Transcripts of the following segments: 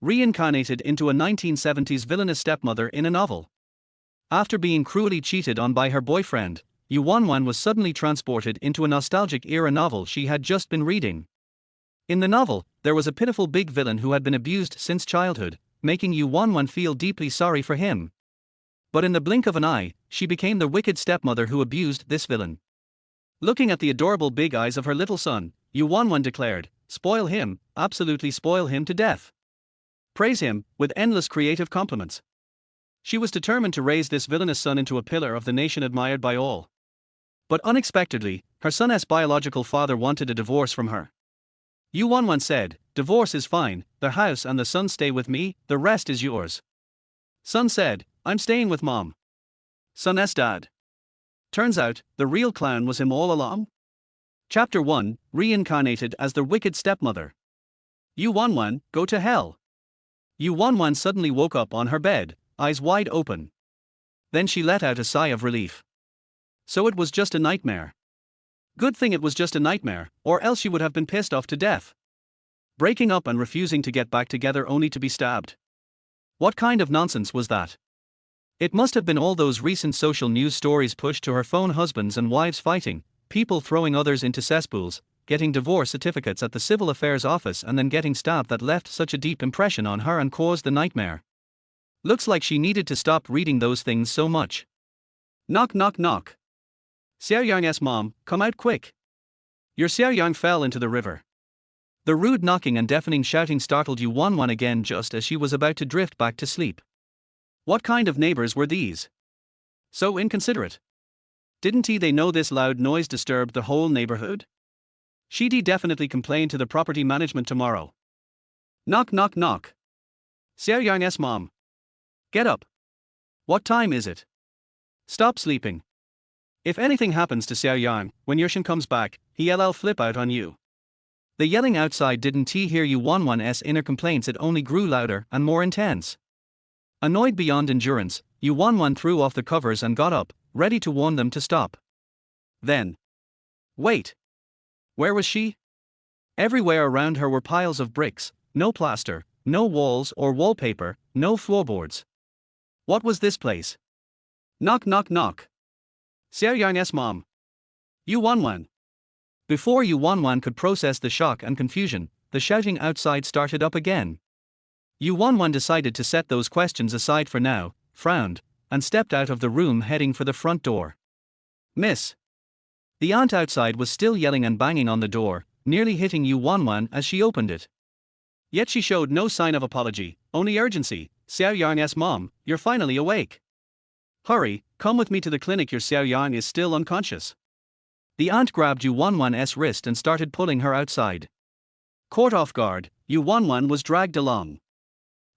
Reincarnated into a 1970s villainous stepmother in a novel. After being cruelly cheated on by her boyfriend, Yu Wanwan was suddenly transported into a nostalgic era novel she had just been reading. In the novel, there was a pitiful big villain who had been abused since childhood, making Yu Wanwan feel deeply sorry for him. But in the blink of an eye, she became the wicked stepmother who abused this villain. Looking at the adorable big eyes of her little son, Yu Wanwan declared, "Spoil him, absolutely spoil him to death. Praise him, with endless creative compliments." She was determined to raise this villainous son into a pillar of the nation admired by all. But unexpectedly, her son's biological father wanted a divorce from her. Yu Wanwan said, "Divorce is fine, the house and the son stay with me, the rest is yours." Son said, "I'm staying with mom." Son's dad. Turns out, the real clown was him all along. Chapter 1, Reincarnated as the wicked stepmother. Yu Wanwan, go to hell. Yu Wanwan suddenly woke up on her bed, eyes wide open. Then she let out a sigh of relief. So it was just a nightmare. Good thing it was just a nightmare, or else she would have been pissed off to death. Breaking up and refusing to get back together only to be stabbed. What kind of nonsense was that? It must have been all those recent social news stories pushed to her phone: husbands and wives fighting, people throwing others into cesspools, getting divorce certificates at the civil affairs office and then getting stabbed that left such a deep impression on her and caused the nightmare. Looks like she needed to stop reading those things so much. Knock knock knock. Xiao Yang's mom, come out quick. Your Xiao Yang fell into the river. The rude knocking and deafening shouting startled Yu Wanwan again just as she was about to drift back to sleep. What kind of neighbors were these? So inconsiderate. Didn't they know this loud noise disturbed the whole neighborhood? She'd definitely complain to the property management tomorrow. Knock knock knock. Xiao Yang's mom. Get up. What time is it? Stop sleeping. If anything happens to Xiao Yang, when Yurshin comes back, he'll flip out on you. The yelling outside didn't hear Yu Wanwan's inner complaints, it only grew louder and more intense. Annoyed beyond endurance, Yu Wanwan threw off the covers and got up, ready to warn them to stop. Then. Wait. Where was she? Everywhere around her were piles of bricks, no plaster, no walls or wallpaper, no floorboards. What was this place? Knock knock knock. Xiao Yang's mom. Yu Wanwan. Before Yu Wanwan could process the shock and confusion, the shouting outside started up again. Yu Wanwan decided to set those questions aside for now, frowned, and stepped out of the room heading for the front door. Miss. The aunt outside was still yelling and banging on the door, nearly hitting Yu Wanwan as she opened it. Yet she showed no sign of apology, only urgency. Xiao Yang's mom, you're finally awake. Hurry, come with me to the clinic, your Xiao Yang is still unconscious. The aunt grabbed Yu Wanwan's wrist and started pulling her outside. Caught off guard, Yu Wanwan was dragged along.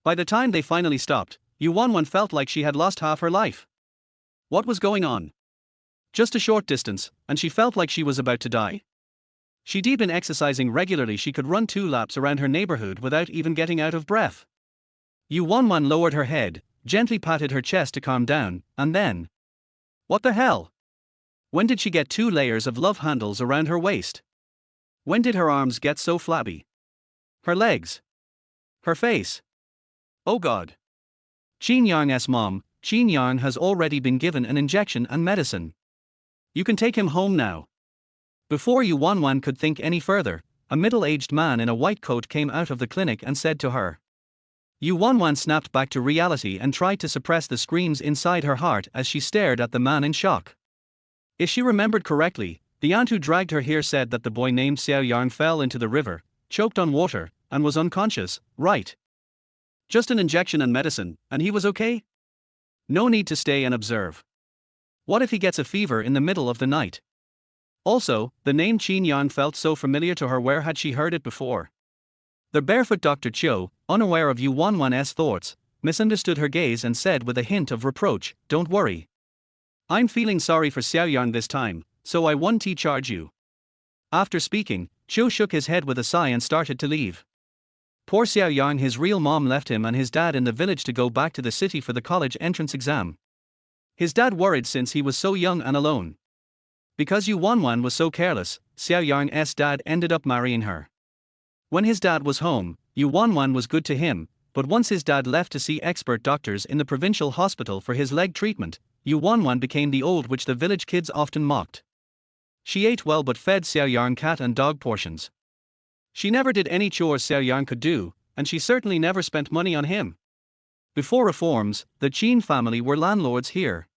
By the time they finally stopped, Yu Wanwan felt like she had lost half her life. What was going on? Just a short distance, and she felt like she was about to die. She'd been exercising regularly, she could run 2 laps around her neighborhood without even getting out of breath. Yu Wanwan lowered her head, gently patted her chest to calm down, and then. What the hell? When did she get 2 layers of love handles around her waist? When did her arms get so flabby? Her legs? Her face? Oh God. Qin Yang's mom, Qin Yang has already been given an injection and medicine. You can take him home now. Before Yu Wanwan could think any further, a middle-aged man in a white coat came out of the clinic and said to her. Yu Wanwan snapped back to reality and tried to suppress the screams inside her heart as she stared at the man in shock. If she remembered correctly, the aunt who dragged her here said that the boy named Xiao Yang fell into the river, choked on water, and was unconscious, right? Just an injection and medicine, and he was okay? No need to stay and observe. What if he gets a fever in the middle of the night? Also, the name Qin Yang felt so familiar to her, where had she heard it before? The barefoot Dr. Chiu, unaware of Yu Wanwan's thoughts, misunderstood her gaze and said with a hint of reproach, "Don't worry. I'm feeling sorry for Xiao Yang this time, so I won't charge you." After speaking, Chiu shook his head with a sigh and started to leave. Poor Xiao Yang, his real mom left him and his dad in the village to go back to the city for the college entrance exam. His dad worried since he was so young and alone. Because Yu Wanwan was so careless, Xiao Yang's dad ended up marrying her. When his dad was home, Yu Wanwan was good to him, but once his dad left to see expert doctors in the provincial hospital for his leg treatment, Yu Wanwan became the old witch the village kids often mocked. She ate well but fed Xiao Yang cat and dog portions. She never did any chores Xiao Yang could do, and she certainly never spent money on him. Before reforms, the Qin family were landlords here.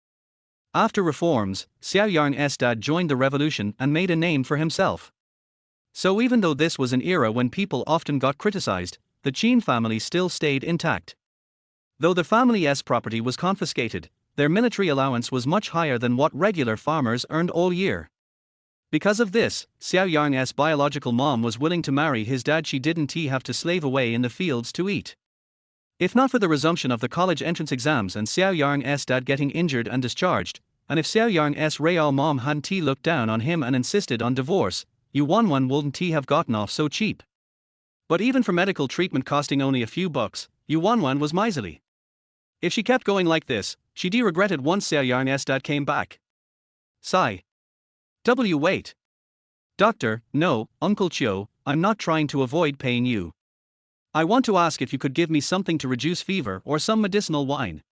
After reforms, Xiao Yang's dad joined the revolution and made a name for himself. So even though this was an era when people often got criticized, the Qin family still stayed intact. Though the family's property was confiscated, their military allowance was much higher than what regular farmers earned all year. Because of this, Xiao Yang's biological mom was willing to marry his dad. She didn't have to slave away in the fields to eat. If not for the resumption of the college entrance exams and Xiao Yang's dad getting injured and discharged, and if Xiao Yang's real mom hadn't looked down on him and insisted on divorce, Yu Wanwan wouldn't have gotten off so cheap. But even for medical treatment costing only a few bucks, Yu Wanwan was miserly. If she kept going like this, she'd regretted once Xiao Yang's dad came back. Sigh. Wait. Doctor, no, Uncle Chiu, I'm not trying to avoid paying you. I want to ask if you could give me something to reduce fever or some medicinal wine.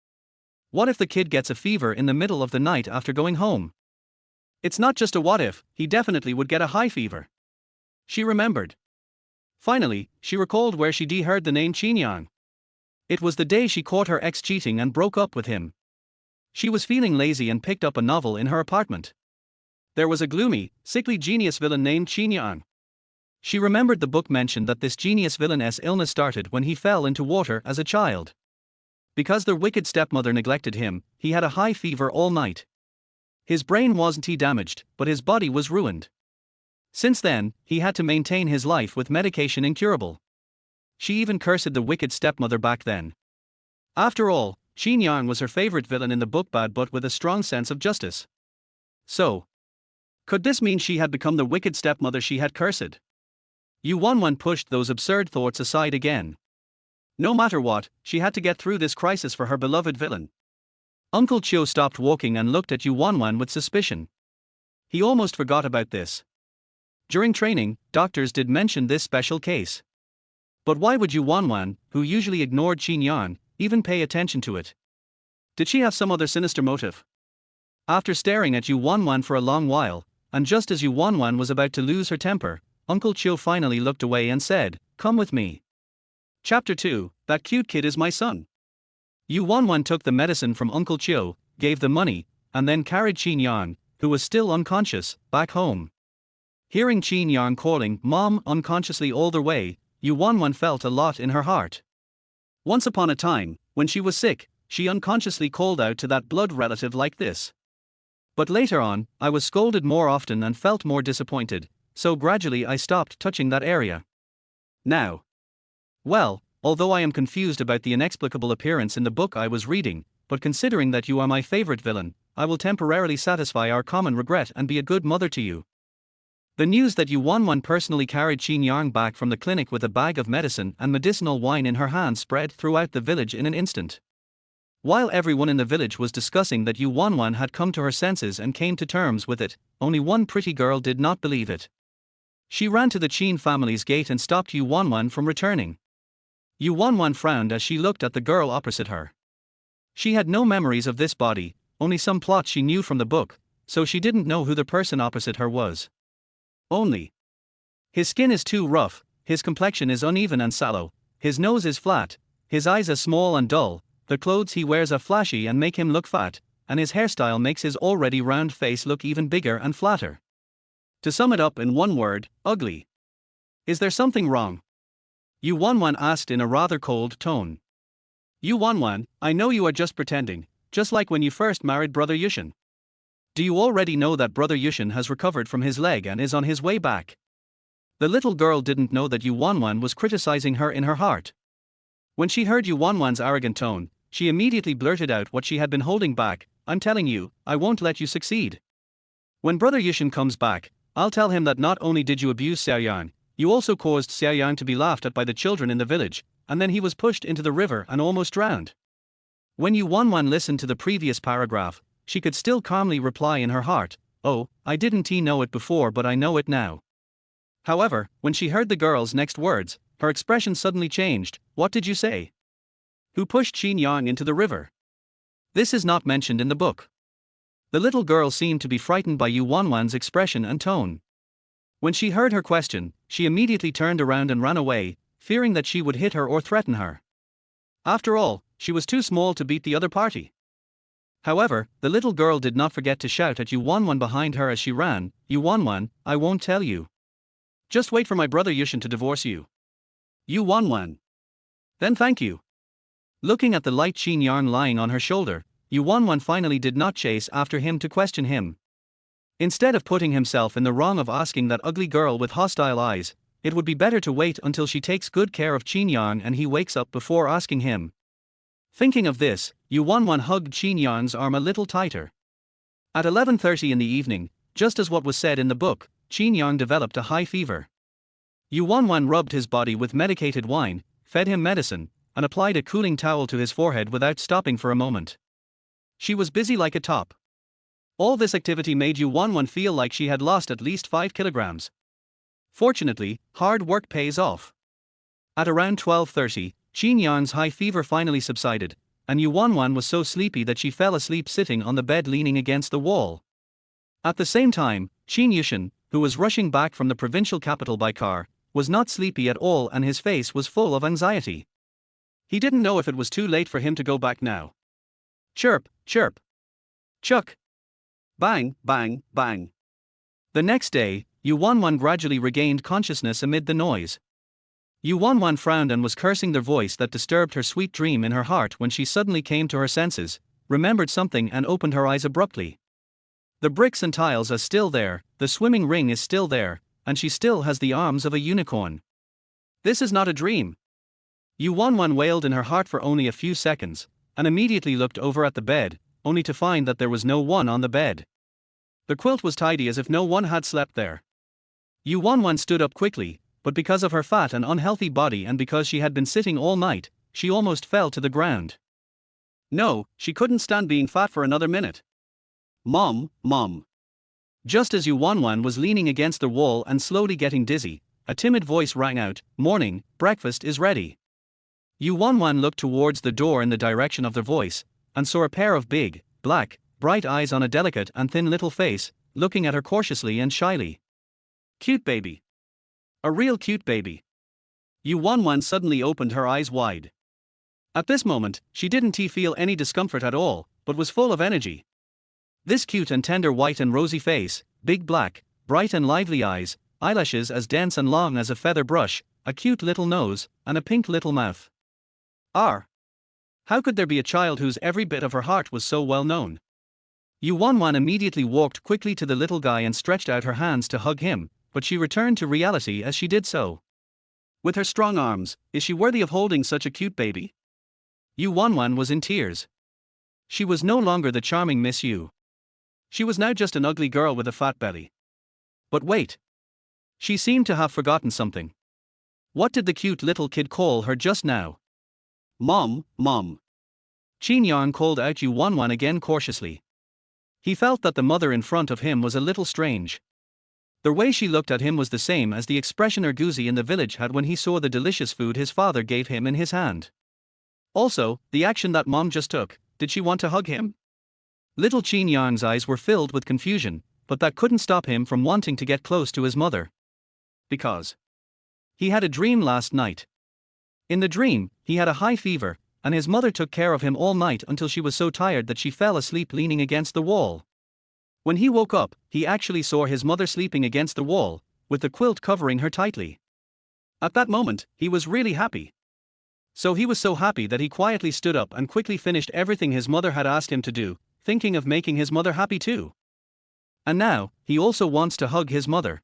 What if the kid gets a fever in the middle of the night after going home? It's not just a what if, he definitely would get a high fever. She remembered. Finally, she recalled where she'd heard the name Qin. It was the day she caught her ex cheating and broke up with him. She was feeling lazy and picked up a novel in her apartment. There was a gloomy, sickly genius villain named Qin. She remembered the book mentioned that this genius villain's illness started when he fell into water as a child. Because their wicked stepmother neglected him, he had a high fever all night. His brain wasn't damaged, but his body was ruined. Since then, he had to maintain his life with medication incurable. She even cursed the wicked stepmother back then. After all, Qin was her favorite villain in the book, bad but with a strong sense of justice. So, could this mean she had become the wicked stepmother she had cursed? Yu Wanwan pushed those absurd thoughts aside again. No matter what, she had to get through this crisis for her beloved villain. Uncle Chiu stopped walking and looked at Yu Wanwan with suspicion. He almost forgot about this. During training, doctors did mention this special case. But why would Yu Wanwan, who usually ignored Qin, even pay attention to it? Did she have some other sinister motive? After staring at Yu Wanwan for a long while, and just as Yu Wanwan was about to lose her temper, Uncle Chiu finally looked away and said, "Come with me." Chapter 2, That Cute Kid Is My Son. Yu Wanwan took the medicine from Uncle Chiu, gave the money, and then carried Qin, who was still unconscious, back home. Hearing Qin calling Mom unconsciously all the way, Yu Wanwan felt a lot in her heart. Once upon a time, when she was sick, she unconsciously called out to that blood relative like this. But later on, I was scolded more often and felt more disappointed, so gradually I stopped touching that area. Now. Well, although I am confused about the inexplicable appearance in the book I was reading, but considering that you are my favorite villain, I will temporarily satisfy our common regret and be a good mother to you. The news that Yu Wanwan personally carried Qin back from the clinic with a bag of medicine and medicinal wine in her hand spread throughout the village in an instant. While everyone in the village was discussing that Yu Wanwan had come to her senses and came to terms with it, only one pretty girl did not believe it. She ran to the Qin family's gate and stopped Yu Wanwan from returning. Yu Wanwan frowned as she looked at the girl opposite her. She had no memories of this body, only some plots she knew from the book, so she didn't know who the person opposite her was. Only. His skin is too rough, his complexion is uneven and sallow, his nose is flat, his eyes are small and dull, the clothes he wears are flashy and make him look fat, and his hairstyle makes his already round face look even bigger and flatter. To sum it up in one word, ugly. Is there something wrong? Yu Wanwan asked in a rather cold tone. Yu Wanwan, I know you are just pretending, just like when you first married Brother Yushin. Do you already know that Brother Yushin has recovered from his leg and is on his way back? The little girl didn't know that Yu Wanwan was criticizing her in her heart. When she heard Yu Wanwan's arrogant tone, she immediately blurted out what she had been holding back, I'm telling you, I won't let you succeed. When Brother Yushin comes back, I'll tell him that not only did you abuse Xiaoyang, you also caused Xiaoyang to be laughed at by the children in the village, and then he was pushed into the river and almost drowned. When Yu Wanwan listened to the previous paragraph, she could still calmly reply in her heart, oh, I didn't know it before but I know it now. However, when she heard the girl's next words, her expression suddenly changed. What did you say? Who pushed Qin Yang into the river? This is not mentioned in the book. The little girl seemed to be frightened by Yu Wanwan's expression and tone. When she heard her question, she immediately turned around and ran away, fearing that she would hit her or threaten her. After all, she was too small to beat the other party. However, the little girl did not forget to shout at Yu Wanwan behind her as she ran, "Yu Wanwan, I won't tell you. Just wait for my brother Yushin to divorce you." Yu Wanwan. Then thank you. Looking at the light Qin Yarn lying on her shoulder, Yu Wanwan finally did not chase after him to question him. Instead of putting himself in the wrong of asking that ugly girl with hostile eyes, it would be better to wait until she takes good care of Qin Yarn and he wakes up before asking him. Thinking of this, Yu Wanwan hugged Qin Yarn's arm a little tighter. At 11:30 in the evening, just as what was said in the book, Qin Yarn developed a high fever. Yu Wanwan rubbed his body with medicated wine, fed him medicine, and applied a cooling towel to his forehead without stopping for a moment. She was busy like a top. All this activity made Yu Wanwan feel like she had lost at least 5 kilograms. Fortunately, hard work pays off. At around 12:30, Qin Yarn's high fever finally subsided, and Yu Wanwan was so sleepy that she fell asleep sitting on the bed leaning against the wall. At the same time, Qin Yushin, who was rushing back from the provincial capital by car, was not sleepy at all and his face was full of anxiety. He didn't know if it was too late for him to go back now. Chirp, chirp. Chuck. Bang, bang, bang. The next day, Yu Wanwan gradually regained consciousness amid the noise. Yu Wanwan frowned and was cursing the voice that disturbed her sweet dream in her heart when she suddenly came to her senses, remembered something and opened her eyes abruptly. The bricks and tiles are still there, the swimming ring is still there, and she still has the arms of a unicorn. This is not a dream. Yu Wanwan wailed in her heart for only a few seconds, and immediately looked over at the bed, only to find that there was no one on the bed. The quilt was tidy as if no one had slept there. Yu Wanwan stood up quickly, but because of her fat and unhealthy body and because she had been sitting all night, she almost fell to the ground. No, she couldn't stand being fat for another minute. Mom, Mom. Just as Yu Wanwan was leaning against the wall and slowly getting dizzy, a timid voice rang out, "Morning, breakfast is ready." Yu Wanwan looked towards the door in the direction of the voice, and saw a pair of big, black, bright eyes on a delicate and thin little face, looking at her cautiously and shyly. Cute baby. A real cute baby. Yu Wanwan suddenly opened her eyes wide. At this moment, she didn't feel any discomfort at all, but was full of energy. This cute and tender white and rosy face, big black, bright and lively eyes, eyelashes as dense and long as a feather brush, a cute little nose, and a pink little mouth. How could there be a child whose every bit of her heart was so well known? Yu Wanwan immediately walked quickly to the little guy and stretched out her hands to hug him, but she returned to reality as she did so. With her strong arms, is she worthy of holding such a cute baby? Yu Wanwan was in tears. She was no longer the charming Miss Yu. She was now just an ugly girl with a fat belly. But wait. She seemed to have forgotten something. What did the cute little kid call her just now? Mom, Mom. Qin Yarn called out Yu Wanwan again cautiously. He felt that the mother in front of him was a little strange. The way she looked at him was the same as the expression Erguzi in the village had when he saw the delicious food his father gave him in his hand. Also, the action that Mom just took, did she want to hug him? Little Qin Yarn's eyes were filled with confusion, but that couldn't stop him from wanting to get close to his mother. Because he had a dream last night. In the dream, he had a high fever, and his mother took care of him all night until she was so tired that she fell asleep leaning against the wall. When he woke up, he actually saw his mother sleeping against the wall, with the quilt covering her tightly. At that moment, he was really happy. So he was so happy that he quietly stood up and quickly finished everything his mother had asked him to do, thinking of making his mother happy too. And now, he also wants to hug his mother.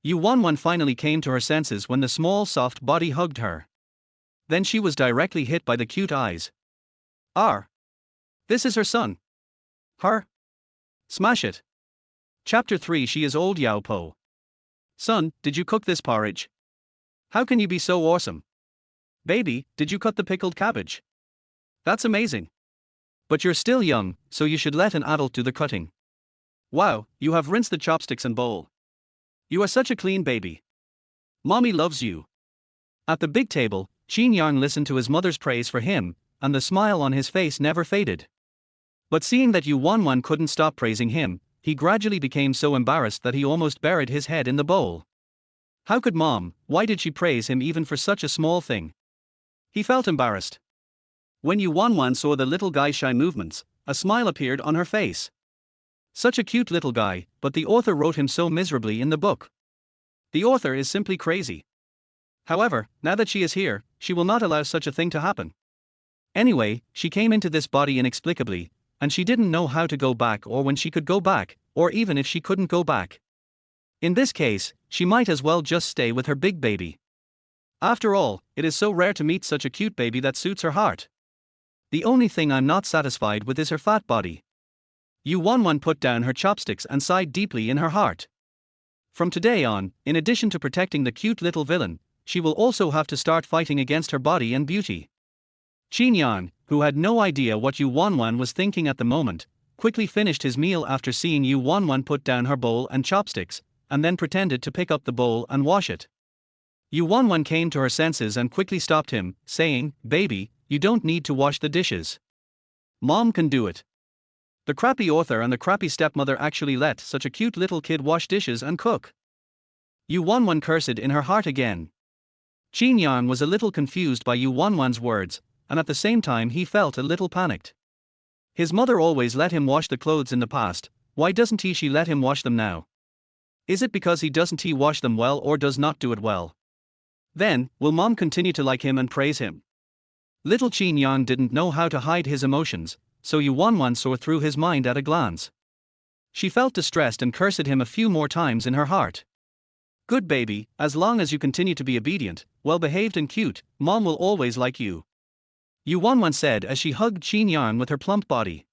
Yu Wanwan finally came to her senses when the small soft body hugged her. Then she was directly hit by the cute eyes. This is her son. Smash it. Chapter 3. She is old. Yao Po. Son, did you cook this porridge? How can you be so awesome? Baby, did you cut the pickled cabbage? That's amazing. But you're still young, so you should let an adult do the cutting. Wow, you have rinsed the chopsticks and bowl. You are such a clean baby. Mommy loves you. At the big table, Qin Yarn listened to his mother's praise for him, and the smile on his face never faded. But seeing that Yu Wanwan couldn't stop praising him, he gradually became so embarrassed that he almost buried his head in the bowl. How could Mom? Why did she praise him even for such a small thing? He felt embarrassed. When Yu Wanwan saw the little guy's shy movements, a smile appeared on her face. Such a cute little guy, but the author wrote him so miserably in the book. The author is simply crazy. However, now that she is here, she will not allow such a thing to happen. Anyway, she came into this body inexplicably, and she didn't know how to go back or when she could go back, or even if she couldn't go back. In this case, she might as well just stay with her big baby. After all, it is so rare to meet such a cute baby that suits her heart. The only thing I'm not satisfied with is her fat body. Yu Wanwan put down her chopsticks and sighed deeply in her heart. From today on, in addition to protecting the cute little villain, she will also have to start fighting against her body and beauty. Qin Yan, who had no idea what Yu Wanwan was thinking at the moment, quickly finished his meal after seeing Yu Wanwan put down her bowl and chopsticks, and then pretended to pick up the bowl and wash it. Yu Wanwan came to her senses and quickly stopped him, saying, "Baby, you don't need to wash the dishes. Mom can do it." The crappy author and the crappy stepmother actually let such a cute little kid wash dishes and cook. Yu Wanwan cursed in her heart again. Qin Yan was a little confused by Yu Wanwan's words, and at the same time he felt a little panicked. His mother always let him wash the clothes in the past, why doesn't she let him wash them now? Is it because he doesn't wash them well or does not do it well? Then, will Mom continue to like him and praise him? Little Qin Yan didn't know how to hide his emotions, so Yu Wanwan saw through his mind at a glance. She felt distressed and cursed him a few more times in her heart. "Good baby, as long as you continue to be obedient, well-behaved and cute, Mom will always like you," Yu Wanwan said as she hugged Qin Yan with her plump body.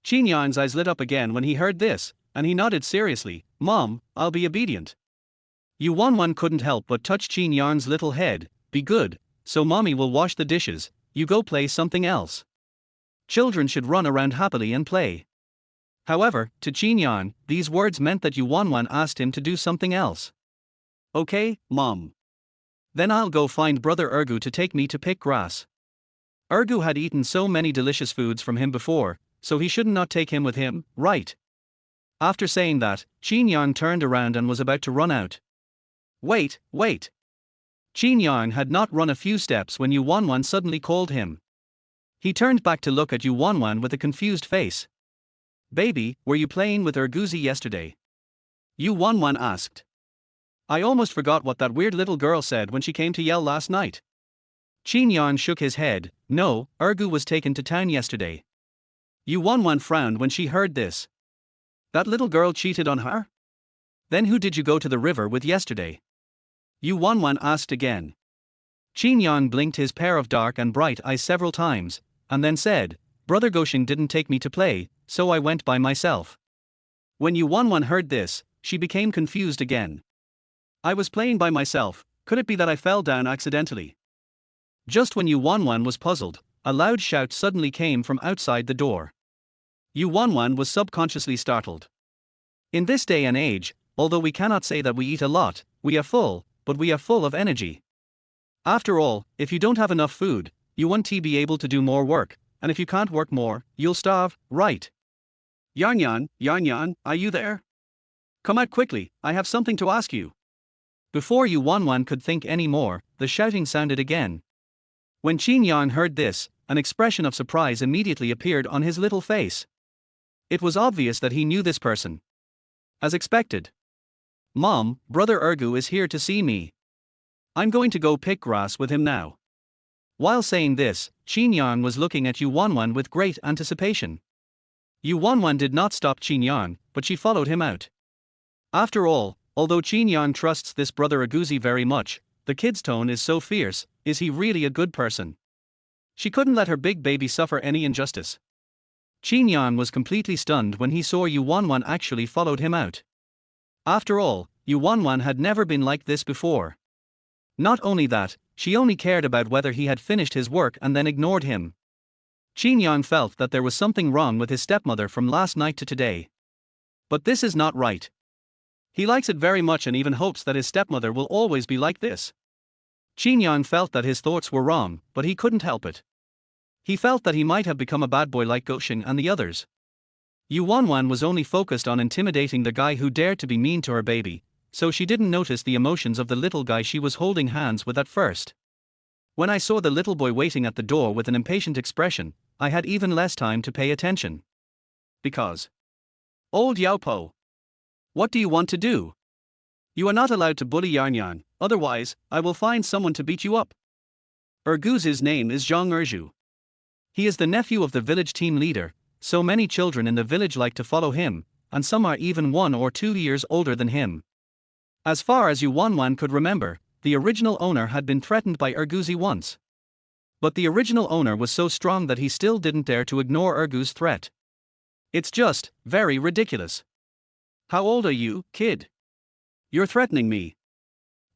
Qin Yan's eyes lit up again when he heard this, and he nodded seriously, "Mom, I'll be obedient." Yu Wanwan couldn't help but touch Qin Yan's little head. "Be good, so Mommy will wash the dishes, you go play something else. Children should run around happily and play." However, to Qin Yan, these words meant that Yu Wanwan asked him to do something else. "Okay, Mom. Then I'll go find Brother Ergu to take me to pick grass." Ergu had eaten so many delicious foods from him before, so he should not take him with him, right? After saying that, Qin Yan turned around and was about to run out. Wait. Qin Yan had not run a few steps when Yu Wanwan suddenly called him. He turned back to look at Yu Wanwan with a confused face. "Baby, were you playing with Erguzi yesterday?" Yu Wanwan asked. "I almost forgot what that weird little girl said when she came to yell last night." Qin Yan shook his head. "No, Ergu was taken to town yesterday." Yu Wanwan frowned when she heard this. "That little girl cheated on her? Then who did you go to the river with yesterday?" Yu Wanwan asked again. Qin Yan blinked his pair of dark and bright eyes several times, and then said, "Brother Goshen didn't take me to play, so I went by myself." When Yu Wanwan heard this, she became confused again. "I was playing by myself, could it be that I fell down accidentally?" Just when Yu Wanwan was puzzled, a loud shout suddenly came from outside the door. Yu Wanwan was subconsciously startled. In this day and age, although we cannot say that we eat a lot, we are full, but we are full of energy. After all, if you don't have enough food, you won't be able to do more work, and if you can't work more, you'll starve, right? Yan, are you there? Come out quickly, I have something to ask you." Before Yu Wanwan could think any more, the shouting sounded again. When Qin Yan heard this, an expression of surprise immediately appeared on his little face. It was obvious that he knew this person. As expected. "Mom, Brother Ergu is here to see me. I'm going to go pick grass with him now." While saying this, Qin Yan was looking at Yu Wanwan with great anticipation. Yu Wanwan did not stop Qin Yan, but she followed him out. After all, although Qin Yan trusts this Brother Erguzi very much, the kid's tone is so fierce. Is he really a good person? She couldn't let her big baby suffer any injustice. Qin Yan was completely stunned when he saw Yu Wanwan actually followed him out. After all, Yu Wanwan had never been like this before. Not only that, she only cared about whether he had finished his work and then ignored him. Qin Yan felt that there was something wrong with his stepmother from last night to today. But this is not right. He likes it very much and even hopes that his stepmother will always be like this. Qin Yan felt that his thoughts were wrong, but he couldn't help it. He felt that he might have become a bad boy like Gosheng and the others. Yu Wanwan was only focused on intimidating the guy who dared to be mean to her baby, so she didn't notice the emotions of the little guy she was holding hands with at first. When I saw the little boy waiting at the door with an impatient expression, I had even less time to pay attention. Because. Old Yaopo. What do you want to do? You are not allowed to bully Yarn Yarn, otherwise, I will find someone to beat you up. Urgu's name is Zhang Erju. He is the nephew of the village team leader, so many children in the village like to follow him, and some are even 1 or 2 years older than him. As far as Yu Wanwan could remember, the original owner had been threatened by Urguzi once. But the original owner was so strong that he still didn't dare to ignore Urgu's threat. It's just very ridiculous. How old are you, kid? You're threatening me.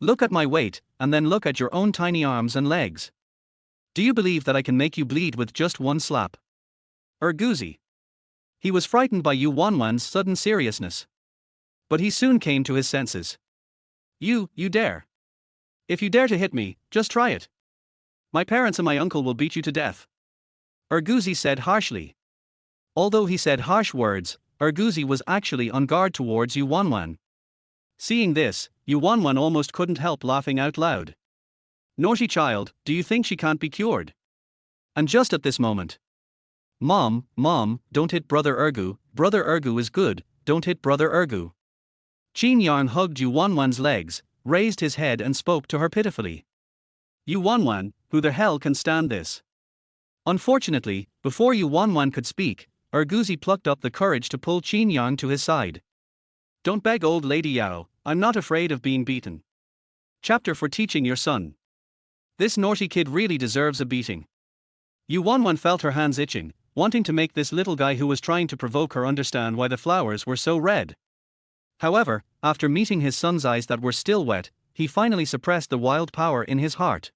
Look at my weight, and then look at your own tiny arms and legs. Do you believe that I can make you bleed with just one slap? Urguzi. He was frightened by Yu Wanwan's sudden seriousness. But he soon came to his senses. You dare. If you dare to hit me, just try it. My parents and my uncle will beat you to death. Urguzi said harshly. Although he said harsh words, Urguzi was actually on guard towards Yu Wanwan. Seeing this, Yu Wanwan almost couldn't help laughing out loud. Naughty child, do you think she can't be cured? And just at this moment. Mom, don't hit Brother Urgu is good, don't hit Brother Urgu. Qin Yarn hugged Yu Wanwan's legs, raised his head and spoke to her pitifully. Yu Wanwan, who the hell can stand this? Unfortunately, before Yu Wanwan could speak, Urguzi plucked up the courage to pull Qin Yarn to his side. Don't beg old lady Yao, I'm not afraid of being beaten. Chapter for teaching your son. This naughty kid really deserves a beating. Yu Wanwan felt her hands itching, wanting to make this little guy who was trying to provoke her understand why the flowers were so red. However, after meeting his son's eyes that were still wet, he finally suppressed the wild power in his heart.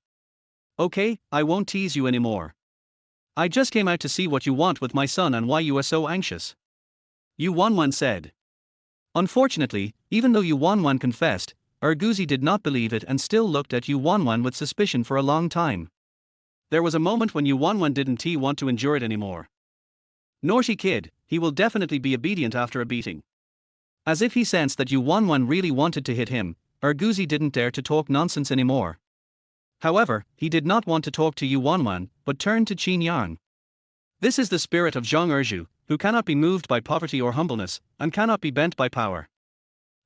Okay, I won't tease you anymore. I just came out to see what you want with my son and why you are so anxious. Yu Wanwan said. Unfortunately, even though Yu Wanwan confessed, Urguzi did not believe it and still looked at Yu Wanwan with suspicion for a long time. There was a moment when Yu Wanwan didn't want to endure it anymore. Naughty kid, he will definitely be obedient after a beating. As if he sensed that Yu Wanwan really wanted to hit him, Urguzi didn't dare to talk nonsense anymore. However, he did not want to talk to Yu Wanwan, but turned to Qin Yarn. This is the spirit of Zhang Erju, who cannot be moved by poverty or humbleness, and cannot be bent by power.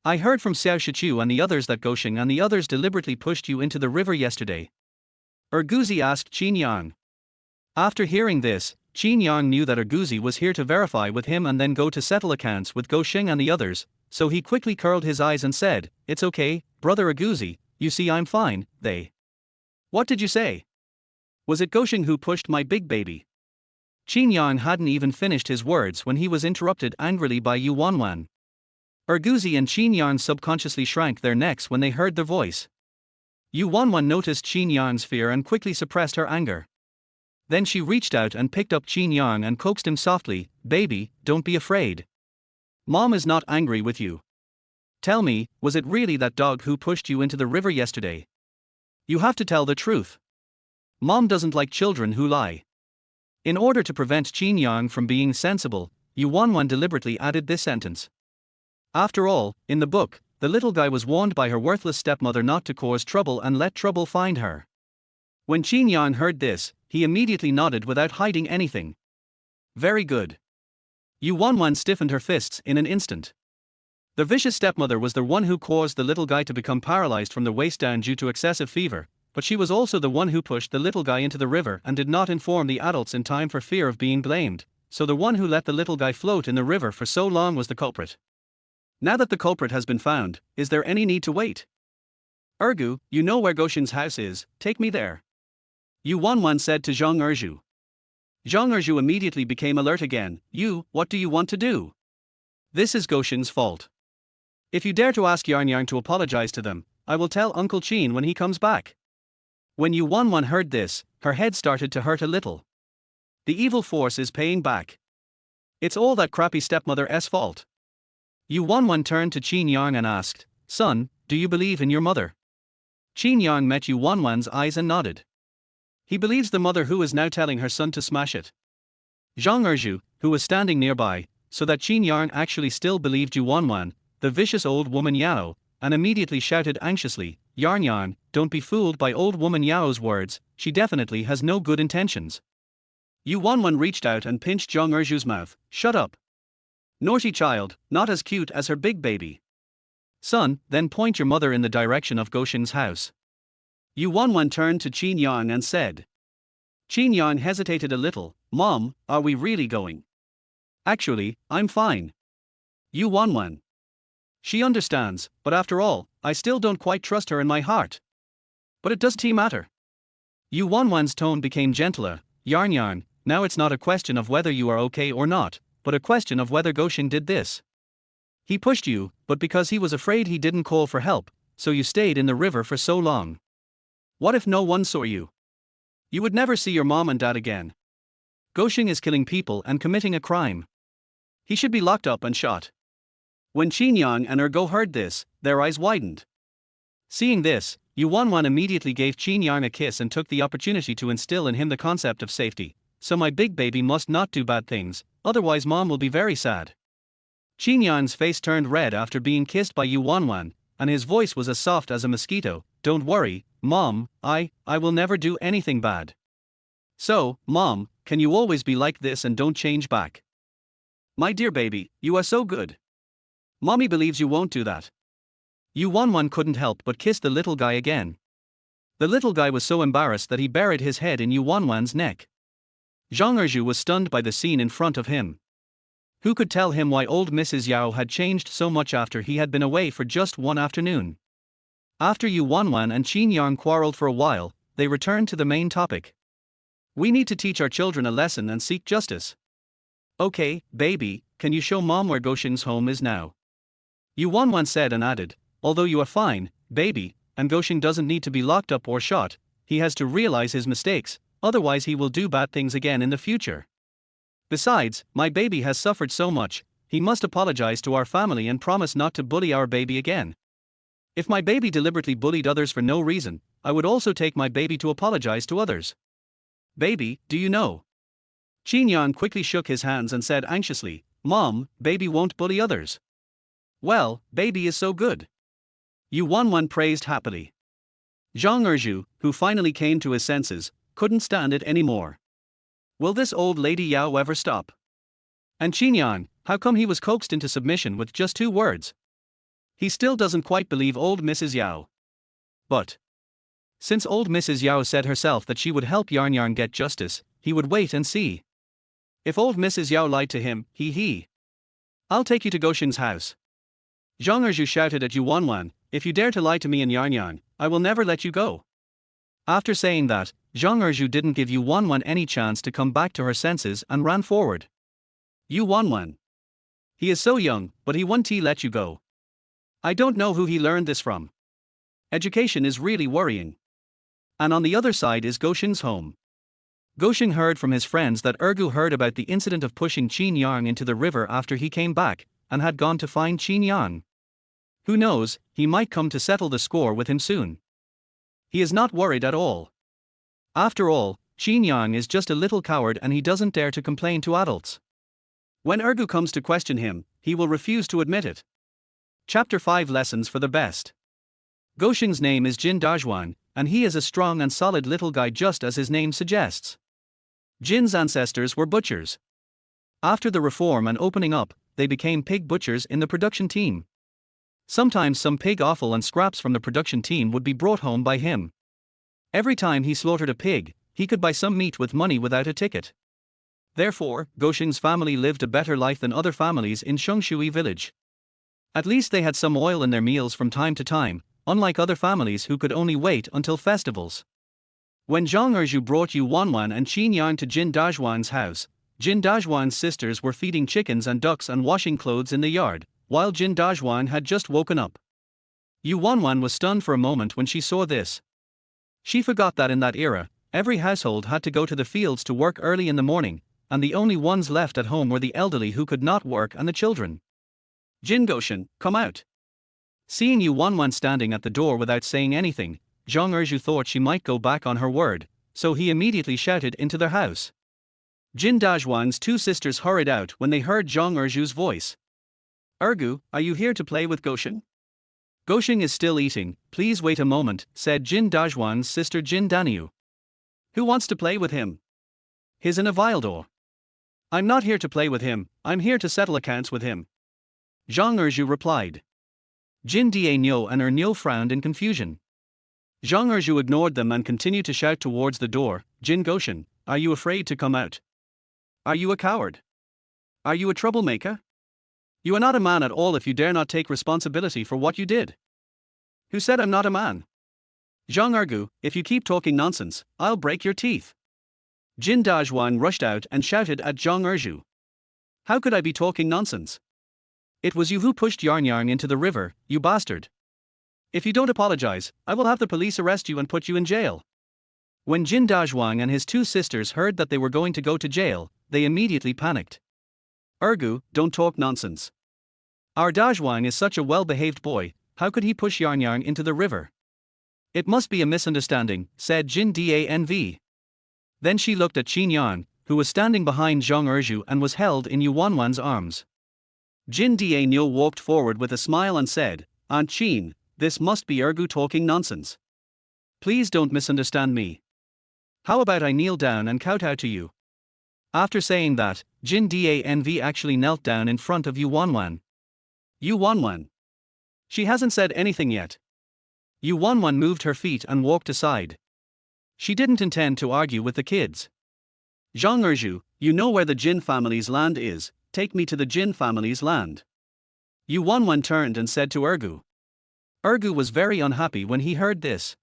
I heard from Xiao Shichu and the others that Gosheng and the others deliberately pushed you into the river yesterday. Urguzi asked Qin Yarn. After hearing this, Qin Yarn knew that Urguzi was here to verify with him and then go to settle accounts with Gosheng and the others, so he quickly curled his eyes and said, It's okay, brother Urguzi, you see I'm fine, they. What did you say? Was it Gosheng who pushed my big baby? Qin Yarn hadn't even finished his words when he was interrupted angrily by Yu Wanwan. Urguzi and Qin Yarn subconsciously shrank their necks when they heard the voice. Yu Wanwan noticed Qin Yarn's fear and quickly suppressed her anger. Then she reached out and picked up Qin Yarn and coaxed him softly, Baby, don't be afraid. Mom is not angry with you. Tell me, was it really that dog who pushed you into the river yesterday? You have to tell the truth. Mom doesn't like children who lie. In order to prevent Qin Yarn from being sensible, Yu Wanwan deliberately added this sentence. After all, in the book, the little guy was warned by her worthless stepmother not to cause trouble and let trouble find her. When Qin Yarn heard this, he immediately nodded without hiding anything. Very good. Yu Wanwan stiffened her fists in an instant. The vicious stepmother was the one who caused the little guy to become paralyzed from the waist down due to excessive fever, but she was also the one who pushed the little guy into the river and did not inform the adults in time for fear of being blamed, so the one who let the little guy float in the river for so long was the culprit. Now that the culprit has been found, is there any need to wait? Urgu, you know where Gosheng's house is, take me there. Yu Wanwan said to Zhang Erju. Zhang Erju immediately became alert again. What do you want to do? This is Gosheng's fault. If you dare to ask Yarn Yarn to apologize to them, I will tell Uncle Qin when he comes back. When Yu Wanwan heard this, her head started to hurt a little. The evil force is paying back. It's all that crappy stepmother's fault. Yu Wanwan turned to Qin Yarn and asked, Son, do you believe in your mother? Qin Yarn met Yu Wanwan's eyes and nodded. He believes the mother who is now telling her son to smash it. Zhang Erju, who was standing nearby, so that Qin Yarn actually still believed Yu Wanwan, the vicious old woman Yao, and immediately shouted anxiously, Yarn, don't be fooled by old woman Yao's words, she definitely has no good intentions. Yu Wanwan reached out and pinched Zhang Erju's mouth. Shut up. Naughty child, not as cute as her big baby. Son, then point your mother in the direction of Goshen's house. Yu Wanwan turned to Qin Yang and said. Qin Yang hesitated a little. Mom, are we really going? Actually, I'm fine. Yu Wanwan. She understands, but after all, I still don't quite trust her in my heart. But it doesn't matter. Yu Wanwan's tone became gentler. Yarn, now it's not a question of whether you are okay or not, but a question of whether Goshen did this. He pushed you, but because he was afraid he didn't call for help, so you stayed in the river for so long. What if no one saw you? You would never see your mom and dad again. Goshen is killing people and committing a crime. He should be locked up and shot. When Qin Yang and Ergo heard this, their eyes widened. Seeing this, Yu Wanwan immediately gave Qin Yang a kiss and took the opportunity to instill in him the concept of safety. So my big baby must not do bad things, otherwise mom will be very sad. Qin Yang's face turned red after being kissed by Yu Wanwan, and his voice was as soft as a mosquito. Don't worry, Mom, I will never do anything bad. So, Mom, can you always be like this and don't change back? My dear baby, you are so good. Mommy believes you won't do that. Yu Wanwan couldn't help but kiss the little guy again. The little guy was so embarrassed that he buried his head in Yu Wanwan's neck. Zhang Erju was stunned by the scene in front of him. Who could tell him why old Mrs. Yao had changed so much after he had been away for just one afternoon? After Yu Wanwan and Qin Yang quarreled for a while, they returned to the main topic. We need to teach our children a lesson and seek justice. Okay, baby, can you show Mom where Goshen's home is now? Yu Wanwan said and added, although you are fine, baby, and Goshen doesn't need to be locked up or shot, he has to realize his mistakes, otherwise he will do bad things again in the future. Besides, my baby has suffered so much, he must apologize to our family and promise not to bully our baby again. If my baby deliberately bullied others for no reason, I would also take my baby to apologize to others. Baby, do you know? Qin Yang quickly shook his hands and said anxiously, Mom, baby won't bully others. Well, baby is so good. Yu Wanwan praised happily. Zhang Erju, who finally came to his senses, couldn't stand it anymore. Will this old lady Yao ever stop? And Qin Yang, how come he was coaxed into submission with just 2 words? He still doesn't quite believe old Mrs. Yao. But since old Mrs. Yao said herself that she would help Yarn get justice, he would wait and see. If old Mrs. Yao lied to him, I'll take you to Goshen's house. Zhang Erju shouted at Yu Wanwan, if you dare to lie to me and Yarn, I will never let you go. After saying that, Zhang Erju didn't give Yu Wanwan any chance to come back to her senses and ran forward. Yu Wanwan. He is so young, but he won't let you go. I don't know who he learned this from. Education is really worrying. And on the other side is Goshen's home. Goshen heard from his friends that Ergu heard about the incident of pushing Qin Yang into the river after he came back, and had gone to find Qin Yang. Who knows, he might come to settle the score with him soon. He is not worried at all. After all, Qin Yang is just a little coward and he doesn't dare to complain to adults. When Ergu comes to question him, he will refuse to admit it. Chapter 5 Lessons for the Best. Goshen's name is Jin Dajwan, and he is a strong and solid little guy just as his name suggests. Jin's ancestors were butchers. After the reform and opening up, they became pig butchers in the production team. Sometimes some pig offal and scraps from the production team would be brought home by him. Every time he slaughtered a pig, he could buy some meat with money without a ticket. Therefore, Goshen's family lived a better life than other families in Shengshui village. At least they had some oil in their meals from time to time, unlike other families who could only wait until festivals. When Zhang Erju brought Yu Wanwan and Qin Yang to Jin Dajwan's house, Jin Dajwan's sisters were feeding chickens and ducks and washing clothes in the yard, while Jin Dajwan had just woken up. Yu Wanwan was stunned for a moment when she saw this. She forgot that in that era, every household had to go to the fields to work early in the morning, and the only ones left at home were the elderly who could not work and the children. Jin Goshen, come out. Seeing Yu Wanwan standing at the door without saying anything, Zhang Erju thought she might go back on her word, so he immediately shouted into their house. Jin Dajwan's two sisters hurried out when they heard Zhang Erju's voice. "Ergu, are you here to play with Goshen?" "Goshen is still eating, please wait a moment," said Jin Dajwan's sister Jin Daniu. "Who wants to play with him? He's in a Vildor." "I'm not here to play with him, I'm here to settle accounts with him," Zhang Erju replied. Jin Daenyo and Ernyo frowned in confusion. Zhang Erju ignored them and continued to shout towards the door, "Jin Goshen, are you afraid to come out? Are you a coward? Are you a troublemaker? You are not a man at all if you dare not take responsibility for what you did." "Who said I'm not a man? Zhang Ergu, if you keep talking nonsense, I'll break your teeth." Jin Dajwan rushed out and shouted at Zhang Erju. "How could I be talking nonsense? It was you who pushed Yarn into the river, you bastard. If you don't apologize, I will have the police arrest you and put you in jail." When Jin Dajwang and his two sisters heard that they were going to go to jail, they immediately panicked. "Ergu, don't talk nonsense. Our Dajwang is such a well-behaved boy, how could he push Yarn into the river?" "It must be a misunderstanding," said Jin Danv. Then she looked at Qin Yarn, who was standing behind Zhang Erju and was held in Yu Wanwan's arms. Jin Daenyo walked forward with a smile and said, "Aunt Qin, this must be Ergu talking nonsense. Please don't misunderstand me. How about I kneel down and kowtow to you?" After saying that, Jin Danv actually knelt down in front of Yu Wanwan. "Yu Wanwan. She hasn't said anything yet." Yu Wanwan moved her feet and walked aside. She didn't intend to argue with the kids. "Zhang Erju, you know where the Jin family's land is, take me to the Jin family's land." Yu Wanwan turned and said to Ergu. Ergu was very unhappy when he heard this.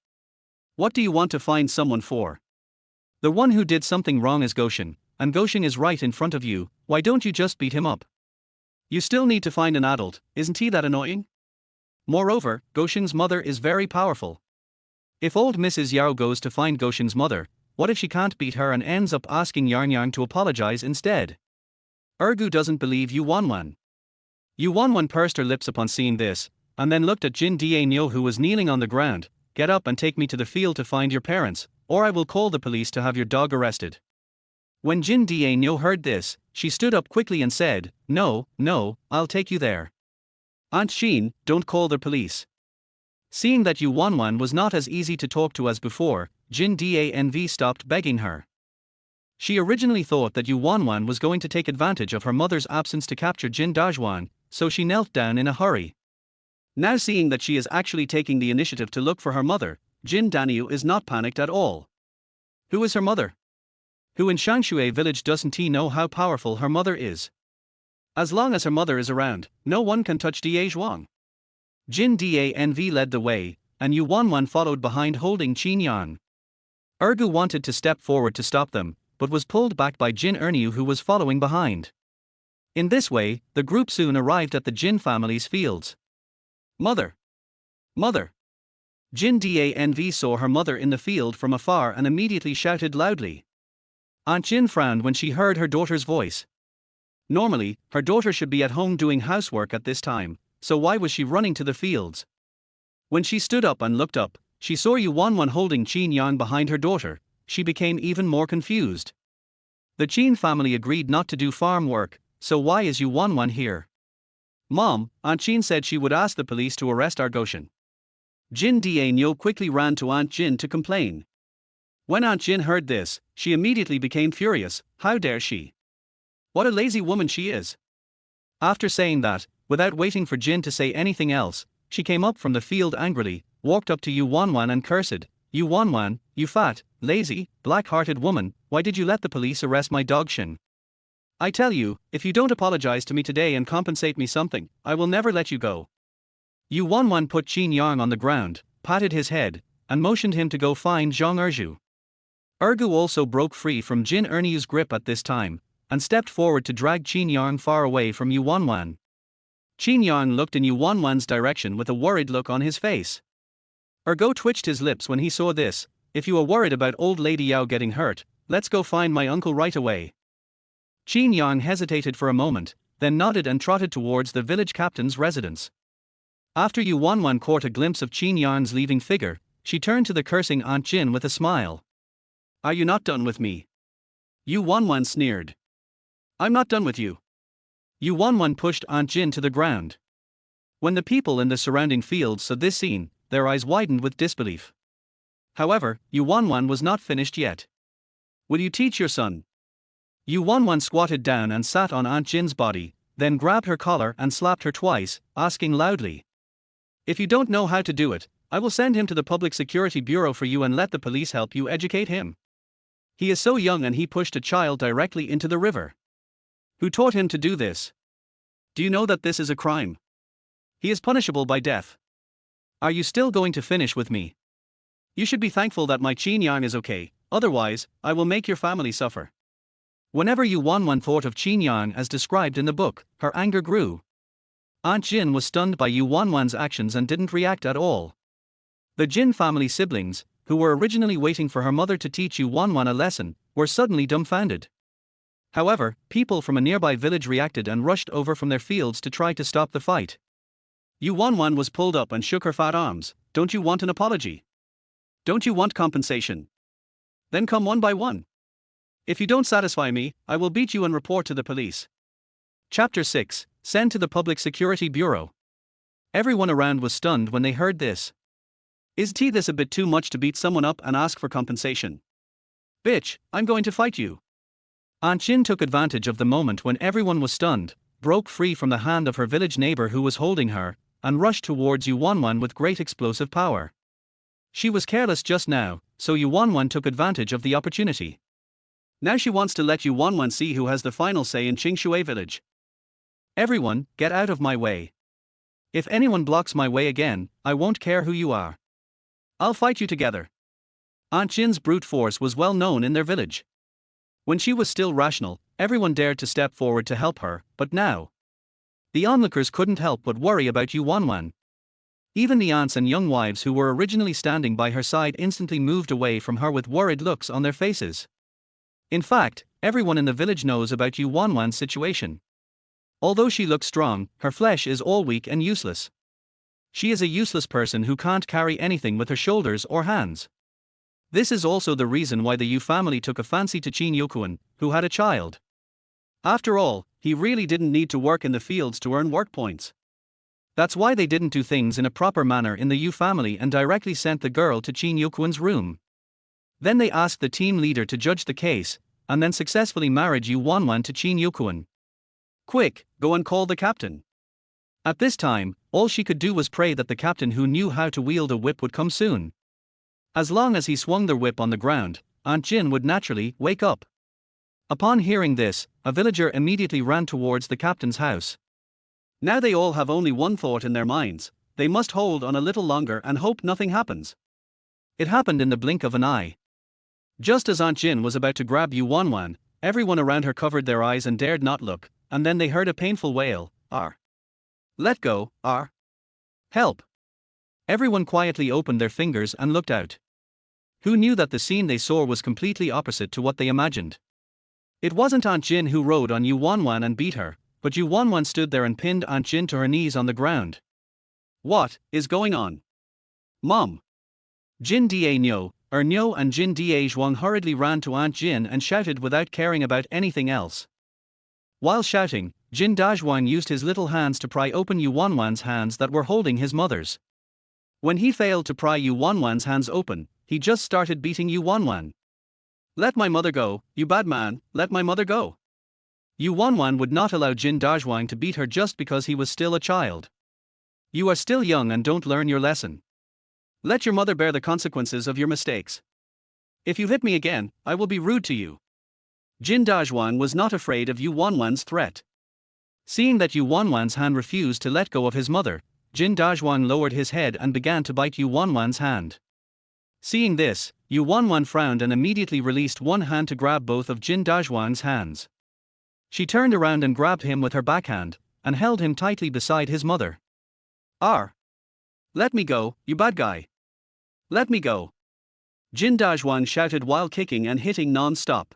"What do you want to find someone for? The one who did something wrong is Goshen, and Goshen is right in front of you, why don't you just beat him up? You still need to find an adult, isn't he that annoying? Moreover, Goshen's mother is very powerful. If old Mrs. Yao goes to find Goshen's mother, what if she can't beat her and ends up asking Yarn to apologize instead?" Ergu doesn't believe Yu Wanwan. Yu Wanwan pursed her lips upon seeing this, and then looked at Jin Daenyo who was kneeling on the ground. "Get up and take me to the field to find your parents, or I will call the police to have your dog arrested." When Jin Daenyo heard this, she stood up quickly and said, No, I'll take you there." "Aunt Qin, don't call the police." Seeing that Yu Wanwan was not as easy to talk to as before, Jin Danv stopped begging her. She originally thought that Yu Wanwan was going to take advantage of her mother's absence to capture Jin Dajwan, so she knelt down in a hurry. Now seeing that she is actually taking the initiative to look for her mother, Jin Daniu is not panicked at all. Who is her mother? Who in Shangshui village doesn't he know how powerful her mother is? As long as her mother is around, no one can touch Da Zhuang. Jin Danv led the way, and Yu Wanwan followed behind holding Qin Yan. Ergu wanted to step forward to stop them, but was pulled back by Jin Ernyu who was following behind. In this way, the group soon arrived at the Jin family's fields. "Mother! Mother!" Jin Danv saw her mother in the field from afar and immediately shouted loudly. Aunt Jin frowned when she heard her daughter's voice. Normally, her daughter should be at home doing housework at this time, so why was she running to the fields? When she stood up and looked up, she saw Yu Wanwan holding Qin Yan behind her daughter. She became even more confused. The Qin family agreed not to do farm work, so why is Yu Wanwan here? "Mom, Aunt Qin said she would ask the police to arrest our Goshen." Jin Daenyo quickly ran to Aunt Jin to complain. When Aunt Jin heard this, she immediately became furious. How dare she? What a lazy woman she is. After saying that, without waiting for Jin to say anything else, she came up from the field angrily, walked up to Yu Wanwan and cursed, "Yu Wanwan, you fat, lazy, black-hearted woman, why did you let the police arrest my dog Shin? I tell you, if you don't apologize to me today and compensate me something, I will never let you go." Yu Wanwan put Qin Yang on the ground, patted his head, and motioned him to go find Zhang Erju. Ergu also broke free from Jin Ernyu's grip at this time, and stepped forward to drag Qin Yang far away from Yu Wanwan. Qin Yang looked in Yu Wanwan's direction with a worried look on his face. Ergu twitched his lips when he saw this. "If you are worried about old lady Yao getting hurt, let's go find my uncle right away." Qin Yang hesitated for a moment, then nodded and trotted towards the village captain's residence. After Yu Wanwan caught a glimpse of Qin Yan's leaving figure, she turned to the cursing Aunt Jin with a smile. Are you not done with me? Yu Wanwan sneered. I'm not done with you. Yu Wanwan pushed Aunt Jin to the ground. When the people in the surrounding fields saw this scene, their eyes widened with disbelief. However, Yu Wanwan was not finished yet. Will you teach your son? Yu Wanwan squatted down and sat on Aunt Jin's body, then grabbed her collar and slapped her twice, asking loudly. If you don't know how to do it, I will send him to the Public Security Bureau for you and let the police help you educate him. He is so young and he pushed a child directly into the river. Who taught him to do this? Do you know that this is a crime? He is punishable by death. Are you still going to finish with me? You should be thankful that my Qin Yang is okay, otherwise, I will make your family suffer. Whenever Yu Wanwan thought of Qin Yang as described in the book, her anger grew. Aunt Jin was stunned by Yu Wanwan's actions and didn't react at all. The Jin family siblings, who were originally waiting for her mother to teach Yu Wanwan a lesson, were suddenly dumbfounded. However, people from a nearby village reacted and rushed over from their fields to try to stop the fight. Yu Wanwan was pulled up and shook her fat arms. Don't you want an apology? Don't you want compensation? Then come one by one. If you don't satisfy me, I will beat you and report to the police. Chapter 6, Send to the Public Security Bureau. Everyone around was stunned when they heard this. Is this a bit too much to beat someone up and ask for compensation? Bitch, I'm going to fight you. Aunt Jin took advantage of the moment when everyone was stunned, broke free from the hand of her village neighbor who was holding her, and rushed towards Yu Wanwan with great explosive power. She was careless just now, so Yu Wanwan took advantage of the opportunity. Now she wants to let Yu Wanwan see who has the final say in Qingshui village. Everyone, get out of my way. If anyone blocks my way again, I won't care who you are. I'll fight you together. Aunt Jin's brute force was well known in their village. When she was still rational, everyone dared to step forward to help her, but now, the onlookers couldn't help but worry about Yu Wanwan. Even the aunts and young wives who were originally standing by her side instantly moved away from her with worried looks on their faces. In fact, everyone in the village knows about Yu Wanwan's situation. Although she looks strong, her flesh is all weak and useless. She is a useless person who can't carry anything with her shoulders or hands. This is also the reason why the Yu family took a fancy to Qin Yokuan, who had a child. After all, he really didn't need to work in the fields to earn work points. That's why they didn't do things in a proper manner in the Yu family and directly sent the girl to Qin Yokuan's room. Then they asked the team leader to judge the case, and then successfully married Yu Wanwan to Qin Yokuan. Quick, go and call the captain. At this time, all she could do was pray that the captain who knew how to wield a whip would come soon. As long as he swung the whip on the ground, Aunt Jin would naturally wake up. Upon hearing this, a villager immediately ran towards the captain's house. Now they all have only one thought in their minds: they must hold on a little longer and hope nothing happens. It happened in the blink of an eye. Just as Aunt Jin was about to grab Yu Wanwan, everyone around her covered their eyes and dared not look, and then they heard a painful wail. "R. Let go, R. Help." Everyone quietly opened their fingers and looked out. Who knew that the scene they saw was completely opposite to what they imagined? It wasn't Aunt Jin who rode on Yu Wanwan and beat her, but Yu Wanwan stood there and pinned Aunt Jin to her knees on the ground. What is going on? Mom! Jin Da Nyo, Nyo and Jin Da Zhuang hurriedly ran to Aunt Jin and shouted without caring about anything else. While shouting, Jin Da Zhuang used his little hands to pry open Yu Wanwan's hands that were holding his mother's. When he failed to pry Yu Wanwan's hands open, he just started beating Yu Wanwan. "Let my mother go, you bad man, let my mother go." Yu Wanwan would not allow Jin Da Zhuang to beat her just because he was still a child. "You are still young and don't learn your lesson. Let your mother bear the consequences of your mistakes. If you hit me again, I will be rude to you." Jin Da Zhuang was not afraid of Yu Wanwan's threat. Seeing that Yu Wanwan's hand refused to let go of his mother, Jin Da Zhuang lowered his head and began to bite Yu Wanwan's hand. Seeing this, Yu Wanwan frowned and immediately released one hand to grab both of Jin Da Zhuang's hands. She turned around and grabbed him with her backhand, and held him tightly beside his mother. "R. Let me go, you bad guy. Let me go." Jin Da Zhuang shouted while kicking and hitting non-stop.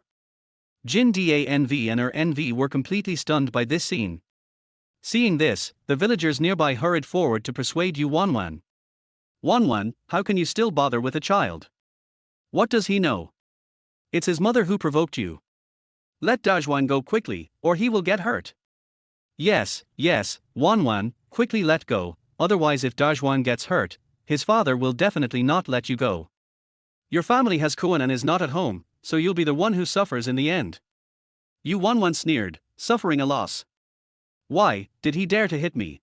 Jin Danv and her NV were completely stunned by this scene. Seeing this, the villagers nearby hurried forward to persuade Yu Wanwan. "Wanwan, how can you still bother with a child? What does he know? It's his mother who provoked you. Let Dajwan go quickly, or he will get hurt. Yes, Wanwan, quickly let go, otherwise if Dajwan gets hurt, his father will definitely not let you go. Your family has Kuan and is not at home, so you'll be the one who suffers in the end. Yu Wanwan sneered, suffering a loss. Why, did he dare to hit me?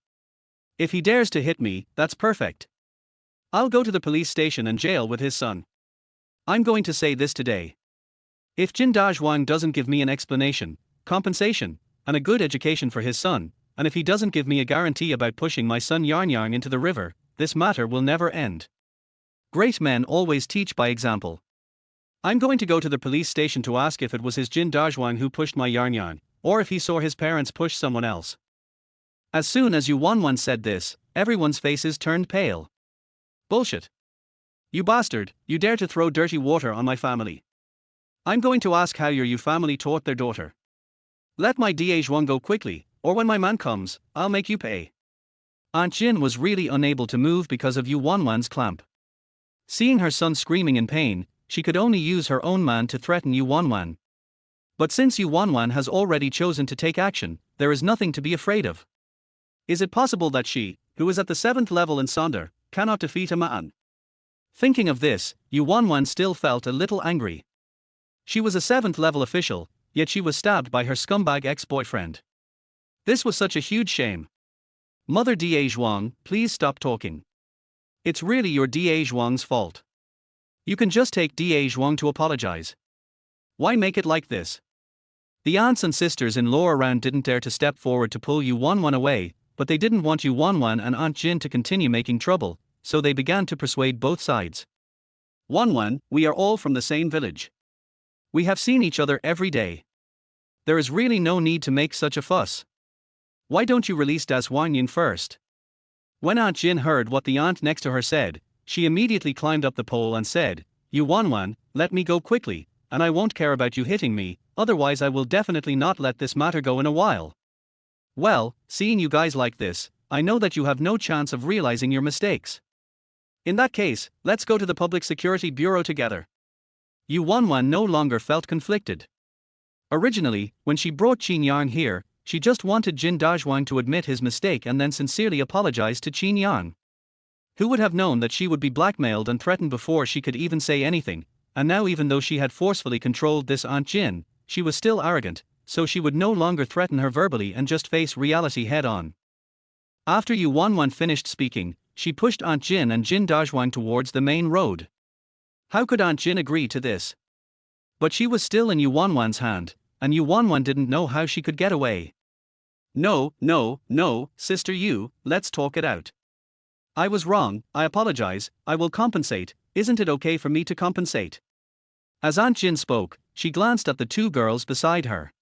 If he dares to hit me, that's perfect. I'll go to the police station and jail with his son. I'm going to say this today. If Jin Dajwan doesn't give me an explanation, compensation, and a good education for his son, and if he doesn't give me a guarantee about pushing my son Yarn into the river, this matter will never end. Great men always teach by example. I'm going to go to the police station to ask if it was his Jin Dajwan who pushed my Yarn, or if he saw his parents push someone else. As soon as Yu Wanwan said this, everyone's faces turned pale. Bullshit. You bastard, you dare to throw dirty water on my family. I'm going to ask how your Yu family taught their daughter. Let my Dajwan go quickly, or when my man comes, I'll make you pay. Aunt Jin was really unable to move because of Yu Wanwan's clamp. Seeing her son screaming in pain, she could only use her own man to threaten Yu Wanwan. But since Yu Wanwan has already chosen to take action, there is nothing to be afraid of. Is it possible that she, who is at the 7th level in Sonder, cannot defeat a man? Thinking of this, Yu Wanwan still felt a little angry. She was a 7th level official, yet she was stabbed by her scumbag ex-boyfriend. This was such a huge shame. Mother Dajwan, please stop talking. It's really your Dajwan's fault. You can just take Dajwan to apologize. Why make it like this? The aunts and sisters-in-law around didn't dare to step forward to pull Yu Wanwan away, but they didn't want Yu Wanwan and Aunt Jin to continue making trouble, so they began to persuade both sides. Wanwan, we are all from the same village. We have seen each other every day. There is really no need to make such a fuss. Why don't you release Dajwan first? When Aunt Jin heard what the aunt next to her said, she immediately climbed up the pole and said, Yu Wanwan, let me go quickly, and I won't care about you hitting me, otherwise I will definitely not let this matter go in a while. Well, seeing you guys like this, I know that you have no chance of realizing your mistakes. In that case, let's go to the Public Security Bureau together. Yu Wanwan no longer felt conflicted. Originally, when she brought Qin Yang here, she just wanted Jin Dajwan to admit his mistake and then sincerely apologize to Qin Yang. Who would have known that she would be blackmailed and threatened before she could even say anything, and now even though she had forcefully controlled this Aunt Jin, she was still arrogant, so she would no longer threaten her verbally and just face reality head-on. After Yu Wanwan finished speaking, she pushed Aunt Jin and Jin Dajwan towards the main road. How could Aunt Jin agree to this? But she was still in Yu Wanwan's hand, and Yu Wanwan didn't know how she could get away. No, Sister Yu, let's talk it out. I was wrong, I apologize, I will compensate, isn't it okay for me to compensate? As Aunt Jin spoke, she glanced at the two girls beside her.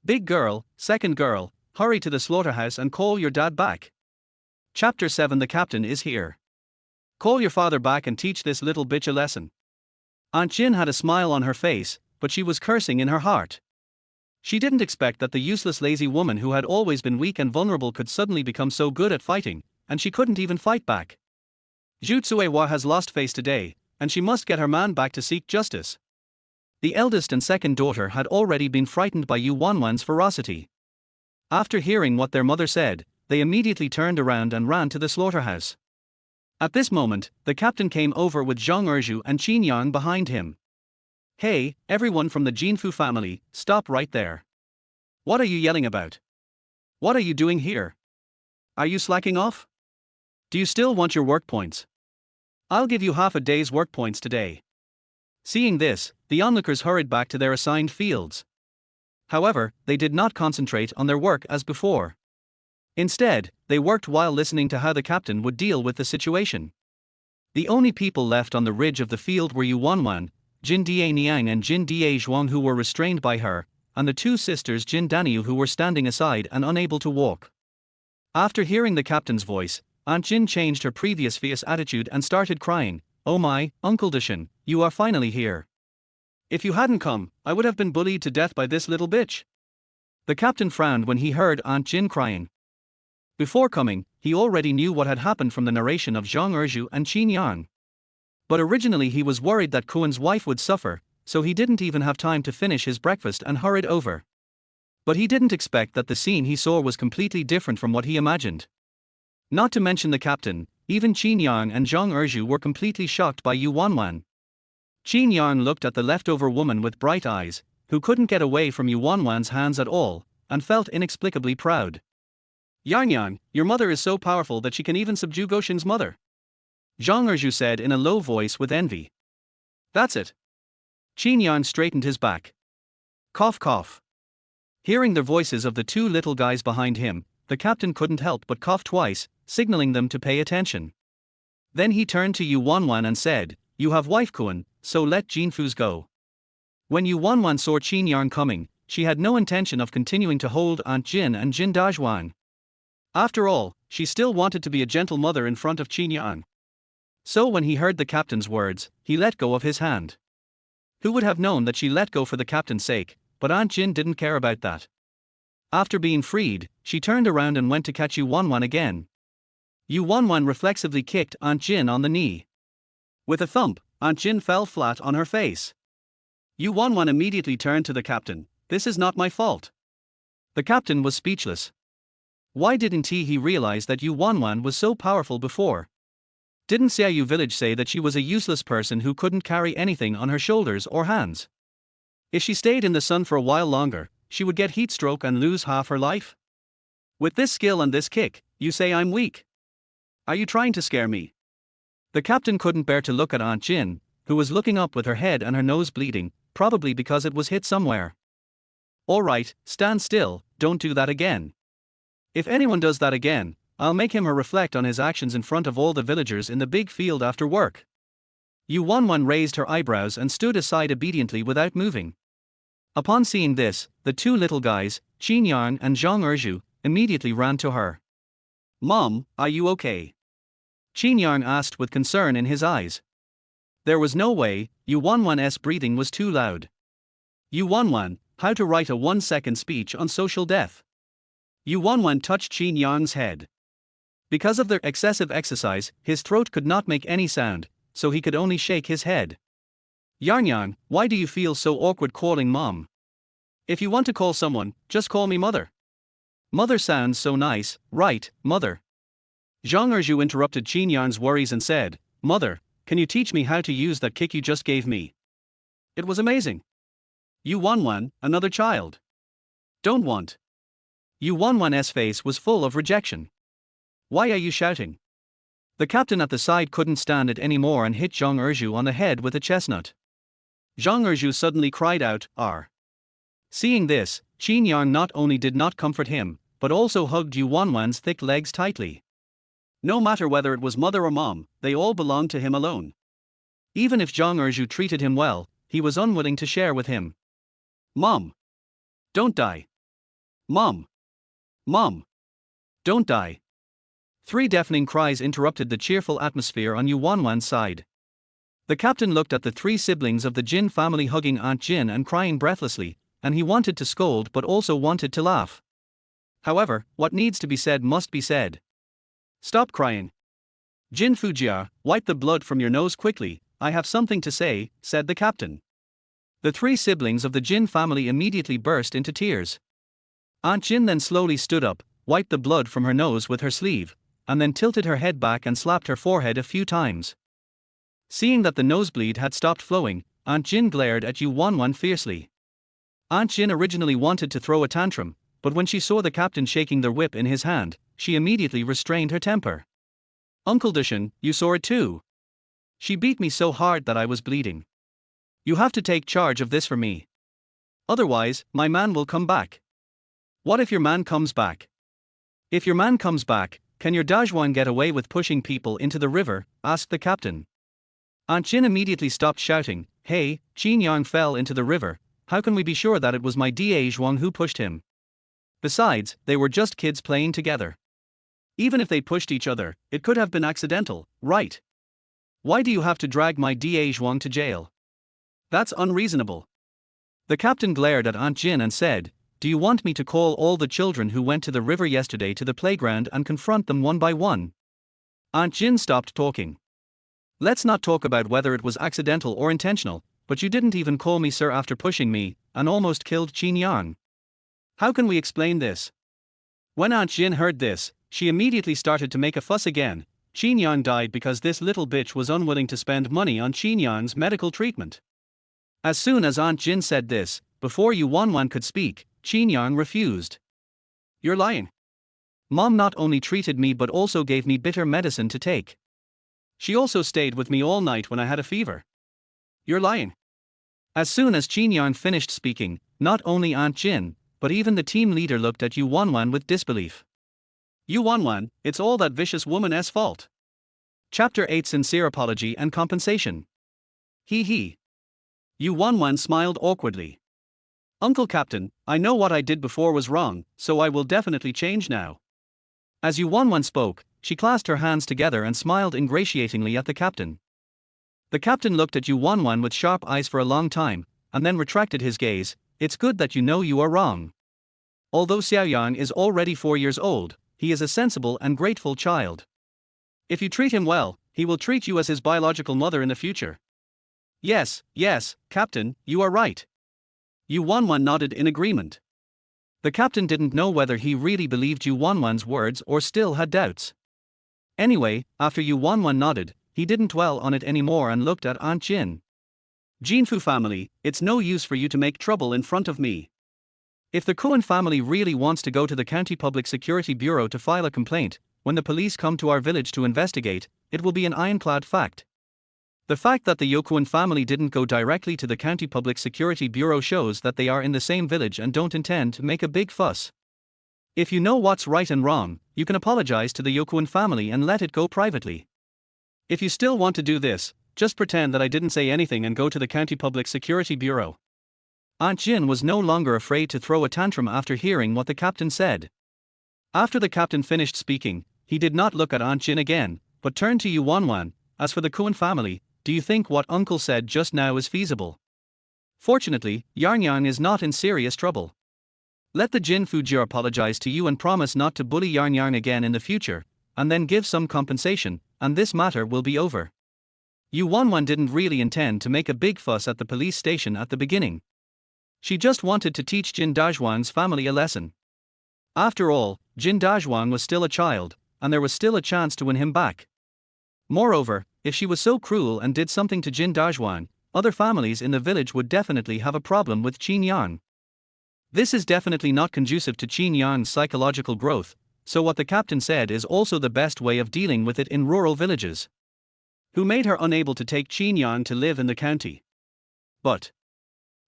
Big girl, second girl, hurry to the slaughterhouse and call your dad back. Chapter 7 The captain is here. Call your father back and teach this little bitch a lesson. Aunt Jin had a smile on her face, but she was cursing in her heart. She didn't expect that the useless lazy woman who had always been weak and vulnerable could suddenly become so good at fighting, and she couldn't even fight back. Zhu Tsuewa has lost face today, and she must get her man back to seek justice. The eldest and second daughter had already been frightened by Yu Wanwan's ferocity. After hearing what their mother said, they immediately turned around and ran to the slaughterhouse. At this moment, the captain came over with Zhang Erju and Qin Yang behind him. Hey, everyone from the Jinfu family, stop right there. What are you yelling about? What are you doing here? Are you slacking off? Do you still want your work points? I'll give you half a day's work points today. Seeing this, the onlookers hurried back to their assigned fields. However, they did not concentrate on their work as before. Instead, they worked while listening to how the captain would deal with the situation. The only people left on the ridge of the field were Yu Wanwan, Jin Daniang and Jin Dazhuang who were restrained by her, and the two sisters Jin Daniu who were standing aside and unable to walk. After hearing the captain's voice, Aunt Jin changed her previous fierce attitude and started crying, "Oh my, Uncle Dashin, you are finally here. If you hadn't come, I would have been bullied to death by this little bitch." The captain frowned when he heard Aunt Jin crying. Before coming, he already knew what had happened from the narration of Zhang Erju and Qin Yang. But originally he was worried that Kuan's wife would suffer, so he didn't even have time to finish his breakfast and hurried over. But he didn't expect that the scene he saw was completely different from what he imagined. Not to mention the captain, even Qin Yang and Zhang Erju were completely shocked by Yu Wanwan. Qin Yang looked at the leftover woman with bright eyes, who couldn't get away from Yu Wanwan's hands at all, and felt inexplicably proud. Yang, your mother is so powerful that she can even subdue Goshen's mother. Zhang Erju said in a low voice with envy. That's it. Qin Yang straightened his back. Cough cough. Hearing the voices of the two little guys behind him, the captain couldn't help but cough twice, signaling them to pay attention. Then he turned to Yu Wanwan and said, You have wife Kuan, so let Jinfu's go. When Yu Wanwan saw Qin Yang coming, she had no intention of continuing to hold Aunt Jin and Jin Dazhuang. After all, she still wanted to be a gentle mother in front of Qin Yang. So when he heard the captain's words, he let go of his hand. Who would have known that she let go for the captain's sake, but Aunt Jin didn't care about that. After being freed, she turned around and went to catch Yu Wanwan again. Yu Wanwan reflexively kicked Aunt Jin on the knee. With a thump, Aunt Jin fell flat on her face. Yu Wanwan immediately turned to the captain. This is not my fault. The captain was speechless. Why didn't he realize that Yu Wanwan was so powerful before? Didn't Xiaoyu village say that she was a useless person who couldn't carry anything on her shoulders or hands? If she stayed in the sun for a while longer, she would get heat stroke and lose half her life? With this skill and this kick, you say I'm weak? Are you trying to scare me? The captain couldn't bear to look at Aunt Jin, who was looking up with her head and her nose bleeding, probably because it was hit somewhere. All right, stand still, don't do that again. If anyone does that again, I'll make him reflect on his actions in front of all the villagers in the big field after work. Yu Wanwan raised her eyebrows and stood aside obediently without moving. Upon seeing this, the two little guys, Qin Yang and Zhang Erju, immediately ran to her. Mom, are you okay? Qin Yang asked with concern in his eyes. There was no way, Yu Wanwan's breathing was too loud. Yu Wanwan, how to write a 1-second speech on social death. Yu Wanwan touched Qin Yang's head. Because of their excessive exercise, his throat could not make any sound, so he could only shake his head. Yang, why do you feel so awkward calling Mom? If you want to call someone, just call me Mother. Mother sounds so nice, right, Mother? Zhang Erju interrupted Qin Yang's worries and said, Mother, can you teach me how to use that kick you just gave me? It was amazing. Yu Wanwan, another child. Don't want. Yu Wanwan's face was full of rejection. Why are you shouting? The captain at the side couldn't stand it anymore and hit Zhang Erju on the head with a chestnut. Zhang Erju suddenly cried out, R. Seeing this, Qin Yang not only did not comfort him, but also hugged Yu Wanwan's thick legs tightly. No matter whether it was mother or mom, they all belonged to him alone. Even if Zhang Erju treated him well, he was unwilling to share with him. Mom! Don't die! Mom! Mom! Don't die! 3 deafening cries interrupted the cheerful atmosphere on Yu Wanwan's side. The captain looked at the 3 siblings of the Jin family hugging Aunt Jin and crying breathlessly, and he wanted to scold but also wanted to laugh. However, what needs to be said must be said. Stop crying. Jin Fujia, wipe the blood from your nose quickly, I have something to say, said the captain. The 3 siblings of the Jin family immediately burst into tears. Aunt Jin then slowly stood up, wiped the blood from her nose with her sleeve, and then tilted her head back and slapped her forehead a few times. Seeing that the nosebleed had stopped flowing, Aunt Jin glared at Yu Wanwan fiercely. Aunt Jin originally wanted to throw a tantrum, but when she saw the captain shaking the whip in his hand, she immediately restrained her temper. Uncle Dushan, you saw it too. She beat me so hard that I was bleeding. You have to take charge of this for me. Otherwise, my man will come back. What if your man comes back? If your man comes back, can your Dazhuan get away with pushing people into the river? Asked the captain. Aunt Jin immediately stopped shouting, Hey, Qin Yang fell into the river, how can we be sure that it was my Dazhuang who pushed him? Besides, they were just kids playing together. Even if they pushed each other, it could have been accidental, right? Why do you have to drag my Dazhuang to jail? That's unreasonable. The captain glared at Aunt Jin and said, Do you want me to call all the children who went to the river yesterday to the playground and confront them one by one? Aunt Jin stopped talking. Let's not talk about whether it was accidental or intentional, but you didn't even call me sir after pushing me, and almost killed Qin Yan. How can we explain this? When Aunt Jin heard this, she immediately started to make a fuss again. Qin Yan died because this little bitch was unwilling to spend money on Qin Yan's medical treatment. As soon as Aunt Jin said this, before Yu Wanwan could speak, Qin Yan refused. You're lying. Mom not only treated me but also gave me bitter medicine to take. She also stayed with me all night when I had a fever. You're lying. As soon as Qin Yan finished speaking, not only Aunt Jin, but even the team leader looked at Yu Wanwan with disbelief. Yu Wanwan, it's all that vicious woman's fault. Chapter 8 Sincere Apology and Compensation. He. Yu Wanwan smiled awkwardly. Uncle Captain, I know what I did before was wrong, so I will definitely change now. As Yu Wanwan spoke, she clasped her hands together and smiled ingratiatingly at the captain. The captain looked at Yu Wanwan with sharp eyes for a long time, and then retracted his gaze. It's good that you know you are wrong. Although Xiaoyang is already 4 years old, he is a sensible and grateful child. If you treat him well, he will treat you as his biological mother in the future. Yes, Captain, you are right. Yu Wanwan nodded in agreement. The captain didn't know whether he really believed Yu Wanwan's words or still had doubts. Anyway, after Yu Wanwan nodded, he didn't dwell on it anymore and looked at Aunt Jin. Jinfu family, it's no use for you to make trouble in front of me. If the Cohen family really wants to go to the County Public Security Bureau to file a complaint, when the police come to our village to investigate, it will be an ironclad fact. The fact that the Yokuan family didn't go directly to the County Public Security Bureau shows that they are in the same village and don't intend to make a big fuss. If you know what's right and wrong, you can apologize to the Yokuan family and let it go privately. If you still want to do this, just pretend that I didn't say anything and go to the County Public Security Bureau. Aunt Jin was no longer afraid to throw a tantrum after hearing what the captain said. After the captain finished speaking, he did not look at Aunt Jin again, but turned to Yu Wanwan. As for the Cohen family, do you think what Uncle said just now is feasible? Fortunately, Yarnyang is not in serious trouble. Let the Jin Fujir apologize to you and promise not to bully Yarnyang again in the future, and then give some compensation, and this matter will be over. Yu Wanwan didn't really intend to make a big fuss at the police station at the beginning. She just wanted to teach Jin Dazhuang's family a lesson. After all, Jin Dazhuang was still a child, and there was still a chance to win him back. Moreover, if she was so cruel and did something to Jin Dazhuang, other families in the village would definitely have a problem with Qin Yan. This is definitely not conducive to Qin Yan's psychological growth, so what the captain said is also the best way of dealing with it in rural villages. Who made her unable to take Qin Yan to live in the county? But,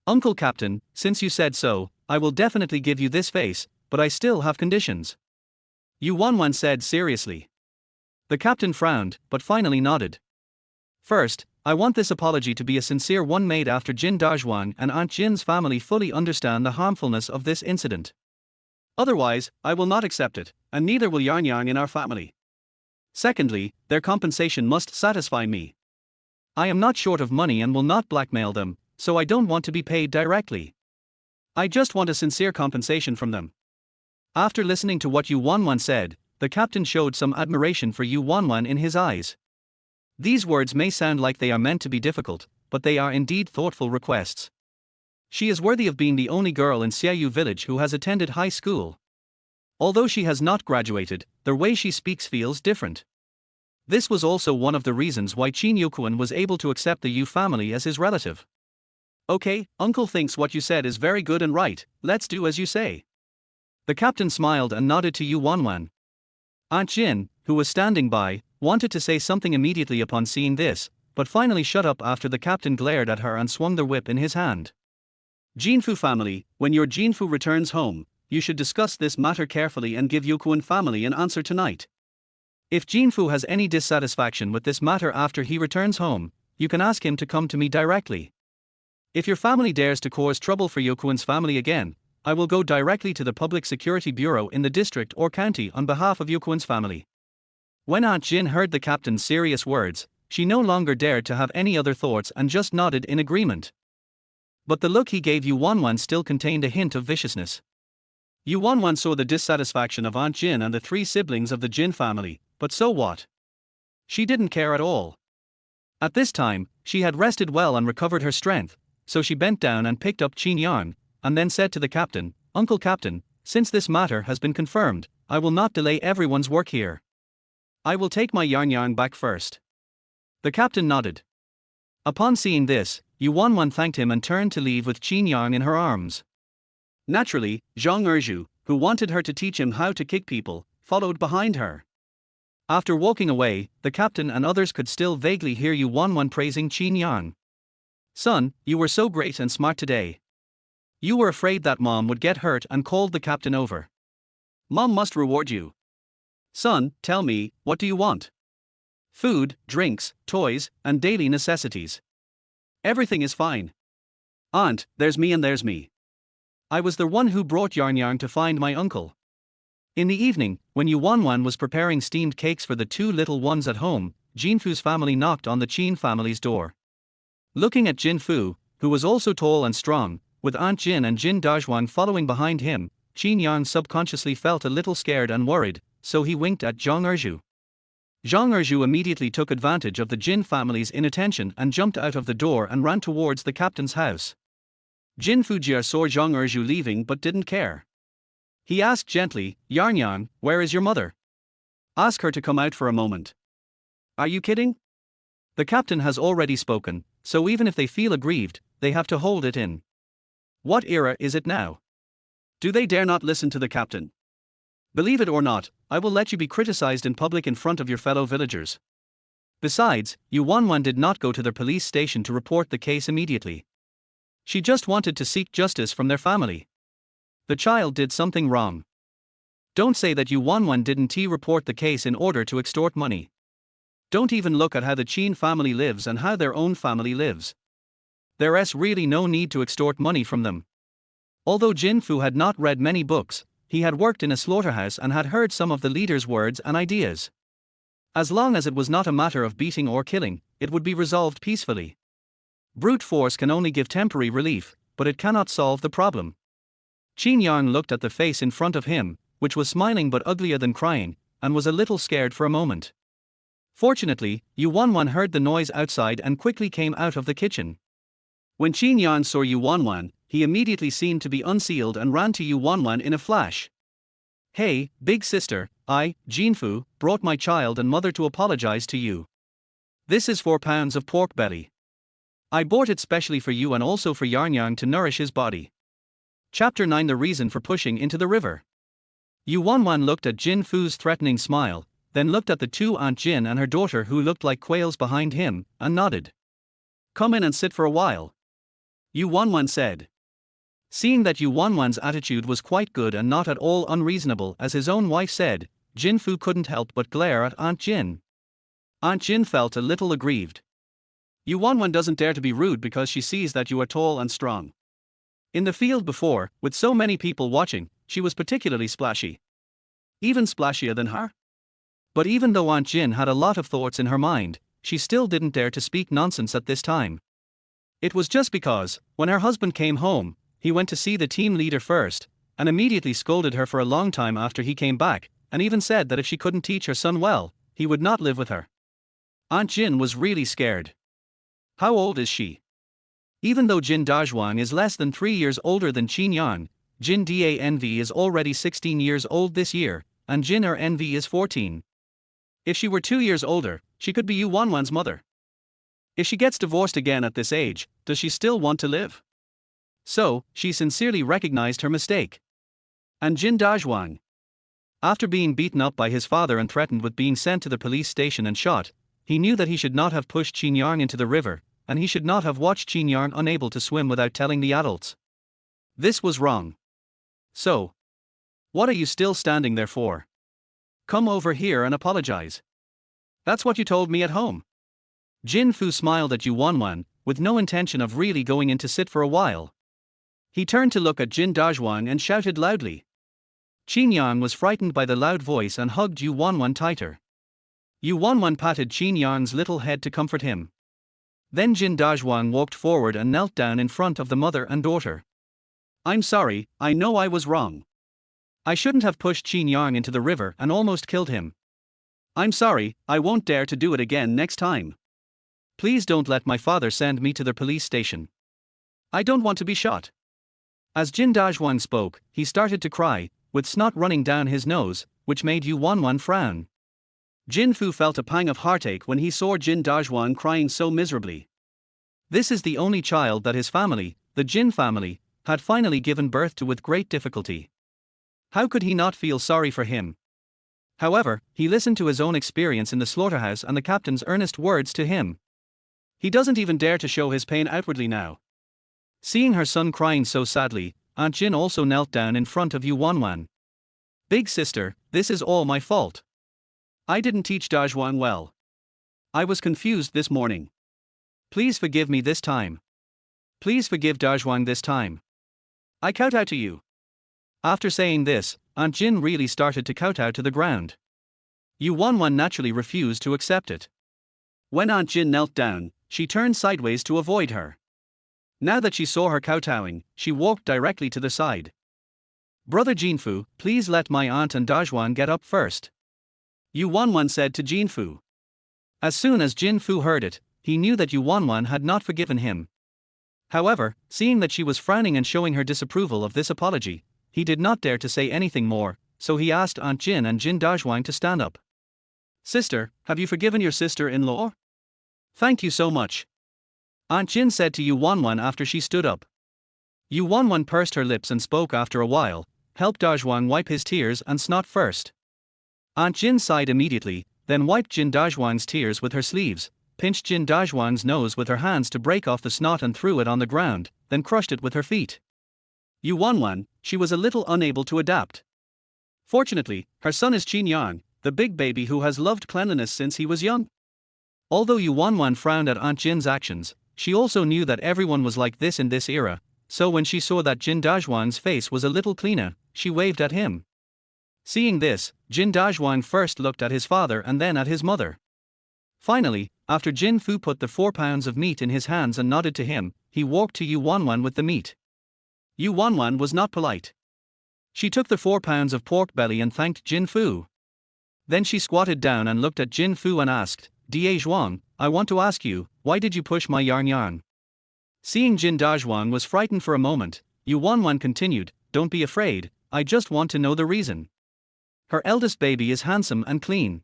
Uncle Captain, since you said so, I will definitely give you this face, but I still have conditions. Yu Wanwan said seriously. The captain frowned, but finally nodded. First, I want this apology to be a sincere one made after Jin Dazhuang and Aunt Jin's family fully understand the harmfulness of this incident. Otherwise, I will not accept it, and neither will Yarnyang in our family. Secondly, their compensation must satisfy me. I am not short of money and will not blackmail them, so I don't want to be paid directly. I just want a sincere compensation from them. After listening to what Yu Wanwan said, the captain showed some admiration for Yu Wanwan in his eyes. These words may sound like they are meant to be difficult, but they are indeed thoughtful requests. She is worthy of being the only girl in Xiaoyu village who has attended high school. Although she has not graduated, the way she speaks feels different. This was also one of the reasons why Qin Yokuan was able to accept the Yu family as his relative. Okay, Uncle thinks what you said is very good and right, let's do as you say. The captain smiled and nodded to Yu Wanwan. Aunt Jin, who was standing by, wanted to say something immediately upon seeing this, but finally shut up after the captain glared at her and swung the whip in his hand. Jinfu family, when your Jinfu returns home, you should discuss this matter carefully and give Yokuan family an answer tonight. If Jinfu has any dissatisfaction with this matter after he returns home, you can ask him to come to me directly. If your family dares to cause trouble for Yokuan's family again, I will go directly to the Public Security Bureau in the district or county on behalf of Yokuan's family. When Aunt Jin heard the captain's serious words, she no longer dared to have any other thoughts and just nodded in agreement. But the look he gave Yu Wanwan still contained a hint of viciousness. Yu Wanwan saw the dissatisfaction of Aunt Jin and the 3 siblings of the Jin family, but so what? She didn't care at all. At this time, she had rested well and recovered her strength, so she bent down and picked up Qin Yang, and then said to the captain, "Uncle Captain, since this matter has been confirmed, I will not delay everyone's work here. I will take my Yang back first." The captain nodded. Upon seeing this, Yu Wanwan thanked him and turned to leave with Qin Yang in her arms. Naturally, Zhang Erju, who wanted her to teach him how to kick people, followed behind her. After walking away, the captain and others could still vaguely hear Yu Wanwan praising Qin Yang. "Son, you were so great and smart today. You were afraid that Mom would get hurt and called the captain over. Mom must reward you. Son, tell me, what do you want? Food, drinks, toys, and daily necessities. Everything is fine. Aunt, there's me and there's me. I was the one who brought Yang to find my uncle." In the evening, when Yu Wanwan was preparing steamed cakes for the two little ones at home, Jinfu's family knocked on the Qin family's door. Looking at Jinfu, who was also tall and strong, with Aunt Jin and Jin Dazhuang following behind him, Qin Yang subconsciously felt a little scared and worried, so he winked at Zhang Erju. Zhang Erju immediately took advantage of the Jin family's inattention and jumped out of the door and ran towards the captain's house. Jin Fujia saw Zhang Erju leaving but didn't care. He asked gently, "Yang, where is your mother? Ask her to come out for a moment." "Are you kidding? The captain has already spoken, so even if they feel aggrieved, they have to hold it in. What era is it now? Do they dare not listen to the captain? Believe it or not, I will let you be criticized in public in front of your fellow villagers." Besides, Yu Wanwan did not go to their police station to report the case immediately. She just wanted to seek justice from their family. The child did something wrong. Don't say that Yu Wanwan didn't report the case in order to extort money. Don't even look at how the Qin family lives and how their own family lives. There's really no need to extort money from them. Although Jinfu had not read many books, he had worked in a slaughterhouse and had heard some of the leaders' words and ideas. As long as it was not a matter of beating or killing, it would be resolved peacefully. Brute force can only give temporary relief, but it cannot solve the problem. Qin Yang looked at the face in front of him, which was smiling but uglier than crying, and was a little scared for a moment. Fortunately, Yu Wanwan heard the noise outside and quickly came out of the kitchen. When Qin Yang saw Yu Wanwan, he immediately seemed to be unsealed and ran to Yu Wanwan in a flash. "Hey, big sister, I, Jinfu, brought my child and mother to apologize to you. This is 4 pounds of pork belly. I bought it specially for you and also for Yang to nourish his body." Chapter 9: The reason for pushing into the river. Yu Wanwan looked at Jin Fu's threatening smile, then looked at the two Aunt Jin and her daughter who looked like quails behind him, and nodded. "Come in and sit for a while," Yu Wanwan said. Seeing that Yu Wanwan's attitude was quite good and not at all unreasonable as his own wife said, Jin Fu couldn't help but glare at Aunt Jin. Aunt Jin felt a little aggrieved. Yu Wanwan doesn't dare to be rude because she sees that you are tall and strong. In the field before, with so many people watching, she was particularly splashy. Even splashier than her? But even though Aunt Jin had a lot of thoughts in her mind, she still didn't dare to speak nonsense at this time. It was just because, when her husband came home, he went to see the team leader first, and immediately scolded her for a long time after he came back, and even said that if she couldn't teach her son well, he would not live with her. Aunt Jin was really scared. How old is she? Even though Jin Dazhuang is less than 3 years older than Qin Yang, Jin Danv is already 16 years old this year, and Jin Nv is 14. If she were 2 years older, she could be Yu Wanwan's mother. If she gets divorced again at this age, does she still want to live? So, she sincerely recognized her mistake. And Jin Dazhuang, after being beaten up by his father and threatened with being sent to the police station and shot, he knew that he should not have pushed Qin Yang into the river, and he should not have watched Qin Yang unable to swim without telling the adults. This was wrong. So, what are you still standing there for? Come over here and apologize. That's what you told me at home. Jin Fu smiled at Yu Wanwan, with no intention of really going in to sit for a while. He turned to look at Jin Dazhuang and shouted loudly. Qin Yang was frightened by the loud voice and hugged Yu Wanwan tighter. Yu Wanwan patted Qin Yang's little head to comfort him. Then Jin Dazhuang walked forward and knelt down in front of the mother and daughter. "I'm sorry, I know I was wrong. I shouldn't have pushed Qin Yang into the river and almost killed him. I'm sorry, I won't dare to do it again next time. Please don't let my father send me to the police station. I don't want to be shot. As Jin Dajwang spoke, he started to cry, with snot running down his nose, which made Yu Wanwan frown. Jin Fu felt a pang of heartache when he saw Jin Dajwang crying so miserably. This is the only child that his family, the Jin family, had finally given birth to with great difficulty. How could he not feel sorry for him? However, he listened to his own experience in the slaughterhouse and the captain's earnest words to him. He doesn't even dare to show his pain outwardly now. Seeing her son crying so sadly, Aunt Jin also knelt down in front of Yu Wanwan. Big sister, this is all my fault. I didn't teach Dajwang well. I was confused this morning. Please forgive me this time. Please forgive Dajwang this time. I kowtow to you. After saying this, Aunt Jin really started to kowtow to the ground. Yu Wanwan naturally refused to accept it. When Aunt Jin knelt down, she turned sideways to avoid her. Now that she saw her kowtowing, she walked directly to the side. Brother Jinfu, please let my aunt and Dajwang get up first. Yu Wanwan said to Jinfu. As soon as Jinfu heard it, he knew that Yu Wanwan had not forgiven him. However, seeing that she was frowning and showing her disapproval of this apology, he did not dare to say anything more, so he asked Aunt Jin and Jin Dajwang to stand up. Sister, have you forgiven your sister-in-law? Thank you so much. Aunt Jin said to Yu Wanwan after she stood up. Yu Wanwan pursed her lips and spoke after a while, help Dajwang wipe his tears and snot first. Aunt Jin sighed immediately, then wiped Jin Dajwang's tears with her sleeves, pinched Jin Dajwang's nose with her hands to break off the snot and threw it on the ground, then crushed it with her feet. Yu Wanwan, she was a little unable to adapt. Fortunately, her son is Qin Yang, the big baby who has loved cleanliness since he was young. Although Yu Wanwan frowned at Aunt Jin's actions, she also knew that everyone was like this in this era, so when she saw that Jin Dajwang's face was a little cleaner, she waved at him. Seeing this, Jin Dajwang first looked at his father and then at his mother. Finally, after Jin Fu put the 4 pounds of meat in his hands and nodded to him, he walked to Yu Wanwan with the meat. Yu Wanwan was not polite. She took the 4 pounds of pork belly and thanked Jin Fu. Then she squatted down and looked at Jin Fu and asked, Da Zhuang, I want to ask you, why did you push my yarn? Seeing Jin Dajwang was frightened for a moment, Yu Wanwan continued, don't be afraid, I just want to know the reason. Her eldest baby is handsome and clean.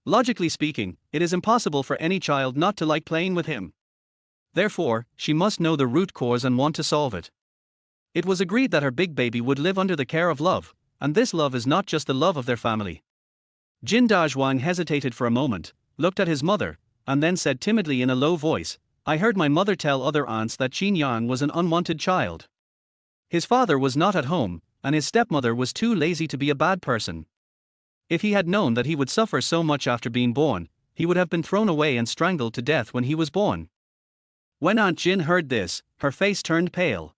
Logically speaking, it is impossible for any child not to like playing with him. Therefore, she must know the root cause and want to solve it. It was agreed that her big baby would live under the care of love, and this love is not just the love of their family. Jin Dajwang hesitated for a moment, looked at his mother, and then said timidly in a low voice, I heard my mother tell other aunts that Qin Yang was an unwanted child. His father was not at home, and his stepmother was too lazy to be a bad person. If he had known that he would suffer so much after being born, he would have been thrown away and strangled to death when he was born. When Aunt Jin heard this, her face turned pale.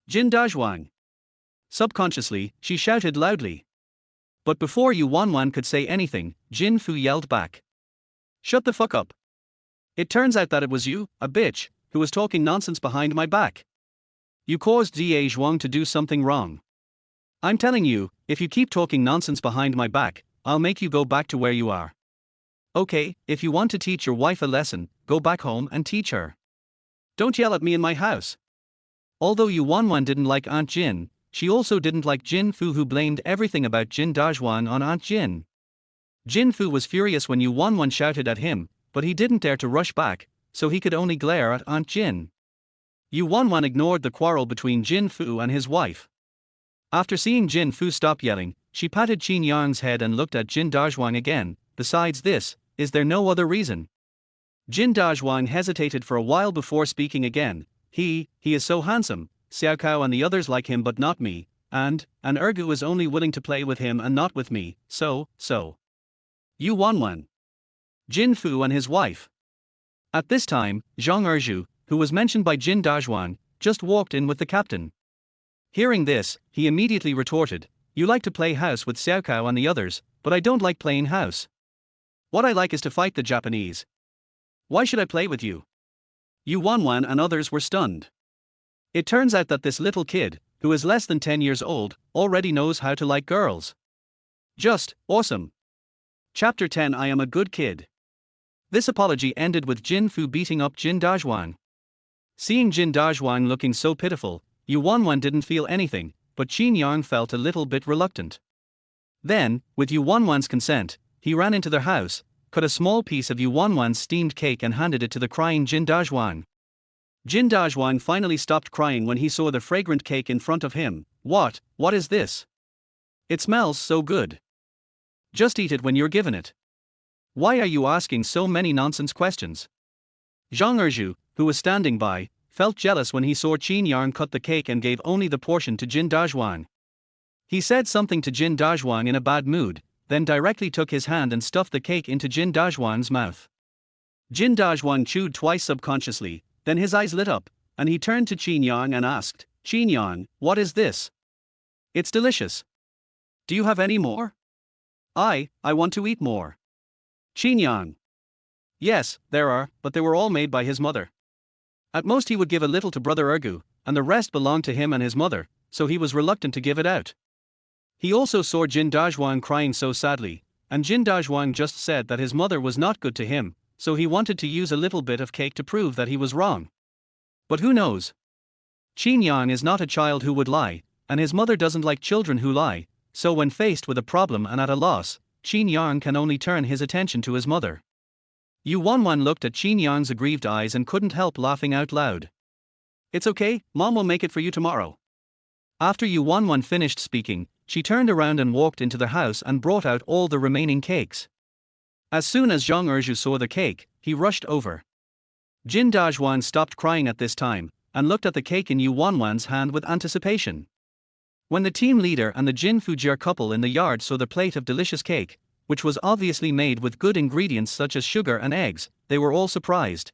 Jin Dajwang. Subconsciously, she shouted loudly. But before Yu Wanwan could say anything, Jin Fu yelled back. Shut the fuck up. It turns out that it was you, a bitch, who was talking nonsense behind my back. You caused Da Zhuang to do something wrong. I'm telling you, if you keep talking nonsense behind my back, I'll make you go back to where you are. Okay, if you want to teach your wife a lesson, go back home and teach her. Don't yell at me in my house. Although Yu Wanwan didn't like Aunt Jin, she also didn't like Jin Fu, who blamed everything about Jin Dajwang on Aunt Jin. Jin Fu was furious when Yu Wanwan shouted at him, but he didn't dare to rush back, so he could only glare at Aunt Jin. Yu Wanwan ignored the quarrel between Jin Fu and his wife. After seeing Jin Fu stop yelling, she patted Qin Yang's head and looked at Jin Dajwang again. Besides this, is there no other reason? Jin Dajwang hesitated for a while before speaking again. He is so handsome, Xiao Kao and the others like him but not me, and Ergu is only willing to play with him and not with me, so. Yu Wanwan. Jin Fu and his wife. At this time, Zhang Erju, who was mentioned by Jin Dajwang, just walked in with the captain. Hearing this, he immediately retorted, you like to play house with Xiao Kao and the others, but I don't like playing house. What I like is to fight the Japanese. Why should I play with you? Yu Wanwan and others were stunned. It turns out that this little kid, who is less than 10 years old, already knows how to like girls. Just awesome. Chapter 10 I am a good kid. This apology ended with Jin Fu beating up Jin Dajwan. Seeing Jin Dajwan looking so pitiful, Yu Wanwan didn't feel anything, but Qin Yang felt a little bit reluctant. Then, with Yu Wanwan's consent, he ran into their house, cut a small piece of Yu Wanwan's steamed cake and handed it to the crying Jin Dajwan. Jin Dajwan finally stopped crying when he saw the fragrant cake in front of him. What is this? It smells so good. Just eat it when you're given it. Why are you asking so many nonsense questions? Zhang Erju, who was standing by, felt jealous when he saw Qin Yang cut the cake and gave only the portion to Jin Dajwan. He said something to Jin Dajwan in a bad mood, then directly took his hand and stuffed the cake into Jin Dajwan's mouth. Jin Dajwan chewed twice subconsciously, then his eyes lit up, and he turned to Qin Yang and asked, "Qin Yang, what is this? It's delicious. Do you have any more?" I want to eat more." Qin Yang: "Yes, there are, but they were all made by his mother. At most he would give a little to Brother Ergu, and the rest belonged to him and his mother, so he was reluctant to give it out." He also saw Jin Dajwan crying so sadly, and Jin Dajwan just said that his mother was not good to him, so he wanted to use a little bit of cake to prove that he was wrong. But who knows? Qin Yang is not a child who would lie, and his mother doesn't like children who lie, so when faced with a problem and at a loss, Qin Yang can only turn his attention to his mother. Yu Wanwan looked at Qin Yang's aggrieved eyes and couldn't help laughing out loud. "It's okay, Mom will make it for you tomorrow." After Yu Wanwan finished speaking, she turned around and walked into the house and brought out all the remaining cakes. As soon as Zhang Erju saw the cake, he rushed over. Jin Dajwan stopped crying at this time, and looked at the cake in Yu Wanwan's hand with anticipation. When the team leader and the Jin Fujian couple in the yard saw the plate of delicious cake, which was obviously made with good ingredients such as sugar and eggs, they were all surprised.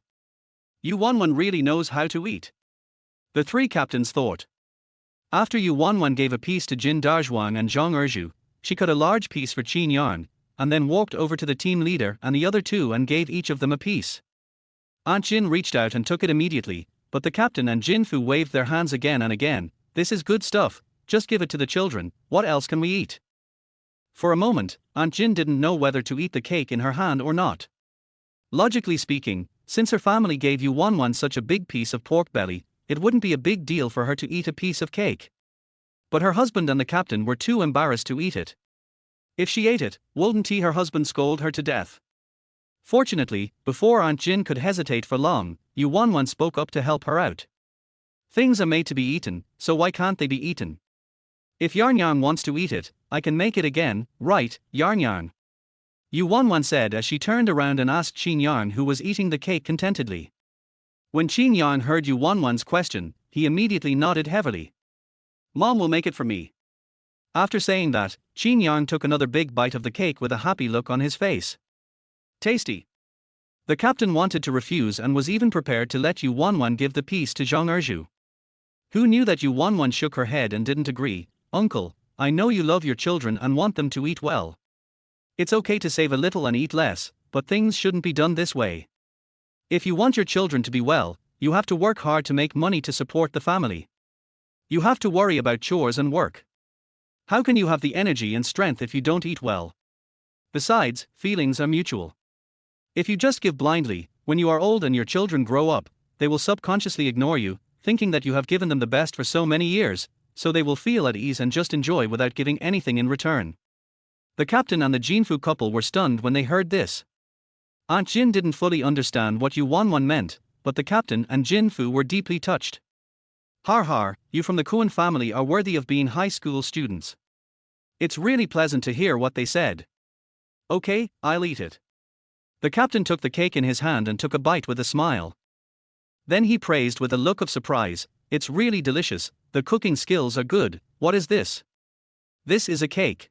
Yu Wanwan really knows how to eat. The three captains thought. After Yu Wanwan gave a piece to Jin Dajwan and Zhang Erju, she cut a large piece for Qin Yang, and then walked over to the team leader and the other two and gave each of them a piece. Aunt Jin reached out and took it immediately, but the captain and Jin Fu waved their hands again and again. "This is good stuff, just give it to the children, what else can we eat?" For a moment, Aunt Jin didn't know whether to eat the cake in her hand or not. Logically speaking, since her family gave Yu Wanwan such a big piece of pork belly, it wouldn't be a big deal for her to eat a piece of cake. But her husband and the captain were too embarrassed to eat it. If she ate it, wouldn't her husband scold her to death? Fortunately, before Aunt Jin could hesitate for long, Yu Wanwan spoke up to help her out. "Things are made to be eaten, so why can't they be eaten? If Yarnyang wants to eat it, I can make it again, right, Yarnyang?" Yu Wanwan said as she turned around and asked Qin Yang, who was eating the cake contentedly. When Qin Yang heard Yu Wanwan's question, he immediately nodded heavily. "Mom will make it for me." After saying that, Qin Yang took another big bite of the cake with a happy look on his face. "Tasty." The captain wanted to refuse and was even prepared to let Yu Wanwan give the piece to Zhang Erju. Who knew that Yu Wanwan shook her head and didn't agree. "Uncle, I know you love your children and want them to eat well. It's okay to save a little and eat less, but things shouldn't be done this way. If you want your children to be well, you have to work hard to make money to support the family. You have to worry about chores and work. How can you have the energy and strength if you don't eat well? Besides, feelings are mutual. If you just give blindly, when you are old and your children grow up, they will subconsciously ignore you, thinking that you have given them the best for so many years, so they will feel at ease and just enjoy without giving anything in return." The captain and the Jinfu couple were stunned when they heard this. Aunt Jin didn't fully understand what Yu Wanwan meant, but the captain and Jinfu were deeply touched. "Har har, you from the Kuan family are worthy of being high school students. It's really pleasant to hear what they said. Okay, I'll eat it." The captain took the cake in his hand and took a bite with a smile. Then he praised with a look of surprise, "It's really delicious, the cooking skills are good. What is this?" "This is a cake."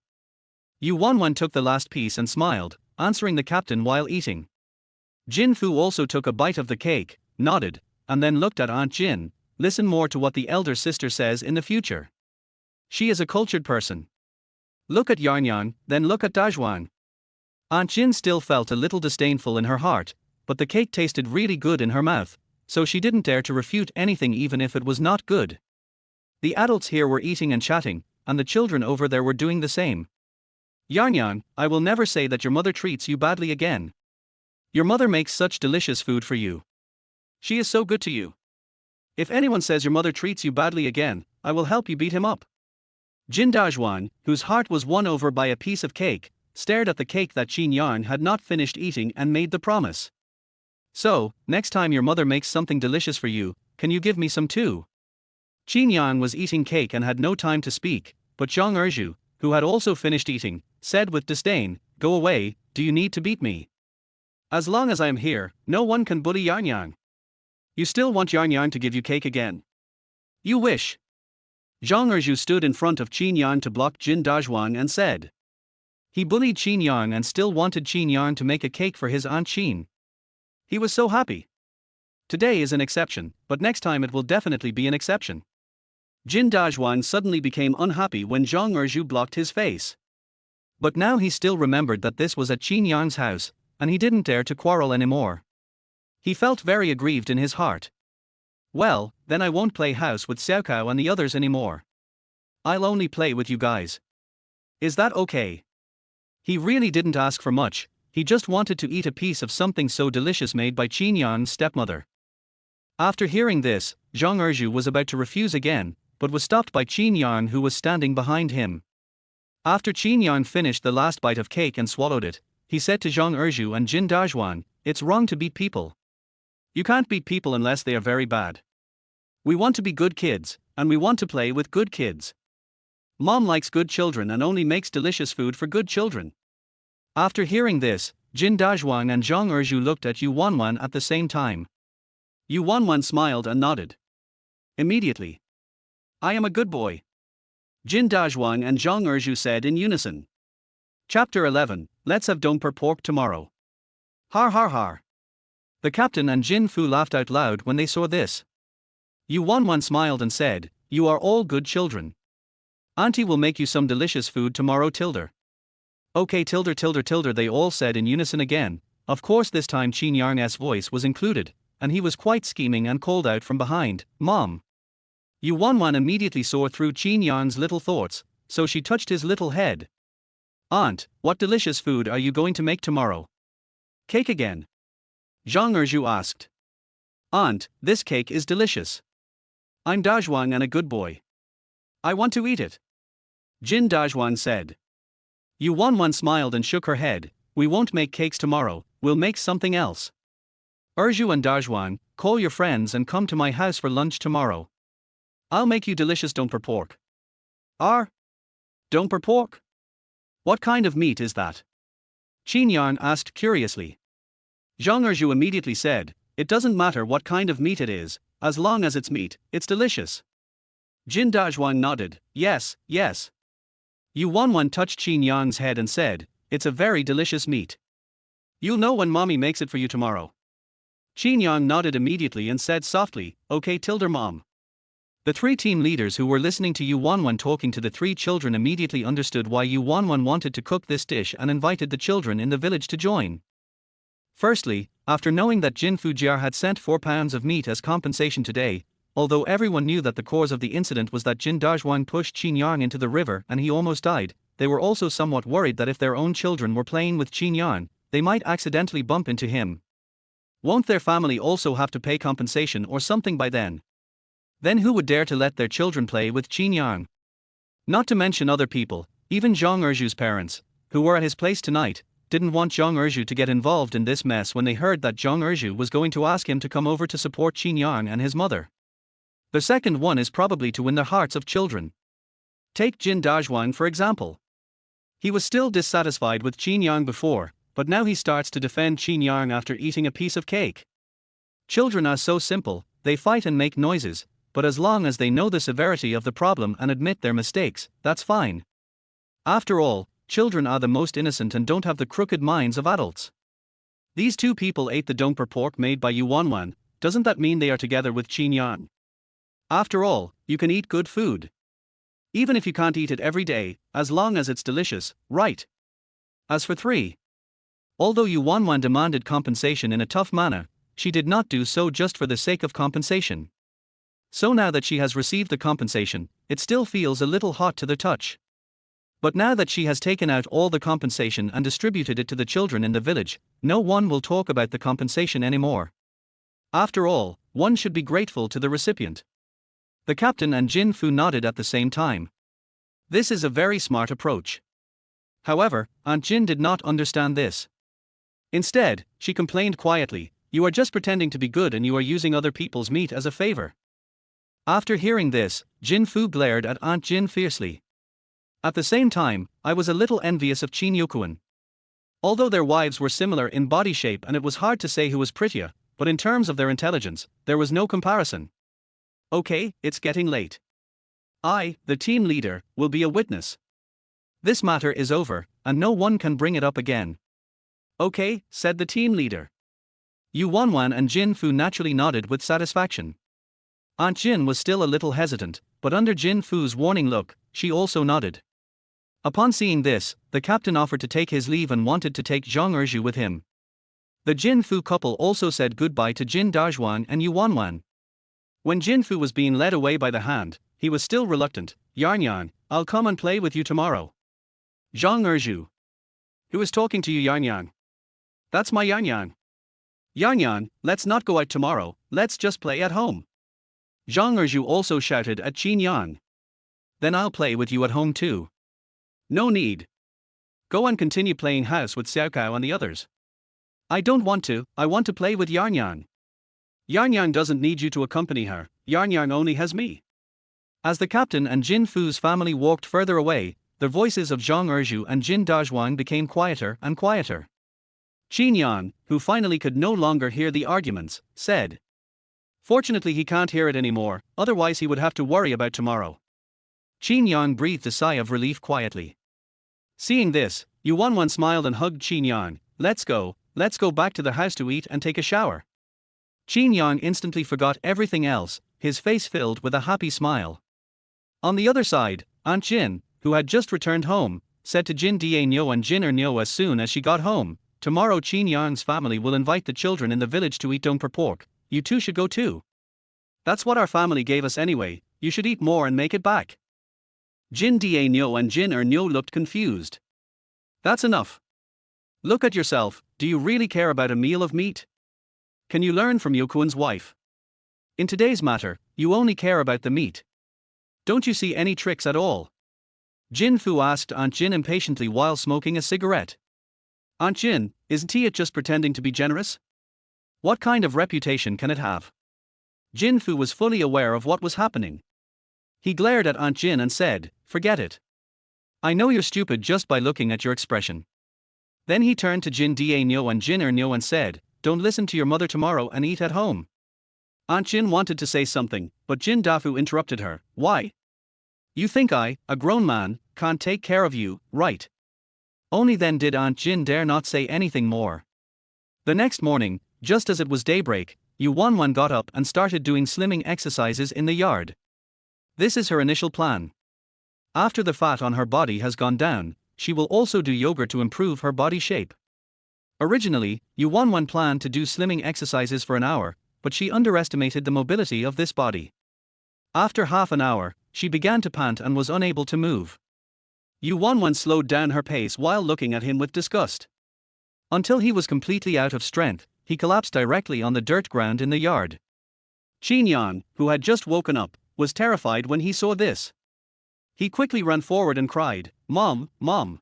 Yu Wanwan took the last piece and smiled, answering the captain while eating. Jin Fu also took a bite of the cake, nodded, and then looked at Aunt Jin. "Listen more to what the elder sister says in the future. She is a cultured person. Look at Yarnyang, then look at Dajwan." Aunt Jin still felt a little disdainful in her heart, but the cake tasted really good in her mouth, so she didn't dare to refute anything even if it was not good. The adults here were eating and chatting, and the children over there were doing the same. "Yarnyang, I will never say that your mother treats you badly again. Your mother makes such delicious food for you. She is so good to you. If anyone says your mother treats you badly again, I will help you beat him up. Jin Dajwan, whose heart was won over by a piece of cake, stared at the cake that Qin Yarn had not finished eating and made the promise. So, next time your mother makes something delicious for you, can you give me some too? Qin Yarn was eating cake and had no time to speak, but Zhang Erju, who had also finished eating, said with disdain, "Go away, do you need to beat me? As long as I am here, no one can bully Yarn Yarn. You still want Yarn Yarn to give you cake again? You wish." Zhang Erju stood in front of Qin Yarn to block Jin Dajwan and said. He bullied Qin Yarn and still wanted Qin Yarn to make a cake for his Aunt Qin. He was so happy. Today is an exception, but next time it will definitely be an exception. Jin Dajwan suddenly became unhappy when Zhang Erju blocked his face. But now he still remembered that this was at Qin Yarn's house, and he didn't dare to quarrel anymore. He felt very aggrieved in his heart. Well, then I won't play house with Xiaokao and the others anymore. I'll only play with you guys. Is that okay? He really didn't ask for much, he just wanted to eat a piece of something so delicious made by Qin Yarn's stepmother. After hearing this, Zhang Erju was about to refuse again, but was stopped by Qin Yarn who was standing behind him. After Qin Yarn finished the last bite of cake and swallowed it, he said to Zhang Erju and Jin Dajwan, "It's wrong to beat people. You can't beat people unless they are very bad. We want to be good kids, and we want to play with good kids. Mom likes good children and only makes delicious food for good children." After hearing this, Jin Dajwan and Zhang Erju looked at Yu Wanwan at the same time. Yu Wanwan smiled and nodded. Immediately. "I am a good boy." Jin Dajwan and Zhang Erju said in unison. Chapter 11, Let's have dong per pork tomorrow. Har har har. The captain and Jin Fu laughed out loud when they saw this. Yu Wanwan smiled and said, "You are all good children. Auntie will make you some delicious food tomorrow tilde." Okay tilde tilde tilde they all said in unison again. Of course this time Qin Yarn's voice was included, and he was quite scheming and called out from behind, "Mom." Yu Wanwan immediately saw through Qin Yarn's little thoughts, so she touched his little head. "Aunt, what delicious food are you going to make tomorrow? Cake again?" Zhang Erju asked. "Aunt, this cake is delicious. I'm Dajwan and a good boy. I want to eat it." Jin Dajwan said. Yu Wanwan smiled and shook her head. "We won't make cakes tomorrow, we'll make something else. Erju and Dajwan, call your friends and come to my house for lunch tomorrow. I'll make you delicious dong per pork." Dong per pork? What kind of meat is that? Qin Yarn asked curiously. Zhang Erju immediately said, "It doesn't matter what kind of meat it is, as long as it's meat, it's delicious." Jin Dajwan nodded, "Yes, yes." Yu Wanwan touched Qin Yarn's head and said, "It's a very delicious meat. You'll know when mommy makes it for you tomorrow." Qin Yarn nodded immediately and said softly, "Okay tilde mom." The three team leaders who were listening to Yu Wanwan talking to the three children immediately understood why Yu Wanwan wanted to cook this dish and invited the children in the village to join. Firstly, after knowing that Jin Fujiar had sent 4 pounds of meat as compensation today, although everyone knew that the cause of the incident was that Jin Dajwan pushed Qin Yarn into the river and he almost died, they were also somewhat worried that if their own children were playing with Qin Yarn, they might accidentally bump into him. Won't their family also have to pay compensation or something by then? Then who would dare to let their children play with Qin Yarn? Not to mention other people, even Zhang Erju's parents, who were at his place tonight, didn't want Zhang Erju to get involved in this mess when they heard that Zhang Erju was going to ask him to come over to support Qin Yarn and his mother. The second one is probably to win the hearts of children. Take Jin Dajwan for example. He was still dissatisfied with Qin Yarn before, but now he starts to defend Qin Yarn after eating a piece of cake. Children are so simple, they fight and make noises, but as long as they know the severity of the problem and admit their mistakes, that's fine. After all, children are the most innocent and don't have the crooked minds of adults. These two people ate the dong per pork made by Yu Wanwan, doesn't that mean they are together with Qin Yarn? After all, you can eat good food. Even if you can't eat it every day, as long as it's delicious, right? As for 3. Although Yu Wanwan demanded compensation in a tough manner, she did not do so just for the sake of compensation. So now that she has received the compensation, it still feels a little hot to the touch. But now that she has taken out all the compensation and distributed it to the children in the village, no one will talk about the compensation anymore. After all, one should be grateful to the recipient. The captain and Jin Fu nodded at the same time. This is a very smart approach. However, Aunt Jin did not understand this. Instead, she complained quietly, "You are just pretending to be good and you are using other people's meat as a favor." After hearing this, Jin Fu glared at Aunt Jin fiercely. At the same time, I was a little envious of Qin Yokuan. Although their wives were similar in body shape and it was hard to say who was prettier, but in terms of their intelligence, there was no comparison. Okay, it's getting late. I, the team leader, will be a witness. This matter is over, and no one can bring it up again. Okay, said the team leader. Yu Wanwan and Jin Fu naturally nodded with satisfaction. Aunt Jin was still a little hesitant, but under Jin Fu's warning look, she also nodded. Upon seeing this, the captain offered to take his leave and wanted to take Zhang Erju with him. The Jin Fu couple also said goodbye to Jin Dazhuan and Yu Wanwan. When Jin Fu was being led away by the hand, he was still reluctant. Yarn, I'll come and play with you tomorrow. Zhang Erju. Who is talking to you, Yarn? That's my Yarn. Yarn, let's not go out tomorrow, let's just play at home. Zhang Erju also shouted at Qin Yan. Then I'll play with you at home too. No need. Go and continue playing house with Xiao Kao and the others. I don't want to, I want to play with Yarn. Yarn doesn't need you to accompany her, Yarn only has me. As the captain and Jin Fu's family walked further away, the voices of Zhang Erju and Jin Dazhuan became quieter and quieter. Qin Yan, who finally could no longer hear the arguments, said. Fortunately he can't hear it anymore, otherwise he would have to worry about tomorrow. Qin Yan breathed a sigh of relief quietly. Seeing this, Yu Wanwan smiled and hugged Qin Yan. Let's go back to the house to eat and take a shower. Qin Yan instantly forgot everything else, his face filled with a happy smile. On the other side, Aunt Jin, who had just returned home, said to Jin Daenyo and Jin Ernyo as soon as she got home, tomorrow Qin Yan's family will invite the children in the village to eat dumper pork, you two should go too. That's what our family gave us anyway, you should eat more and make it back. Jin Daenyo and Jin Ernyo looked confused. That's enough. Look at yourself, do you really care about a meal of meat? Can you learn from Yokuan's wife? In today's matter, you only care about the meat. Don't you see any tricks at all? Jin Fu asked Aunt Jin impatiently while smoking a cigarette. Aunt Jin, isn't it just pretending to be generous? What kind of reputation can it have? Jin Fu was fully aware of what was happening. He glared at Aunt Jin and said, forget it. I know you're stupid just by looking at your expression. Then he turned to Jin Daenyo and Jin Ernyo and said, don't listen to your mother tomorrow and eat at home. Aunt Jin wanted to say something, but Jin Dafu interrupted her. Why? You think I, a grown man, can't take care of you, right? Only then did Aunt Jin dare not say anything more. The next morning, just as it was daybreak, Yu Wanwan got up and started doing slimming exercises in the yard. This is her initial plan. After the fat on her body has gone down, she will also do yoga to improve her body shape. Originally, Yu Wanwan planned to do slimming exercises for an hour, but she underestimated the mobility of this body. After half an hour, she began to pant and was unable to move. Yu Wanwan slowed down her pace while looking at him with disgust. Until he was completely out of strength, he collapsed directly on the dirt ground in the yard. Qin Yan, who had just woken up, was terrified when he saw this. He quickly ran forward and cried, Mom, Mom.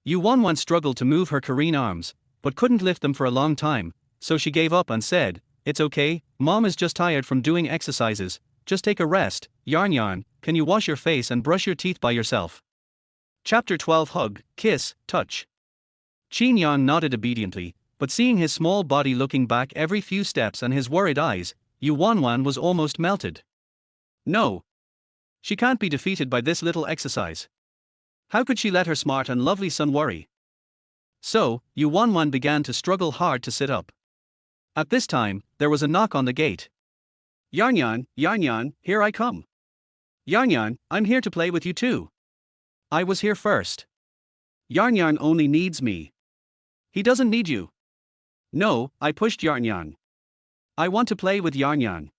Yu Wanwan struggled to move her Korean arms, but couldn't lift them for a long time, so she gave up and said, it's okay, Mom is just tired from doing exercises, just take a rest. Yarn, can you wash your face and brush your teeth by yourself? Chapter 12 Hug, Kiss, Touch. Qin Yan nodded obediently, but seeing his small body looking back every few steps and his worried eyes, Yu Wanwan was almost melted. No. She can't be defeated by this little exercise. How could she let her smart and lovely son worry? So, Yu Wanwan began to struggle hard to sit up. At this time, there was a knock on the gate. Yarn, here I come. Yarn, I'm here to play with you too. I was here first. Yarn only needs me. He doesn't need you. No, I pushed Yarn. I want to play with Yarn.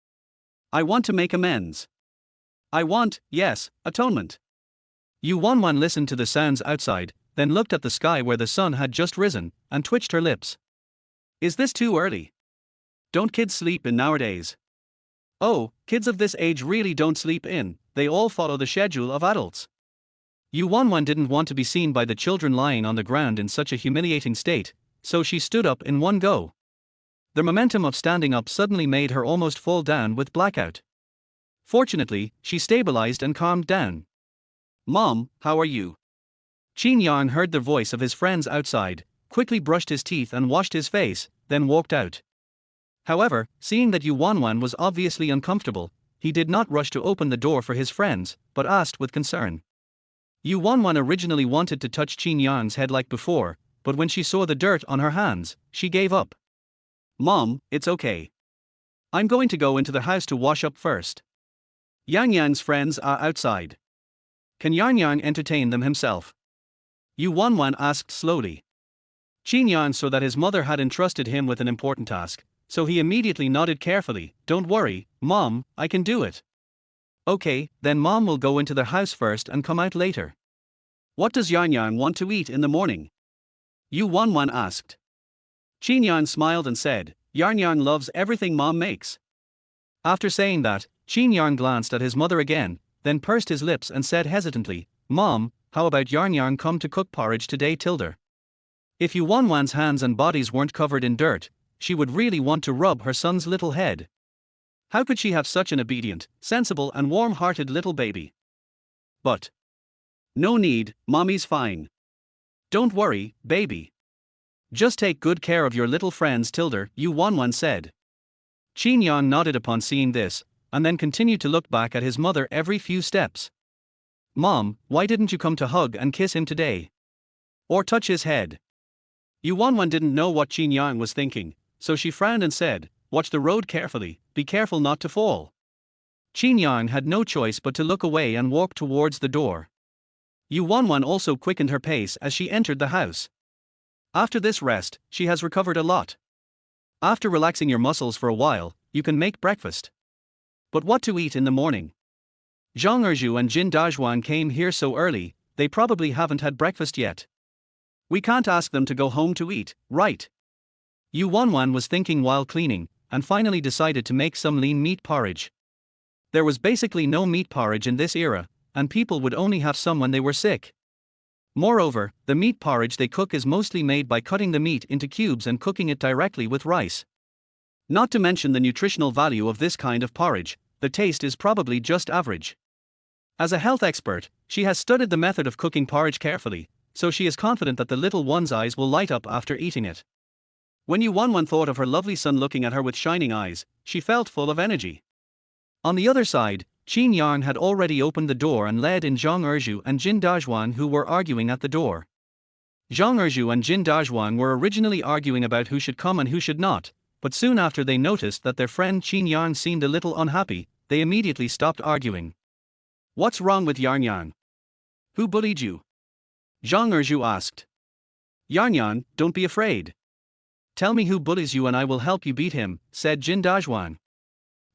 I want to make amends. I want, yes, atonement. Yu Wanwan listened to the sounds outside, then looked at the sky where the sun had just risen, and twitched her lips. Is this too early? Don't kids sleep in nowadays? Oh, kids of this age really don't sleep in, they all follow the schedule of adults. Yu Wanwan didn't want to be seen by the children lying on the ground in such a humiliating state, so she stood up in one go. The momentum of standing up suddenly made her almost fall down with blackout. Fortunately, she stabilized and calmed down. Mom, how are you? Qin Yang heard the voice of his friends outside, quickly brushed his teeth and washed his face, then walked out. However, seeing that Yu Wanwan was obviously uncomfortable, he did not rush to open the door for his friends, but asked with concern. Yu Wanwan originally wanted to touch Qin Yang's head like before, but when she saw the dirt on her hands, she gave up. Mom, it's okay. I'm going to go into the house to wash up first. Yang Yang's friends are outside. Can Yang Yang entertain them himself? Yu Wanwan asked slowly. Qin Yang saw that his mother had entrusted him with an important task, so he immediately nodded carefully. Don't worry, Mom, I can do it. Okay, then Mom will go into the house first and come out later. What does Yang Yang want to eat in the morning? Yu Wanwan asked. Qin Yang smiled and said, Yang Yang loves everything Mom makes. After saying that, Qin Yang glanced at his mother again, then pursed his lips and said hesitantly, Mom, how about Yang Yang come to cook porridge today tilde? If Yu Wanwan's hands and bodies weren't covered in dirt, she would really want to rub her son's little head. How could she have such an obedient, sensible and warm-hearted little baby? But no need, Mommy's fine. Don't worry, baby. Just take good care of your little friends tilde, Yu Wanwan said. Qin Yang nodded upon seeing this, and then continued to look back at his mother every few steps. Mom, why didn't you come to hug and kiss him today? Or touch his head? Yu Wanwan didn't know what Qin Yang was thinking, so she frowned and said, Watch the road carefully, be careful not to fall. Qin Yang had no choice but to look away and walk towards the door. Yu Wanwan also quickened her pace as she entered the house. After this rest, she has recovered a lot. After relaxing your muscles for a while, you can make breakfast. But what to eat in the morning? Zhang Erju and Jin Dazhuan came here so early, they probably haven't had breakfast yet. We can't ask them to go home to eat, right? Yu Wanwan was thinking while cleaning, and finally decided to make some lean meat porridge. There was basically no meat porridge in this era, and people would only have some when they were sick. Moreover, the meat porridge they cook is mostly made by cutting the meat into cubes and cooking it directly with rice. Not to mention the nutritional value of this kind of porridge, the taste is probably just average. As a health expert, she has studied the method of cooking porridge carefully, so she is confident that the little one's eyes will light up after eating it. When Yu Wanwan thought of her lovely son looking at her with shining eyes, she felt full of energy. On the other side, Qin Yang had already opened the door and led in Zhang Erju and Jin Dazhuan, who were arguing at the door. Zhang Erju and Jin Dazhuan were originally arguing about who should come and who should not, but soon after they noticed that their friend Qin Yang seemed a little unhappy, they immediately stopped arguing. What's wrong with Yang Yang? Who bullied you? Zhang Erju asked. Yang Yang, don't be afraid. Tell me who bullies you and I will help you beat him, said Jin Dazhuan.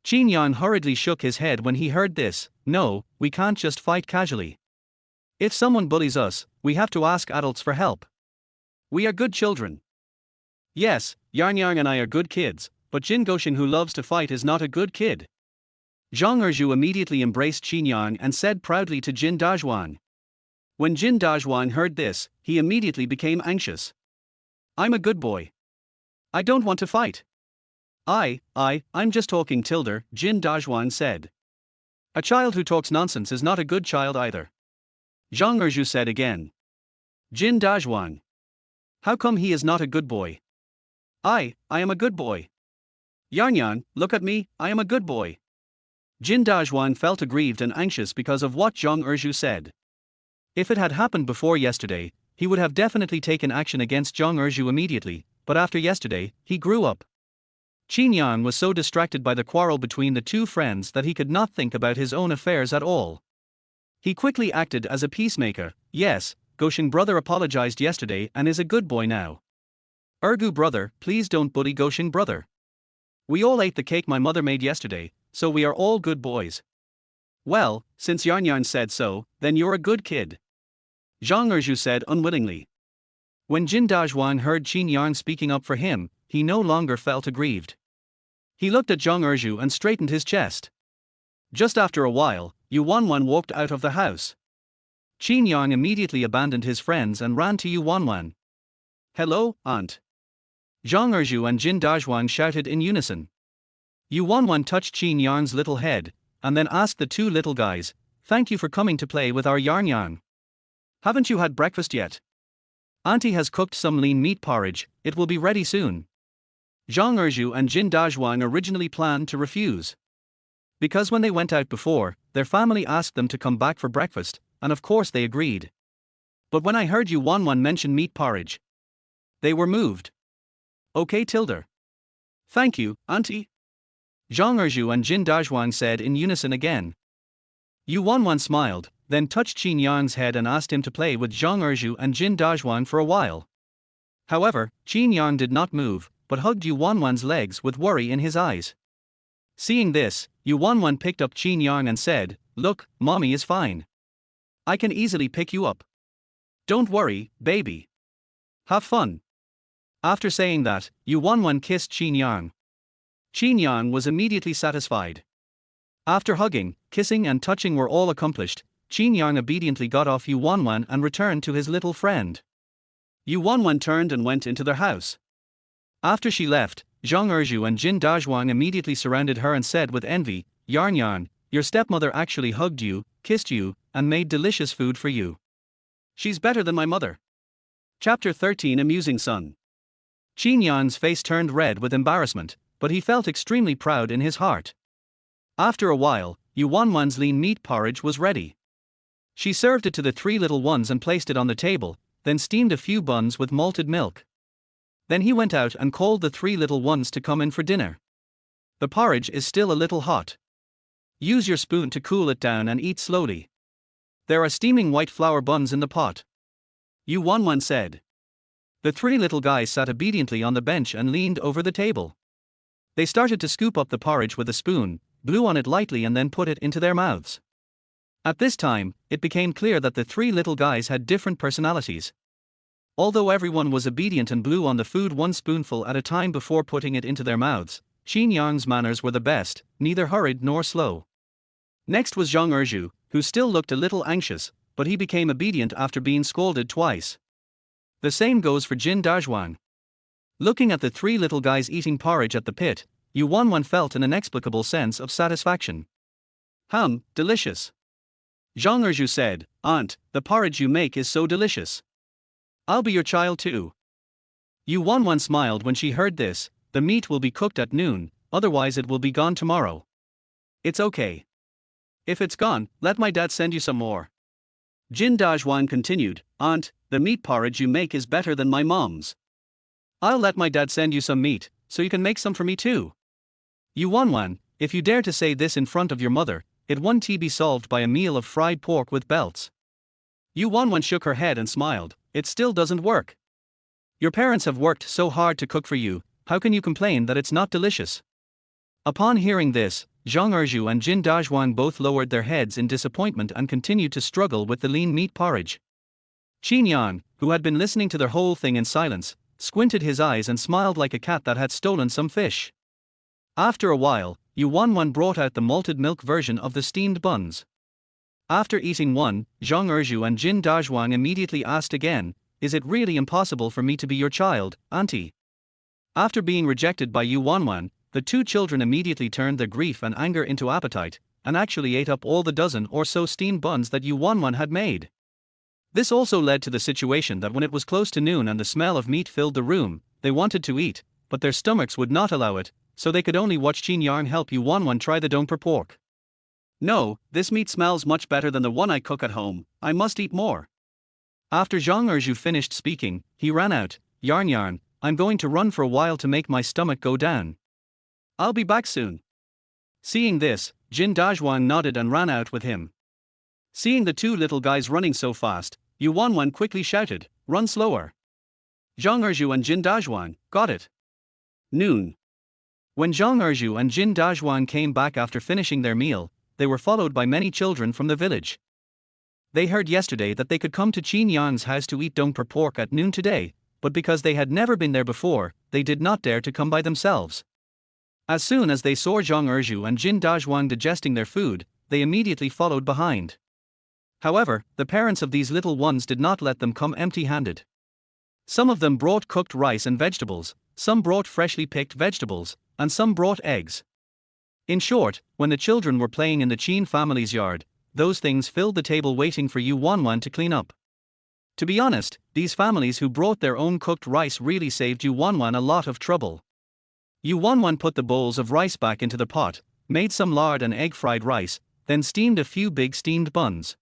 Qin Yang hurriedly shook his head when he heard this. No, we can't just fight casually. If someone bullies us, we have to ask adults for help. We are good children. Yes, Yang Yang and I are good kids, but Jin Goshin who loves to fight is not a good kid. Zhang Erju immediately embraced Qin Yang and said proudly to Jin Dazhuan. When Jin Dazhuan heard this, he immediately became anxious. I'm a good boy. I don't want to fight. I'm just talking tilde, Jin Dazhuan said. A child who talks nonsense is not a good child either. Zhang Erju said again. Jin Dazhuan. How come he is not a good boy? I am a good boy. Yang Yang, look at me, I am a good boy. Jin Dazhuan felt aggrieved and anxious because of what Zhang Erju said. If it had happened before yesterday, he would have definitely taken action against Zhang Erju immediately, but after yesterday, he grew up. Qin Yang was so distracted by the quarrel between the two friends that he could not think about his own affairs at all. He quickly acted as a peacemaker. Yes, Goshin brother apologized yesterday and is a good boy now. Ergu brother, please don't bully Goshin brother. We all ate the cake my mother made yesterday, so we are all good boys. Well, since Yarn Yarn said so, then you're a good kid, Zhang Erju said unwillingly. When Jin Dazhuang heard Qin Yarn speaking up for him, he no longer felt aggrieved. He looked at Zhang Erju and straightened his chest. Just after a while, Yu Wanwan walked out of the house. Qin Yang immediately abandoned his friends and ran to Yu Wanwan. Hello, aunt. Zhang Erju and Jin Dazhuang shouted in unison. Yu Wanwan touched Qin Yarn's little head, and then asked the two little guys, "Thank you for coming to play with our Yarn Yarn. Haven't you had breakfast yet? Auntie has cooked some lean meat porridge, it will be ready soon." Zhang Erju and Jin Dazhuang originally planned to refuse. Because when they went out before, their family asked them to come back for breakfast, and of course they agreed. But when I heard Yu Wanwan mention meat porridge, they were moved. Okay tilde. Thank you, auntie. Zhang Erju and Jin Dazhuang said in unison again. Yu Wanwan smiled, then touched Qin Yang's head and asked him to play with Zhang Erju and Jin Dazhuang for a while. However, Qin Yang did not move, but hugged Yu Wanwan's legs with worry in his eyes. Seeing this, Yu Wanwan picked up Qin Yang and said, "Look, mommy is fine. I can easily pick you up. Don't worry, baby. Have fun." After saying that, Yu Wanwan kissed Qin Yang. Qin Yang was immediately satisfied. After hugging, kissing and touching were all accomplished, Qin Yang obediently got off Yu Wanwan and returned to his little friend. Yu Wanwan turned and went into their house. After she left, Zhang Erju and Jin Dazhuang immediately surrounded her and said with envy, "Yarn Yarn, your stepmother actually hugged you, kissed you, and made delicious food for you. She's better than my mother." Chapter 13 Amusing Son. Qin Yan's face turned red with embarrassment, but he felt extremely proud in his heart. After a while, Yu Wanwan's lean meat porridge was ready. She served it to the three little ones and placed it on the table, then steamed a few buns with malted milk. Then he went out and called the three little ones to come in for dinner. "The porridge is still a little hot. Use your spoon to cool it down and eat slowly. There are steaming white flour buns in the pot," Yu Wanwan said. The three little guys sat obediently on the bench and leaned over the table. They started to scoop up the porridge with a spoon, blew on it lightly and then put it into their mouths. At this time, it became clear that the three little guys had different personalities. Although everyone was obedient and blew on the food one spoonful at a time before putting it into their mouths, Qin Yang's manners were the best, neither hurried nor slow. Next was Zhang Erju, who still looked a little anxious, but he became obedient after being scolded twice. The same goes for Jin Dazhuang. Looking at the three little guys eating porridge at the pit, Yu Wanwan felt an inexplicable sense of satisfaction. Delicious. Zhang Erju said, "Aunt, the porridge you make is so delicious. I'll be your child too." Yu Wanwan smiled when she heard this. "The meat will be cooked at noon, otherwise it will be gone tomorrow." "It's okay. If it's gone, let my dad send you some more." Jin Dazhuang continued, "Aunt, the meat porridge you make is better than my mom's. I'll let my dad send you some meat, so you can make some for me too." Yu Wanwan, if you dare to say this in front of your mother, it won't be solved by a meal of fried pork with belts. Yu Wanwan shook her head and smiled. "It still doesn't work. Your parents have worked so hard to cook for you, how can you complain that it's not delicious?" Upon hearing this, Zhang Erju and Jin Dazhuang both lowered their heads in disappointment and continued to struggle with the lean meat porridge. Qin Yang, who had been listening to their whole thing in silence, squinted his eyes and smiled like a cat that had stolen some fish. After a while, Yu Wanwan brought out the malted milk version of the steamed buns. After eating one, Zhang Erju and Jin Dazhuang immediately asked again, "Is it really impossible for me to be your child, auntie?" After being rejected by Yu Wanwan, the two children immediately turned their grief and anger into appetite, and actually ate up all the dozen or so steamed buns that Yu Wanwan had made. This also led to the situation that when it was close to noon and the smell of meat filled the room, they wanted to eat, but their stomachs would not allow it, so they could only watch Qin Yang help Yu Wanwan try the dongper pork. "No, this meat smells much better than the one I cook at home, I must eat more." After Zhang Erju finished speaking, he ran out, "Yarn Yarn, I'm going to run for a while to make my stomach go down. I'll be back soon." Seeing this, Jin Dazhuang nodded and ran out with him. Seeing the two little guys running so fast, Yu Wanwan quickly shouted, "Run slower." Zhang Erju and Jin Dazhuang, "Got it." Noon. When Zhang Erju and Jin Dazhuang came back after finishing their meal, they were followed by many children from the village. They heard yesterday that they could come to Qin Yang's house to eat dong per pork at noon today, but because they had never been there before, they did not dare to come by themselves. As soon as they saw Zhang Erju and Jin Dazhuang digesting their food, they immediately followed behind. However, the parents of these little ones did not let them come empty-handed. Some of them brought cooked rice and vegetables, some brought freshly picked vegetables, and some brought eggs. In short, when the children were playing in the Qin family's yard, those things filled the table waiting for Yu Wanwan to clean up. To be honest, these families who brought their own cooked rice really saved Yu Wanwan a lot of trouble. Yu Wanwan put the bowls of rice back into the pot, made some lard and egg fried rice, then steamed a few big steamed buns.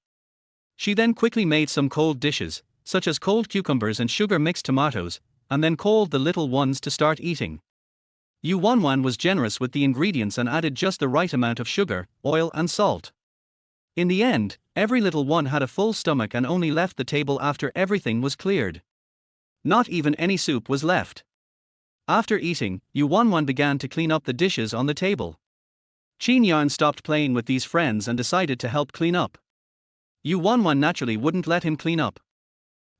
She then quickly made some cold dishes, such as cold cucumbers and sugar-mixed tomatoes, and then called the little ones to start eating. Yu Wanwan was generous with the ingredients and added just the right amount of sugar, oil and salt. In the end, every little one had a full stomach and only left the table after everything was cleared. Not even any soup was left. After eating, Yu Wanwan began to clean up the dishes on the table. Qin Yang stopped playing with these friends and decided to help clean up. Yu Wanwan naturally wouldn't let him clean up.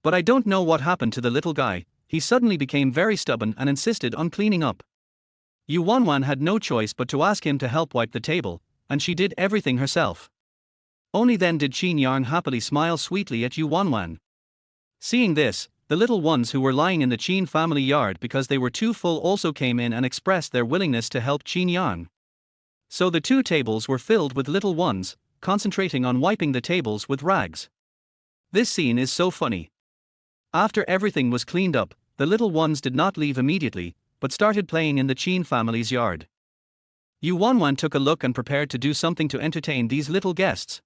But I don't know what happened to the little guy, he suddenly became very stubborn and insisted on cleaning up. Yu Wanwan had no choice but to ask him to help wipe the table, and she did everything herself. Only then did Qin Yang happily smile sweetly at Yu Wanwan. Seeing this, the little ones who were lying in the Qin family yard because they were too full also came in and expressed their willingness to help Qin Yang. So the two tables were filled with little ones, concentrating on wiping the tables with rags. This scene is so funny. After everything was cleaned up, the little ones did not leave immediately, but started playing in the Qin family's yard. Yu Wanwan took a look and prepared to do something to entertain these little guests.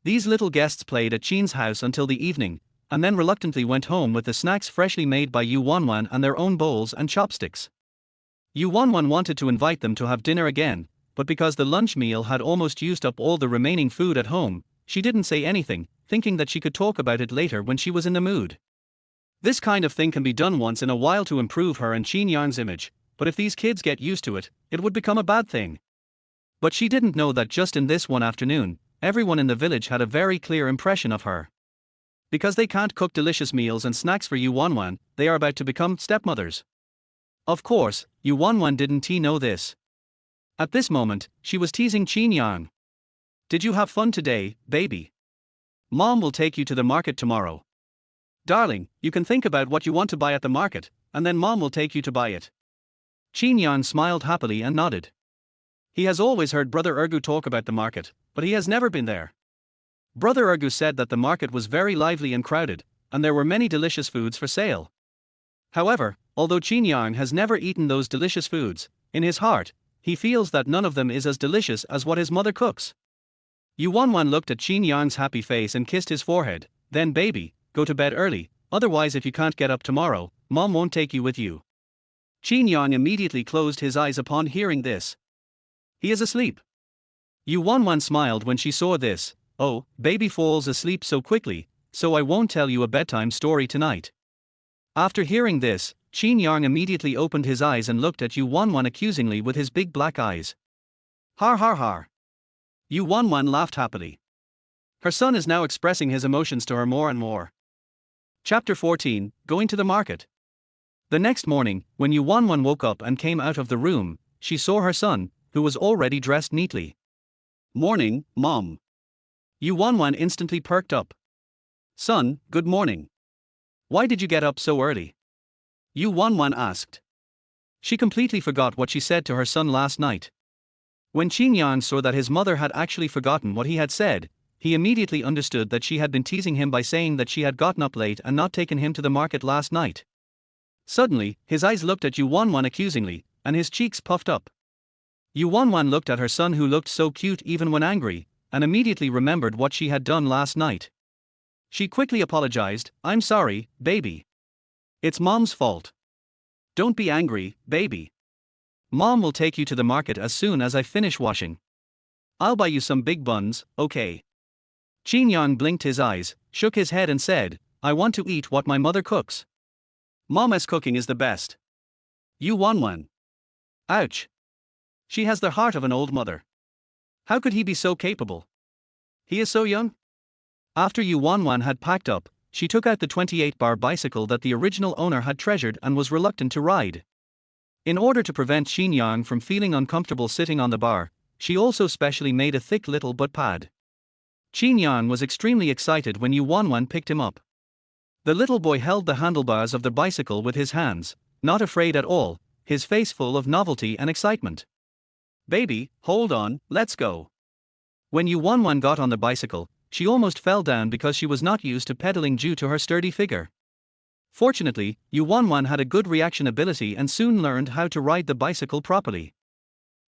These little guests played at Qin's house until the evening, and then reluctantly went home with the snacks freshly made by Yu Wanwan and their own bowls and chopsticks. Yu Wanwan wanted to invite them to have dinner again, but because the lunch meal had almost used up all the remaining food at home, she didn't say anything, thinking that she could talk about it later when she was in the mood. This kind of thing can be done once in a while to improve her and Qin Yang's image, but if these kids get used to it, it would become a bad thing. But she didn't know that just in this one afternoon, everyone in the village had a very clear impression of her. Because they can't cook delicious meals and snacks for Yu Wanwan, they are about to become stepmothers. Of course, Yu Wanwan didn't know this. At this moment, she was teasing Qin Yang. Did you have fun today, baby? Mom will take you to the market tomorrow. Darling, you can think about what you want to buy at the market, and then Mom will take you to buy it. Qin Yang smiled happily and nodded. He has always heard Brother Ergu talk about the market, but he has never been there. Brother Ergu said that the market was very lively and crowded, and there were many delicious foods for sale. However, although Qin Yang has never eaten those delicious foods, in his heart, he feels that none of them is as delicious as what his mother cooks. Yu Wanwan looked at Qin Yang's happy face and kissed his forehead. Then baby, go to bed early, otherwise if you can't get up tomorrow, Mom won't take you with you. Qin Yang immediately closed his eyes upon hearing this. He is asleep. Yu Wanwan smiled when she saw this. Oh, baby falls asleep so quickly, so I won't tell you a bedtime story tonight. After hearing this, Qin Yang immediately opened his eyes and looked at Yu Wanwan accusingly with his big black eyes. Har har har. Yu Wanwan laughed happily. Her son is now expressing his emotions to her more and more. Chapter 14, Going to the Market. The next morning, when Yu Wanwan woke up and came out of the room, she saw her son, who was already dressed neatly. Morning, Mom. Yu Wanwan instantly perked up. Son, good morning. Why did you get up so early? Yu Wanwan asked. She completely forgot what she said to her son last night. When Qin Yang saw that his mother had actually forgotten what he had said, he immediately understood that she had been teasing him by saying that she had gotten up late and not taken him to the market last night. Suddenly, his eyes looked at Yu Wanwan accusingly, and his cheeks puffed up. Yu Wanwan looked at her son who looked so cute even when angry, and immediately remembered what she had done last night. She quickly apologized. I'm sorry, baby. It's Mom's fault. Don't be angry, baby. Mom will take you to the market as soon as I finish washing. I'll buy you some big buns, okay? Qin Yang blinked his eyes, shook his head and said, I want to eat what my mother cooks. Mama's cooking is the best. Yu Wanwan. Ouch. She has the heart of an old mother. How could he be so capable? He is so young? After Yu Wanwan had packed up, she took out the 28-bar bicycle that the original owner had treasured and was reluctant to ride. In order to prevent Qin Yang from feeling uncomfortable sitting on the bar, she also specially made a thick little butt pad. Qin Yang was extremely excited when Yu Wanwan picked him up. The little boy held the handlebars of the bicycle with his hands, not afraid at all, his face full of novelty and excitement. Baby, hold on, let's go. When Yu Wanwan got on the bicycle, she almost fell down because she was not used to pedaling due to her sturdy figure. Fortunately, Yu Wanwan had a good reaction ability and soon learned how to ride the bicycle properly.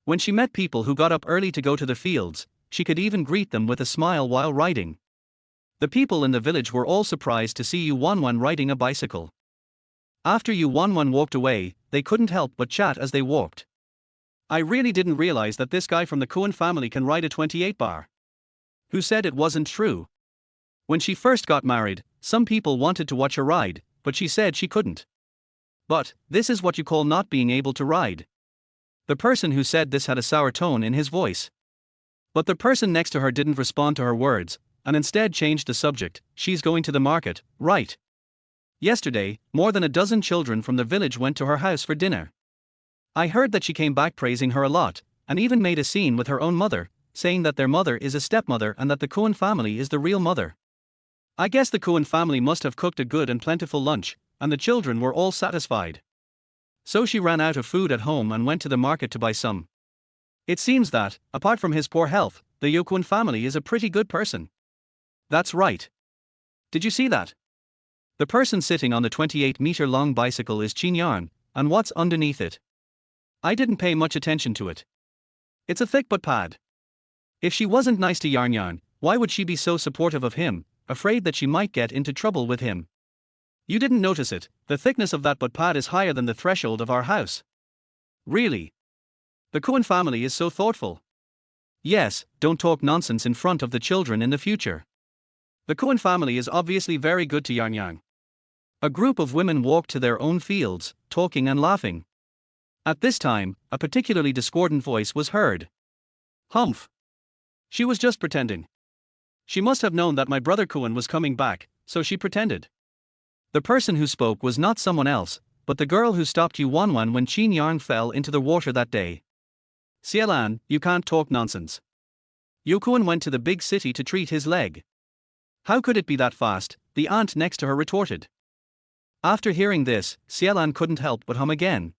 When she met people who got up early to go to the fields, she could even greet them with a smile while riding. The people in the village were all surprised to see Yu Wanwan riding a bicycle. After Yu Wanwan walked away, they couldn't help but chat as they walked. I really didn't realize that this guy from the Cohen family can ride a 28-bar. Who said it wasn't true? When she first got married, some people wanted to watch her ride, but she said she couldn't. But, this is what you call not being able to ride. The person who said this had a sour tone in his voice. But the person next to her didn't respond to her words, and instead changed the subject. She's going to the market, right? Yesterday, more than a dozen children from the village went to her house for dinner. I heard that she came back praising her a lot, and even made a scene with her own mother, saying that their mother is a stepmother and that the Cohen family is the real mother. I guess the Cohen family must have cooked a good and plentiful lunch, and the children were all satisfied. So she ran out of food at home and went to the market to buy some. It seems that, apart from his poor health, the Yu Cohen family is a pretty good person. That's right. Did you see that? The person sitting on the 28-meter-long bicycle is Qin Yang, and what's underneath it? I didn't pay much attention to it. It's a thick butt pad. If she wasn't nice to Yarn Yarn, why would she be so supportive of him, afraid that she might get into trouble with him? You didn't notice it, the thickness of that butt pad is higher than the threshold of our house. Really? The Cohen family is so thoughtful. Yes, don't talk nonsense in front of the children in the future. The Cohen family is obviously very good to Yarn Yarn. A group of women walked to their own fields, talking and laughing. At this time, a particularly discordant voice was heard. Humph. She was just pretending. She must have known that my brother Cohen was coming back, so she pretended. The person who spoke was not someone else, but the girl who stopped Yu Wanwan when Qin Yang fell into the water that day. Xielan, you can't talk nonsense. Yu Cohen went to the big city to treat his leg. How could it be that fast? The aunt next to her retorted. After hearing this, Xielan couldn't help but hum again.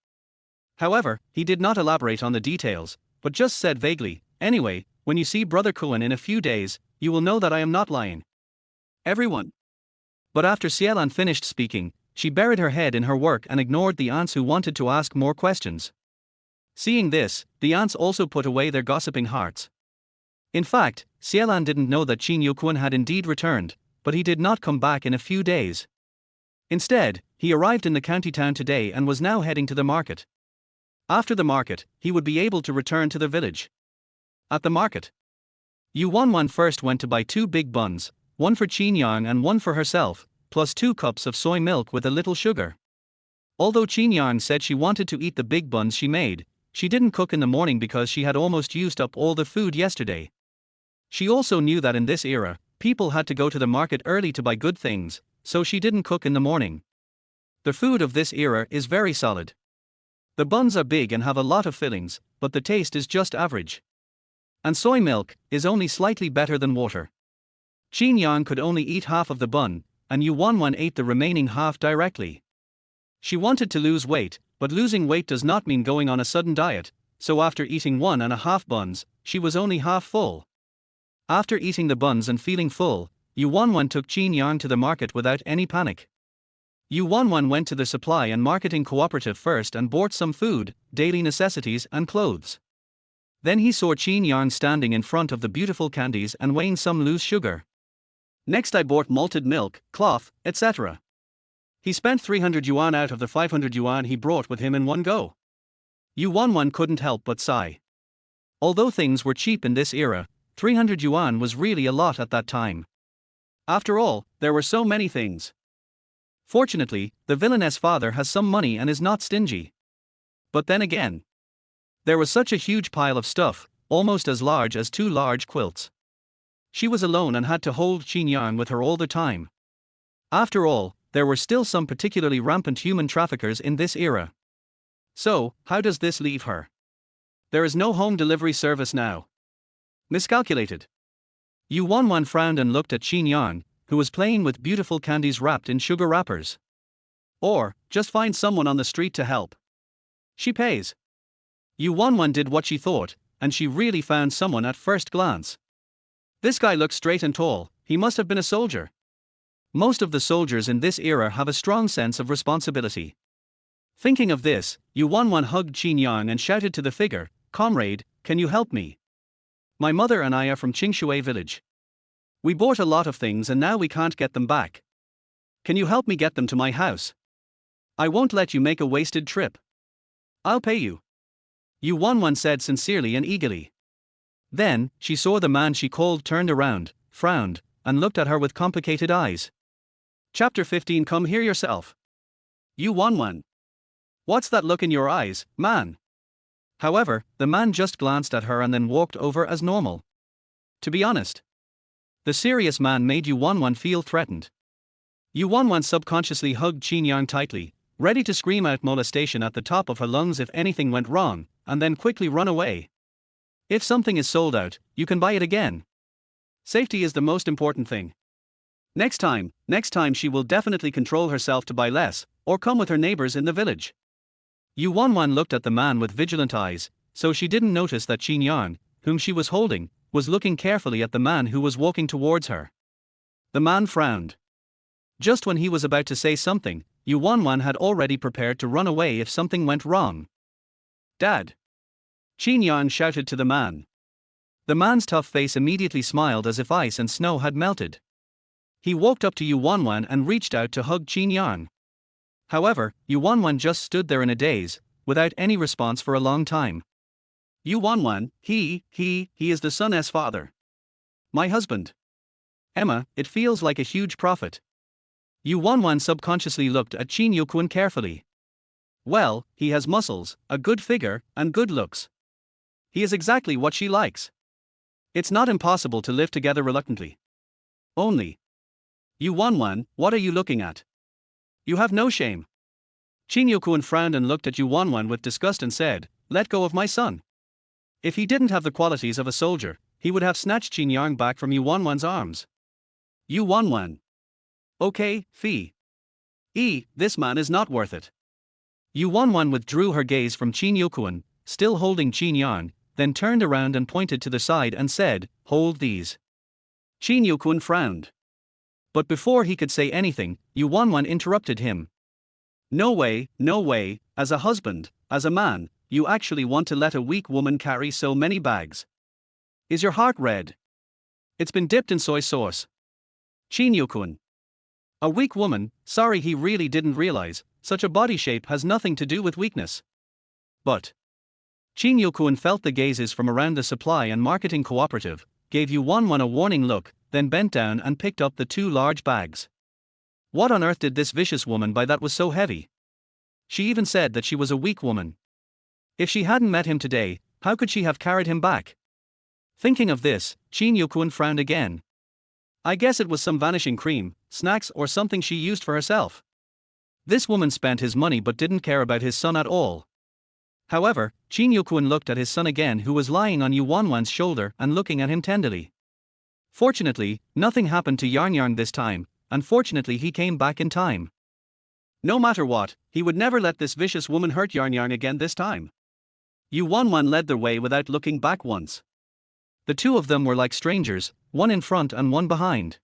However, he did not elaborate on the details, but just said vaguely, anyway, when you see Brother Cohen in a few days, you will know that I am not lying. Everyone. But after Xielan finished speaking, she buried her head in her work and ignored the aunts who wanted to ask more questions. Seeing this, the aunts also put away their gossiping hearts. In fact, Xielan didn't know that Qin Yuquan had indeed returned, but he did not come back in a few days. Instead, he arrived in the county town today and was now heading to the market. After the market, he would be able to return to the village. At the market, Yu Wanwan first went to buy 2 big buns, one for Qin Yang and one for herself, plus 2 cups of soy milk with a little sugar. Although Qin Yang said she wanted to eat the big buns she made, she didn't cook in the morning because she had almost used up all the food yesterday. She also knew that in this era, people had to go to the market early to buy good things, so she didn't cook in the morning. The food of this era is very solid. The buns are big and have a lot of fillings, but the taste is just average. And soy milk is only slightly better than water. Qin Yang could only eat half of the bun, and Yu Wanwan ate the remaining half directly. She wanted to lose weight, but losing weight does not mean going on a sudden diet, so after eating 1.5 buns, she was only half full. After eating the buns and feeling full, Yu Wanwan took Qin Yang to the market without any panic. Yu Wanwan went to the supply and marketing cooperative first and bought some food, daily necessities and clothes. Then he saw Qin Yang standing in front of the beautiful candies and weighing some loose sugar. Next I bought malted milk, cloth, etc. He spent 300 yuan out of the 500 yuan he brought with him in one go. Yu Wanwan couldn't help but sigh. Although things were cheap in this era, 300 yuan was really a lot at that time. After all, there were so many things. Fortunately, the Villainous father has some money and is not stingy. But then again, there was such a huge pile of stuff, almost as large as two large quilts. She was alone and had to hold Qin Yang with her all the time. After all, there were still some particularly rampant human traffickers in this era. So, how does this leave her? There is no home delivery service now. Miscalculated. Yu Wanwan frowned and looked at Qin Yang, who was playing with beautiful candies wrapped in sugar wrappers. Or, just find someone on the street to help. She pays. Yu Wanwan did what she thought, and she really found someone at first glance. This guy looked straight and tall, he must have been a soldier. Most of the soldiers in this era have a strong sense of responsibility. Thinking of this, Yu Wanwan hugged Qin Yang and shouted to the figure, "Comrade, can you help me? My mother and I are from Qingshui village. We bought a lot of things and now we can't get them back. Can you help me get them to my house? I won't let you make a wasted trip. I'll pay you." Yu Wanwan said sincerely and eagerly. Then, she saw the man she called turned around, frowned, and looked at her with complicated eyes. Chapter 15. Come here yourself. Yu Wanwan. What's that look in your eyes, man? However, the man just glanced at her and then walked over as normal. To be honest, the serious man made Yu Wanwan feel threatened. Yu Wanwan subconsciously hugged Qin Yang tightly, ready to scream out molestation at the top of her lungs if anything went wrong, and then quickly run away. If something is sold out, you can buy it again. Safety is the most important thing. Next time she will definitely control herself to buy less, or come with her neighbors in the village. Yu Wanwan looked at the man with vigilant eyes, so she didn't notice that Qin Yang, whom she was holding, was looking carefully at the man who was walking towards her. The man frowned. Just when he was about to say something, Yu Wanwan had already prepared to run away if something went wrong. "Dad!" Qin Yang shouted to the man. The man's tough face immediately smiled as if ice and snow had melted. He walked up to Yu Wanwan and reached out to hug Qin Yang. However, Yu Wanwan just stood there in a daze, without any response for a long time. Yu Wanwan, he is the son's father. My husband. Emma, it feels like a huge profit. Yu Wanwan subconsciously looked at Qin Yuquan carefully. Well, he has muscles, a good figure, and good looks. He is exactly what she likes. It's not impossible to live together reluctantly. Only. Yu Wanwan, what are you looking at? You have no shame. Qin Yuquan frowned and looked at Yu Wanwan with disgust and said, "Let go of my son." If he didn't have the qualities of a soldier, he would have snatched Qin Yang back from Yu Wanwan's arms. Yu Wanwan. Okay, Fee. This man is not worth it. Yu Wanwan withdrew her gaze from Qin Yuquan, still holding Qin Yang, then turned around and pointed to the side and said, "Hold these." Qin Yuquan frowned. But before he could say anything, Yu Wanwan interrupted him. No way, as a husband, as a man, you actually want to let a weak woman carry so many bags. Is your heart red? It's been dipped in soy sauce. Qin Yuquan. A weak woman, sorry, he really didn't realize, such a body shape has nothing to do with weakness. But Qin Yuquan felt the gazes from around the supply and marketing cooperative, gave Yu Wanwan a warning look, then bent down and picked up the two large bags. What on earth did this vicious woman buy that was so heavy? She even said that she was a weak woman. If she hadn't met him today, how could she have carried him back? Thinking of this, Qin Yuquan frowned again. I guess it was some vanishing cream, snacks, or something she used for herself. This woman spent his money but didn't care about his son at all. However, Qin Yuquan looked at his son again, who was lying on Yu Wanwan's shoulder and looking at him tenderly. Fortunately, nothing happened to Yarn this time, and fortunately he came back in time. No matter what, he would never let this vicious woman hurt Yarn again this time. Yu Wanwan led the way without looking back once. The two of them were like strangers, one in front and one behind.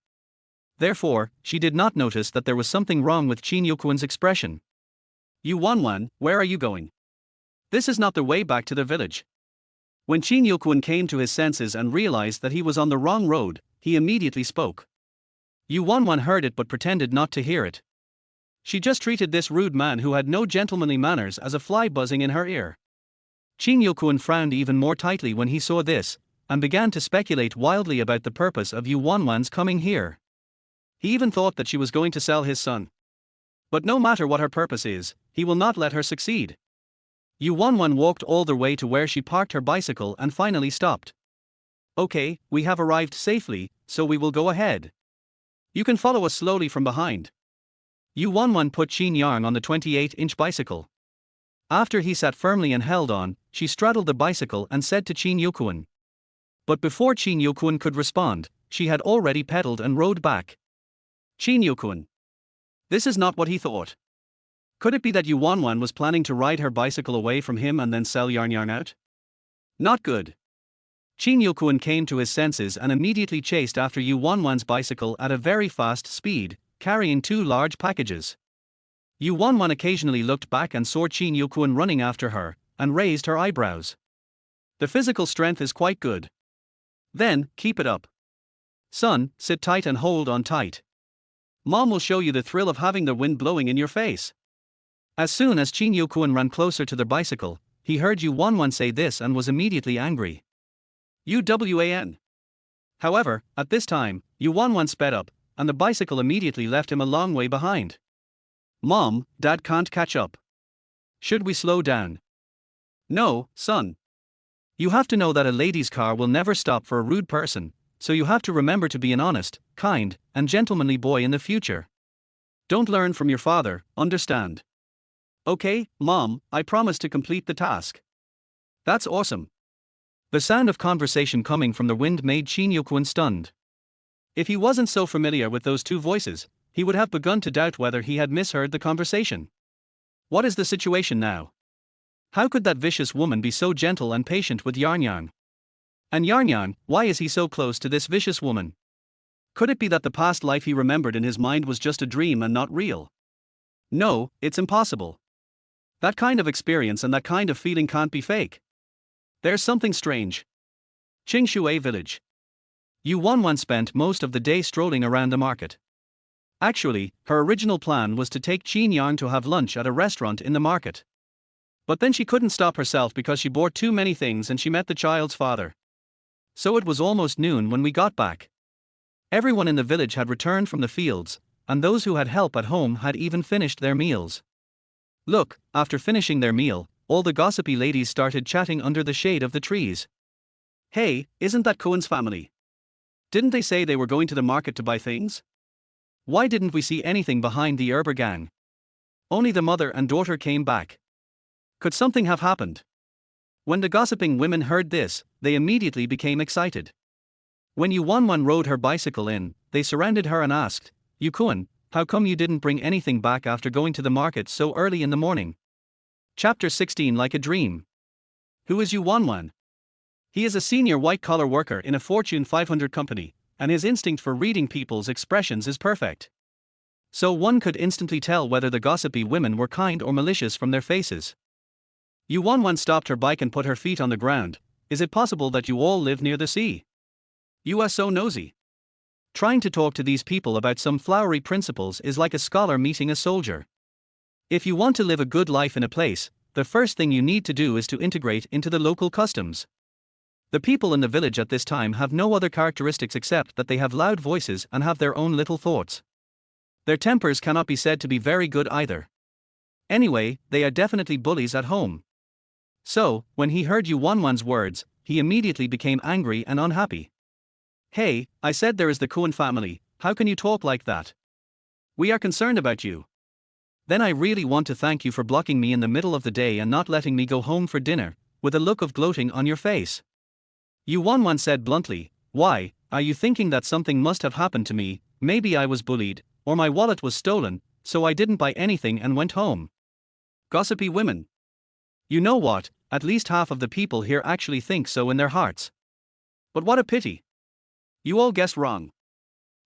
Therefore, she did not notice that there was something wrong with Qin Yuquan's expression. Yu Wanwan, where are you going? This is not the way back to the village. When Qin Yuquan came to his senses and realized that he was on the wrong road, he immediately spoke. Yu Wanwan heard it but pretended not to hear it. She just treated this rude man who had no gentlemanly manners as a fly buzzing in her ear. Qin Yuquan frowned even more tightly when he saw this, and began to speculate wildly about the purpose of Yu Wanwan's coming here. He even thought that she was going to sell his son. But no matter what her purpose is, he will not let her succeed. Yu Wanwan walked all the way to where she parked her bicycle and finally stopped. Okay, we have arrived safely, so we will go ahead. You can follow us slowly from behind. Yu Wanwan put Qin Yang on the 28-inch bicycle. After he sat firmly and held on, she straddled the bicycle and said to Qin Yukuan. But before Qin Yukuan could respond, she had already pedaled and rode back. Qin Yukuan. This is not what he thought. Could it be that Yu Wanwan was planning to ride her bicycle away from him and then sell Yarn out? Not good. Qin Yukuan came to his senses and immediately chased after Yu Wanwan's bicycle at a very fast speed, carrying 2 large packages. Yu Wanwan occasionally looked back and saw Qin Yukuan running after her, and raised her eyebrows. The physical strength is quite good. Then, keep it up. Son, sit tight and hold on tight. Mom will show you the thrill of having the wind blowing in your face. As soon as Qin Yukuan ran closer to the bicycle, he heard Yu Wanwan say this and was immediately angry. UWAN. However, at this time, Yu Wanwan sped up, and the bicycle immediately left him a long way behind. Mom, Dad can't catch up. Should we slow down? No, son. You have to know that a lady's car will never stop for a rude person, so you have to remember to be an honest, kind, and gentlemanly boy in the future. Don't learn from your father, understand? Okay, Mom, I promise to complete the task. That's awesome. The sound of conversation coming from the wind made Qin Yukuan stunned. If he wasn't so familiar with those 2 voices, he would have begun to doubt whether he had misheard the conversation. What is the situation now? How could that vicious woman be so gentle and patient with Yarn? And Yarn, why is he so close to this vicious woman? Could it be that the past life he remembered in his mind was just a dream and not real? No, it's impossible. That kind of experience and that kind of feeling can't be fake. There's something strange. Qingshui village. Yu Wanwan spent most of the day strolling around the market. Actually, her original plan was to take Qin Yang to have lunch at a restaurant in the market. But then she couldn't stop herself because she bought too many things and she met the child's father. So it was almost noon when we got back. Everyone in the village had returned from the fields, and those who had help at home had even finished their meals. Look, after finishing their meal, all the gossipy ladies started chatting under the shade of the trees. Hey, isn't that Cohen's family? Didn't they say they were going to the market to buy things? Why didn't we see anything behind the Erber gang? Only the mother and daughter came back. Could something have happened? When the gossiping women heard this, they immediately became excited. When Yu Wanwan rode her bicycle in, they surrounded her and asked, Yukuan, how come you didn't bring anything back after going to the market so early in the morning? Chapter 16 Like a Dream. Who is Yu Wanwan? He is a senior white-collar worker in a Fortune 500 company, and his instinct for reading people's expressions is perfect. So one could instantly tell whether the gossipy women were kind or malicious from their faces. Yu Wanwan stopped her bike and put her feet on the ground. Is it possible that you all live near the sea? You are so nosy. Trying to talk to these people about some flowery principles is like a scholar meeting a soldier. If you want to live a good life in a place, the first thing you need to do is to integrate into the local customs. The people in the village at this time have no other characteristics except that they have loud voices and have their own little thoughts. Their tempers cannot be said to be very good either. Anyway, they are definitely bullies at home. So, when he heard Yu Wanwan's words, he immediately became angry and unhappy. Hey, I said there is the Cohen family, how can you talk like that? We are concerned about you. Then I really want to thank you for blocking me in the middle of the day and not letting me go home for dinner, with a look of gloating on your face. Yu Wanwan said bluntly, why, are you thinking that something must have happened to me? Maybe I was bullied, or my wallet was stolen, so I didn't buy anything and went home. Gossipy women. You know what, at least half of the people here actually think so in their hearts. But what a pity. You all guessed wrong.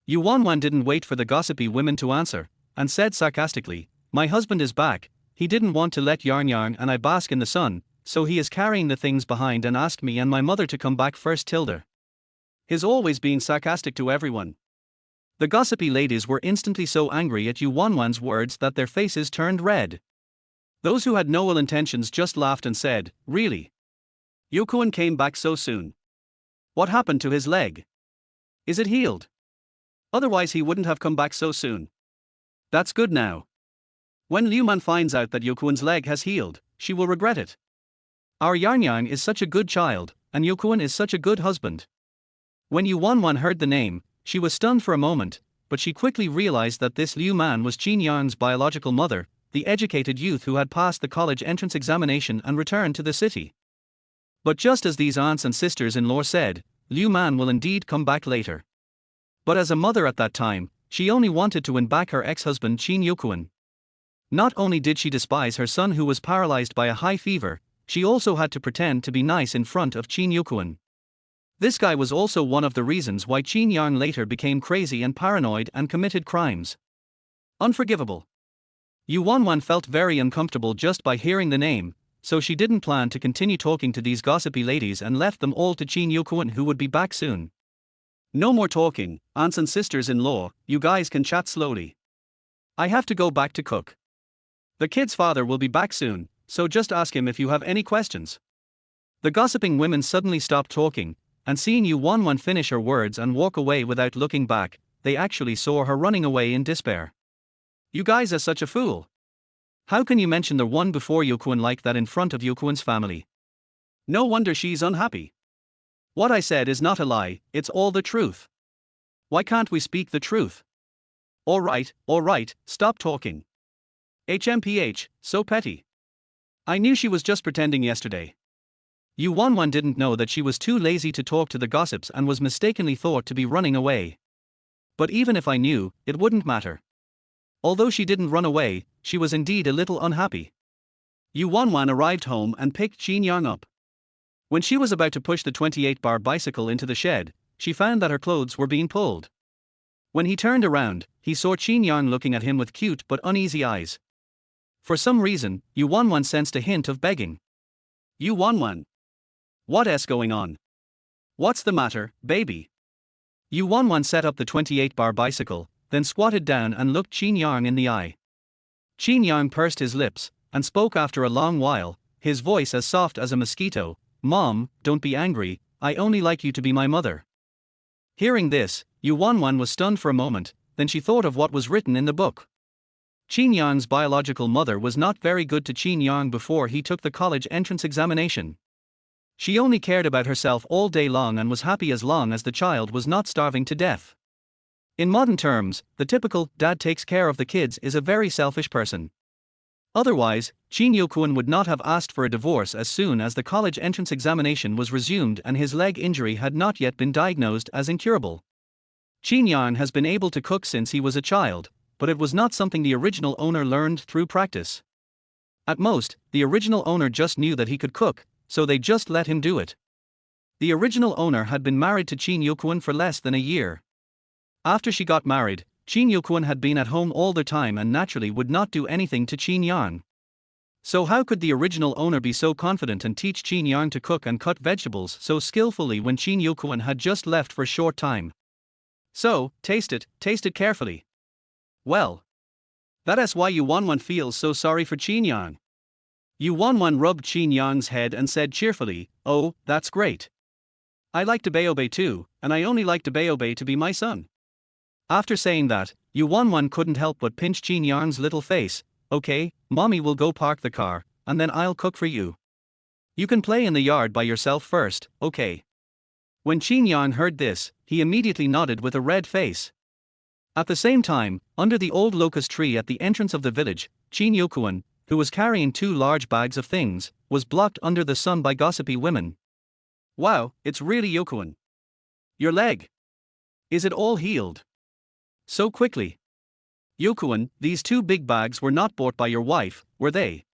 Yu Wanwan didn't wait for the gossipy women to answer, and said sarcastically, my husband is back, he didn't want to let Yarn and I bask in the sun, so he is carrying the things behind and asked me and my mother to come back first tilde. His always being sarcastic to everyone. The gossipy ladies were instantly so angry at Yu Wanwan's words that their faces turned red. Those who had no ill intentions just laughed and said, really? Yukuan came back so soon. What happened to his leg? Is it healed? Otherwise he wouldn't have come back so soon. That's good now. When Liuman finds out that Yukuan's leg has healed, she will regret it. Our Yarn is such a good child, and Yokuan is such a good husband. When Yu Wanwan heard the name, she was stunned for a moment, but she quickly realized that this Liu man was Qin Yang's biological mother, the educated youth who had passed the college entrance examination and returned to the city. But just as these aunts and sisters-in-law said, Liu man will indeed come back later. But as a mother at that time, she only wanted to win back her ex-husband Qin Yokuan. Not only did she despise her son who was paralyzed by a high fever, she also had to pretend to be nice in front of Qin Yokuan. This guy was also one of the reasons why Qin Yang later became crazy and paranoid and committed crimes. Unforgivable. Yu Wanwan felt very uncomfortable just by hearing the name, so she didn't plan to continue talking to these gossipy ladies and left them all to Qin Yokuan, who would be back soon. No more talking, aunts and sisters-in-law, you guys can chat slowly. I have to go back to cook. The kid's father will be back soon, so just ask him if you have any questions. The gossiping women suddenly stopped talking, and seeing Yu Wanwan finish her words and walk away without looking back, they actually saw her running away in despair. You guys are such a fool. How can you mention the one before Yokuan like that in front of Yokuan's family? No wonder she's unhappy. What I said is not a lie, it's all the truth. Why can't we speak the truth? Alright, stop talking. HMPH, so petty. I knew she was just pretending yesterday. Yu Wanwan didn't know that she was too lazy to talk to the gossips and was mistakenly thought to be running away. But even if I knew, it wouldn't matter. Although she didn't run away, she was indeed a little unhappy. Yu Wanwan arrived home and picked Qin Yang up. When she was about to push the 28-bar bicycle into the shed, she found that her clothes were being pulled. When he turned around, he saw Qin Yang looking at him with cute but uneasy eyes. For some reason, Yu Wanwan sensed a hint of begging. Yu Wanwan. What's going on? What's the matter, baby? Yu Wanwan set up the 28-bar bicycle, then squatted down and looked Qin Yang in the eye. Qin Yang pursed his lips, and spoke after a long while, his voice as soft as a mosquito. Mom, don't be angry, I only like you to be my mother. Hearing this, Yu Wanwan was stunned for a moment, then she thought of what was written in the book. Qin Yang's biological mother was not very good to Qin Yang before he took the college entrance examination. She only cared about herself all day long and was happy as long as the child was not starving to death. In modern terms, the typical dad takes care of the kids is a very selfish person. Otherwise, Qin Yokuan would not have asked for a divorce as soon as the college entrance examination was resumed and his leg injury had not yet been diagnosed as incurable. Qin Yang has been able to cook since he was a child, but it was not something the original owner learned through practice. At most, the original owner just knew that he could cook, so they just let him do it. The original owner had been married to Qin Yokuan for less than a year. After she got married, Qin Yokuan had been at home all the time and naturally would not do anything to Qin Yang. So how could the original owner be so confident and teach Qin Yang to cook and cut vegetables so skillfully when Qin Yokuan had just left for a short time? So, taste it carefully. Well, that's why Yu Wanwan feels so sorry for Qin Yang. Yu Wanwan rubbed Qin Yang's head and said cheerfully, "Oh, that's great. I like Tabeobe too, and I only like Tabeobe to be my son." After saying that, Yu Wanwan couldn't help but pinch Qin Yang's little face. "Okay, mommy will go park the car, and then I'll cook for you. You can play in the yard by yourself first, okay?" When Qin Yang heard this, he immediately nodded with a red face. At the same time, under the old locust tree at the entrance of the village, Qin Yokuan, who was carrying 2 large bags of things, was blocked under the sun by gossipy women. "Wow, it's really Yokuan. Your leg. Is it all healed? So quickly. Yokuan, these 2 big bags were not bought by your wife, were they?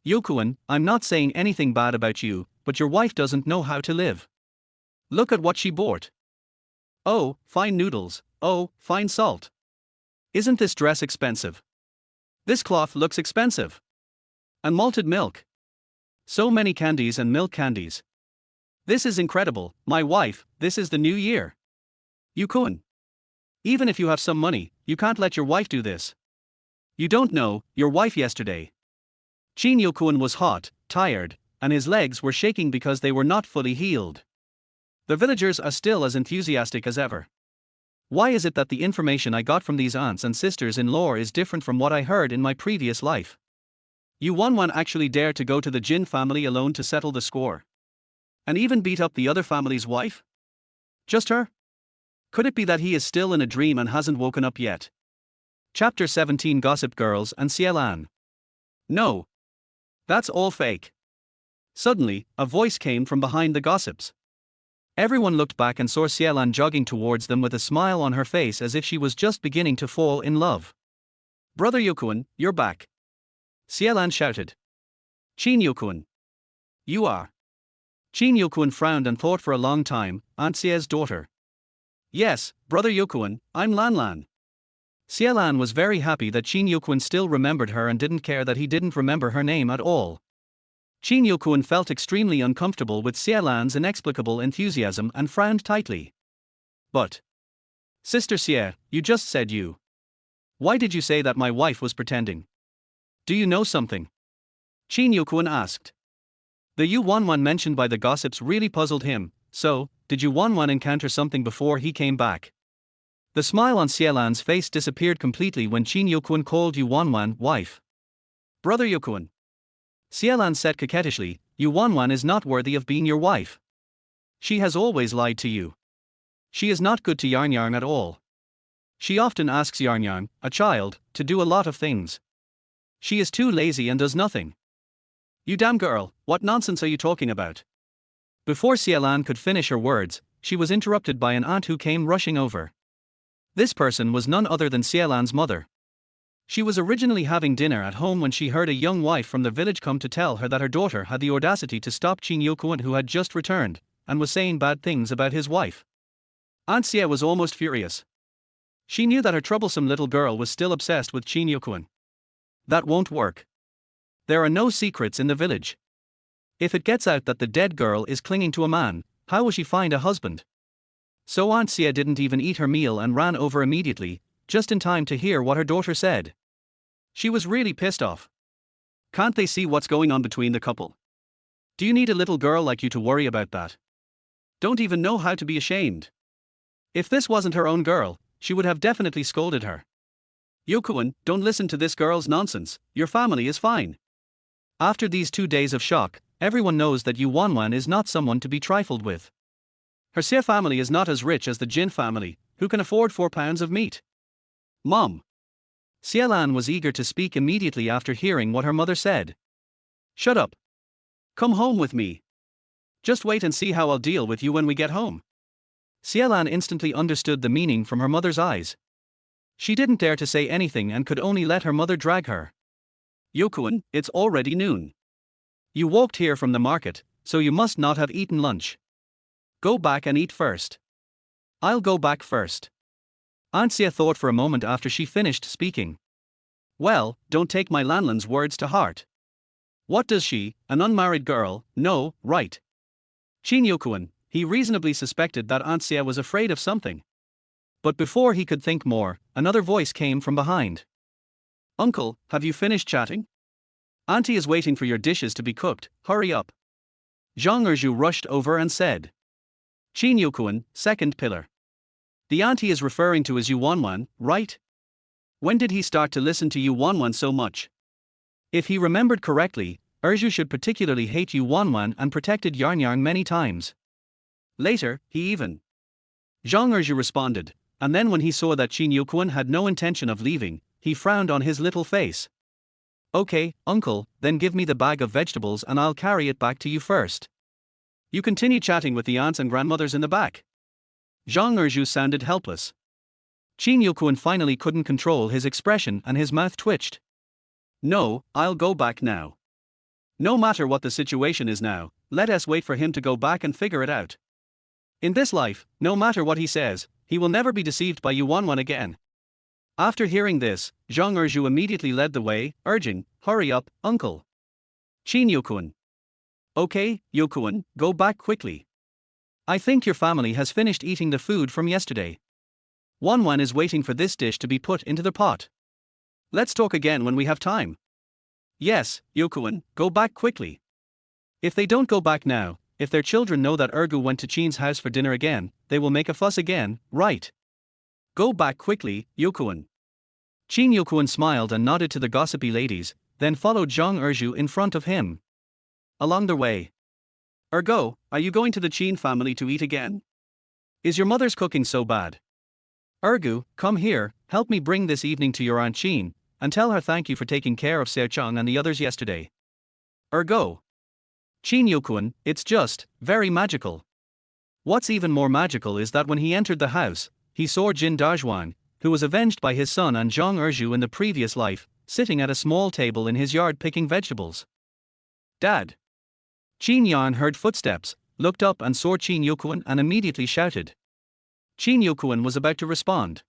Yokuan, I'm not saying anything bad about you, but your wife doesn't know how to live. Look at what she bought. Oh, fine noodles, oh, fine salt. Isn't this dress expensive? This cloth looks expensive. And malted milk. So many candies and milk candies. This is incredible, my wife, this is the new year. Yokuan. Even if you have some money, you can't let your wife do this. You don't know, your wife yesterday." Qin Yokuan was hot, tired, and his legs were shaking because they were not fully healed. The villagers are still as enthusiastic as ever. Why is it that the information I got from these aunts and sisters-in-law is different from what I heard in my previous life? Yu Wanwan actually dared to go to the Jin family alone to settle the score. And even beat up the other family's wife? Just her? Could it be that he is still in a dream and hasn't woken up yet? Chapter 17 Gossip Girls and Cielan. No. That's all fake. Suddenly, a voice came from behind the gossips. Everyone looked back and saw Cielan jogging towards them with a smile on her face as if she was just beginning to fall in love. Brother Yukuan, you're back. Cielan shouted. Chin Yukuan. You are. Chin Yukuan frowned and thought for a long time, Aunt Xie's daughter. Yes, Brother Yukuan, I'm Lanlan. Cielan was very happy that Chin Yukuan still remembered her and didn't care that he didn't remember her name at all. Chin Yukuan felt extremely uncomfortable with Cielan's inexplicable enthusiasm and frowned tightly. But. Sister Xie, you just said you. Why did you say that my wife was pretending? Do you know something? Chin Yukuan asked. The Yu Wanwan mentioned by the gossips really puzzled him, so, did Yu Wanwan encounter something before he came back? The smile on Cielan's face disappeared completely when Chin Yukuan called Yu Wanwan wife. Brother Yukuan. Cielan said coquettishly, Yu Wanwan is not worthy of being your wife. She has always lied to you. She is not good to Yarn Yarn at all. She often asks Yarn Yarn, a child, to do a lot of things. She is too lazy and does nothing. You damn girl, what nonsense are you talking about? Before Cielan could finish her words, she was interrupted by an aunt who came rushing over. This person was none other than Cielan's mother. She was originally having dinner at home when she heard a young wife from the village come to tell her that her daughter had the audacity to stop Chin Yukuan, who had just returned, and was saying bad things about his wife. Aunt Xie was almost furious. She knew that her troublesome little girl was still obsessed with Chin Yukuan. That won't work. There are no secrets in the village. If it gets out that the dead girl is clinging to a man, how will she find a husband? So Aunt Xie didn't even eat her meal and ran over immediately, just in time to hear what her daughter said. She was really pissed off. Can't they see what's going on between the couple? Do you need a little girl like you to worry about that? Don't even know how to be ashamed. If this wasn't her own girl, she would have definitely scolded her. Yukuan, don't listen to this girl's nonsense, your family is fine. After these 2 days of shock, everyone knows that Yu Wanwan is not someone to be trifled with. Her Xie family is not as rich as the Jin family, who can afford 4 pounds of meat. Mom. Cielan was eager to speak immediately after hearing what her mother said. Shut up. Come home with me. Just wait and see how I'll deal with you when we get home. Cielan instantly understood the meaning from her mother's eyes. She didn't dare to say anything and could only let her mother drag her. Yukuan, it's already noon. You walked here from the market, so you must not have eaten lunch. Go back and eat first. I'll go back first. Aunt Xie thought for a moment after she finished speaking. Well, don't take my Lanlan's words to heart. What does she, an unmarried girl, know, right? Chin Yukuan, he reasonably suspected that Aunt Xie was afraid of something. But before he could think more, another voice came from behind. Uncle, have you finished chatting? Auntie is waiting for your dishes to be cooked, hurry up. Zhang Erju rushed over and said. Chin Yukuan, second pillar. The auntie is referring to as Yu Wanwan, right? When did he start to listen to Yu Wanwan so much? If he remembered correctly, Erju should particularly hate Yu Wanwan and protected Yarn Yarn many times. Later, he even. Zhang Erju responded, and then when he saw that Chin Yukuan had no intention of leaving, he frowned on his little face. Okay, uncle, then give me the bag of vegetables and I'll carry it back to you first. You continue chatting with the aunts and grandmothers in the back. Zhang Erju sounded helpless. Chin Yukuan finally couldn't control his expression and his mouth twitched. No, I'll go back now. No matter what the situation is now, let us wait for him to go back and figure it out. In this life, no matter what he says, he will never be deceived by Yu Wanwan again. After hearing this, Zhang Erju immediately led the way, urging, hurry up, uncle. Chin Yukuan. Okay, Yukuan, go back quickly. I think your family has finished eating the food from yesterday. Wanwan is waiting for this dish to be put into the pot. Let's talk again when we have time. Yes, Yukuan, go back quickly. If they don't go back now, if their children know that Ergu went to Chin's house for dinner again, they will make a fuss again, right? Go back quickly, Yukuan. Chin Yukuan smiled and nodded to the gossipy ladies, then followed Zhang Erju in front of him. Along the way, "Ergo, are you going to the Qin family to eat again? Is your mother's cooking so bad? Ergu, come here, help me bring this evening to your Aunt Qin, and tell her thank you for taking care of Serchang and the others yesterday. Ergo. Qin Yokuan, it's just, very magical." What's even more magical is that when he entered the house, he saw Jin Dazhuang, who was avenged by his son and Zhang Erju in the previous life, sitting at a small table in his yard picking vegetables. "Dad." Qin Yan heard footsteps, looked up and saw Qin Yokuan and immediately shouted. Qin Yokuan was about to respond.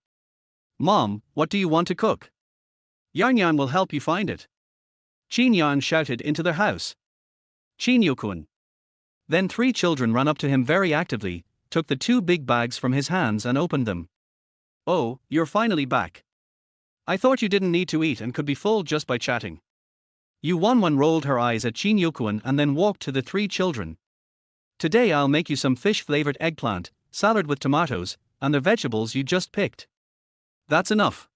"Mom, what do you want to cook? Yan Yan will help you find it." Qin Yan shouted into their house. "Qin Yokuan." Then 3 children ran up to him very actively, took the 2 big bags from his hands and opened them. "Oh, you're finally back. I thought you didn't need to eat and could be full just by chatting." Yu Wanwan rolled her eyes at Qin Yokuan and then walked to the 3 children. "Today I'll make you some fish-flavored eggplant, salad with tomatoes, and the vegetables you just picked. That's enough."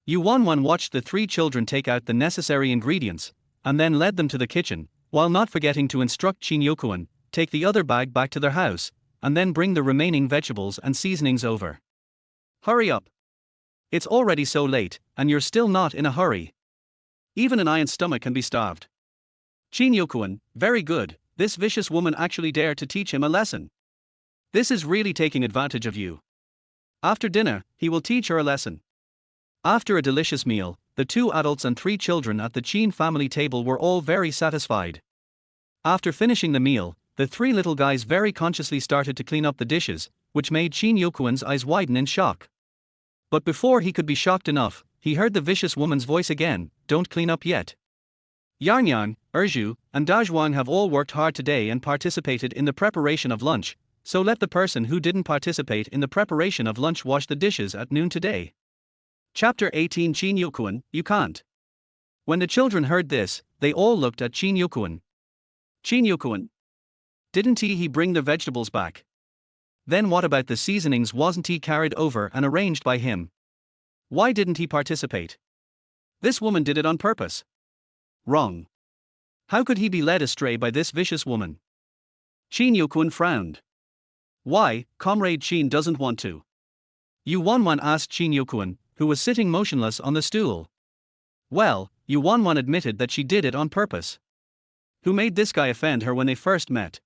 Yu Wanwan watched the 3 children take out the necessary ingredients, and then led them to the kitchen, while not forgetting to instruct Qin Yokuan, take the other bag back to their house, and then bring the remaining vegetables and seasonings over. "Hurry up. It's already so late, and you're still not in a hurry. Even an iron stomach can be starved." Qin Yokuan, very good, this vicious woman actually dared to teach him a lesson. This is really taking advantage of you. After dinner, he will teach her a lesson. After a delicious meal, the 2 adults and 3 children at the Qin family table were all very satisfied. After finishing the meal, the 3 little guys very consciously started to clean up the dishes, which made Qin Yokuan's eyes widen in shock. But before he could be shocked enough, he heard the vicious woman's voice again, "Don't clean up yet. Yarnyang, Erju, and Dazhuang have all worked hard today and participated in the preparation of lunch, so let the person who didn't participate in the preparation of lunch wash the dishes at noon today." Chapter 18 Qin Yokuan, you can't. When the children heard this, they all looked at Qin Yokuan. "Qin Yokuan? Didn't he bring the vegetables back? Then what about the seasonings? Wasn't he carried over and arranged by him? Why didn't he participate? This woman did it on purpose." "Wrong. How could he be led astray by this vicious woman?" Qin Yokuan frowned. "Why, Comrade Qin doesn't want to?" Yu Wanwan asked Qin Yokuan, who was sitting motionless on the stool. "Well," Yu Wanwan admitted that she did it on purpose. Who made this guy offend her when they first met?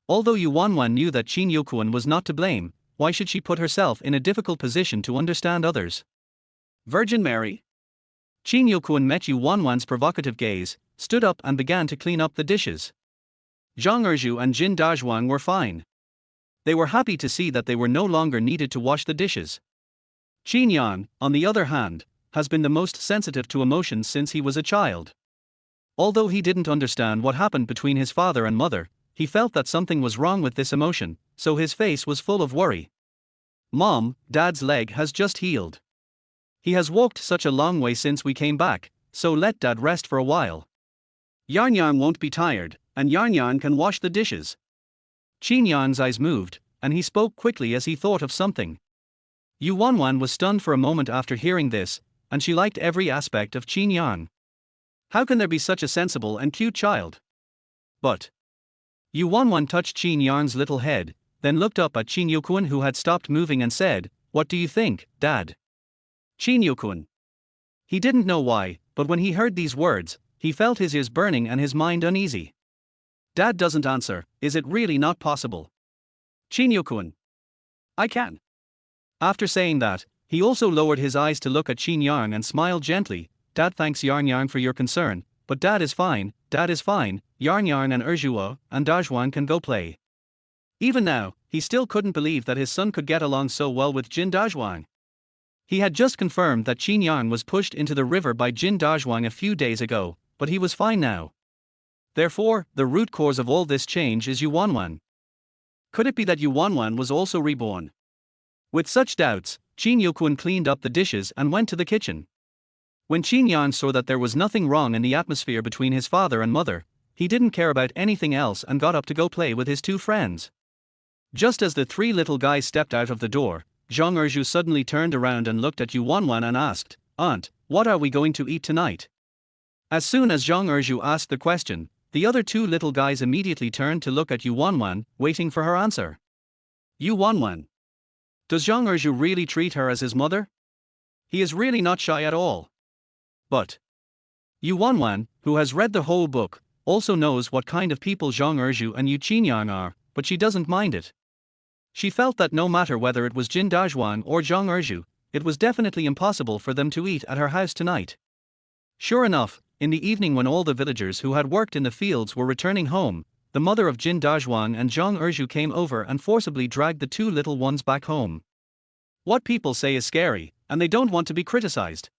Although Yu Wanwan knew that Qin Yokuan was not to blame, why should she put herself in a difficult position to understand others? Virgin Mary? Qin Yokuan met Yu Wanwan's provocative gaze, stood up and began to clean up the dishes. Zhang Erju and Jin Dazhuang were fine. They were happy to see that they were no longer needed to wash the dishes. Qin Yan, on the other hand, has been the most sensitive to emotions since he was a child. Although he didn't understand what happened between his father and mother, he felt that something was wrong with this emotion, so his face was full of worry. "Mom, Dad's leg has just healed. He has walked such a long way since we came back, so let Dad rest for a while. Yarnyan won't be tired, and Yarnyan can wash the dishes." Qin Yan's eyes moved, and he spoke quickly as he thought of something. Yu Wanwan was stunned for a moment after hearing this, and she liked every aspect of Qin Yan. How can there be such a sensible and cute child? But Yu Wanwan touched Qin Yan's little head, then looked up at Qin Yokuan, who had stopped moving, and said, "What do you think, Dad?" Qin Yokuan. He didn't know why, but when he heard these words, he felt his ears burning and his mind uneasy. Dad doesn't answer. Is it really not possible? Qin Yokuan. "I can." After saying that, he also lowered his eyes to look at Qin Yang and smiled gently. "Dad, thanks Yarn Yarn for your concern, but Dad is fine, Yarn Yarn and Erjuo and Dazhuang can go play." Even now, he still couldn't believe that his son could get along so well with Jin Dazhuang. He had just confirmed that Qin Yang was pushed into the river by Jin Dazhuang a few days ago, but he was fine now. Therefore, the root cause of all this change is Yu Wanwan. Could it be that Yu Wanwan was also reborn? With such doubts, Qin Yokuan cleaned up the dishes and went to the kitchen. When Qin Yan saw that there was nothing wrong in the atmosphere between his father and mother, he didn't care about anything else and got up to go play with his 2 friends. Just as the 3 little guys stepped out of the door, Zhang Erju suddenly turned around and looked at Yu Wanwan and asked, "Aunt, what are we going to eat tonight?" As soon as Zhang Erju asked the question, the other two little guys immediately turned to look at Yu Wanwan, waiting for her answer. Yu Wanwan. Does Zhang Erju really treat her as his mother? He is really not shy at all. But Yu Wanwan, who has read the whole book, also knows what kind of people Zhang Erju and Yu Qinyang are, but she doesn't mind it. She felt that no matter whether it was Jin Dazhuan or Zhang Erju, it was definitely impossible for them to eat at her house tonight. Sure enough, in the evening when all the villagers who had worked in the fields were returning home, the mother of Jin Dazhuan and Zhang Erju came over and forcibly dragged the two little ones back home. What people say is scary, and they don't want to be criticized.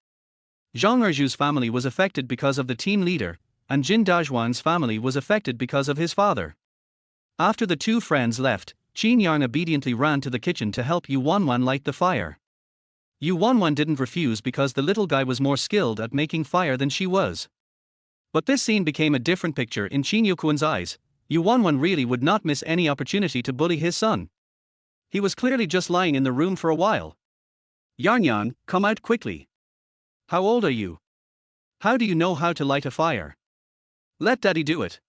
Zhang Erju's family was affected because of the team leader, and Jin Dazhuan's family was affected because of his father. After the two friends left, Qin Yang obediently ran to the kitchen to help Yu Wanwan light the fire. Yu Wanwan didn't refuse because the little guy was more skilled at making fire than she was. But this scene became a different picture in Qin Yuquan's eyes. Yu Wanwan really would not miss any opportunity to bully his son. He was clearly just lying in the room for a while. Yarnyan, come out quickly. How old are you? How do you know how to light a fire? Let daddy do it.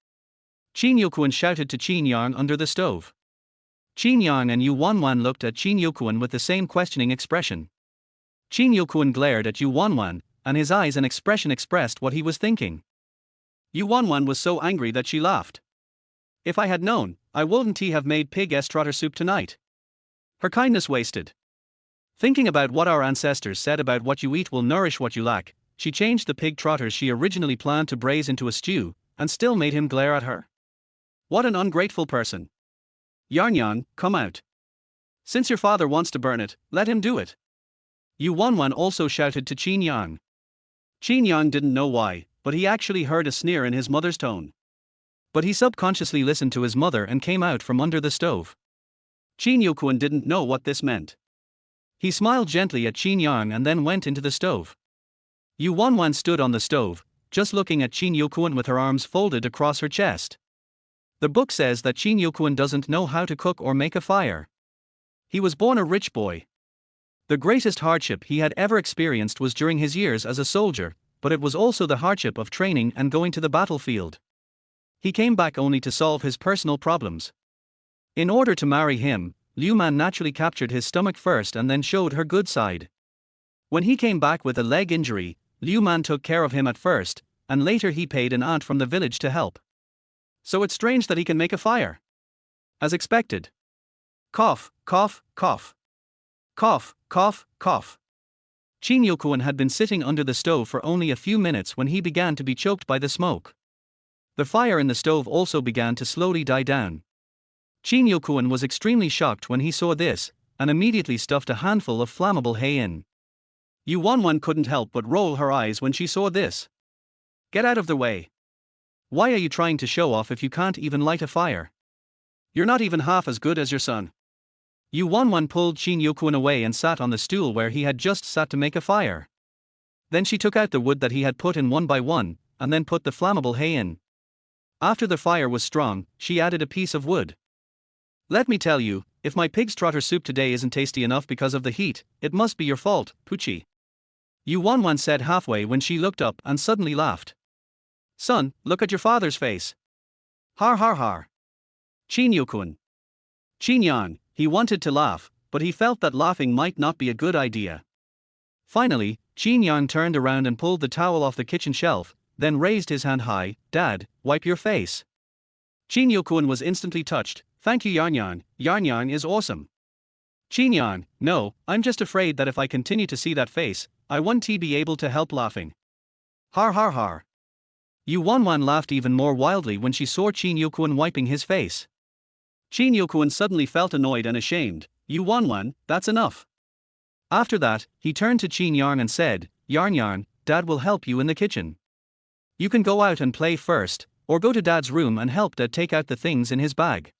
Qin Yuquan shouted to Qin Yang under the stove. Qin Yang and Yu Wanwan looked at Qin Yuquan with the same questioning expression. Qin Yuquan glared at Yu Wanwan, and his eyes and expression expressed what he was thinking. Yu Wanwan was so angry that she laughed. If I had known, I wouldn't have made pig trotter soup tonight. Her kindness wasted. Thinking about what our ancestors said about what you eat will nourish what you lack, she changed the pig trotters she originally planned to braise into a stew, and still made him glare at her. What an ungrateful person. Yarnyan, come out. Since your father wants to burn it, let him do it. Yu Wanwan also shouted to Qin Yang. Qin Yang didn't know why, but he actually heard a sneer in his mother's tone. But he subconsciously listened to his mother and came out from under the stove. Qin Yuquan didn't know what this meant. He smiled gently at Qin Yang and then went into the stove. Yu Wanwan stood on the stove, just looking at Qin Yuquan with her arms folded across her chest. The book says that Qin Yuquan doesn't know how to cook or make a fire. He was born a rich boy. The greatest hardship he had ever experienced was during his years as a soldier, but it was also the hardship of training and going to the battlefield. He came back only to solve his personal problems. In order to marry him, Liu Man naturally captured his stomach first and then showed her good side. When he came back with a leg injury, Liu Man took care of him at first, and later he paid an aunt from the village to help. So it's strange that he can make a fire. As expected. Cough, cough, cough. Cough, cough, cough. Qin Yuquan had been sitting under the stove for only a few minutes when he began to be choked by the smoke. The fire in the stove also began to slowly die down. Qin Yuquan was extremely shocked when he saw this, and immediately stuffed a handful of flammable hay in. Yu Wanwan couldn't help but roll her eyes when she saw this. Get out of the way. Why are you trying to show off if you can't even light a fire? You're not even half as good as your son. Yu Wanwan pulled Qin Yuquan away and sat on the stool where he had just sat to make a fire. Then she took out the wood that he had put in one by one, and then put the flammable hay in. After the fire was strong, she added a piece of wood. Let me tell you, if my pig's trotter soup today isn't tasty enough because of the heat, it must be your fault, Puchi. Yu Wanwan said halfway when she looked up and suddenly laughed. Son, look at your father's face. Har har har. Qin Yuquan. Qin Yang, he wanted to laugh, but he felt that laughing might not be a good idea. Finally, Qin Yang turned around and pulled the towel off the kitchen shelf, then raised his hand high. Dad, wipe your face. Qin Yuquan was instantly touched. Thank you Yarnyan, Yarnyan is awesome. Qin Yang, no, I'm just afraid that if I continue to see that face, I won't be able to help laughing. Har har har. Yu Wanwan laughed even more wildly when she saw Qin Yuquan wiping his face. Qin Yuquan suddenly felt annoyed and ashamed. Yu Wanwan, that's enough. After that, he turned to Qin Yang and said, Yarn, Dad will help you in the kitchen. You can go out and play first, or go to Dad's room and help Dad take out the things in his bag.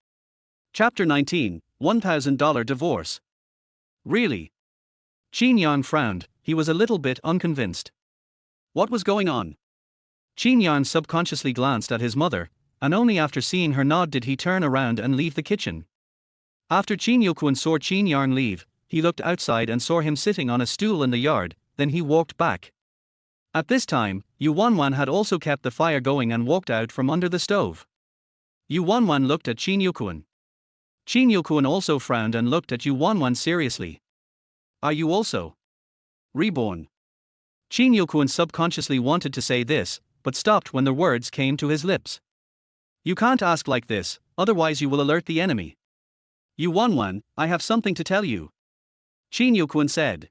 Chapter 19, $1,000 Divorce. Really? Qin Yang frowned, he was a little bit unconvinced. What was going on? Qin Yang subconsciously glanced at his mother, and only after seeing her nod did he turn around and leave the kitchen. After Qin Yuquan saw Qin Yang leave, he looked outside and saw him sitting on a stool in the yard, then he walked back. At this time, Yu Wanwan had also kept the fire going and walked out from under the stove. Yu Wanwan looked at Qin Yukuan. Qin Yukuan also frowned and looked at Yu Wanwan seriously. Are you also reborn? Qin Yukuan subconsciously wanted to say this, but stopped when the words came to his lips. You can't ask like this, otherwise you will alert the enemy. Yu Wanwan, I have something to tell you. Qin Yukuan said.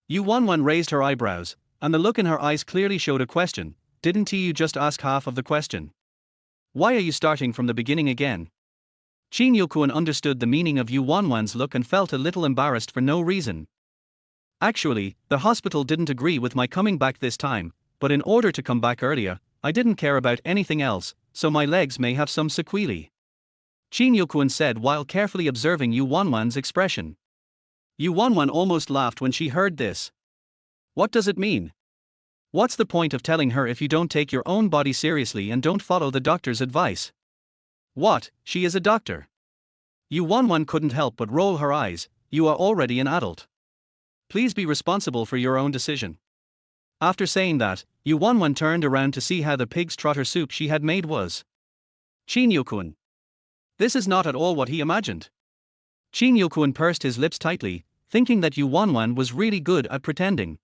Yu Wanwan raised her eyebrows, and the look in her eyes clearly showed a question. Didn't you just ask half of the question? Why are you starting from the beginning again? Qin Yukuan understood the meaning of Yu Wanwan's look and felt a little embarrassed for no reason. Actually, the hospital didn't agree with my coming back this time, but in order to come back earlier, I didn't care about anything else, so my legs may have some sequelae. Qin Yukuan said while carefully observing Yu Wanwan's expression. Yu Wanwan almost laughed when she heard this. What does it mean? What's the point of telling her if you don't take your own body seriously and don't follow the doctor's advice? What, she is a doctor? Yu Wanwan couldn't help but roll her eyes. You are already an adult. Please be responsible for your own decision. After saying that, Yu Wanwan turned around to see how the pig's trotter soup she had made was. Qin Yukuan. This is not at all what he imagined. Qin Yukuan pursed his lips tightly, thinking that Yu Wanwan was really good at pretending.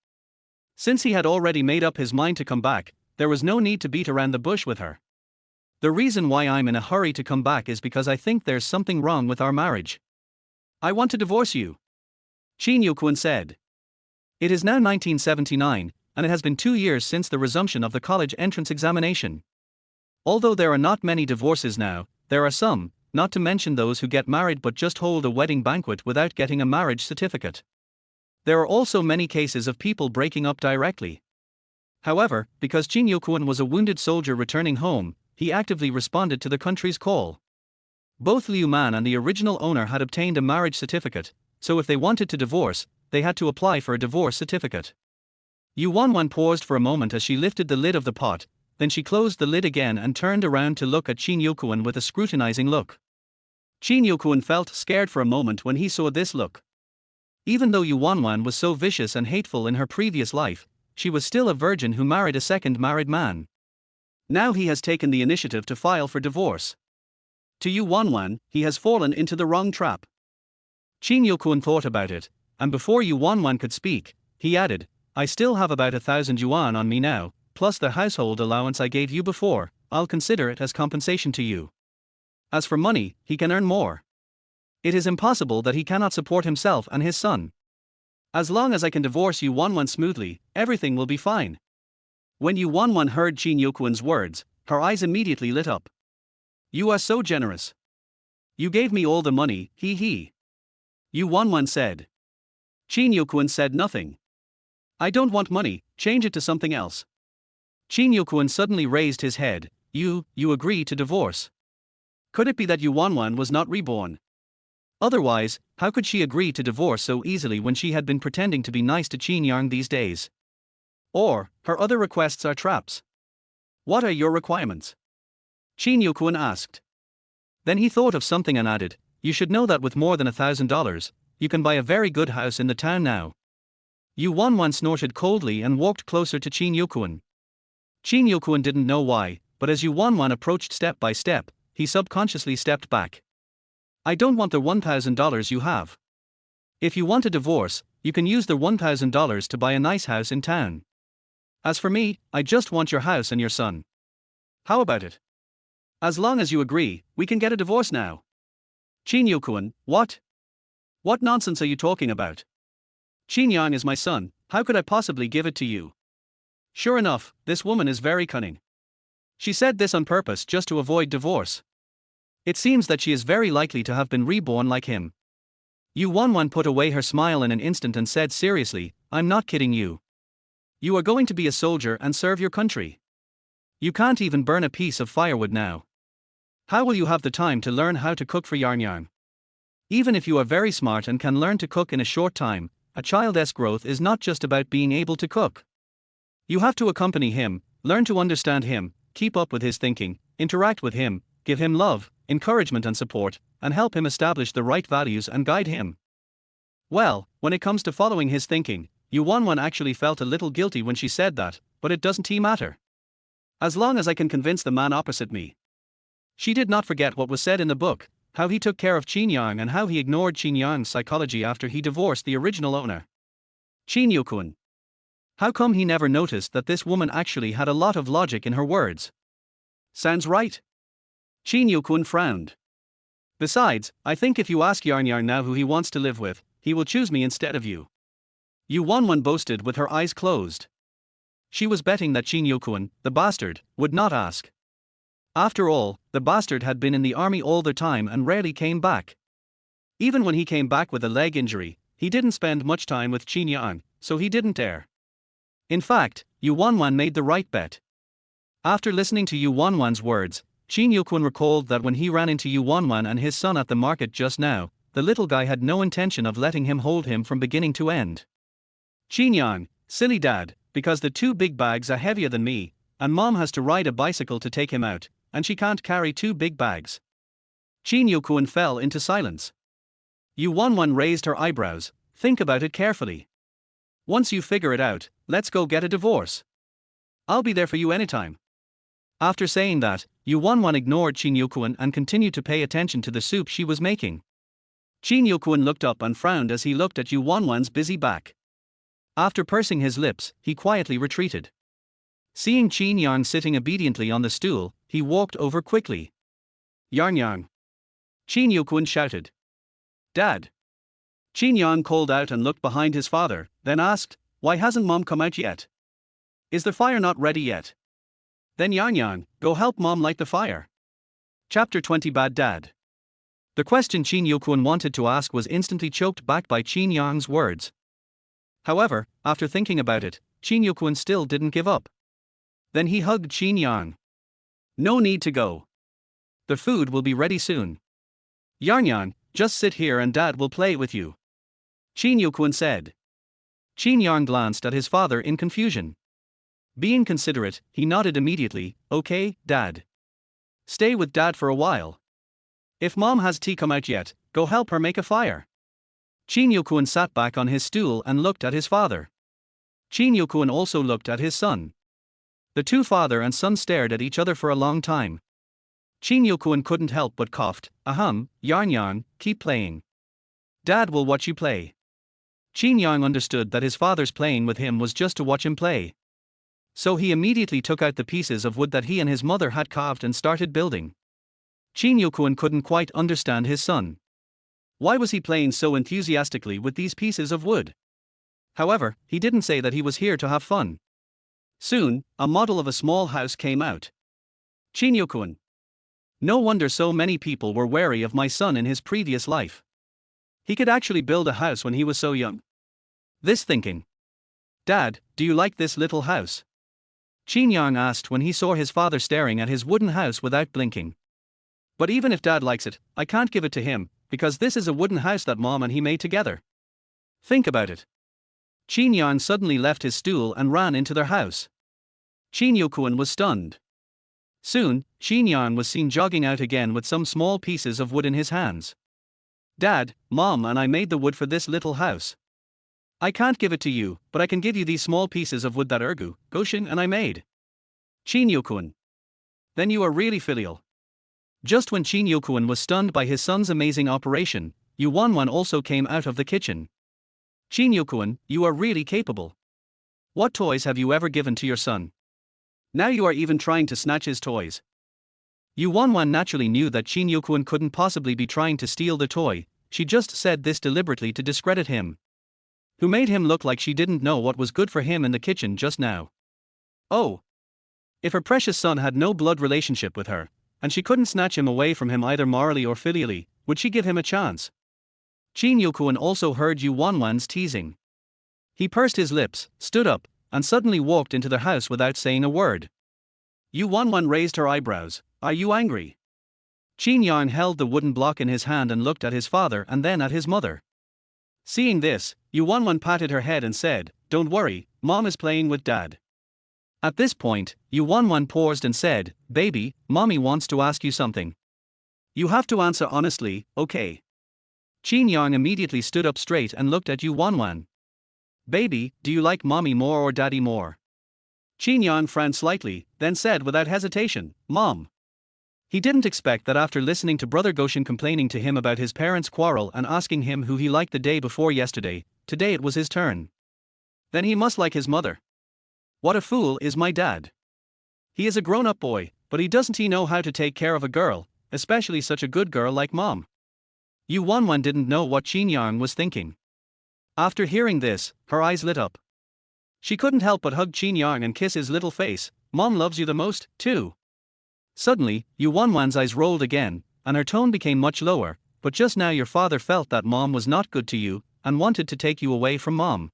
Since he had already made up his mind to come back, there was no need to beat around the bush with her. The reason why I'm in a hurry to come back is because I think there's something wrong with our marriage. I want to divorce you. Qin Yukuan said. It is now 1979, and it has been 2 years since the resumption of the college entrance examination. Although there are not many divorces now, there are some, not to mention those who get married but just hold a wedding banquet without getting a marriage certificate. There are also many cases of people breaking up directly. However, because Qin Yukuan was a wounded soldier returning home, he actively responded to the country's call. Both Liu Man and the original owner had obtained a marriage certificate, so if they wanted to divorce, they had to apply for a divorce certificate. Yu Wanwan paused for a moment as she lifted the lid of the pot, then she closed the lid again and turned around to look at Qin Yukuan with a scrutinizing look. Qin Yukuan felt scared for a moment when he saw this look. Even though Yu Wanwan was so vicious and hateful in her previous life, she was still a virgin who married a second married man. Now he has taken the initiative to file for divorce. To Yu Wanwan, he has fallen into the wrong trap. Qin Yukuan thought about it, and before Yu Wanwan could speak, he added, I still have about 1,000 yuan on me now, plus the household allowance I gave you before. I'll consider it as compensation to you. As for money, he can earn more. It is impossible that he cannot support himself and his son. As long as I can divorce Yu Wanwan smoothly, everything will be fine. When Yu Wanwan heard Qin Yukuan's words, her eyes immediately lit up. You are so generous. You gave me all the money, he. Yu Wanwan said. Qin Yukuan said nothing. I don't want money, change it to something else. Qin Yukuan suddenly raised his head. You agree to divorce. Could it be that Yu Wanwan was not reborn? Otherwise, how could she agree to divorce so easily when she had been pretending to be nice to Qin Yang these days? Or, her other requests are traps. What are your requirements? Qin Yukuan asked. Then he thought of something and added, you should know that with more than $1,000, you can buy a very good house in the town now. Yu Wanwan snorted coldly and walked closer to Qin Yukuan. Qin Yukuan didn't know why, but as Yu Wanwan approached step by step, he subconsciously stepped back. I don't want the $1,000 you have. If you want a divorce, you can use the $1,000 to buy a nice house in town. As for me, I just want your house and your son. How about it? As long as you agree, we can get a divorce now. Qin Yukuan, what? What nonsense are you talking about? Qin Yang is my son, how could I possibly give it to you? Sure enough, this woman is very cunning. She said this on purpose just to avoid divorce. It seems that she is very likely to have been reborn like him. Yu Wanwan put away her smile in an instant and said seriously, I'm not kidding you. You are going to be a soldier and serve your country. You can't even burn a piece of firewood now. How will you have the time to learn how to cook for Yarn? Even if you are very smart and can learn to cook in a short time, a child's growth is not just about being able to cook. You have to accompany him, learn to understand him, keep up with his thinking, interact with him, give him love, encouragement and support, and help him establish the right values and guide him. Well, when it comes to following his thinking, Yu Wanwan actually felt a little guilty when she said that, but it doesn't matter. As long as I can convince the man opposite me. She did not forget what was said in the book, how he took care of Qin Yang and how he ignored Qin Yang's psychology after he divorced the original owner. Qin Yukun. How come he never noticed that this woman actually had a lot of logic in her words? Sounds right. Qin Yukun frowned. Besides, I think if you ask Yarn Yarn now who he wants to live with, he will choose me instead of you. Yu Wanwan boasted with her eyes closed. She was betting that Qin Yukun, the bastard, would not ask. After all, the bastard had been in the army all the time and rarely came back. Even when he came back with a leg injury, he didn't spend much time with Qin Yang, so he didn't dare. In fact, Yu Wanwan made the right bet. After listening to Yu Wanwan's words, Qin Yukun recalled that when he ran into Yu Wanwan and his son at the market just now, the little guy had no intention of letting him hold him from beginning to end. Qin Yang, silly dad, because the 2 big bags are heavier than me, and mom has to ride a bicycle to take him out, and she can't carry 2 big bags. Qin Yukun fell into silence. Yu Wanwan raised her eyebrows. Think about it carefully. Once you figure it out, let's go get a divorce. I'll be there for you anytime. After saying that, Yu Wanwan ignored Qin Yukun and continued to pay attention to the soup she was making. Qin Yukun looked up and frowned as he looked at Yu Wanwan's busy back. After pursing his lips, he quietly retreated. Seeing Qin Yang sitting obediently on the stool, he walked over quickly. Yarn Yang. Qin Yukun shouted. Dad. Qin Yang called out and looked behind his father, then asked, why hasn't mom come out yet? Is the fire not ready yet? Then Yarn Yang, go help mom light the fire. Chapter 20 Bad Dad. The question Qin Yukun wanted to ask was instantly choked back by Qin Yang's words. However, after thinking about it, Qin Yukun still didn't give up. Then he hugged Qin Yang. No need to go. The food will be ready soon. Yarn Yang, just sit here and dad will play with you. Qin Yukun said. Qin Yang glanced at his father in confusion. Being considerate, he nodded immediately, okay, dad. Stay with dad for a while. If mom has tea come out yet, go help her make a fire. Qin Yukun sat back on his stool and looked at his father. Qin Yukun also looked at his son. The 2 father and son stared at each other for a long time. Qin Yukun couldn't help but coughed. Ahem, Yarn Yang, keep playing. Dad will watch you play. Qin Yang understood that his father's playing with him was just to watch him play. So he immediately took out the pieces of wood that he and his mother had carved and started building. Qin Yukun couldn't quite understand his son. Why was he playing so enthusiastically with these pieces of wood? However, he didn't say that he was here to have fun. Soon, a model of a small house came out. Qin Yukun. No wonder so many people were wary of my son in his previous life. He could actually build a house when he was so young. This thinking. Dad, do you like this little house? Qin Yang asked when he saw his father staring at his wooden house without blinking. But even if dad likes it, I can't give it to him, because this is a wooden house that mom and he made together. Think about it. Qin Yang suddenly left his stool and ran into their house. Qin Yukun was stunned. Soon, Qin Yang was seen jogging out again with some small pieces of wood in his hands. Dad, mom and I made the wood for this little house. I can't give it to you, but I can give you these small pieces of wood that Ergu, Goshin and I made. Qin Yukun. Then you are really filial. Just when Qin Yukun was stunned by his son's amazing operation, Yu Wanwan also came out of the kitchen. Qin Yukun, you are really capable. What toys have you ever given to your son? Now you are even trying to snatch his toys. Yu Wanwan naturally knew that Qin Yukun couldn't possibly be trying to steal the toy. She just said this deliberately to discredit him. Who made him look like she didn't know what was good for him in the kitchen just now. Oh. If her precious son had no blood relationship with her, and she couldn't snatch him away from him either morally or filially, would she give him a chance? Qin Yukun also heard Yu Wanwan's teasing. He pursed his lips, stood up, and suddenly walked into the house without saying a word. Yu Wanwan raised her eyebrows. Are you angry? Qin Yang held the wooden block in his hand and looked at his father and then at his mother. Seeing this, Yu Wanwan patted her head and said, Don't worry, mom is playing with dad. At this point, Yu Wanwan paused and said, Baby, mommy wants to ask you something. You have to answer honestly, okay? Qin Yang immediately stood up straight and looked at Yu Wanwan. Baby, do you like mommy more or daddy more? Qin Yang frowned slightly, then said without hesitation, Mom. He didn't expect that after listening to Brother Goshen complaining to him about his parents' quarrel and asking him who he liked the day before yesterday, today it was his turn. Then he must like his mother. What a fool is my dad. He is a grown-up boy, but doesn't he know how to take care of a girl, especially such a good girl like Mom? Yu Wanwan didn't know what Qin Yang was thinking. After hearing this, her eyes lit up. She couldn't help but hug Qin Yang and kiss his little face. Mom loves you the most, too. Suddenly, Yu Wanwan's eyes rolled again, and her tone became much lower, but just now your father felt that Mom was not good to you, and wanted to take you away from Mom.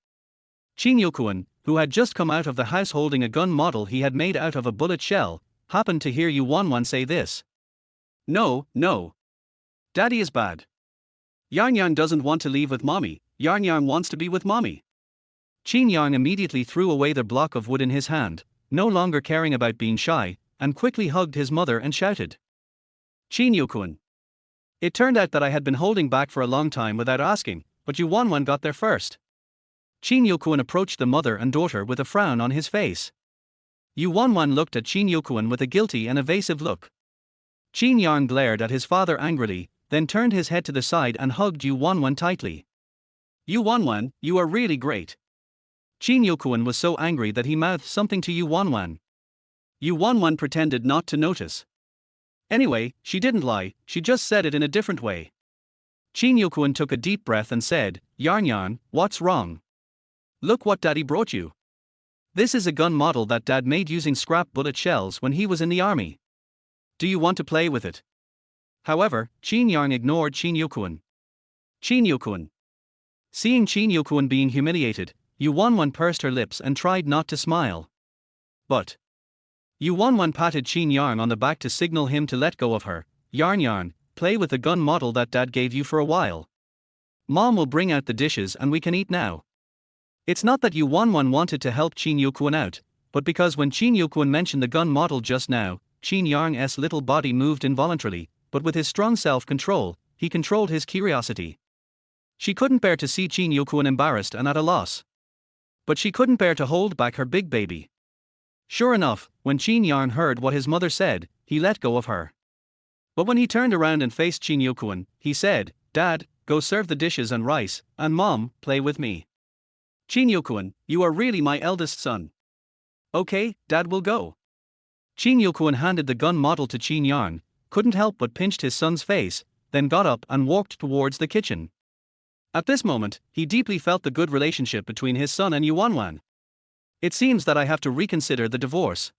Qin Yokuan, who had just come out of the house holding a gun model he had made out of a bullet shell, happened to hear Yu Wanwan say this. No, no. Daddy is bad. Yang Yang doesn't want to leave with Mommy, Yang Yang wants to be with Mommy. Qin Yang immediately threw away the block of wood in his hand, no longer caring about being shy, and quickly hugged his mother and shouted. Qin Yokuan. It turned out that I had been holding back for a long time without asking, but Yu Wanwan got there first. Qin Yokuan approached the mother and daughter with a frown on his face. Yu Wanwan looked at Qin Yokuan with a guilty and evasive look. Qin Yang glared at his father angrily, then turned his head to the side and hugged Yu Wanwan tightly. Yu Wanwan, you are really great. Qin Yokuan was so angry that he mouthed something to Yu Wanwan. Yu Wanwan pretended not to notice. Anyway, she didn't lie, she just said it in a different way. Qin Yokuan took a deep breath and said, Yarn Yarn, what's wrong? Look what Daddy brought you. This is a gun model that Dad made using scrap bullet shells when he was in the army. Do you want to play with it? However, Qin Yang ignored Qin Yokuan. Qin Yokuan. Seeing Qin Yokuan being humiliated, Yu Wanwan pursed her lips and tried not to smile. But Yu Wanwan patted Qin Yang on the back to signal him to let go of her. Yarn Yarn, play with the gun model that Dad gave you for a while. Mom will bring out the dishes and we can eat now. It's not that Yu Wanwan wanted to help Qin Yokuan out, but because when Qin Yokuan mentioned the gun model just now, Qin Yang's little body moved involuntarily, but with his strong self-control, he controlled his curiosity. She couldn't bear to see Qin Yokuan embarrassed and at a loss. But she couldn't bear to hold back her big baby. Sure enough, when Qin Yang heard what his mother said, he let go of her. But when he turned around and faced Qin Yokuan, he said, Dad, go serve the dishes and rice, and Mom, play with me. Qin Yokuan, you are really my eldest son. Okay, Dad will go. Qin Yokuan handed the gun model to Qin Yang, couldn't help but pinched his son's face, then got up and walked towards the kitchen. At this moment, he deeply felt the good relationship between his son and Yu Wanwan. It seems that I have to reconsider the divorce.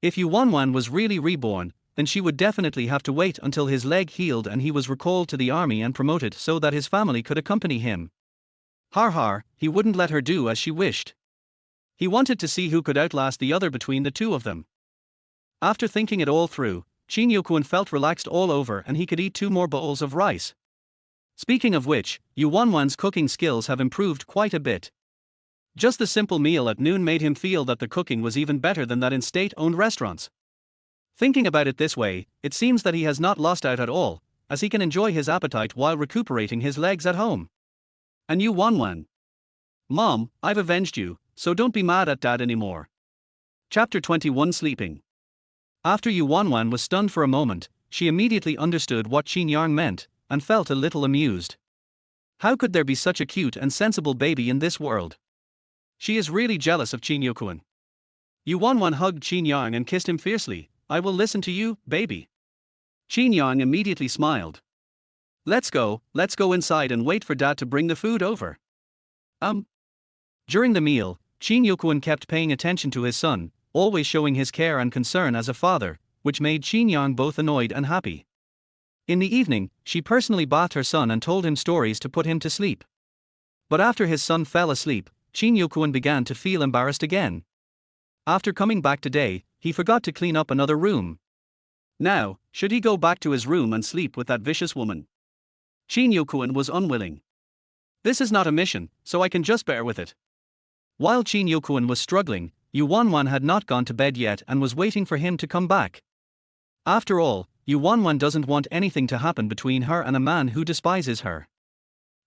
If Yu Wanwan was really reborn, then she would definitely have to wait until his leg healed and he was recalled to the army and promoted so that his family could accompany him. Har har, he wouldn't let her do as she wished. He wanted to see who could outlast the other between the two of them. After thinking it all through, Qin Yokuan felt relaxed all over and he could eat 2 more bowls of rice. Speaking of which, Yu Wanwan's cooking skills have improved quite a bit. Just the simple meal at noon made him feel that the cooking was even better than that in state-owned restaurants. Thinking about it this way, it seems that he has not lost out at all, as he can enjoy his appetite while recuperating his legs at home. And Yu Wanwan. Mom, I've avenged you, so don't be mad at Dad anymore. Chapter 21 Sleeping. After Yu Wanwan was stunned for a moment, she immediately understood what Qin Yang meant, and felt a little amused. How could there be such a cute and sensible baby in this world? She is really jealous of Qin Yokuan. Yu Wanwan hugged Qin Yang and kissed him fiercely. I will listen to you, baby. Qin Yang immediately smiled. Let's go inside and wait for Dad to bring the food over. During the meal, Qin Yokuan kept paying attention to his son, always showing his care and concern as a father, which made Qin Yang both annoyed and happy. In the evening, she personally bathed her son and told him stories to put him to sleep. But after his son fell asleep, Qin Yokuan began to feel embarrassed again. After coming back today, he forgot to clean up another room. Now, should he go back to his room and sleep with that vicious woman? Qin Yokuan was unwilling. This is not a mission, so I can just bear with it. While Qin Yokuan was struggling, Yu Wanwan had not gone to bed yet and was waiting for him to come back. After all, Yu Wanwan doesn't want anything to happen between her and a man who despises her.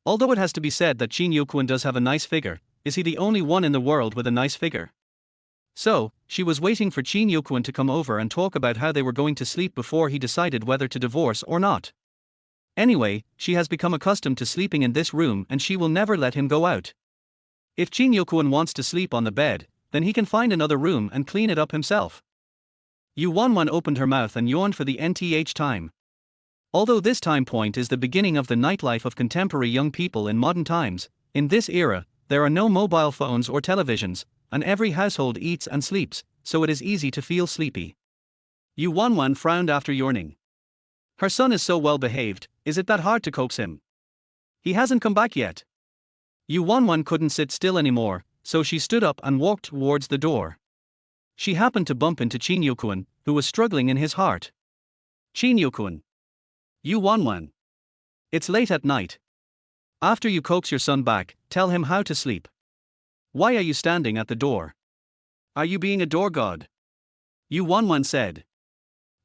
Although it has to be said that Qin Yokuan does have a nice figure, is he the only one in the world with a nice figure? So, she was waiting for Chin Yokwon to come over and talk about how they were going to sleep before he decided whether to divorce or not. Anyway, she has become accustomed to sleeping in this room and she will never let him go out. If Chin Yokwon wants to sleep on the bed, then he can find another room and clean it up himself. Yu Wanwan opened her mouth and yawned for the nth time. Although this time point is the beginning of the nightlife of contemporary young people in modern times, in this era, there are no mobile phones or televisions, and every household eats and sleeps, so it is easy to feel sleepy. Yu Wanwan frowned after yawning. Her son is so well behaved, is it that hard to coax him? He hasn't come back yet. Yu Wanwan couldn't sit still anymore, so she stood up and walked towards the door. She happened to bump into Chin Yokwon, who was struggling in his heart. Chin Yokwon. Yu Wanwan. It's late at night. After you coax your son back, tell him how to sleep. Why are you standing at the door? Are you being a door god? Yu Wanwan said.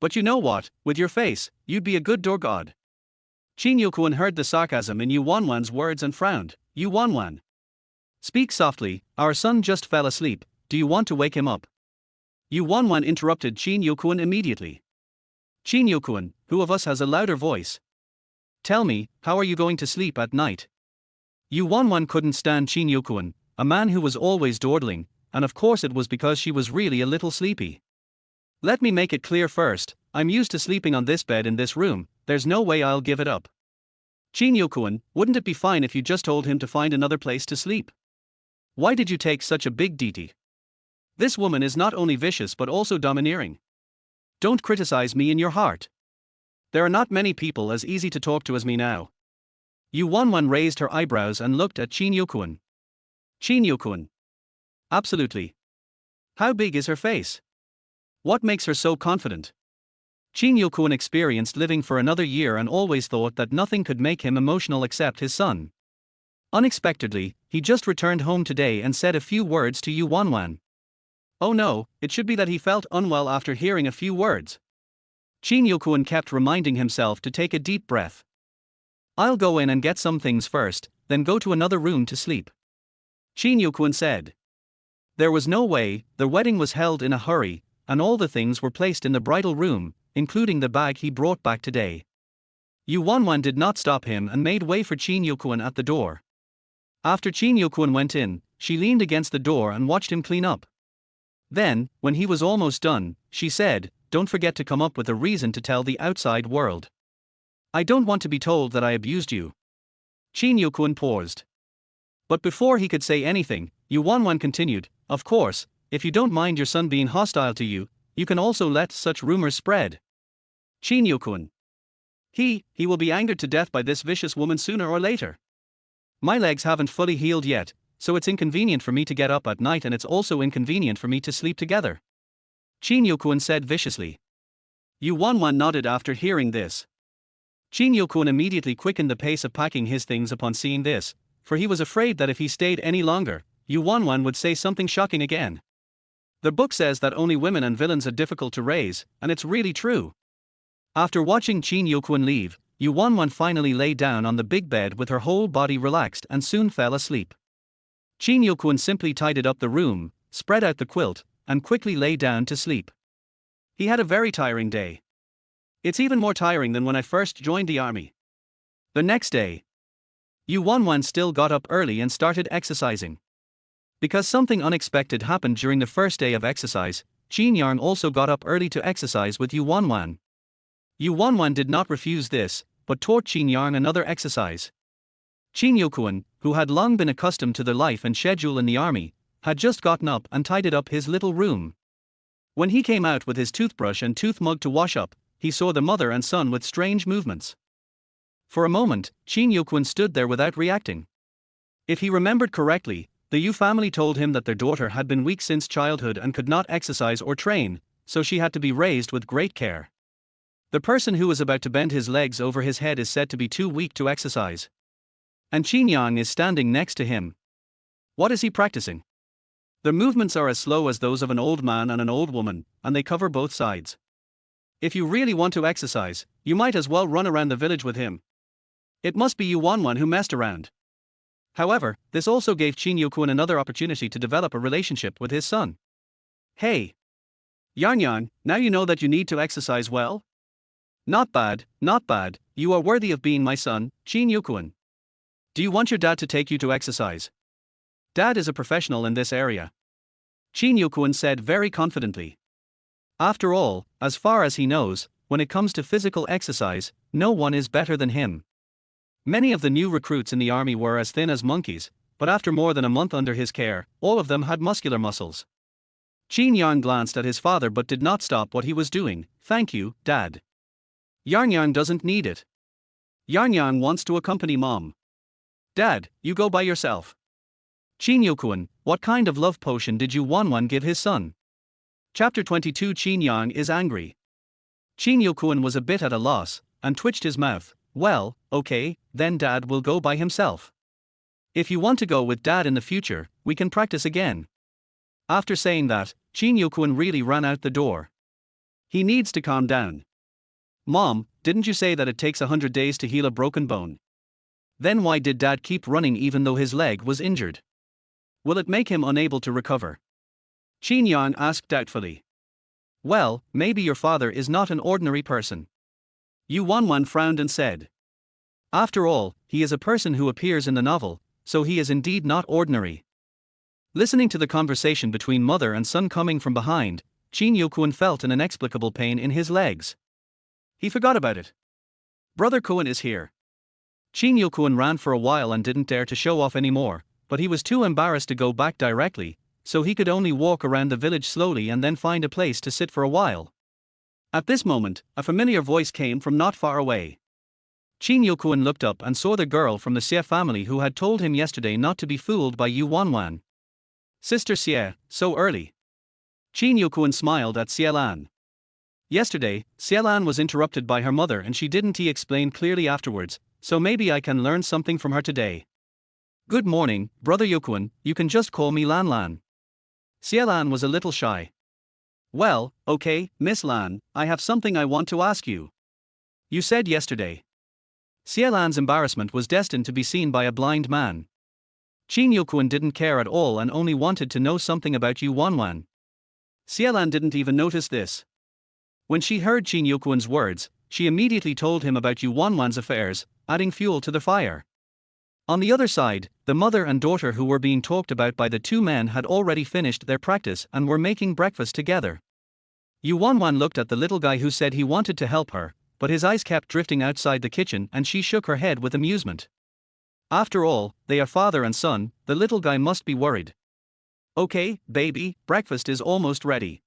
But you know what, with your face, you'd be a good door god. Chin Yokwon heard the sarcasm in Yu Wanwan's words and frowned. Yu Wanwan. Speak softly, our son just fell asleep, do you want to wake him up? Yu Wanwan interrupted Chin Yokwon immediately. Chin Yokwon, who of us has a louder voice? Tell me, how are you going to sleep at night? Yu Wanwan couldn't stand Chin Yokwon, a man who was always dawdling, and of course it was because she was really a little sleepy. Let me make it clear first, I'm used to sleeping on this bed in this room, there's no way I'll give it up. Chin Yokwon, wouldn't it be fine if you just told him to find another place to sleep? Why did you take such a big deity? This woman is not only vicious but also domineering. Don't criticize me in your heart. There are not many people as easy to talk to as me now. Yu Wanwan raised her eyebrows and looked at Chin Yokwon. Chin Yokwon. Absolutely. How big is her face? What makes her so confident? Chin Yokwon experienced living for another year and always thought that nothing could make him emotional except his son. Unexpectedly, he just returned home today and said a few words to Yu Wanwan. Oh no, it should be that he felt unwell after hearing a few words. Chin Yokwon kept reminding himself to take a deep breath. I'll go in and get some things first, then go to another room to sleep. Chin Yokwon said. There was no way, the wedding was held in a hurry, and all the things were placed in the bridal room, including the bag he brought back today. Yu Wanwan did not stop him and made way for Chin Yokwon at the door. After Chin Yokwon went in, she leaned against the door and watched him clean up. Then, when he was almost done, she said, don't forget to come up with a reason to tell the outside world. I don't want to be told that I abused you. Chin Yokwon paused. But before he could say anything, Yu Wanwan continued, of course, if you don't mind your son being hostile to you, you can also let such rumors spread. Chin Yokwon. He will be angered to death by this vicious woman sooner or later. My legs haven't fully healed yet, so it's inconvenient for me to get up at night and it's also inconvenient for me to sleep together. Chin Yokwon said viciously. Yu Wanwan nodded after hearing this. Chin Yokwon immediately quickened the pace of packing his things upon seeing this, for he was afraid that if he stayed any longer, Yu Wanwan would say something shocking again. The book says that only women and villains are difficult to raise, and it's really true. After watching Chin Yokwon leave, Yu Wanwan finally lay down on the big bed with her whole body relaxed and soon fell asleep. Chin Yokwon simply tidied up the room, spread out the quilt, and quickly lay down to sleep. He had a very tiring day. It's even more tiring than when I first joined the army. The next day, Yu Wanwan still got up early and started exercising. Because something unexpected happened during the first day of exercise, Chin Yang also got up early to exercise with Yu Wanwan. Yu Wanwan did not refuse this, but taught Chin Yang another exercise. Chin Yokwon, who had long been accustomed to the life and schedule in the army, had just gotten up and tidied up his little room. When he came out with his toothbrush and tooth mug to wash up, he saw the mother and son with strange movements. For a moment, Chin Yokwon stood there without reacting. If he remembered correctly, the Yu family told him that their daughter had been weak since childhood and could not exercise or train, so she had to be raised with great care. The person who is about to bend his legs over his head is said to be too weak to exercise. And Chin Yang is standing next to him. What is he practicing? The movements are as slow as those of an old man and an old woman, and they cover both sides. If you really want to exercise, you might as well run around the village with him. It must be Yu Wanwan who messed around. However, this also gave Chin Yokwon another opportunity to develop a relationship with his son. Hey. Yarn, now you know that you need to exercise well? Not bad, not bad, you are worthy of being my son, Shin Yukuan. Do you want your dad to take you to exercise? Dad is a professional in this area. Shin Yukuan said very confidently. After all, as far as he knows, when it comes to physical exercise, no one is better than him. Many of the new recruits in the army were as thin as monkeys, but after more than a month under his care, all of them had muscular muscles. Qin Yang glanced at his father but did not stop what he was doing. Thank you, Dad. Yang doesn't need it. Yang wants to accompany Mom. Dad, you go by yourself. Qin Yukuan, what kind of love potion did Yu Wanwan give his son? Chapter 22. Qin Yang is angry. Qin Yukuan was a bit at a loss, and twitched his mouth. Well, okay, then Dad will go by himself. If you want to go with Dad in the future, we can practice again. After saying that, Qin Yukuan really ran out the door. He needs to calm down. Mom, didn't you say that it takes 100 days to heal a broken bone? Then why did Dad keep running even though his leg was injured? Will it make him unable to recover? Qin Yang asked doubtfully. Well, maybe your father is not an ordinary person. Yu Wanwan frowned and said. After all, he is a person who appears in the novel, so he is indeed not ordinary. Listening to the conversation between mother and son coming from behind, Qin Yukuan felt an inexplicable pain in his legs. He forgot about it. Brother Kuan is here. Qin Yukuan ran for a while and didn't dare to show off anymore, but he was too embarrassed to go back directly, so he could only walk around the village slowly and then find a place to sit for a while. At this moment, a familiar voice came from not far away. Qin Yukuan looked up and saw the girl from the Xie family who had told him yesterday not to be fooled by Yu Wanwan. Sister Xie, so early. Qin Yukuan smiled at Xielan. Yesterday, Xielan was interrupted by her mother and she didn't explain clearly afterwards, so maybe I can learn something from her today. Good morning, Brother Yukuan, you can just call me Lan Lan. Xielan was a little shy. Well, okay, Miss Lan, I have something I want to ask you. You said yesterday. Xielan's embarrassment was destined to be seen by a blind man. Qin Yukuan didn't care at all and only wanted to know something about Yu Wanwan. Xielan didn't even notice this. When she heard Qin Yukuan's words, she immediately told him about Yu Wanwan's affairs, adding fuel to the fire. On the other side, the mother and daughter who were being talked about by the two men had already finished their practice and were making breakfast together. Yu Wanwan looked at the little guy who said he wanted to help her, but his eyes kept drifting outside the kitchen and she shook her head with amusement. After all, they are father and son, the little guy must be worried. Okay, baby, breakfast is almost ready.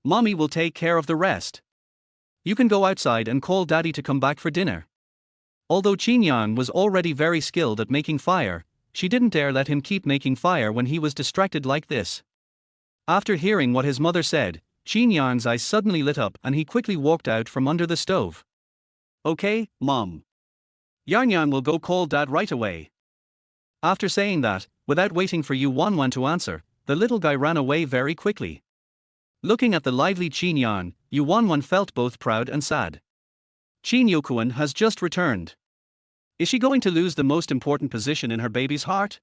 Mommy will take care of the rest. You can go outside and call Daddy to come back for dinner. Although Qin Yang was already very skilled at making fire, she didn't dare let him keep making fire when he was distracted like this. After hearing what his mother said, Qin Yang's eyes suddenly lit up and he quickly walked out from under the stove. Okay, Mom. Yang will go call Dad right away. After saying that, without waiting for Yu Wanwan to answer, the little guy ran away very quickly. Looking at the lively Qin Yang, Yu Wanwan felt both proud and sad. Qin Yukuan has just returned. Is she going to lose the most important position in her baby's heart?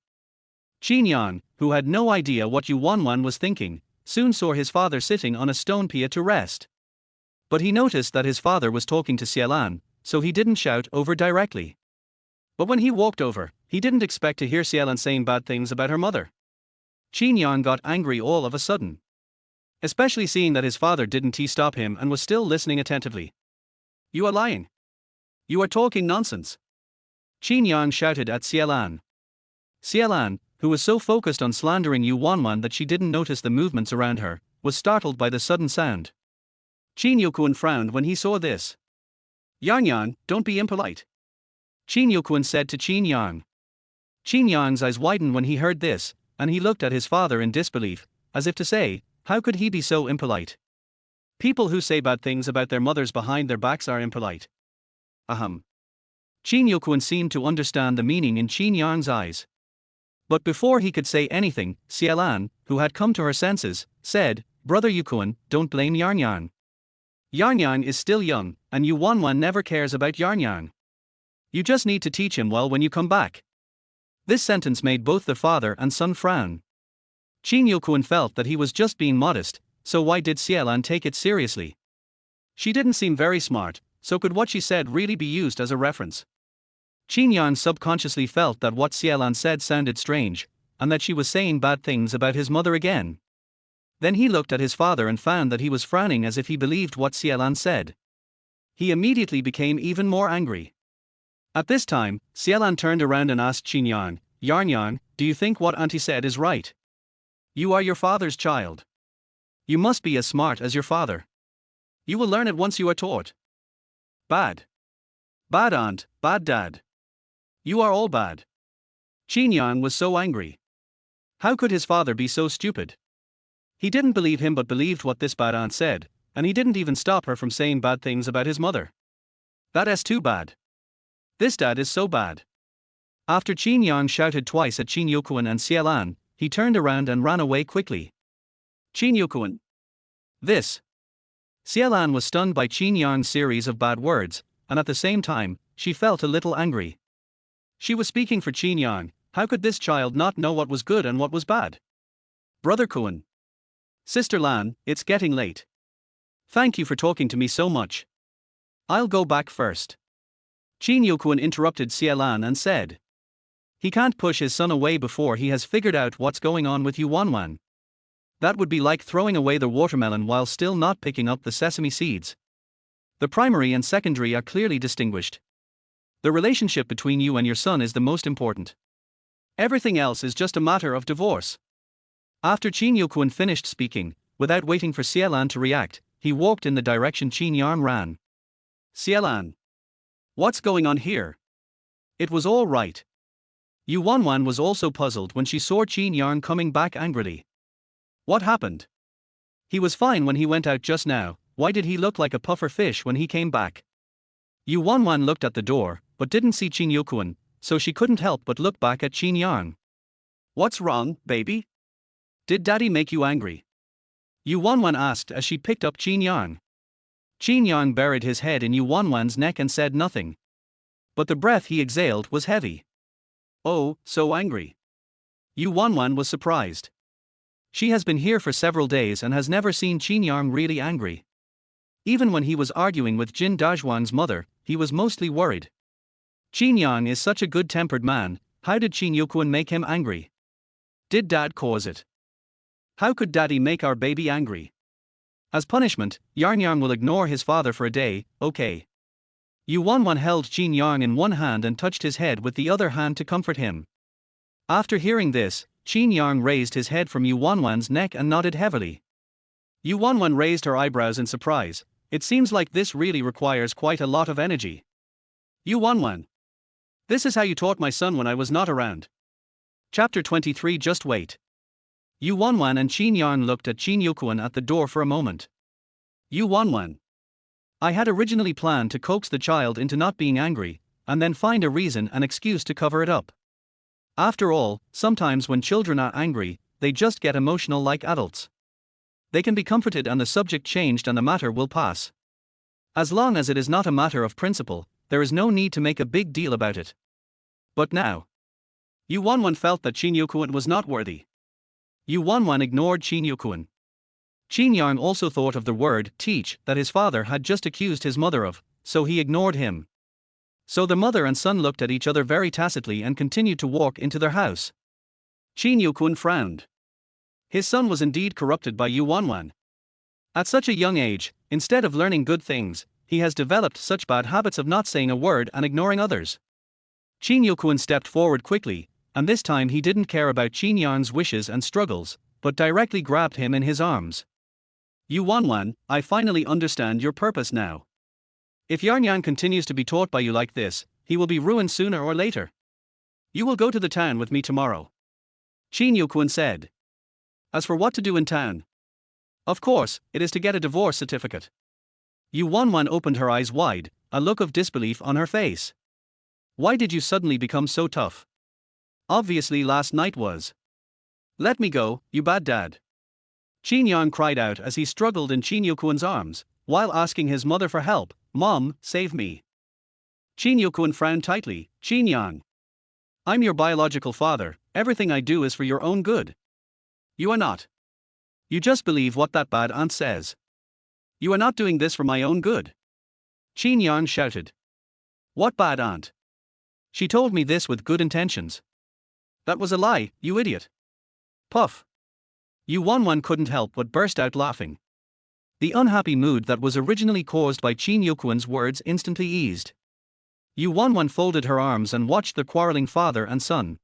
Qin Yang, who had no idea what Yu Wanwan was thinking, soon saw his father sitting on a stone pia to rest. But he noticed that his father was talking to Xielan, so he didn't shout over directly. But when he walked over, he didn't expect to hear Xielan saying bad things about her mother. Qin Yang got angry all of a sudden. Especially seeing that his father didn't stop him and was still listening attentively. You are lying. You are talking nonsense. Qin Yang shouted at Xielan. Xielan, who was so focused on slandering Yu Wanwan that she didn't notice the movements around her, was startled by the sudden sound. Qin Yukuan frowned when he saw this. Yang, don't be impolite. Qin Yukuan said to Qin Yang. Qin Yang's eyes widened when he heard this, and he looked at his father in disbelief, as if to say, how could he be so impolite? People who say bad things about their mothers behind their backs are impolite. Ahem. Qin Yukuan seemed to understand the meaning in Qin Yang's eyes. But before he could say anything, Xielan, who had come to her senses, said, Brother Yukuan, don't blame Yang. Yang is still young, and Yu Wanwan never cares about Yang. You just need to teach him well when you come back. This sentence made both the father and son frown. Qin Yukuan felt that he was just being modest, so why did Xielan take it seriously? She didn't seem very smart, so could what she said really be used as a reference? Qin Yang subconsciously felt that what Xielan said sounded strange, and that she was saying bad things about his mother again. Then he looked at his father and found that he was frowning as if he believed what Xielan said. He immediately became even more angry. At this time, Xielan turned around and asked Qin Yang, "Yarn, do you think what Auntie said is right? You are your father's child. You must be as smart as your father. You will learn it once you are taught." Bad. Bad aunt, bad dad. You are all bad. Qin Yang was so angry. How could his father be so stupid? He didn't believe him but believed what this bad aunt said, and he didn't even stop her from saying bad things about his mother. That's too bad. This dad is so bad. After Qin Yang shouted twice at Qin Yuquan and Xielan, he turned around and ran away quickly. Qin Yuquan. This. Xielan was stunned by Qin Yang's series of bad words, and at the same time, she felt a little angry. She was speaking for Qin Yang. How could this child not know what was good and what was bad? Brother Kuan. Sister Lan, it's getting late. Thank you for talking to me so much. I'll go back first. Qin Yuquan interrupted Xielan and said. He can't push his son away before he has figured out what's going on with Yu Wanwan. That would be like throwing away the watermelon while still not picking up the sesame seeds. The primary and secondary are clearly distinguished. The relationship between you and your son is the most important. Everything else is just a matter of divorce. After Qin Yuquan finished speaking, without waiting for Xielan to react, he walked in the direction Qin Yang ran. Xielan. What's going on here? It was all right. Yu Wanwan was also puzzled when she saw Qin Yang coming back angrily. What happened? He was fine when he went out just now, why did he look like a puffer fish when he came back? Yu Wanwan looked at the door, but didn't see Qin Yuquan, so she couldn't help but look back at Qin Yang. What's wrong, baby? Did daddy make you angry? Yu Wanwan asked as she picked up Qin Yang. Qin Yang buried his head in Yu Wanwan's neck and said nothing. But the breath he exhaled was heavy. Oh, so angry. Yu Wanwan was surprised. She has been here for several days and has never seen Qin Yang really angry. Even when he was arguing with Jin Dazhuang's mother, he was mostly worried. Qin Yang is such a good-tempered man, how did Qin Yuquan make him angry? Did dad cause it? How could daddy make our baby angry? As punishment, Yarn will ignore his father for a day, okay. Yu Wanwan held Qin Yang in one hand and touched his head with the other hand to comfort him. After hearing this, Qin Yang raised his head from Yu Wanwan's neck and nodded heavily. Yu Wanwan raised her eyebrows in surprise. It seems like this really requires quite a lot of energy. Yu Wanwan. This is how you taught my son when I was not around. Chapter 23. Just wait. Yu Wanwan and Qin Yang looked at Qin Yuquan at the door for a moment. Yu Wanwan. I had originally planned to coax the child into not being angry, and then find a reason and excuse to cover it up. After all, sometimes when children are angry, they just get emotional like adults. They can be comforted and the subject changed and the matter will pass. As long as it is not a matter of principle, there is no need to make a big deal about it. But now, Yu Wanwan felt that Qin Yuquan was not worthy. Yu Wanwan ignored Qin Yuquan. Qin Yang also thought of the word teach that his father had just accused his mother of, so he ignored him. So the mother and son looked at each other very tacitly and continued to walk into their house. Qin Yuquan frowned. His son was indeed corrupted by Yu Wanwan. At such a young age, instead of learning good things, he has developed such bad habits of not saying a word and ignoring others. Qin Yuquan stepped forward quickly, and this time he didn't care about Qin Yang's wishes and struggles, but directly grabbed him in his arms. Yu Wanwan, I finally understand your purpose now. If Yarn continues to be taught by you like this, he will be ruined sooner or later. You will go to the town with me tomorrow. Qin Yuquan said. As for what to do in town? Of course, it is to get a divorce certificate. Yu Wanwan opened her eyes wide, a look of disbelief on her face. Why did you suddenly become so tough? Obviously last night was. Let me go, you bad dad. Qin Yang cried out as he struggled in Qin Yuquan's arms, while asking his mother for help. Mom, save me. Qin Yuquan frowned tightly. Qin Yang. I'm your biological father, everything I do is for your own good. You are not. You just believe what that bad aunt says. You are not doing this for my own good. Qin Yang shouted. What bad aunt? She told me this with good intentions. That was a lie, you idiot. Puff. Yu Wanwan couldn't help but burst out laughing. The unhappy mood that was originally caused by Qin Yuquan's words instantly eased. Yu Wanwan folded her arms and watched the quarreling father and son.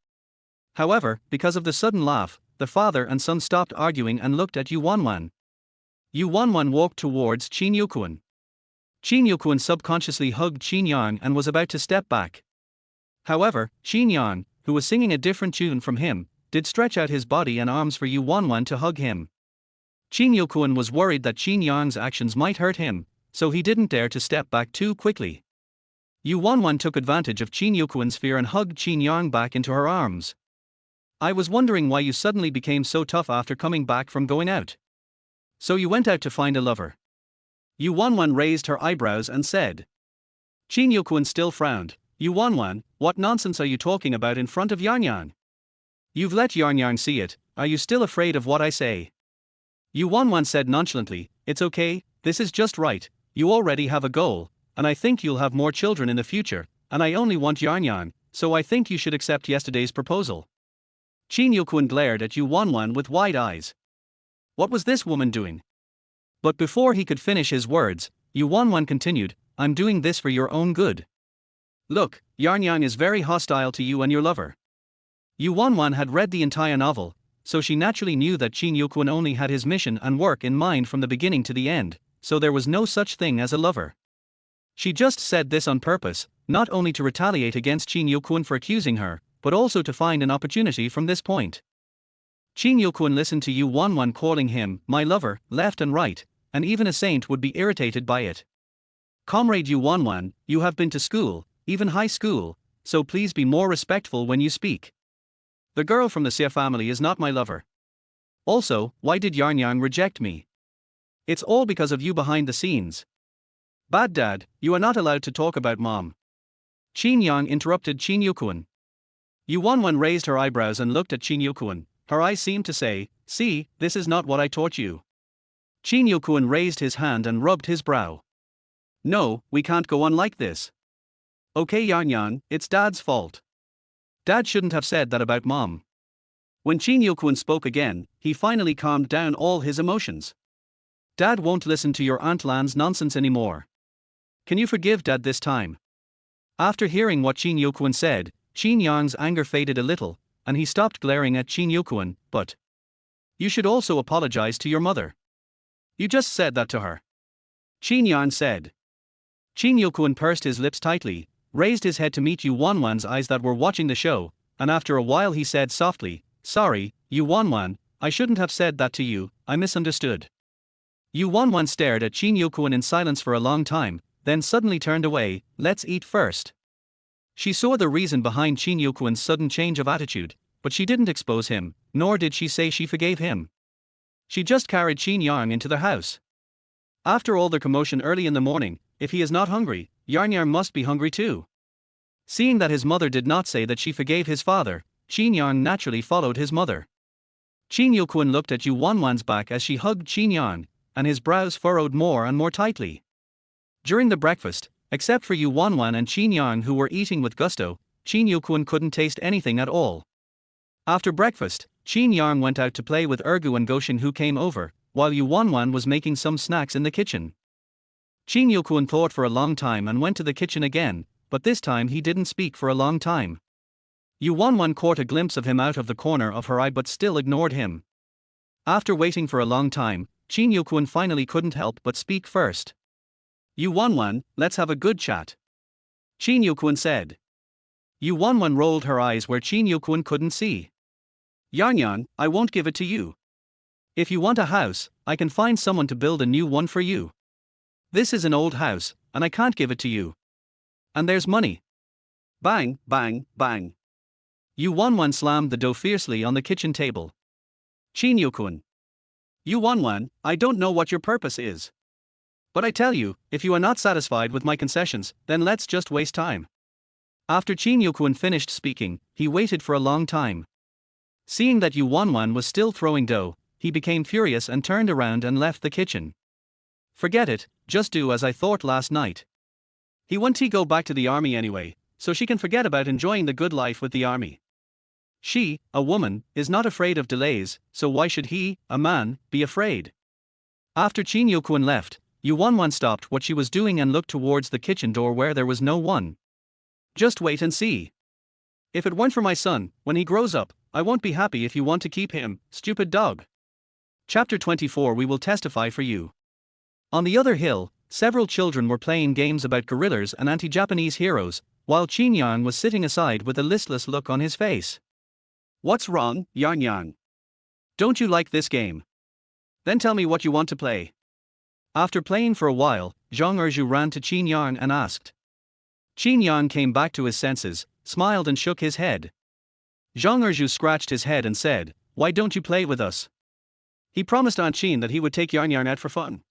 However, because of the sudden laugh, the father and son stopped arguing and looked at Yu Wanwan. Yu Wanwan walked towards Qin Yuquan. Qin Yuquan subconsciously hugged Qin Yang and was about to step back. However, Qin Yang, who was singing a different tune from him, did stretch out his body and arms for Yu Wanwan to hug him. Qin Yuquan was worried that Qin Yang's actions might hurt him, so he didn't dare to step back too quickly. Yu Wanwan took advantage of Qin Yuquan's fear and hugged Qin Yang back into her arms. I was wondering why you suddenly became so tough after coming back from going out. So you went out to find a lover. Yu Wanwan raised her eyebrows and said. Qin Yuquan still frowned. Yu Wanwan, what nonsense are you talking about in front of Yarn Yang? You've let Yarn Yang see it, are you still afraid of what I say? Yu Wanwan said nonchalantly, it's okay, this is just right, you already have a goal, and I think you'll have more children in the future, and I only want Yarn Yang, so I think you should accept yesterday's proposal. Qin Yuquan glared at Yu Wanwan with wide eyes. What was this woman doing? But before he could finish his words, Yu Wanwan continued, I'm doing this for your own good. Look, Yarn Yang is very hostile to you and your lover. Yu Wanwan had read the entire novel, so she naturally knew that Qin Yuquan only had his mission and work in mind from the beginning to the end, so there was no such thing as a lover. She just said this on purpose, not only to retaliate against Qin Yuquan for accusing her, but also to find an opportunity from this point. Qin Yuquan listened to Yu Wanwan calling him, my lover, left and right, and even a saint would be irritated by it. Comrade Yu Wanwan, you have been to school, even high school, so please be more respectful when you speak. The girl from the Xia family is not my lover. Also, why did Yarn Yang reject me? It's all because of you behind the scenes. Bad dad, you are not allowed to talk about mom. Qin Yang interrupted Qin Yuquan. Yu Wanwan raised her eyebrows and looked at Qin Yuquan. Her eyes seemed to say, see, this is not what I taught you. Qin Yuquan raised his hand and rubbed his brow. No, we can't go on like this. Okay Yarn Yang, it's dad's fault. Dad shouldn't have said that about mom. When Qin Yuquan spoke again, he finally calmed down all his emotions. Dad won't listen to your Aunt Lan's nonsense anymore. Can you forgive Dad this time? After hearing what Qin Yuquan said, Qin Yang's anger faded a little, and he stopped glaring at Qin Yuquan, but you should also apologize to your mother. You just said that to her. Qin Yang said. Qin Yuquan pursed his lips tightly, raised his head to meet Yu Wanwan's eyes that were watching the show, and after a while he said softly, sorry, Yu Wanwan, I shouldn't have said that to you, I misunderstood. Yu Wanwan stared at Qin Yuquan in silence for a long time, then suddenly turned away, let's eat first. She saw the reason behind Qin Yuquan's sudden change of attitude, but she didn't expose him, nor did she say she forgave him. She just carried Qin Yang into the house. After all the commotion early in the morning, if he is not hungry, Yarn Yang must be hungry too. Seeing that his mother did not say that she forgave his father, Qin Yang naturally followed his mother. Qin Yuquan looked at Yu Wanwan's back as she hugged Qin Yang, and his brows furrowed more and more tightly. During the breakfast, except for Yu Wanwan and Qin Yang who were eating with gusto, Qin Yuquan couldn't taste anything at all. After breakfast, Qin Yang went out to play with Ergu and Goshen who came over, while Yu Wanwan was making some snacks in the kitchen. Qin Yuquan thought for a long time and went to the kitchen again, but this time he didn't speak for a long time. Yu Wanwan caught a glimpse of him out of the corner of her eye but still ignored him. After waiting for a long time, Qin Yuquan finally couldn't help but speak first. Yu Wanwan, let's have a good chat. Qin Yuquan said. Yu Wanwan rolled her eyes where Qin Yuquan couldn't see. Yarn Yang, I won't give it to you. If you want a house, I can find someone to build a new one for you. This is an old house, and I can't give it to you. And there's money. Bang, bang, bang. Yu Wanwan slammed the dough fiercely on the kitchen table. Qin Yuquan. Yu Wanwan, I don't know what your purpose is. But I tell you, if you are not satisfied with my concessions, then let's just waste time. After Qin Yuquan finished speaking, he waited for a long time. Seeing that Yu Wanwan was still throwing dough, he became furious and turned around and left the kitchen. Forget it, just do as I thought last night. He wants to go back to the army anyway, so she can forget about enjoying the good life with the army. She, a woman, is not afraid of delays, so why should he, a man, be afraid? After Chin Yokwon left, Yu Wanwan stopped what she was doing and looked towards the kitchen door where there was no one. Just wait and see. If it weren't for my son, when he grows up, I won't be happy if you want to keep him, stupid dog. Chapter 24. We will testify for you. On the other hill, several children were playing games about gorillas and anti-Japanese heroes, while Chin Yan was sitting aside with a listless look on his face. What's wrong, Yan Yan? Don't you like this game? Then tell me what you want to play. After playing for a while, Zhang Erju ran to Chin Yan and asked. Chin Yan came back to his senses, smiled and shook his head. Zhang Erju scratched his head and said, "Why don't you play with us?" He promised Aunt Chin that he would take Yan Yan out for fun.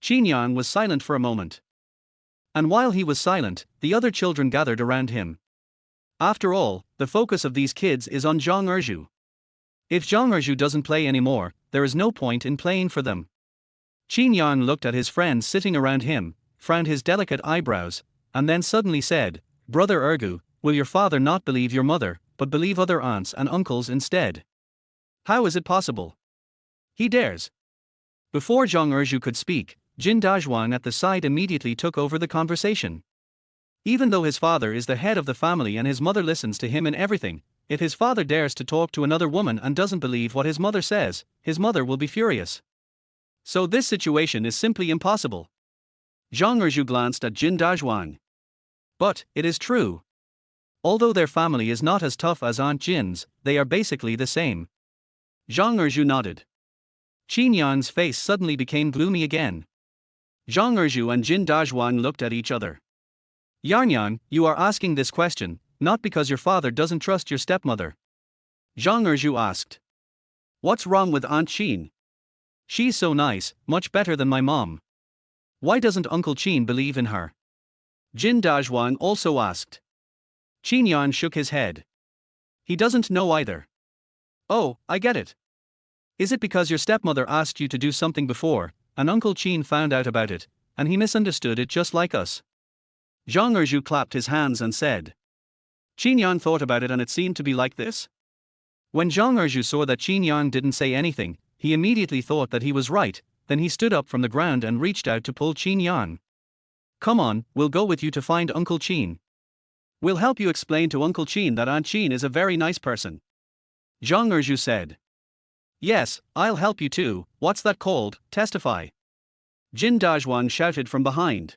Chin Yan was silent for a moment. And while he was silent, the other children gathered around him. After all, the focus of these kids is on Zhang Erju. If Zhang Erju doesn't play anymore, there is no point in playing for them. Chin Yan looked at his friends sitting around him, frowned his delicate eyebrows, and then suddenly said, "Brother Ergu, will your father not believe your mother, but believe other aunts and uncles instead? How is it possible? He dares." Before Zhang Erju could speak, Jin Dazhuang at the side immediately took over the conversation. Even though his father is the head of the family and his mother listens to him in everything, if his father dares to talk to another woman and doesn't believe what his mother says, his mother will be furious. So this situation is simply impossible. Zhang Erju glanced at Jin Dazhuang. But it is true. Although their family is not as tough as Aunt Jin's, they are basically the same. Zhang Erju nodded. Chin Yan's face suddenly became gloomy again. Zhang Erju and Jin Dazhuang looked at each other. Yan Yan, you are asking this question, not because your father doesn't trust your stepmother. Zhang Erju asked. What's wrong with Aunt Chin? She's so nice, much better than my mom. Why doesn't Uncle Chin believe in her? Jin Dazhuang also asked. Chin Yan shook his head. He doesn't know either. Oh, I get it. Is it because your stepmother asked you to do something before, and Uncle Chin found out about it, and he misunderstood it just like us? Zhang Erju clapped his hands and said. Chin Yan thought about it and it seemed to be like this. When Zhang Erju saw that Chin Yan didn't say anything, he immediately thought that he was right, then he stood up from the ground and reached out to pull Chin Yan. Come on, we'll go with you to find Uncle Chin. We'll help you explain to Uncle Chin that Aunt Chin is a very nice person. Zhang Erju said. Yes, I'll help you too, what's that called, testify. Jin Dazhuang shouted from behind.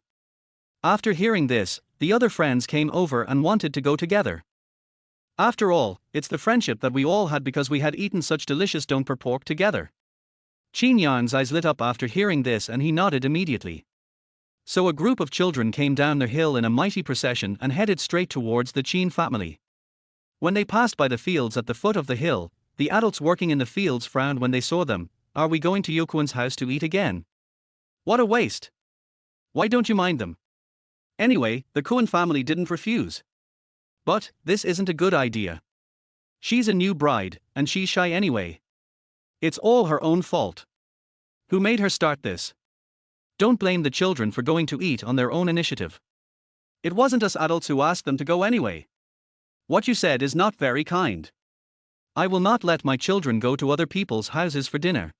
After hearing this, the other friends came over and wanted to go together. After all, it's the friendship that we all had because we had eaten such delicious Dongper pork together. Chin Yan's eyes lit up after hearing this and he nodded immediately. So a group of children came down the hill in a mighty procession and headed straight towards the Chin family. When they passed by the fields at the foot of the hill, the adults working in the fields frowned when they saw them. Are we going to Yokwon's house to eat again? What a waste! Why don't you mind them? Anyway, the Kwon family didn't refuse. But this isn't a good idea. She's a new bride, and she's shy anyway. It's all her own fault. Who made her start this? Don't blame the children for going to eat on their own initiative. It wasn't us adults who asked them to go anyway. What you said is not very kind. I will not let my children go to other people's houses for dinner.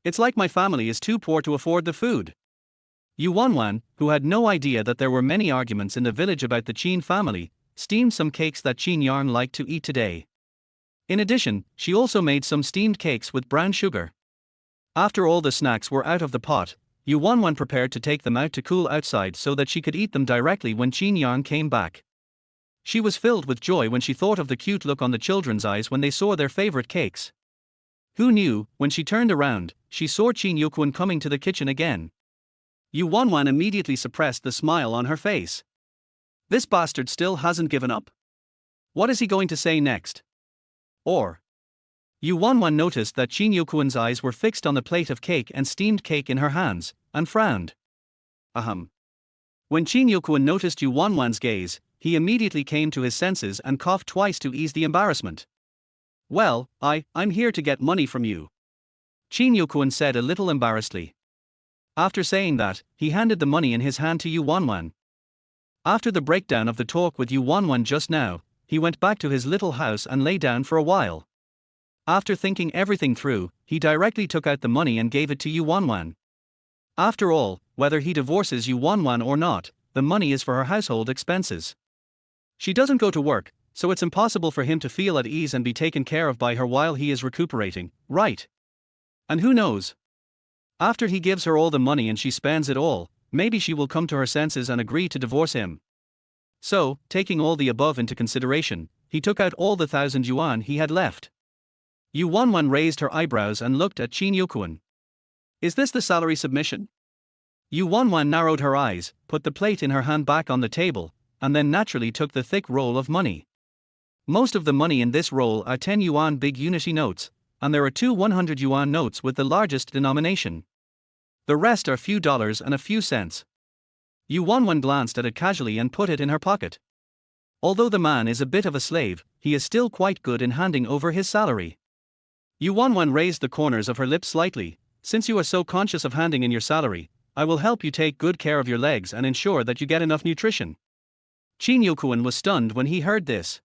It's like my family is too poor to afford the food. Yu Wanwan, who had no idea that there were many arguments in the village about the Chin family, steamed some cakes that Chin Yan liked to eat today. In addition, she also made some steamed cakes with brown sugar. After all the snacks were out of the pot, Yu Wanwan prepared to take them out to cool outside so that she could eat them directly when Chin Yan came back. She was filled with joy when she thought of the cute look on the children's eyes when they saw their favorite cakes. Who knew, when she turned around, she saw Chin Yokwon coming to the kitchen again. Yu Wanwan immediately suppressed the smile on her face. This bastard still hasn't given up? What is he going to say next? Or? Yu Wanwan noticed that Chin Yokwon's eyes were fixed on the plate of cake and steamed cake in her hands, and frowned. Ahem. When Chin Yokwon noticed Yu Wanwan's gaze, he immediately came to his senses and coughed twice to ease the embarrassment. Well, I'm here to get money from you. Qin Yokuan said a little embarrassedly. After saying that, he handed the money in his hand to Yu Wanwan. After the breakdown of the talk with Yu Wanwan just now, he went back to his little house and lay down for a while. After thinking everything through, he directly took out the money and gave it to Yu Wanwan. After all, whether he divorces Yu Wanwan or not, the money is for her household expenses. She doesn't go to work, so it's impossible for him to feel at ease and be taken care of by her while he is recuperating, right? And who knows? After he gives her all the money and she spends it all, maybe she will come to her senses and agree to divorce him. So, taking all the above into consideration, he took out all the 1,000 yuan he had left. Yu Wanwan raised her eyebrows and looked at Qin Yokuan. Is this the salary submission? Yu Wanwan narrowed her eyes, put the plate in her hand back on the table, and then naturally took the thick roll of money. Most of the money in this roll are 10 yuan big unity notes, and there are two 100 yuan notes with the largest denomination. The rest are few dollars and a few cents. Yu Wanwan glanced at it casually and put it in her pocket. Although the man is a bit of a slave, he is still quite good in handing over his salary. Yu Wanwan raised the corners of her lips slightly. Since you are so conscious of handing in your salary, I will help you take good care of your legs and ensure that you get enough nutrition. Qin Yokuan was stunned when he heard this.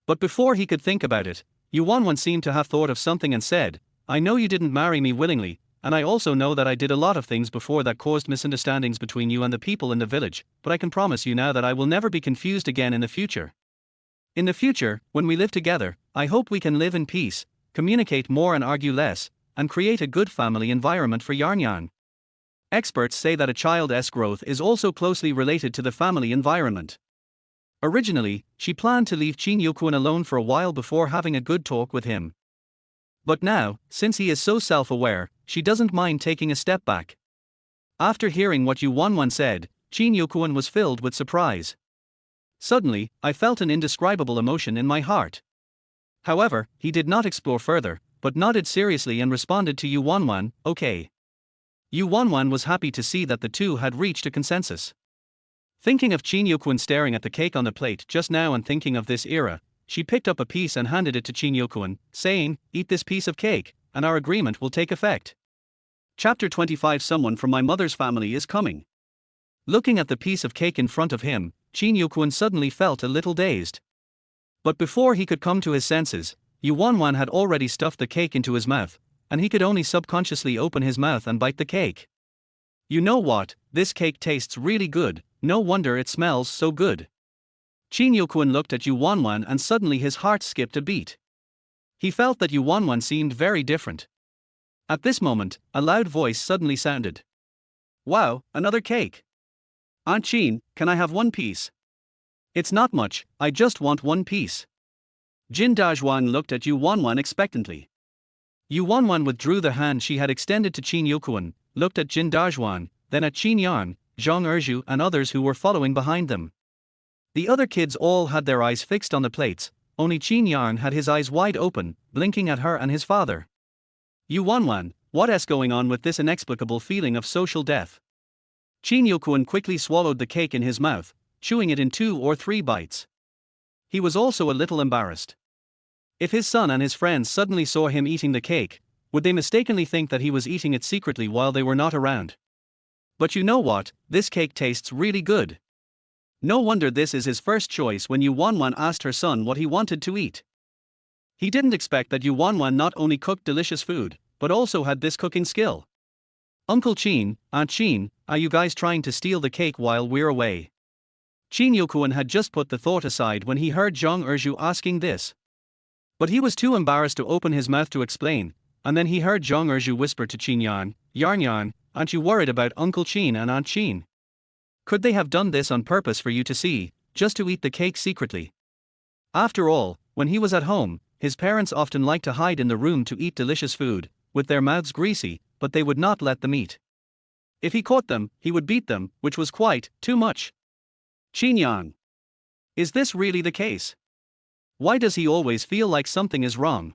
But before he could think about it, Yu Wanwan seemed to have thought of something and said, I know you didn't marry me willingly, and I also know that I did a lot of things before that caused misunderstandings between you and the people in the village, but I can promise you now that I will never be confused again in the future. In the future, when we live together, I hope we can live in peace, communicate more and argue less, and create a good family environment for Yarnyan. Experts say that a child's growth is also closely related to the family environment. Originally, she planned to leave Qin Yokuan alone for a while before having a good talk with him. But now, since he is so self-aware, she doesn't mind taking a step back. After hearing what Yu Wanwan said, Qin Yokuan was filled with surprise. Suddenly, I felt an indescribable emotion in my heart. However, he did not explore further, but nodded seriously and responded to Yu Wanwan, okay. Yu Wanwan was happy to see that the two had reached a consensus. Thinking of Qin Yokuan staring at the cake on the plate just now and thinking of this era, she picked up a piece and handed it to Qin Yokuan, saying, eat this piece of cake, and our agreement will take effect. Chapter 25 Someone from my mother's family is coming. Looking at the piece of cake in front of him, Qin Yokuan suddenly felt a little dazed. But before he could come to his senses, Yu Wanwan had already stuffed the cake into his mouth, and he could only subconsciously open his mouth and bite the cake. You know what, this cake tastes really good, no wonder it smells so good. Qin Yokuan looked at Yu Wanwan and suddenly his heart skipped a beat. He felt that Yu Wanwan seemed very different. At this moment, a loud voice suddenly sounded. Wow, another cake. Aunt Qin, can I have one piece? It's not much, I just want one piece. Jin Dazhuan looked at Yu Wanwan expectantly. Yu Wanwan withdrew the hand she had extended to Qin Yokuan, looked at Jin Dazhuan, then at Qin Yan, Zhang Erju and others who were following behind them. The other kids all had their eyes fixed on the plates, only Qin Yan had his eyes wide open, blinking at her and his father. Yu Wanwan, what's going on with this inexplicable feeling of social death? Qin Yokuan quickly swallowed the cake in his mouth, chewing it in 2 or 3 bites. He was also a little embarrassed. If his son and his friends suddenly saw him eating the cake, would they mistakenly think that he was eating it secretly while they were not around? But you know what, this cake tastes really good. No wonder this is his first choice when Yu Wanwan asked her son what he wanted to eat. He didn't expect that Yu Wanwan not only cooked delicious food, but also had this cooking skill. Uncle Qin, Aunt Qin, are you guys trying to steal the cake while we're away? Qin Yokuan had just put the thought aside when he heard Zhang Erju asking this. But he was too embarrassed to open his mouth to explain, and then he heard Zhang Erju whisper to Qin Yan, Yarnyan, aren't you worried about Uncle Qin and Aunt Qin? Could they have done this on purpose for you to see, just to eat the cake secretly? After all, when he was at home, his parents often liked to hide in the room to eat delicious food, with their mouths greasy, but they would not let them eat. If he caught them, he would beat them, which was quite too much. Qin Yan. Is this really the case? Why does he always feel like something is wrong?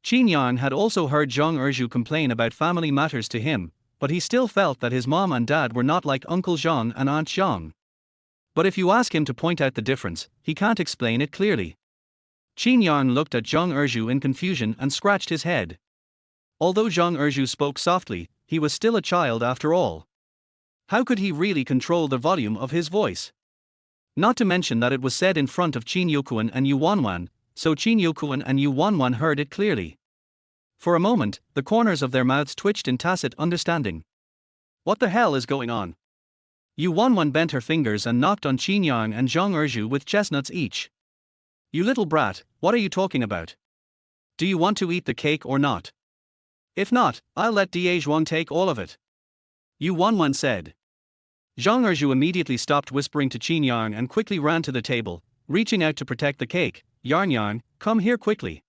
Qin Yan had also heard Zhang Erju complain about family matters to him, but he still felt that his mom and dad were not like Uncle Zhang and Aunt Zhang. But if you ask him to point out the difference, he can't explain it clearly. Qin Yan looked at Zhang Erju in confusion and scratched his head. Although Zhang Erju spoke softly, he was still a child after all. How could he really control the volume of his voice? Not to mention that it was said in front of Qin Yuquan and Yu Wanwan, so Qin Yuquan and Yu Wanwan heard it clearly. For a moment, the corners of their mouths twitched in tacit understanding. What the hell is going on? Yu Wanwan bent her fingers and knocked on Qin Yang and Zhang Erju with chestnuts each. You little brat, what are you talking about? Do you want to eat the cake or not? If not, I'll let Da Zhuang take all of it. Yu Wanwan said. Zhang Erju immediately stopped whispering to Qin Yang and quickly ran to the table, reaching out to protect the cake. Yarn Yarn, come here quickly.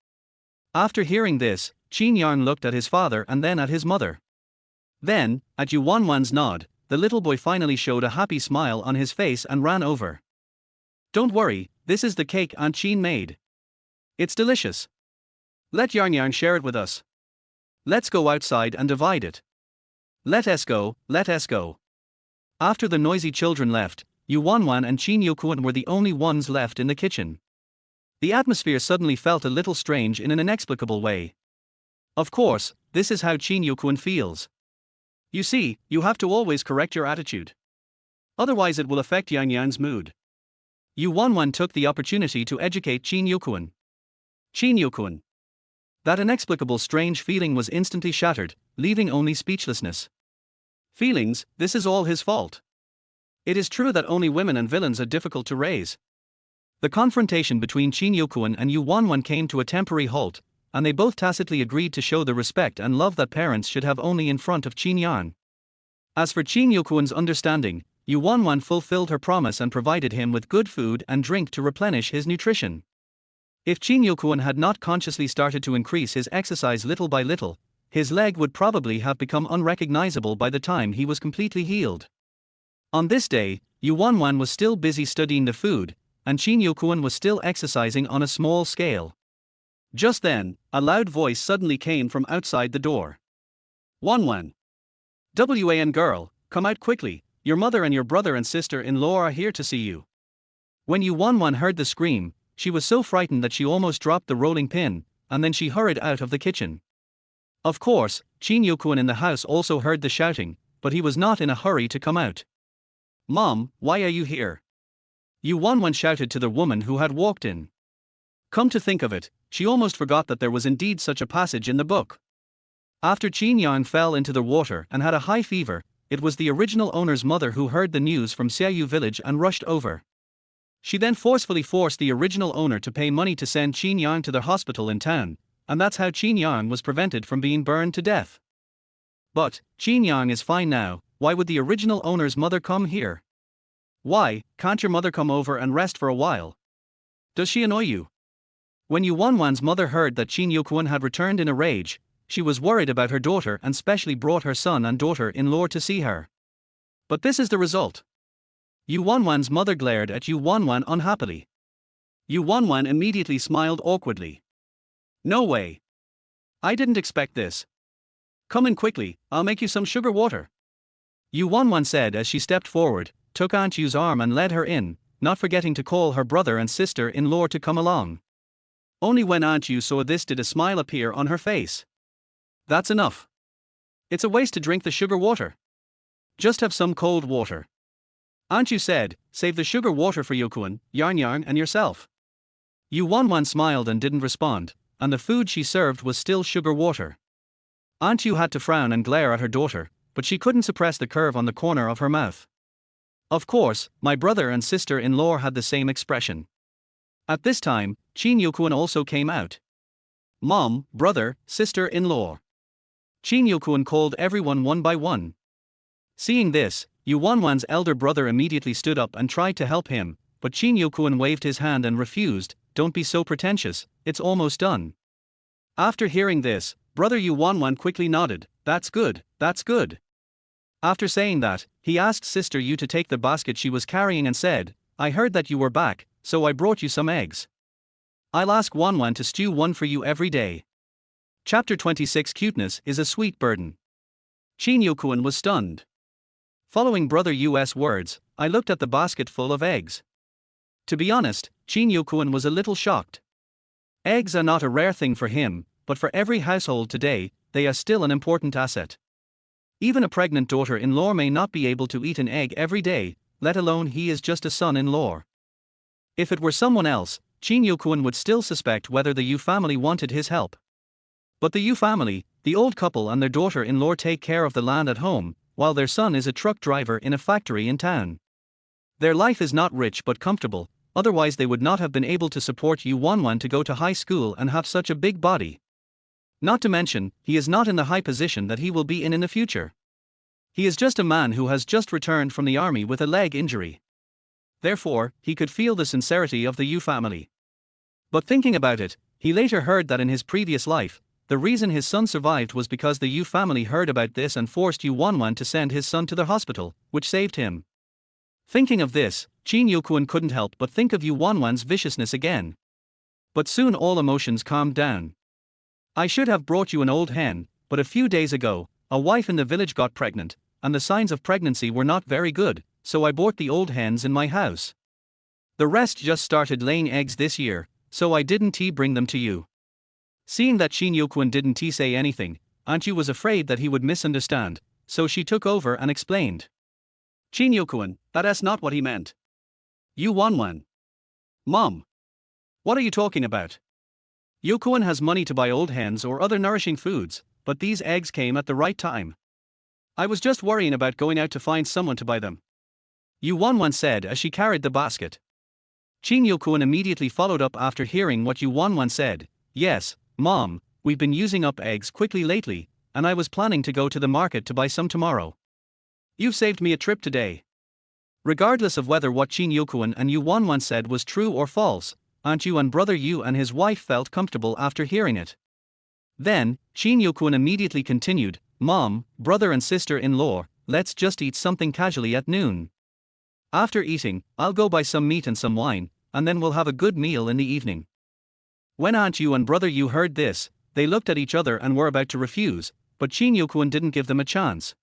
After hearing this, Qin Yang looked at his father and then at his mother. Then, at Yu Wanwan's nod, the little boy finally showed a happy smile on his face and ran over. Don't worry, this is the cake Aunt Qin made. It's delicious. Let Yarn Yarn share it with us. Let's go outside and divide it. Let us go, let us go. After the noisy children left, Yu Wanwan and Qin Yuquan were the only ones left in the kitchen. The atmosphere suddenly felt a little strange in an inexplicable way. Of course, this is how Qin Yuquan feels. You see, you have to always correct your attitude. Otherwise it will affect Yang Yan's mood. Yu Wanwan took the opportunity to educate Qin Yuquan. Qin Yuquan. That inexplicable strange feeling was instantly shattered, leaving only speechlessness. Feelings, this is all his fault. It is true that only women and villains are difficult to raise. The confrontation between Qin Yuquan and Yu Wanwan came to a temporary halt, and they both tacitly agreed to show the respect and love that parents should have only in front of Qin Yang. As for Qin Yuquan's understanding, Yu Wanwan fulfilled her promise and provided him with good food and drink to replenish his nutrition. If Qin Yuquan had not consciously started to increase his exercise little by little, his leg would probably have become unrecognizable by the time he was completely healed. On this day, Yu Wanwan was still busy studying the food, and Qin Yuquan was still exercising on a small scale. Just then, a loud voice suddenly came from outside the door. Wanwan. Wan girl, come out quickly, your mother and your brother and sister-in-law are here to see you. When Yu Wanwan heard the scream, she was so frightened that she almost dropped the rolling pin, and then she hurried out of the kitchen. Of course, Qin Yuquan in the house also heard the shouting, but he was not in a hurry to come out. Mom, why are you here? Yu Wanwan shouted to the woman who had walked in. Come to think of it, she almost forgot that there was indeed such a passage in the book. After Qin Yang fell into the water and had a high fever, it was the original owner's mother who heard the news from Xiaoyu village and rushed over. She then forcefully forced the original owner to pay money to send Qin Yang to the hospital in town, and that's how Qin Yang was prevented from being burned to death. But, Qin Yang is fine now, why would the original owner's mother come here? Why, can't your mother come over and rest for a while? Does she annoy you? When Yu Wanwan's mother heard that Qin Yuquan had returned in a rage, she was worried about her daughter and specially brought her son and daughter-in-law to see her. But this is the result. Yu Wanwan's mother glared at Yu Wanwan unhappily. Yu Wanwan immediately smiled awkwardly. No way. I didn't expect this. Come in quickly, I'll make you some sugar water. Yu Wanwan said as she stepped forward, took Aunt Yu's arm and led her in, not forgetting to call her brother and sister-in-law to come along. Only when Aunt Yu saw this did a smile appear on her face. That's enough. It's a waste to drink the sugar water. Just have some cold water. Aunt Yu said, save the sugar water for Yuquan, Yarn Yarn and yourself. Yu Wanwan smiled and didn't respond, and the food she served was still sugar water. Aunt Yu had to frown and glare at her daughter, but she couldn't suppress the curve on the corner of her mouth. Of course, my brother and sister-in-law had the same expression. At this time, Qin Yuquan also came out. Mom, brother, sister-in-law. Qin Yuquan called everyone one by one. Seeing this, Yu Wanwan's elder brother immediately stood up and tried to help him, but Qin Yuquan waved his hand and refused. Don't be so pretentious, it's almost done. After hearing this, brother Yu Wanwan quickly nodded, that's good, that's good. After saying that, he asked sister Yu to take the basket she was carrying and said, I heard that you were back, so I brought you some eggs. I'll ask Wanwan to stew one for you every day. Chapter 26 Cuteness is a sweet burden. Qin Yuquan was stunned. Following brother Yu's words, I looked at the basket full of eggs. To be honest, Qin Yuquan was a little shocked. Eggs are not a rare thing for him, but for every household today, they are still an important asset. Even a pregnant daughter-in-law may not be able to eat an egg every day, let alone he is just a son-in-law. If it were someone else, Chin Yokwon would still suspect whether the Yu family wanted his help. But the Yu family, the old couple and their daughter-in-law take care of the land at home, while their son is a truck driver in a factory in town. Their life is not rich but comfortable, otherwise they would not have been able to support Yu Wanwan to go to high school and have such a big body. Not to mention, he is not in the high position that he will be in the future. He is just a man who has just returned from the army with a leg injury. Therefore, he could feel the sincerity of the Yu family. But thinking about it, he later heard that in his previous life, the reason his son survived was because the Yu family heard about this and forced Yu Wanwan to send his son to the hospital, which saved him. Thinking of this, Chin Yokwon couldn't help but think of Yu Wanwan's viciousness again. But soon all emotions calmed down. I should have brought you an old hen, but a few days ago, a wife in the village got pregnant, and the signs of pregnancy were not very good, so I bought the old hens in my house. The rest just started laying eggs this year, so I didn't bring them to you. Seeing that Chin Yokwon didn't say anything, Aunt Yu was afraid that he would misunderstand, so she took over and explained. Chin Yokwon, that's not what he meant. Yu Wanwan. Mom. What are you talking about? Yokwon has money to buy old hens or other nourishing foods, but these eggs came at the right time. I was just worrying about going out to find someone to buy them. Yu Wanwan said as she carried the basket. Chin Yokwon immediately followed up after hearing what Yu Wanwan said. Yes, Mom, we've been using up eggs quickly lately, and I was planning to go to the market to buy some tomorrow. You've saved me a trip today. Regardless of whether what Chin Yokwon and Yu Wanwan said was true or false, Aunt Yu and Brother Yu and his wife felt comfortable after hearing it. Then, Chin Yokwon immediately continued, Mom, brother and sister-in-law, let's just eat something casually at noon. After eating, I'll go buy some meat and some wine, and then we'll have a good meal in the evening. When Aunt Yu and Brother Yu heard this, they looked at each other and were about to refuse, but Chin Yokwon didn't give them a chance.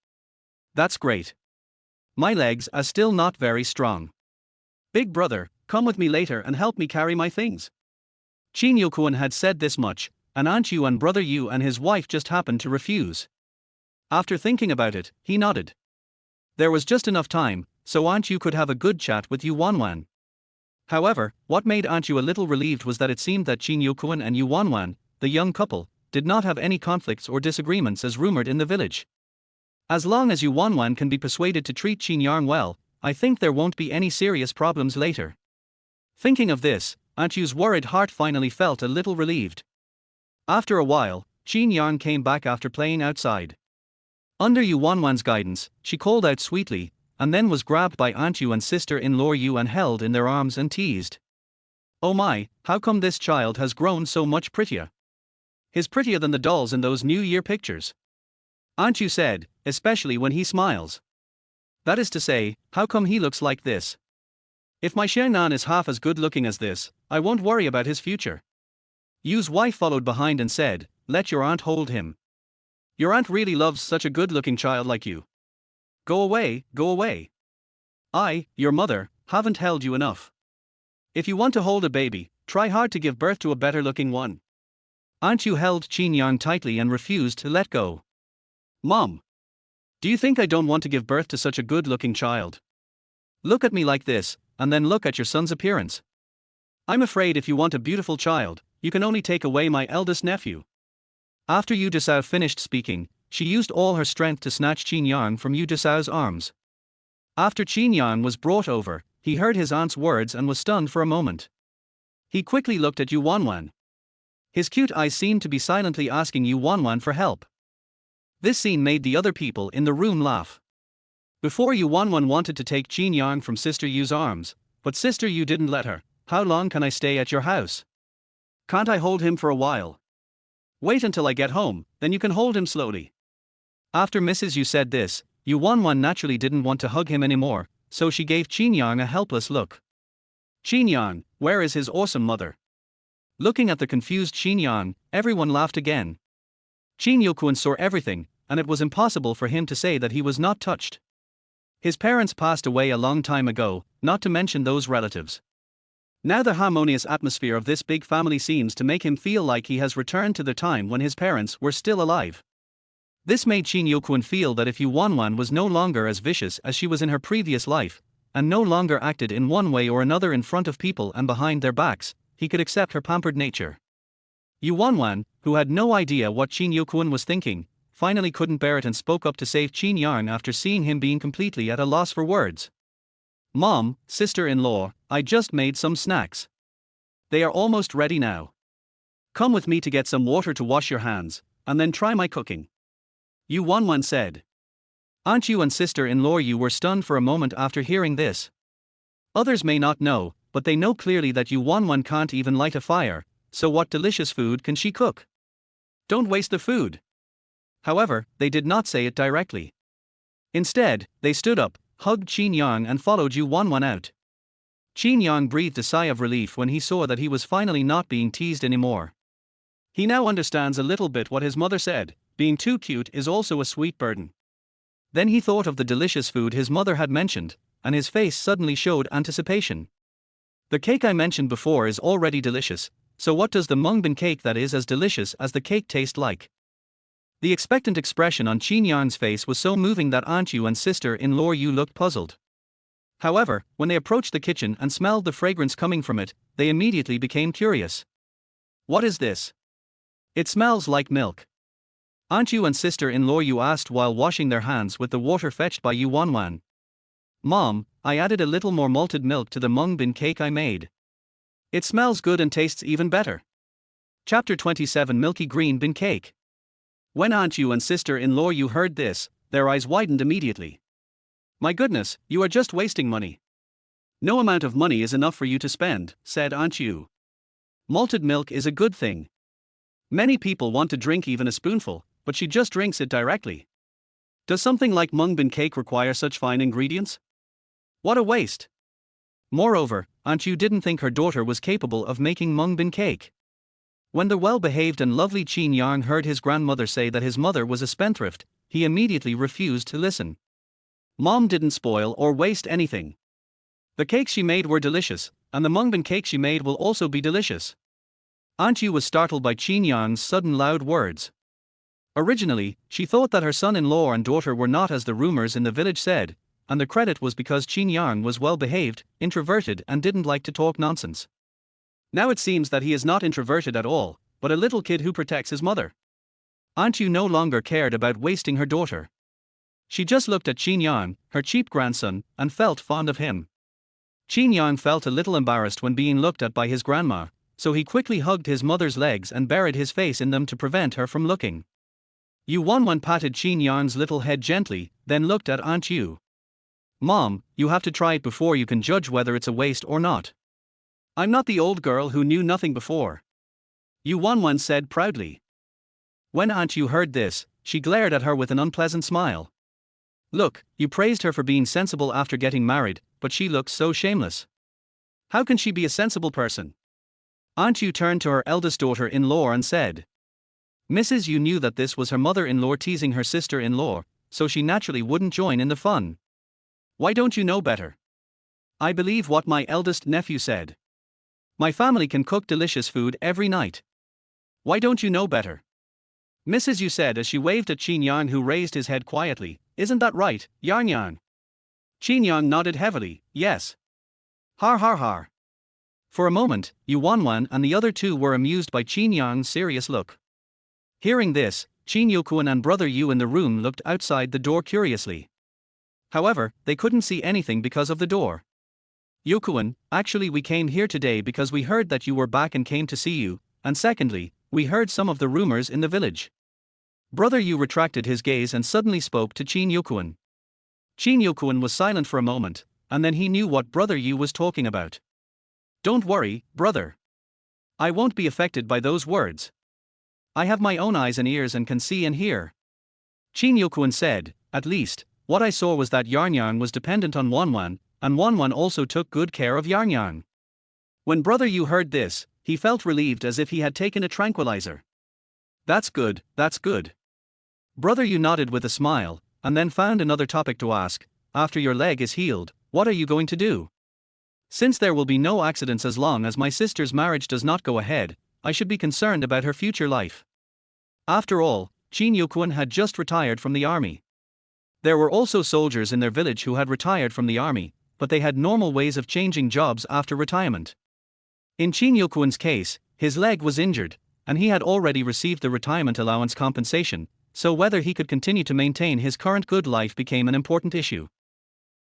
That's great. My legs are still not very strong. Big brother, come with me later and help me carry my things. Chin Yokwon had said this much, and Aunt Yu and Brother Yu and his wife just happened to refuse. After thinking about it, he nodded. There was just enough time, so Aunt Yu could have a good chat with Yu Wanwan. However, what made Aunt Yu a little relieved was that it seemed that Chin Yokwon and Yu Wanwan, the young couple, did not have any conflicts or disagreements as rumored in the village. As long as Yu Wanwan can be persuaded to treat Chin Yang well, I think there won't be any serious problems later. Thinking of this, Aunt Yu's worried heart finally felt a little relieved. After a while, Chin Yang came back after playing outside. Under Yu Wanwan's guidance, she called out sweetly, and then was grabbed by Aunt Yu and sister-in-law Yu and held in their arms and teased. Oh my, how come this child has grown so much prettier? He's prettier than the dolls in those New Year pictures. Aunt Yu said, especially when he smiles. That is to say, how come he looks like this? If my Xiangnan is half as good looking as this, I won't worry about his future. Yu's wife followed behind and said, let your aunt hold him. Your aunt really loves such a good-looking child like you. Go away, go away. I, your mother, haven't held you enough. If you want to hold a baby, try hard to give birth to a better-looking one. Aunt Yu held Chin Yang tightly and refused to let go. Mom. Do you think I don't want to give birth to such a good-looking child? Look at me like this, and then look at your son's appearance. I'm afraid if you want a beautiful child, you can only take away my eldest nephew. After Yu Desao finished speaking, she used all her strength to snatch Chin Yang from Yu Desao's arms. After Chin Yang was brought over, he heard his aunt's words and was stunned for a moment. He quickly looked at Yu Wanwan. His cute eyes seemed to be silently asking Yu Wanwan for help. This scene made the other people in the room laugh. Before, Yu Wanwan wanted to take Chin Yang from Sister Yu's arms, but Sister Yu didn't let her. How long can I stay at your house? Can't I hold him for a while? Wait until I get home, then you can hold him slowly. After Mrs. Yu said this, Yu Wanwan naturally didn't want to hug him anymore, so she gave Chin Yang a helpless look. Chin Yang, where is his awesome mother? Looking at the confused Chin Yang, everyone laughed again. Chin Yokwon saw everything, and it was impossible for him to say that he was not touched. His parents passed away a long time ago, not to mention those relatives. Now the harmonious atmosphere of this big family seems to make him feel like he has returned to the time when his parents were still alive. This made Qin Yokuan feel that if Yu Wanwan was no longer as vicious as she was in her previous life, and no longer acted in one way or another in front of people and behind their backs, he could accept her pampered nature. Yu Wanwan, who had no idea what Qin Yokuan was thinking, finally couldn't bear it and spoke up to save Qin Yang after seeing him being completely at a loss for words. "Mom, sister-in-law, I just made some snacks. They are almost ready now. Come with me to get some water to wash your hands, and then try my cooking," Yu Wanwan said. Aunt Yu and sister-in-law Yu were stunned for a moment after hearing this. Others may not know, but they know clearly that Yu Wanwan can't even light a fire, so what delicious food can she cook? Don't waste the food. However, they did not say it directly. Instead, they stood up, hugged Qin Yang and followed Yu Wanwan out. Qin Yang breathed a sigh of relief when he saw that he was finally not being teased anymore. He now understands a little bit what his mother said, being too cute is also a sweet burden. Then he thought of the delicious food his mother had mentioned, and his face suddenly showed anticipation. The cake I mentioned before is already delicious, so what does the mung bean cake that is as delicious as the cake taste like? The expectant expression on Qin Yang's face was so moving that Aunt Yu and sister-in-law Yu looked puzzled. However, when they approached the kitchen and smelled the fragrance coming from it, they immediately became curious. "What is this? It smells like milk." Aunt Yu and sister-in-law Yu asked while washing their hands with the water fetched by Yu Wanwan. "Mom, I added a little more malted milk to the mung bean cake I made. It smells good and tastes even better." Chapter 27 Milky Green Bean Cake. When Aunt Yu and sister-in-law Yu heard this, their eyes widened immediately. "My goodness, you are just wasting money. No amount of money is enough for you to spend," said Aunt Yu. "Malted milk is a good thing. Many people want to drink even a spoonful, but she just drinks it directly. Does something like mung bean cake require such fine ingredients? What a waste." Moreover, Aunt Yu didn't think her daughter was capable of making mung bean cake. When the well-behaved and lovely Qin Yang heard his grandmother say that his mother was a spendthrift, he immediately refused to listen. Mom didn't spoil or waste anything. The cakes she made were delicious, and the mung bean cake she made will also be delicious. Aunt Yu was startled by Qin Yang's sudden loud words. Originally, she thought that her son-in-law and daughter were not as the rumors in the village said, and the credit was because Qin Yang was well-behaved, introverted and didn't like to talk nonsense. Now it seems that he is not introverted at all, but a little kid who protects his mother. Aunt Yu no longer cared about wasting her daughter. She just looked at Qin Yang, her cheap grandson, and felt fond of him. Qin Yang felt a little embarrassed when being looked at by his grandma, so he quickly hugged his mother's legs and buried his face in them to prevent her from looking. Yu Wanwan patted Qin Yang's little head gently, then looked at Aunt Yu. "Mom, you have to try it before you can judge whether it's a waste or not. I'm not the old girl who knew nothing before," Yu Wanwan said proudly. When Aunt Yu heard this, she glared at her with an unpleasant smile. "Look, you praised her for being sensible after getting married, but she looks so shameless. How can she be a sensible person?" Aunt Yu turned to her eldest daughter-in-law and said. Mrs. Yu knew that this was her mother-in-law teasing her sister-in-law, so she naturally wouldn't join in the fun. "Why don't you know better? I believe what my eldest nephew said. My family can cook delicious food every night. Why don't you know better?" Mrs. Yu said as she waved at Qin Yang, who raised his head quietly. "Isn't that right, Yang Yang?" Qin Yang nodded heavily, "Yes." Har har har. For a moment, Yu Wanwan and the other two were amused by Qin Yang's serious look. Hearing this, Qin Yokuan and brother Yu in the room looked outside the door curiously. However, they couldn't see anything because of the door. "Yokuan, actually we came here today because we heard that you were back and came to see you, and secondly, we heard some of the rumors in the village." Brother Yu retracted his gaze and suddenly spoke to Qin Yokuan. Qin Yokuan was silent for a moment, and then he knew what brother Yu was talking about. "Don't worry, brother. I won't be affected by those words. I have my own eyes and ears and can see and hear." Qin Yokuan said, "At least, what I saw was that Yarn Yang was dependent on Wanwan, and Wanwan also took good care of Yarn Yang." When brother Yu heard this, he felt relieved as if he had taken a tranquilizer. That's good, that's good." Brother Yu nodded with a smile, and then found another topic to ask. "After your leg is healed, what are you going to do? Since there will be no accidents as long as my sister's marriage does not go ahead, I should be concerned about her future life. After all, Chin Yokwon had just retired from the army. There were also soldiers in their village who had retired from the army, but they had normal ways of changing jobs after retirement. In Chin Yokwon's case, his leg was injured, and he had already received the retirement allowance compensation, so whether he could continue to maintain his current good life became an important issue.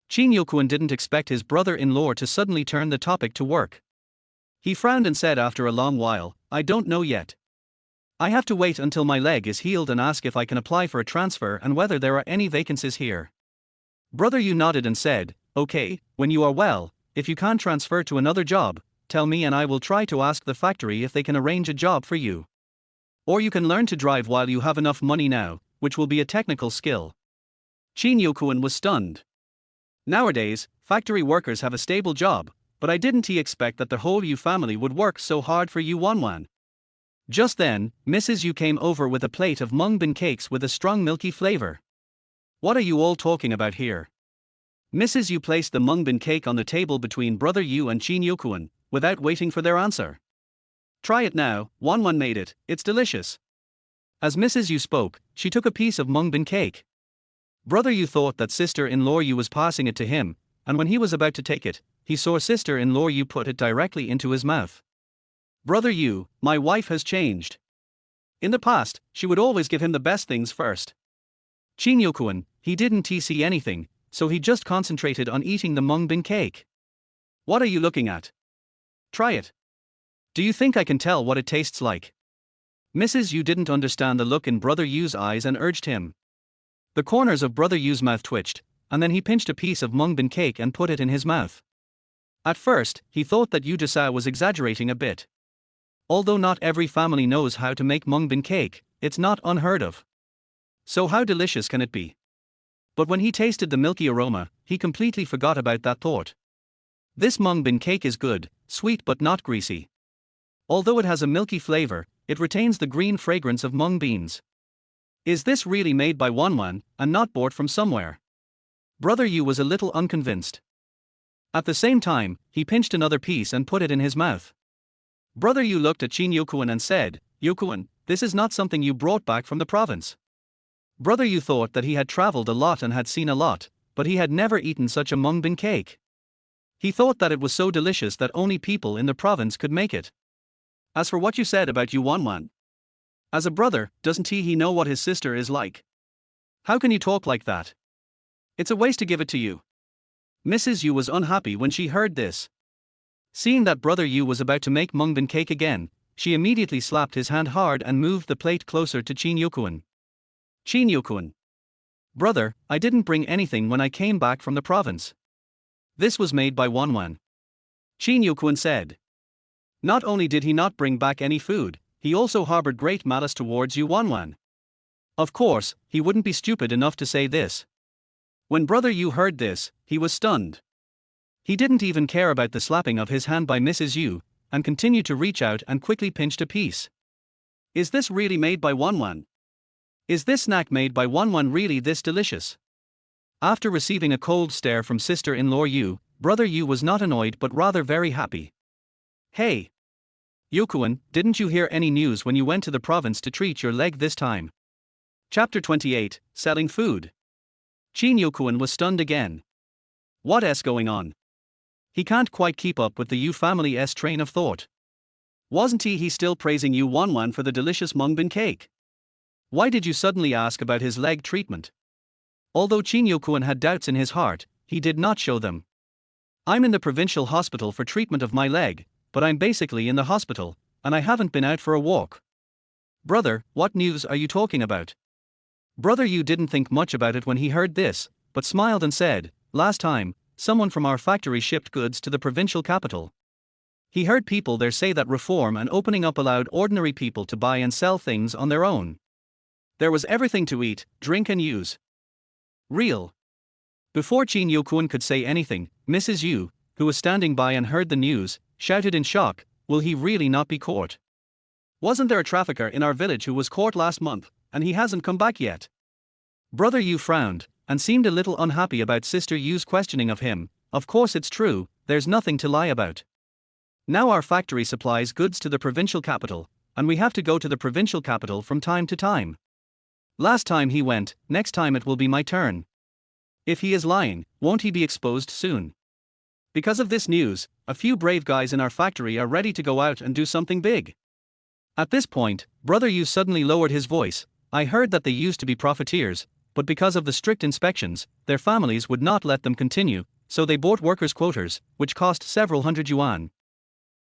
Chin Yokwon didn't expect his brother-in-law to suddenly turn the topic to work. He frowned and said after a long while, "I don't know yet. I have to wait until my leg is healed and ask if I can apply for a transfer and whether there are any vacancies here." Brother Yu nodded and said, "Okay, when you are well, if you can't transfer to another job, tell me and I will try to ask the factory if they can arrange a job for you. Or you can learn to drive while you have enough money now, which will be a technical skill." Chin Yokwon was stunned. Nowadays, factory workers have a stable job, but I didn't expect that the whole Yu family would work so hard for Yu Wanwan. Just then, Mrs. Yu came over with a plate of mung bean cakes with a strong milky flavor. "What are you all talking about here?" Mrs. Yu placed the mung bean cake on the table between Brother Yu and Chin Yokwon, without waiting for their answer. "Try it now, Wanwan made it, it's delicious." As Mrs. Yu spoke, she took a piece of mung bean cake. Brother Yu thought that sister-in-law Yu was passing it to him, and when he was about to take it, he saw sister-in-law Yu put it directly into his mouth. "Brother Yu, my wife has changed. In the past, she would always give him the best things first." Chin Yokwon, he didn't see anything, so he just concentrated on eating the mung bean cake. "What are you looking at? Try it. Do you think I can tell what it tastes like?" Mrs. Yu didn't understand the look in Brother Yu's eyes and urged him. The corners of Brother Yu's mouth twitched, and then he pinched a piece of mung bean cake and put it in his mouth. At first, he thought that Yu Dasa was exaggerating a bit. Although not every family knows how to make mung bean cake, it's not unheard of. So how delicious can it be? But when he tasted the milky aroma, he completely forgot about that thought. This mung bean cake is good, sweet but not greasy. Although it has a milky flavor, it retains the green fragrance of mung beans. Is this really made by Wanwan, and not bought from somewhere? Brother Yu was a little unconvinced. At the same time, he pinched another piece and put it in his mouth. Brother Yu looked at Chin Yokwon and said, "Yokwon, this is not something you brought back from the province." Brother Yu thought that he had traveled a lot and had seen a lot, but he had never eaten such a mung bean cake. He thought that it was so delicious that only people in the province could make it. "As for what you said about Yu Wanwan, as a brother, doesn't he know what his sister is like? How can you talk like that? It's a waste to give it to you." Mrs. Yu was unhappy when she heard this. Seeing that Brother Yu was about to make mung bean cake again, she immediately slapped his hand hard and moved the plate closer to Chin Yokwon. "Chin Yokwon. Brother, I didn't bring anything when I came back from the province. This was made by Wanwan." Chin Yokwon said. Not only did he not bring back any food, he also harbored great malice towards Yu Wanwan. Of course, he wouldn't be stupid enough to say this. When Brother Yu heard this, he was stunned. He didn't even care about the slapping of his hand by Mrs. Yu, and continued to reach out and quickly pinched a piece. "Is this really made by Wanwan? Is this snack made by Wanwan really this delicious?" After receiving a cold stare from sister-in-law Yu, Brother Yu was not annoyed but rather very happy. "Hey! Yokwon, didn't you hear any news when you went to the province to treat your leg this time?" Chapter 28, Selling Food. Chin Yokwon was stunned again. What's going on? He can't quite keep up with the Yu family's train of thought. Wasn't he still praising Yu Wanwan for the delicious mung bean cake? Why did you suddenly ask about his leg treatment? Although Chin Yokwon had doubts in his heart, he did not show them. "I'm in the provincial hospital for treatment of my leg, but I'm basically in the hospital, and I haven't been out for a walk." "Brother, what news are you talking about?" Brother Yu didn't think much about it when he heard this, but smiled and said, "Last time, someone from our factory shipped goods to the provincial capital. He heard people there say that reform and opening up allowed ordinary people to buy and sell things on their own. There was everything to eat, drink and use. Real." Before Chin Yokwon could say anything, Mrs. Yu, who was standing by and heard the news, shouted in shock, "Will he really not be caught? Wasn't there a trafficker in our village who was caught last month, and he hasn't come back yet?" Brother Yu frowned, and seemed a little unhappy about Sister Yu's questioning of him. "Of course it's true, there's nothing to lie about. Now our factory supplies goods to the provincial capital, and we have to go to the provincial capital from time to time. Last time he went, next time it will be my turn. If he is lying, won't he be exposed soon? Because of this news, a few brave guys in our factory are ready to go out and do something big. At this point, Brother Yu suddenly lowered his voice. I heard that they used to be profiteers, but because of the strict inspections, their families would not let them continue, so they bought workers' quotas, which cost several hundred yuan.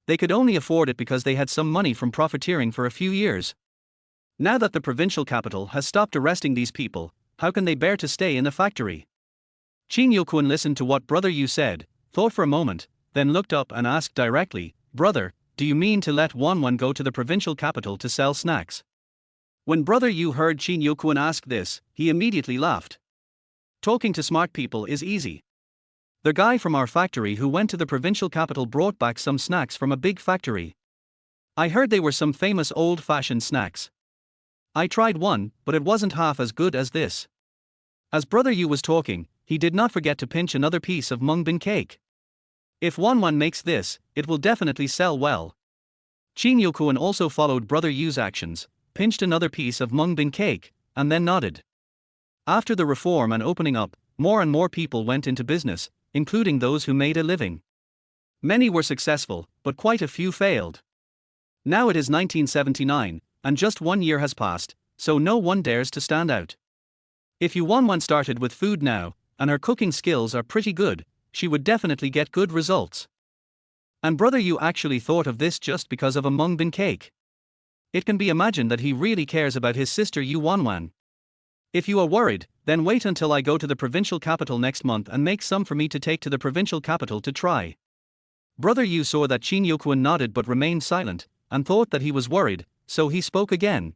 They could only afford it because they had some money from profiteering for a few years. Now that the provincial capital has stopped arresting these people, how can they bear to stay in the factory? Qin Yokun listened to what Brother Yu said, thought for a moment, then looked up and asked directly, Brother, do you mean to let Wanwan go to the provincial capital to sell snacks? When Brother Yu heard Qin Yokun ask this, he immediately laughed. Talking to smart people is easy. The guy from our factory who went to the provincial capital brought back some snacks from a big factory. I heard they were some famous old-fashioned snacks. I tried one, but it wasn't half as good as this. As Brother Yu was talking, he did not forget to pinch another piece of mung bean cake. If Wanwan makes this, it will definitely sell well. Qin Yokun also followed Brother Yu's actions, pinched another piece of mung bean cake, and then nodded. After the reform and opening up, more and more people went into business, including those who made a living. Many were successful, but quite a few failed. Now it is 1979, and just 1 year has passed, so no one dares to stand out. If Yu Wanwan started with food now, and her cooking skills are pretty good, she would definitely get good results. And Brother Yu actually thought of this just because of a mung bean cake. It can be imagined that he really cares about his sister Yu Wanwan. If you are worried, then wait until I go to the provincial capital next month and make some for me to take to the provincial capital to try. Brother Yu saw that Qin Yokun nodded but remained silent, and thought that he was worried, so he spoke again.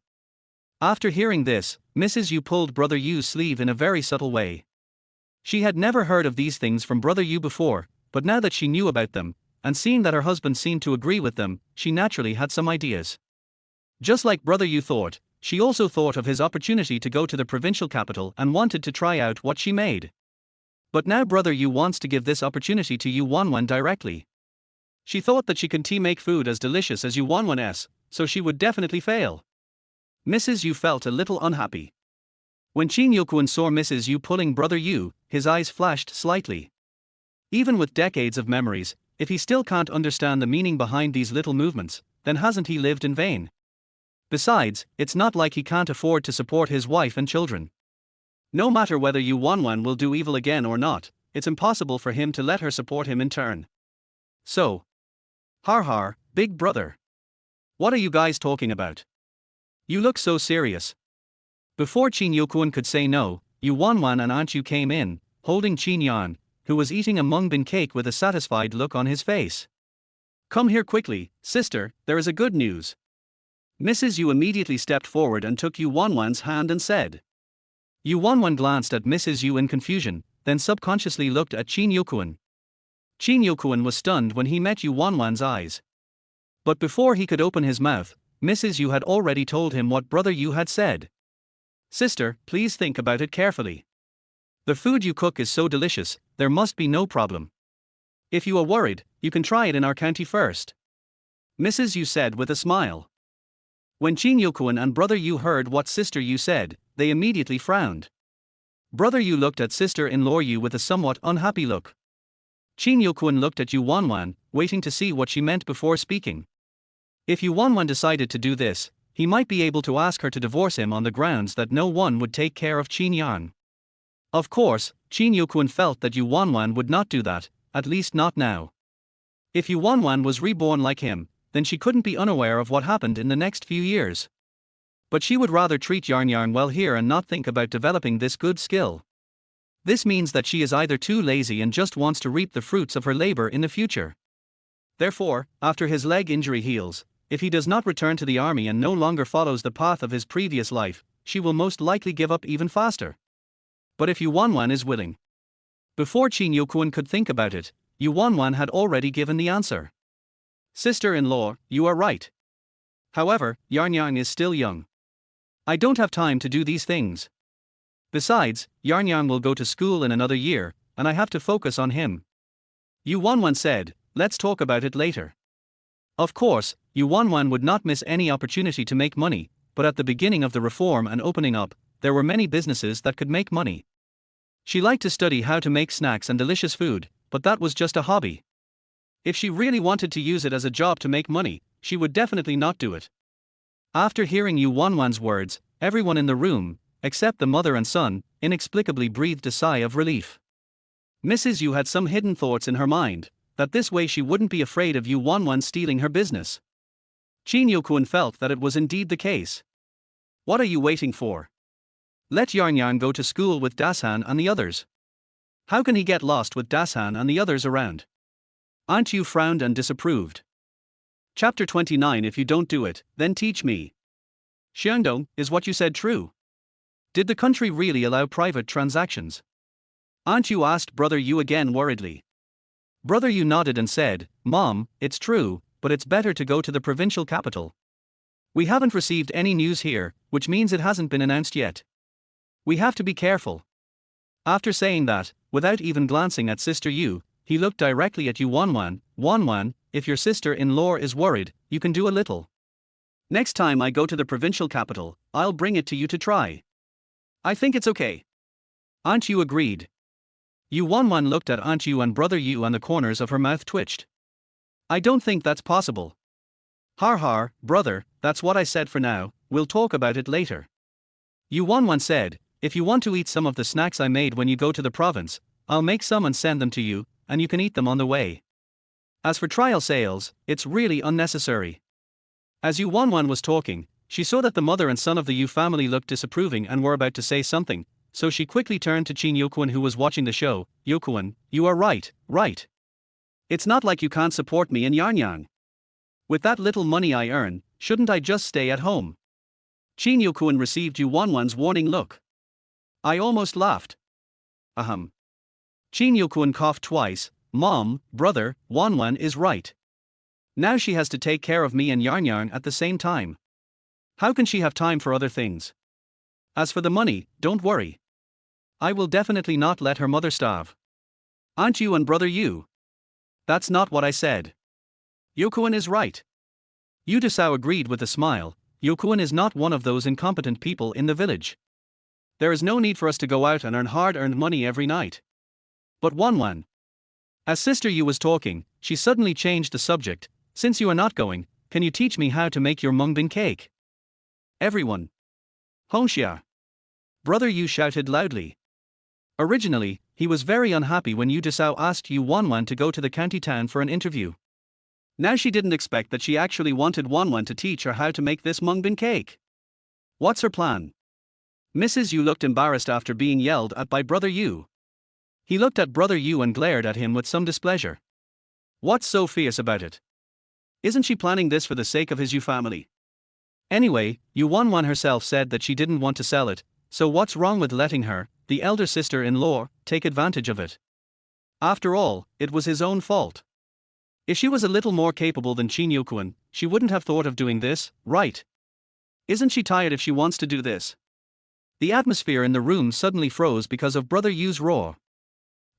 After hearing this, Mrs. Yu pulled Brother Yu's sleeve in a very subtle way. She had never heard of these things from Brother Yu before, but now that she knew about them, and seeing that her husband seemed to agree with them, she naturally had some ideas. Just like Brother Yu thought, she also thought of his opportunity to go to the provincial capital and wanted to try out what she made. But now Brother Yu wants to give this opportunity to Yu Wanwan directly. She thought that she can make food as delicious as Yu Wanwan's, so she would definitely fail. Mrs. Yu felt a little unhappy. When Qin Yokun saw Mrs. Yu pulling Brother Yu, his eyes flashed slightly. Even with decades of memories, if he still can't understand the meaning behind these little movements, then hasn't he lived in vain? Besides, it's not like he can't afford to support his wife and children. No matter whether Yu Wanwan will do evil again or not, it's impossible for him to let her support him in turn. So, har har, big brother. What are you guys talking about? You look so serious. Before Qin Yokun could say no, Yu Wanwan and Aunt Yu came in, holding Qin Yan, who was eating a mung bean cake with a satisfied look on his face. Come here quickly, sister, there is a good news. Mrs. Yu immediately stepped forward and took Yu Wanwan's hand and said. Yu Wanwan glanced at Mrs. Yu in confusion, then subconsciously looked at Qin Yokun. Qin Yokun was stunned when he met Yu Wanwan's eyes. But before he could open his mouth, Mrs. Yu had already told him what Brother Yu had said. Sister, please think about it carefully. The food you cook is so delicious, there must be no problem. If you are worried, you can try it in our county first. Mrs. Yu said with a smile. When Qin Yokun and Brother Yu heard what Sister Yu said, they immediately frowned. Brother Yu looked at sister-in-law Yu with a somewhat unhappy look. Qin Yokun looked at Yu Wanwan, waiting to see what she meant before speaking. If Yu Wanwan decided to do this, he might be able to ask her to divorce him on the grounds that no one would take care of Qin Yan. Of course, Qin Yokun felt that Yu Wanwan would not do that, at least not now. If Yu Wanwan was reborn like him, then she couldn't be unaware of what happened in the next few years. But she would rather treat Yarn well here and not think about developing this good skill. This means that she is either too lazy and just wants to reap the fruits of her labor in the future. Therefore, after his leg injury heals, if he does not return to the army and no longer follows the path of his previous life, she will most likely give up even faster. But if Yu Wanwan is willing. Before Qin Yokun could think about it, Yu Wanwan had already given the answer. Sister-in-law, you are right. However, Yarn is still young. I don't have time to do these things. Besides, Yarn will go to school in another year, and I have to focus on him. Yu Wanwan said, let's talk about it later. Of course, Yu Wanwan would not miss any opportunity to make money, but at the beginning of the reform and opening up, there were many businesses that could make money. She liked to study how to make snacks and delicious food, but that was just a hobby. If she really wanted to use it as a job to make money, she would definitely not do it. After hearing Yu Wanwan's words, everyone in the room, except the mother and son, inexplicably breathed a sigh of relief. Mrs. Yu had some hidden thoughts in her mind, that this way she wouldn't be afraid of Yu Wanwan stealing her business. Chin Yokuan felt that it was indeed the case. What are you waiting for? Let Yarn go to school with Dasan and the others. How can he get lost with Dasan and the others around? Aunt Yu frowned and disapproved. Chapter 29. If you don't do it, then teach me. Xiangdong, is what you said true? Did the country really allow private transactions? Aunt Yu asked Brother Yu again worriedly. Brother Yu nodded and said, Mom, it's true, but it's better to go to the provincial capital. We haven't received any news here, which means it hasn't been announced yet. We have to be careful. After saying that, without even glancing at Sister Yu, he looked directly at Yu Wanwan. Wanwan, if your sister-in-law is worried, you can do a little. Next time I go to the provincial capital, I'll bring it to you to try. I think it's okay. Aunt Yu agreed. Yu Wanwan looked at Aunt Yu and Brother Yu and the corners of her mouth twitched. I don't think that's possible. Har, brother, that's what I said for now, we'll talk about it later. Yu Wanwan said, if you want to eat some of the snacks I made when you go to the province, I'll make some and send them to you, and you can eat them on the way. As for trial sales, it's really unnecessary. As Yu Wanwan was talking, she saw that the mother and son of the Yu family looked disapproving and were about to say something, so she quickly turned to Chin Yokuan who was watching the show. Yokuan, you are right. It's not like you can't support me in Yarnyang. With that little money I earn, shouldn't I just stay at home? Chin Yokuan received Yu Wanwan's warning look. I almost laughed. Ahem. Chin Yokuan coughed twice. Mom, brother, Wanwan is right. Now she has to take care of me and Yarnyang at the same time. How can she have time for other things? As for the money, don't worry. I will definitely not let her mother starve. Aunt Yu and Brother Yu. That's not what I said. Yokuan is right. Yu Dasao agreed with a smile. Yokuan is not one of those incompetent people in the village. There is no need for us to go out and earn hard-earned money every night. But Wanwan. As Sister Yu was talking, she suddenly changed the subject. Since you are not going, can you teach me how to make your mungbin cake? Everyone. Hongxia. Brother Yu shouted loudly. Originally, he was very unhappy when Yu Dasao asked Yu Wanwan to go to the county town for an interview. Now she didn't expect that she actually wanted Wanwan to teach her how to make this mungbin cake. What's her plan? Mrs. Yu looked embarrassed after being yelled at by Brother Yu. He looked at Brother Yu and glared at him with some displeasure. What's so fierce about it? Isn't she planning this for the sake of his Yu family? Anyway, Yu Wanwan herself said that she didn't want to sell it, so what's wrong with letting her, the elder sister-in-law, take advantage of it? After all, it was his own fault. If she was a little more capable than Chin Yokuan, she wouldn't have thought of doing this, right? Isn't she tired if she wants to do this? The atmosphere in the room suddenly froze because of Brother Yu's roar.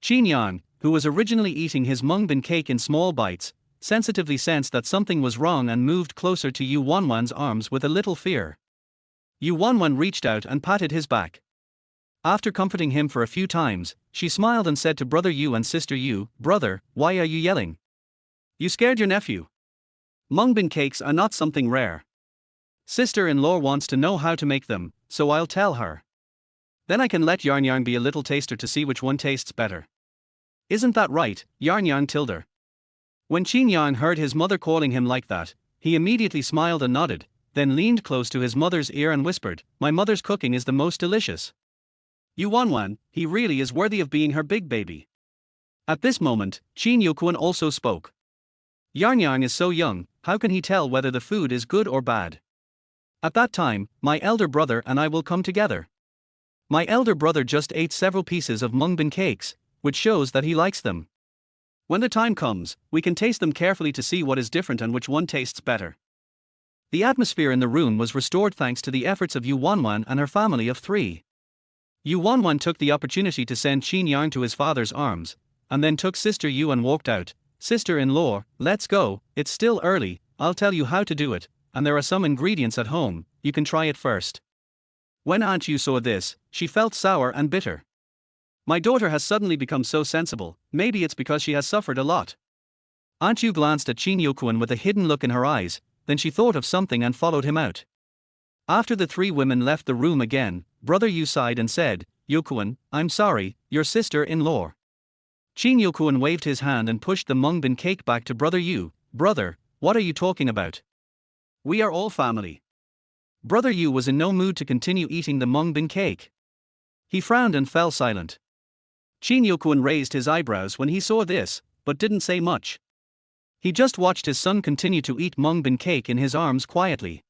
Chin Yang, who was originally eating his mungbin cake in small bites, sensitively sensed that something was wrong and moved closer to Yu Wanwan's arms with a little fear. Yu Wanwan reached out and patted his back. After comforting him for a few times, she smiled and said to Brother Yu and Sister Yu, Brother, why are you yelling? You scared your nephew. Mungbin cakes are not something rare. Sister-in-law wants to know how to make them, so I'll tell her. Then I can let Yarnyang be a little taster to see which one tastes better. Isn't that right, Yarnyang Tilder? When Chin Yang heard his mother calling him like that, he immediately smiled and nodded, then leaned close to his mother's ear and whispered, My mother's cooking is the most delicious. Yu Wanwan, he really is worthy of being her big baby. At this moment, Chin Yokuan also spoke. Yarnyang is so young, how can he tell whether the food is good or bad? At that time, my elder brother and I will come together. My elder brother just ate several pieces of mungbin cakes, which shows that he likes them. When the time comes, we can taste them carefully to see what is different and which one tastes better. The atmosphere in the room was restored thanks to the efforts of Yu Wanwan and her family of 3. Yu Wanwan took the opportunity to send Chin Yang to his father's arms, and then took Sister Yu and walked out. Sister-in-law, let's go, it's still early, I'll tell you how to do it, and there are some ingredients at home, you can try it first. When Aunt Yu saw this, she felt sour and bitter. My daughter has suddenly become so sensible, maybe it's because she has suffered a lot. Aunt Yu glanced at Shin Yokuan with a hidden look in her eyes, then she thought of something and followed him out. After the three women left the room again, Brother Yu sighed and said, Yokuan, I'm sorry, your sister-in-law. Shin Yokuan waved his hand and pushed the mung bean cake back to Brother Yu. Brother, what are you talking about? We are all family. Brother Yu was in no mood to continue eating the mung bean cake. He frowned and fell silent. Shin Yokuan raised his eyebrows when he saw this, but didn't say much. He just watched his son continue to eat mung bean cake in his arms quietly.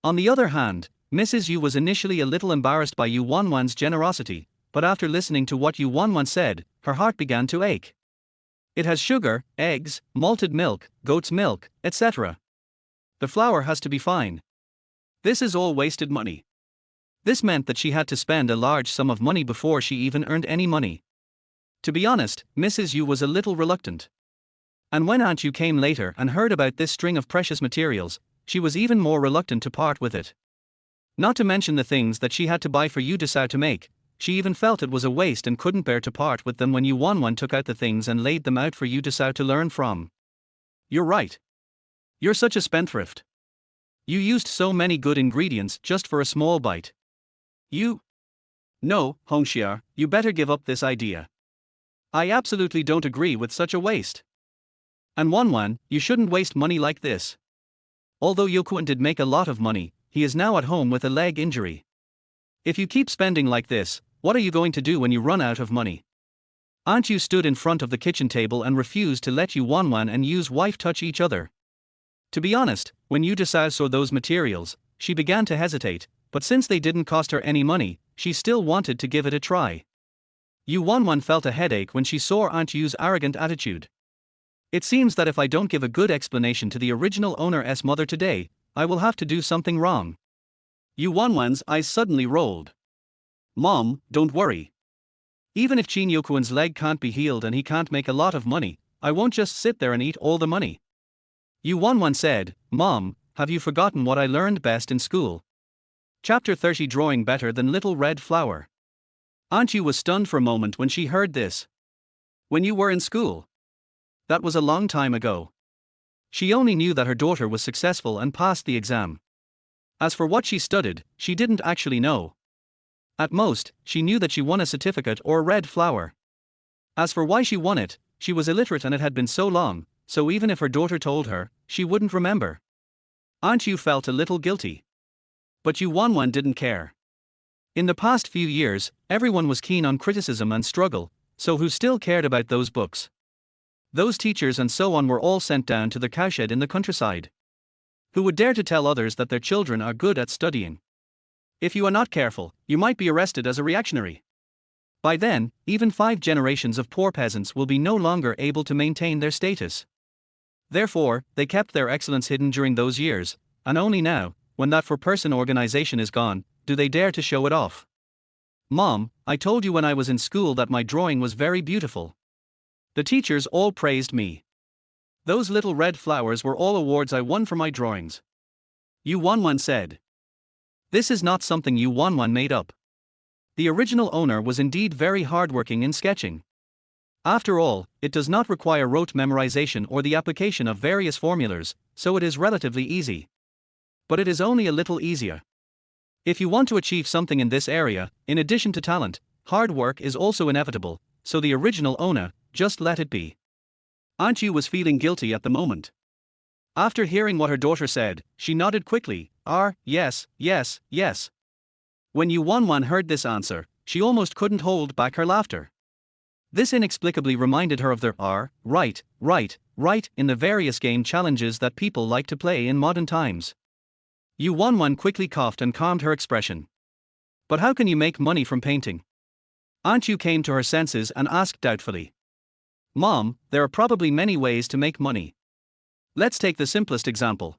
On the other hand, Mrs. Yu was initially a little embarrassed by Yu Wanwan's generosity, but after listening to what Yu Wanwan said, her heart began to ache. It has sugar, eggs, malted milk, goat's milk, etc. The flour has to be fine. This is all wasted money. This meant that she had to spend a large sum of money before she even earned any money. To be honest, Mrs. Yu was a little reluctant. And when Aunt Yu came later and heard about this string of precious materials, she was even more reluctant to part with it. Not to mention the things that she had to buy for Yu Desao to make, she even felt it was a waste and couldn't bear to part with them when Yu Wanwan took out the things and laid them out for Yu Desao to learn from. You're right. You're such a spendthrift. You used so many good ingredients just for a small bite. No, Hongxiar, you better give up this idea. I absolutely don't agree with such a waste. And Wanwan, you shouldn't waste money like this. Although Yokuan did make a lot of money, he is now at home with a leg injury. If you keep spending like this, what are you going to do when you run out of money? Aunt Yu stood in front of the kitchen table and refused to let Yu Wanwan and Yu's wife touch each other. To be honest, when Yu Desao saw those materials, she began to hesitate, but since they didn't cost her any money, she still wanted to give it a try. Yu Wanwan felt a headache when she saw Aunt Yu's arrogant attitude. It seems that if I don't give a good explanation to the original owner's mother today, I will have to do something wrong. Yu Wanwan's eyes suddenly rolled. Mom, don't worry. Even if Shin Yokuan's leg can't be healed and he can't make a lot of money, I won't just sit there and eat all the money. Yu Wanwan said, Mom, have you forgotten what I learned best in school? Chapter 30 Drawing Better Than Little Red Flower. Aunt Yu was stunned for a moment when she heard this. When you were in school? That was a long time ago. She only knew that her daughter was successful and passed the exam. As for what she studied, she didn't actually know. At most, she knew that she won a certificate or a red flower. As for why she won it, she was illiterate and it had been so long, so even if her daughter told her, she wouldn't remember. Aunt Yu felt a little guilty. But Yu Wanwan didn't care. In the past few years, everyone was keen on criticism and struggle, so who still cared about those books? Those teachers and so on were all sent down to the cowshed in the countryside. Who would dare to tell others that their children are good at studying? If you are not careful, you might be arrested as a reactionary. By then, even 5 generations of poor peasants will be no longer able to maintain their status. Therefore, they kept their excellence hidden during those years, and only now, when that four-person organization is gone, do they dare to show it off. Mom, I told you when I was in school that my drawing was very beautiful. The teachers all praised me. Those little red flowers were all awards I won for my drawings. Yu Wanwan said. This is not something Yu Wanwan made up. The original owner was indeed very hardworking in sketching. After all, it does not require rote memorization or the application of various formulas, so it is relatively easy. But it is only a little easier. If you want to achieve something in this area, in addition to talent, hard work is also inevitable, so the original owner, just let it be. Aunt Yu was feeling guilty at the moment. After hearing what her daughter said, she nodded quickly, yes. When Yu Wanwan heard this answer, she almost couldn't hold back her laughter. This inexplicably reminded her of the right in the various game challenges that people like to play in modern times. Yu Wanwan quickly coughed and calmed her expression. But how can you make money from painting? Aunt Yu came to her senses and asked doubtfully. Mom, there are probably many ways to make money. Let's take the simplest example.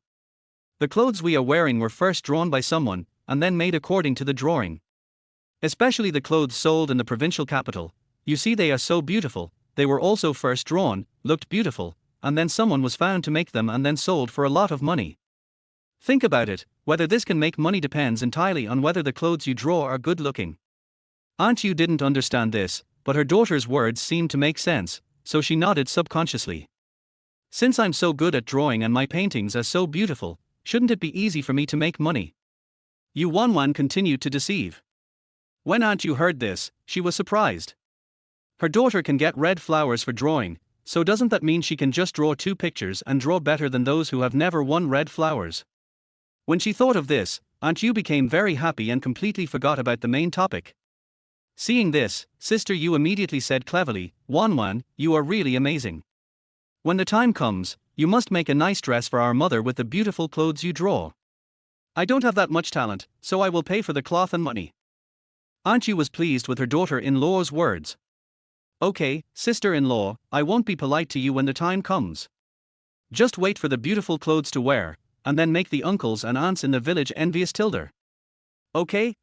The clothes we are wearing were first drawn by someone, and then made according to the drawing. Especially the clothes sold in the provincial capital, you see they are so beautiful, they were also first drawn, looked beautiful, and then someone was found to make them and then sold for a lot of money. Think about it, whether this can make money depends entirely on whether the clothes you draw are good looking. Aunt Yu didn't understand this, but her daughter's words seemed to make sense, so she nodded subconsciously. Since I'm so good at drawing and my paintings are so beautiful, shouldn't it be easy for me to make money? Yu Wanwan continued to deceive. When Aunt Yu heard this, she was surprised. Her daughter can get red flowers for drawing, so doesn't that mean she can just draw 2 pictures and draw better than those who have never won red flowers? When she thought of this, Aunt Yu became very happy and completely forgot about the main topic. Seeing this, Sister Yu immediately said cleverly, Wanwan, you are really amazing. When the time comes, you must make a nice dress for our mother with the beautiful clothes you draw. I don't have that much talent, so I will pay for the cloth and money. Aunt Yu was pleased with her daughter-in-law's words. Okay, sister-in-law, I won't be polite to you when the time comes. Just wait for the beautiful clothes to wear, and then make the uncles and aunts in the village envious tilder. Okay.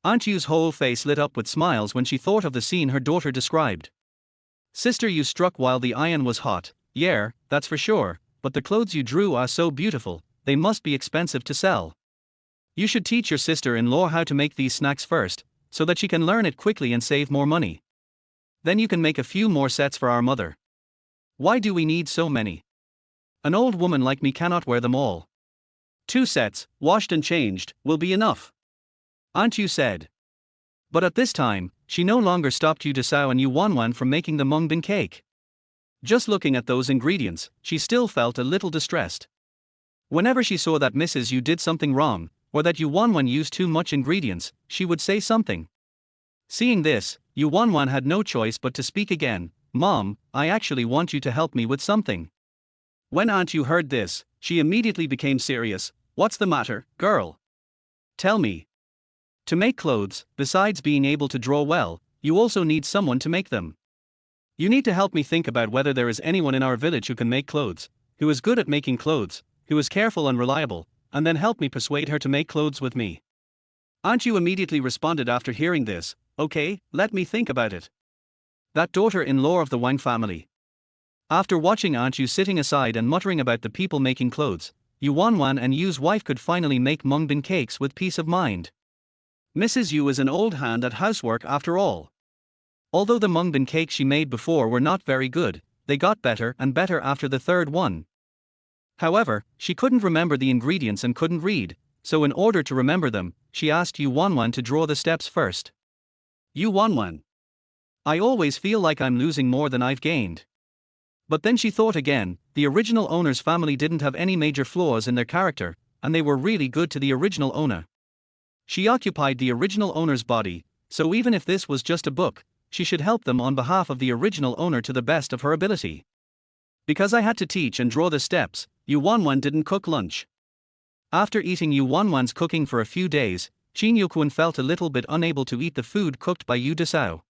Aunt Yu's whole face lit up with smiles when she thought of the scene her daughter described. Sister Yu struck while the iron was hot, yeah, that's for sure, but the clothes you drew are so beautiful, they must be expensive to sell. You should teach your sister-in-law how to make these snacks first, so that she can learn it quickly and save more money. Then you can make a few more sets for our mother. Why do we need so many? An old woman like me cannot wear them all. 2 sets, washed and changed, will be enough. Aunt Yu said. But at this time, she no longer stopped Yu Desao and Yu Wanwan from making the mung bean cake. Just looking at those ingredients, she still felt a little distressed. Whenever she saw that Mrs. Yu did something wrong, or that Yu Wanwan used too much ingredients, she would say something. Seeing this, Yu Wanwan had no choice but to speak again. Mom, I actually want you to help me with something. When Aunt Yu heard this, she immediately became serious. What's the matter, girl? Tell me. To make clothes, besides being able to draw well, you also need someone to make them. You need to help me think about whether there is anyone in our village who can make clothes, who is good at making clothes, who is careful and reliable, and then help me persuade her to make clothes with me. Aunt Yu immediately responded after hearing this, okay, let me think about it. That daughter-in-law of the Wang family. After watching Aunt Yu sitting aside and muttering about the people making clothes, Yu Wanwan and Yu's wife could finally make mung bean cakes with peace of mind. Mrs. Yu is an old hand at housework after all. Although the mung bean cakes she made before were not very good, they got better and better after the 3rd one. However, she couldn't remember the ingredients and couldn't read, so in order to remember them, she asked Yu Wanwan to draw the steps first. Yu Wanwan. I always feel like I'm losing more than I've gained. But then she thought again, the original owner's family didn't have any major flaws in their character, and they were really good to the original owner. She occupied the original owner's body, so even if this was just a book, she should help them on behalf of the original owner to the best of her ability. Because I had to teach and draw the steps, Yu Wanwan didn't cook lunch. After eating Yu Wanwan's cooking for a few days, Qin Yuquan felt a little bit unable to eat the food cooked by Yu Desao.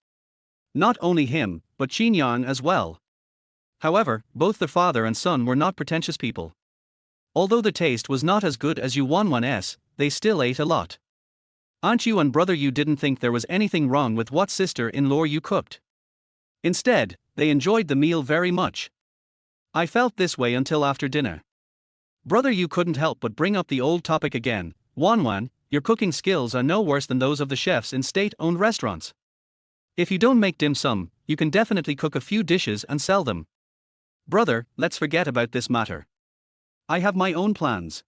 Not only him, but Qin Yang as well. However, both the father and son were not pretentious people. Although the taste was not as good as Yu Wanwan's, they still ate a lot. Aunt Yu and Brother Yu didn't think there was anything wrong with what sister-in-law Yu cooked. Instead, they enjoyed the meal very much. I felt this way until after dinner. Brother Yu couldn't help but bring up the old topic again. Wanwan, your cooking skills are no worse than those of the chefs in state-owned restaurants. If you don't make dim sum, you can definitely cook a few dishes and sell them. Brother, let's forget about this matter. I have my own plans.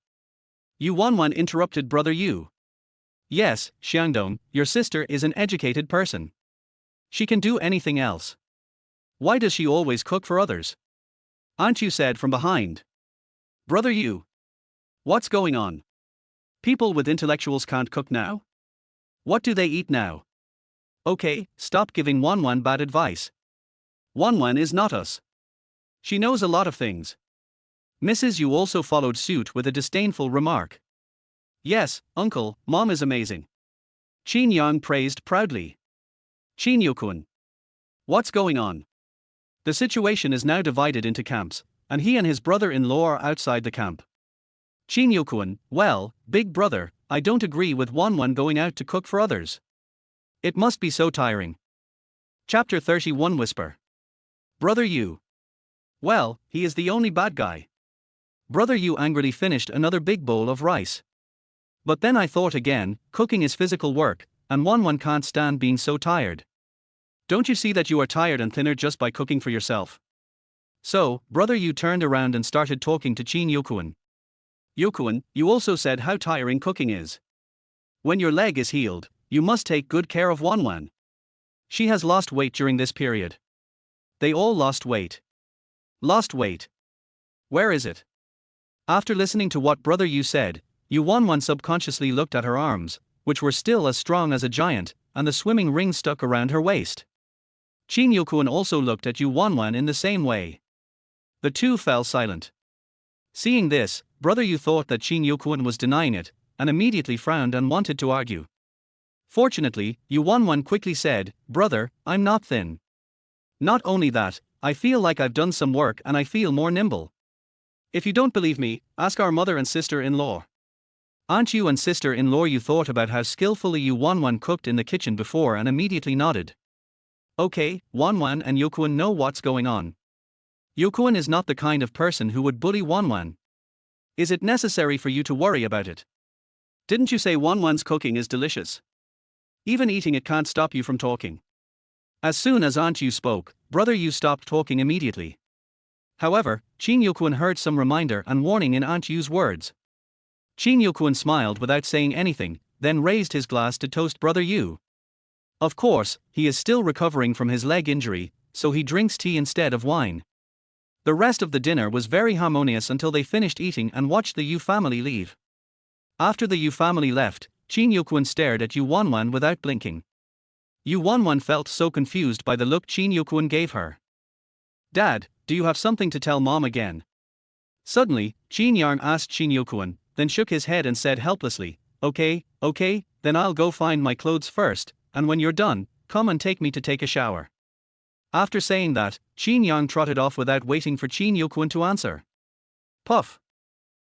Yu Wanwan interrupted Brother Yu. Yes, Xiangdong, your sister is an educated person. She can do anything else. Why does she always cook for others? Aunt Yu said from behind. Brother Yu. What's going on? People with intellectuals can't cook now? What do they eat now? Okay, stop giving Wanwan bad advice. Wanwan is not us. She knows a lot of things. Mrs. Yu also followed suit with a disdainful remark. Yes, uncle, mom is amazing. Qin Yang praised proudly. Qin Yuquan. What's going on? The situation is now divided into camps, and he and his brother-in-law are outside the camp. Qin Yuquan, well, big brother, I don't agree with Wanwan going out to cook for others. It must be so tiring. Chapter 31 Whisper. Brother Yu. Well, he is the only bad guy. Brother Yu angrily finished another big bowl of rice. But then I thought again, cooking is physical work, and Wanwan can't stand being so tired. Don't you see that you are tired and thinner just by cooking for yourself? So, Brother Yu turned around and started talking to Chin Yokuan. Yokuan, you also said how tiring cooking is. When your leg is healed, you must take good care of Wanwan. She has lost weight during this period. They all lost weight. Lost weight. Where is it? After listening to what Brother Yu said, Yu Wanwan subconsciously looked at her arms, which were still as strong as a giant, and the swimming ring stuck around her waist. Chin Yokuan also looked at Yu Wanwan in the same way. The two fell silent. Seeing this, Brother Yu thought that Chin Yokuan was denying it, and immediately frowned and wanted to argue. Fortunately, Yu Wanwan quickly said, "Brother, I'm not thin. Not only that, I feel like I've done some work and I feel more nimble. If you don't believe me, ask our mother and sister-in-law." Aunt Yu and sister-in-law Yu thought about how skillfully Yu Wanwan cooked in the kitchen before and immediately nodded. Okay, Wanwan and Yokuan know what's going on. Yokuan is not the kind of person who would bully Wanwan. Is it necessary for you to worry about it? Didn't you say Wanwan's cooking is delicious? Even eating it can't stop you from talking. As soon as Aunt Yu spoke, Brother Yu stopped talking immediately. However, Chin Yokuan heard some reminder and warning in Aunt Yu's words. Chin Yokuan smiled without saying anything, then raised his glass to toast Brother Yu. Of course, he is still recovering from his leg injury, so he drinks tea instead of wine. The rest of the dinner was very harmonious until they finished eating and watched the Yu family leave. After the Yu family left, Chin Yokuan stared at Yu Wanwan without blinking. Yu Wanwan felt so confused by the look Chin Yokuan gave her. "Dad, do you have something to tell Mom again?" Suddenly, Chin Yarn asked Chin Yokuan, then shook his head and said helplessly, Okay, then I'll go find my clothes first, and when you're done, come and take me to take a shower." After saying that, Chin Yang trotted off without waiting for Chin Yokuan to answer. Puff.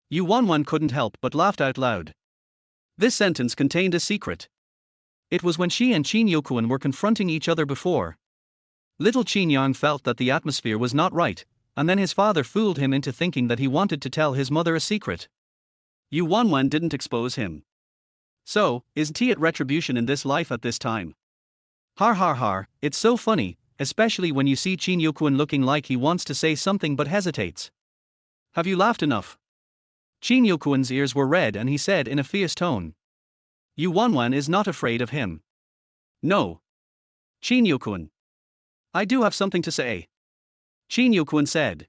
Yu Wanwan couldn't help but laughed out loud. This sentence contained a secret. It was when she and Chin Yokuan were confronting each other before. Little Chin Yang felt that the atmosphere was not right, and then his father fooled him into thinking that he wanted to tell his mother a secret. Yu Wanwan didn't expose him. So, isn't he at retribution in this life at this time? Har har har, it's so funny, especially when you see Chin Yokuan looking like he wants to say something but hesitates. Have you laughed enough? Chin Yokuan's ears were red and he said in a fierce tone. Yu Wanwan is not afraid of him. No. Chin Yokuan. I do have something to say. Chin Yokuan said.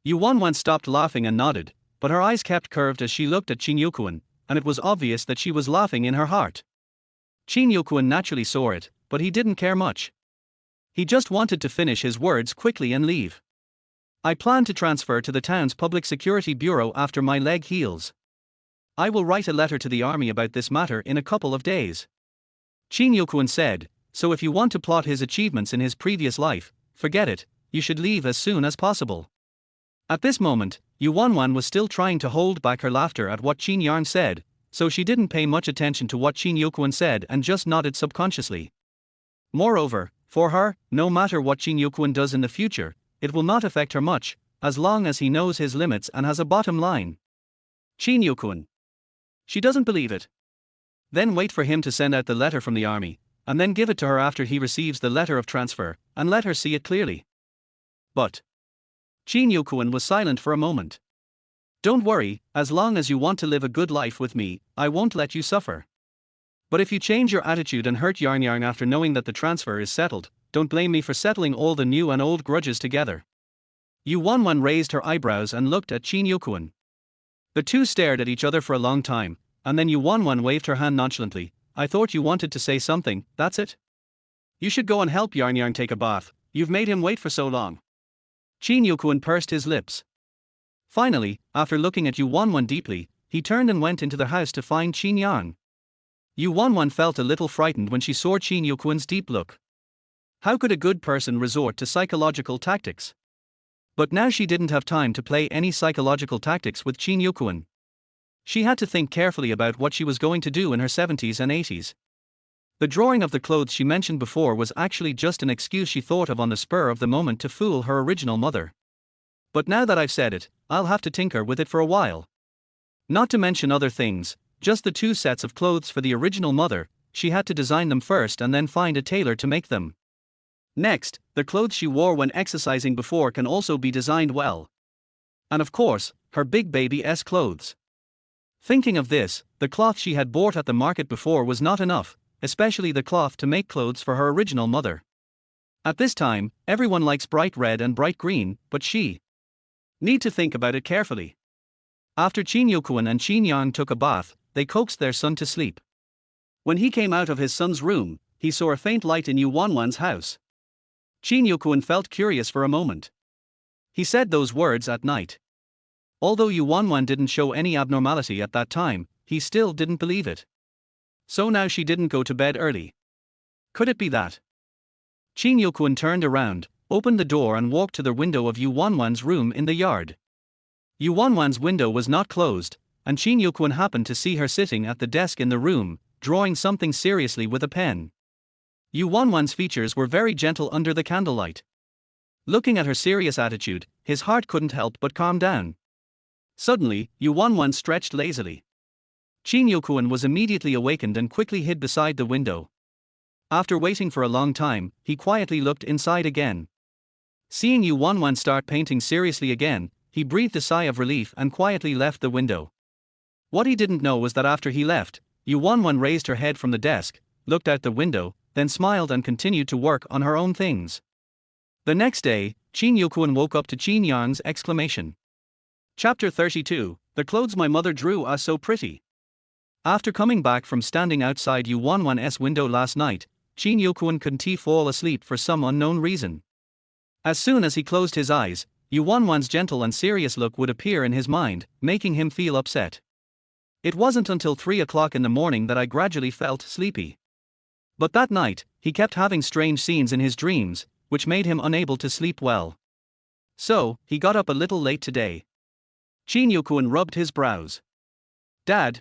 Yu Wanwan stopped laughing and nodded, but her eyes kept curved as she looked at Chin Yokuan, and it was obvious that she was laughing in her heart. Chin Yokuan naturally saw it, but he didn't care much. He just wanted to finish his words quickly and leave. I plan to transfer to the town's public security bureau after my leg heals. I will write a letter to the army about this matter in a couple of days. Chin Yokuan said, so if you want to plot his achievements in his previous life, forget it, you should leave as soon as possible. At this moment, Yu Wanwan was still trying to hold back her laughter at what Chin Yarn said, so she didn't pay much attention to what Chin Yokuan said and just nodded subconsciously. Moreover, for her, no matter what Chin Yokuan does in the future, it will not affect her much, as long as he knows his limits and has a bottom line. Chin Yokuan. She doesn't believe it. Then wait for him to send out the letter from the army, and then give it to her after he receives the letter of transfer, and let her see it clearly. But Chin Yokuan was silent for a moment. Don't worry, as long as you want to live a good life with me, I won't let you suffer. But if you change your attitude and hurt Yarn Yarn after knowing that the transfer is settled, don't blame me for settling all the new and old grudges together. Yu Wanwan raised her eyebrows and looked at Chin Yokuan. The two stared at each other for a long time, and then Yu Wanwan waved her hand nonchalantly. I thought you wanted to say something, that's it? You should go and help Yarn Yarn take a bath, you've made him wait for so long. Chin Yokuan pursed his lips. Finally, after looking at Yu Wanwan deeply, he turned and went into the house to find Chin Yarn. Yu Wanwan felt a little frightened when she saw Chin Yokuan's deep look. How could a good person resort to psychological tactics? But now she didn't have time to play any psychological tactics with Chin Yokuan. She had to think carefully about what she was going to do in her 70s and 80s. The drawing of the clothes she mentioned before was actually just an excuse she thought of on the spur of the moment to fool her original mother. But now that I've said it, I'll have to tinker with it for a while. Not to mention other things, just the 2 sets of clothes for the original mother, she had to design them first and then find a tailor to make them. Next, the clothes she wore when exercising before can also be designed well. And of course, her big baby-esque clothes. Thinking of this, the cloth she had bought at the market before was not enough, especially the cloth to make clothes for her original mother. At this time, everyone likes bright red and bright green, but she need to think about it carefully. After Chin Yokwon and Chin Yang took a bath, they coaxed their son to sleep. When he came out of his son's room, he saw a faint light in Yu Wanwan's house. Chin Yokwon felt curious for a moment. He said those words at night. Although Yu Wanwan didn't show any abnormality at that time, he still didn't believe it. So now she didn't go to bed early. Could it be that? Chin Yokwon turned around, opened the door and walked to the window of Yu Wanwan's room in the yard. Yu Wanwan's window was not closed, and Chin Yokwon happened to see her sitting at the desk in the room, drawing something seriously with a pen. Yu Wanwan's features were very gentle under the candlelight. Looking at her serious attitude, his heart couldn't help but calm down. Suddenly, Yu Wanwan stretched lazily. Chin Yokwon was immediately awakened and quickly hid beside the window. After waiting for a long time, he quietly looked inside again. Seeing Yu Wanwan start painting seriously again, he breathed a sigh of relief and quietly left the window. What he didn't know was that after he left, Yu Wanwan raised her head from the desk, looked out the window, then smiled and continued to work on her own things. The next day, Chin Yokwon woke up to Chin Yang's exclamation. Chapter 32, The Clothes My Mother Drew Are So Pretty. After coming back from standing outside Yu Wanwan's window last night, Chin Yokwon couldn't fall asleep for some unknown reason. As soon as he closed his eyes, Yu Wanwan's gentle and serious look would appear in his mind, making him feel upset. It wasn't until 3 o'clock in the morning that I gradually felt sleepy. But that night, he kept having strange scenes in his dreams, which made him unable to sleep well. So, he got up a little late today. Chin Yokwon rubbed his brows. Dad,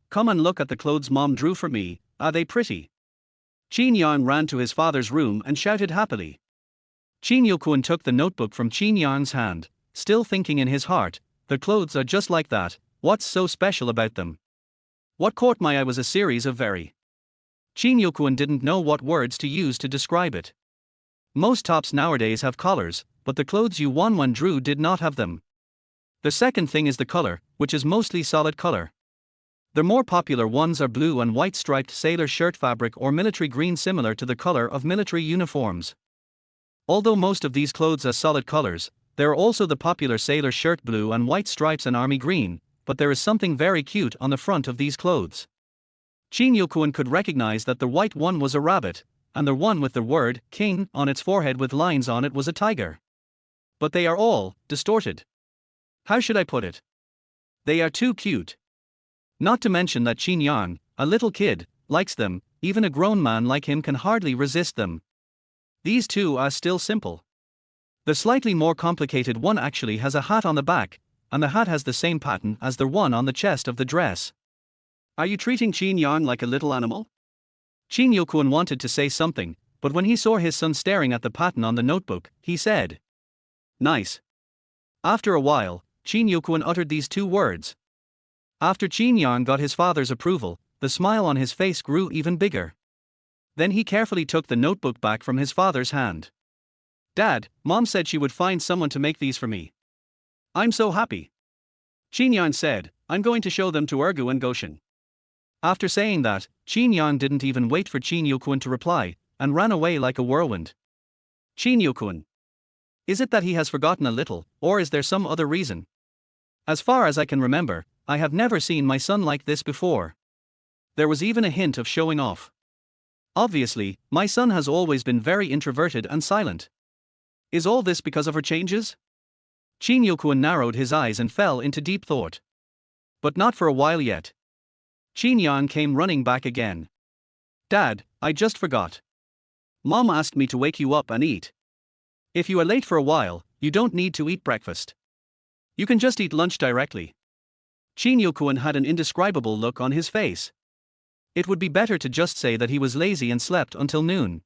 come and look at the clothes Mom drew for me, are they pretty? Chin Yang ran to his father's room and shouted happily. Chin Yokwon took the notebook from Chin Yang's hand, still thinking in his heart, the clothes are just like that, what's so special about them? What caught my eye was a series of very. Chin Yokwon didn't know what words to use to describe it. Most tops nowadays have collars, but the clothes Yu Wanwan drew did not have them. The second thing is the color, which is mostly solid color. The more popular ones are blue and white striped sailor shirt fabric or military green similar to the color of military uniforms. Although most of these clothes are solid colors, there are also the popular sailor shirt blue and white stripes and army green, but there is something very cute on the front of these clothes. Chin Yokwon could recognize that the white one was a rabbit, and the one with the word king on its forehead with lines on it was a tiger. But they are all distorted. How should I put it? They are too cute. Not to mention that Chin Yang, a little kid, likes them, even a grown man like him can hardly resist them. These two are still simple. The slightly more complicated one actually has a hat on the back, and the hat has the same pattern as the one on the chest of the dress. Are you treating Chin Yang like a little animal? Chin Yokwon wanted to say something, but when he saw his son staring at the pattern on the notebook, he said, nice. After a while, Chin Yokwon uttered these 2 words. After Chin Yang got his father's approval, the smile on his face grew even bigger. Then he carefully took the notebook back from his father's hand. Dad, Mom said she would find someone to make these for me. I'm so happy. Chin Yang said, I'm going to show them to Ergu and Goshen. After saying that, Chin Yang didn't even wait for Chin Yokwon to reply, and ran away like a whirlwind. Chin Yokwon. Is it that he has forgotten a little, or is there some other reason? As far as I can remember, I have never seen my son like this before. There was even a hint of showing off. Obviously, my son has always been very introverted and silent. Is all this because of her changes? Chin Yokwon narrowed his eyes and fell into deep thought. But not for a while yet. Chin Yang came running back again. Dad, I just forgot. Mom asked me to wake you up and eat. If you are late for a while, you don't need to eat breakfast. You can just eat lunch directly. Chin Yokwon had an indescribable look on his face. It would be better to just say that he was lazy and slept until noon.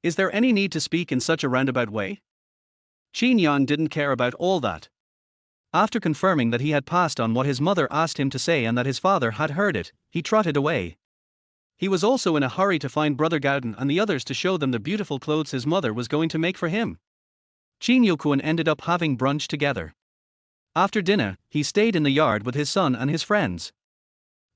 Is there any need to speak in such a roundabout way? Chin Yang didn't care about all that. After confirming that he had passed on what his mother asked him to say and that his father had heard it, he trotted away. He was also in a hurry to find Brother Gauden and the others to show them the beautiful clothes his mother was going to make for him. Chin Yokuan ended up having brunch together. After dinner, he stayed in the yard with his son and his friends.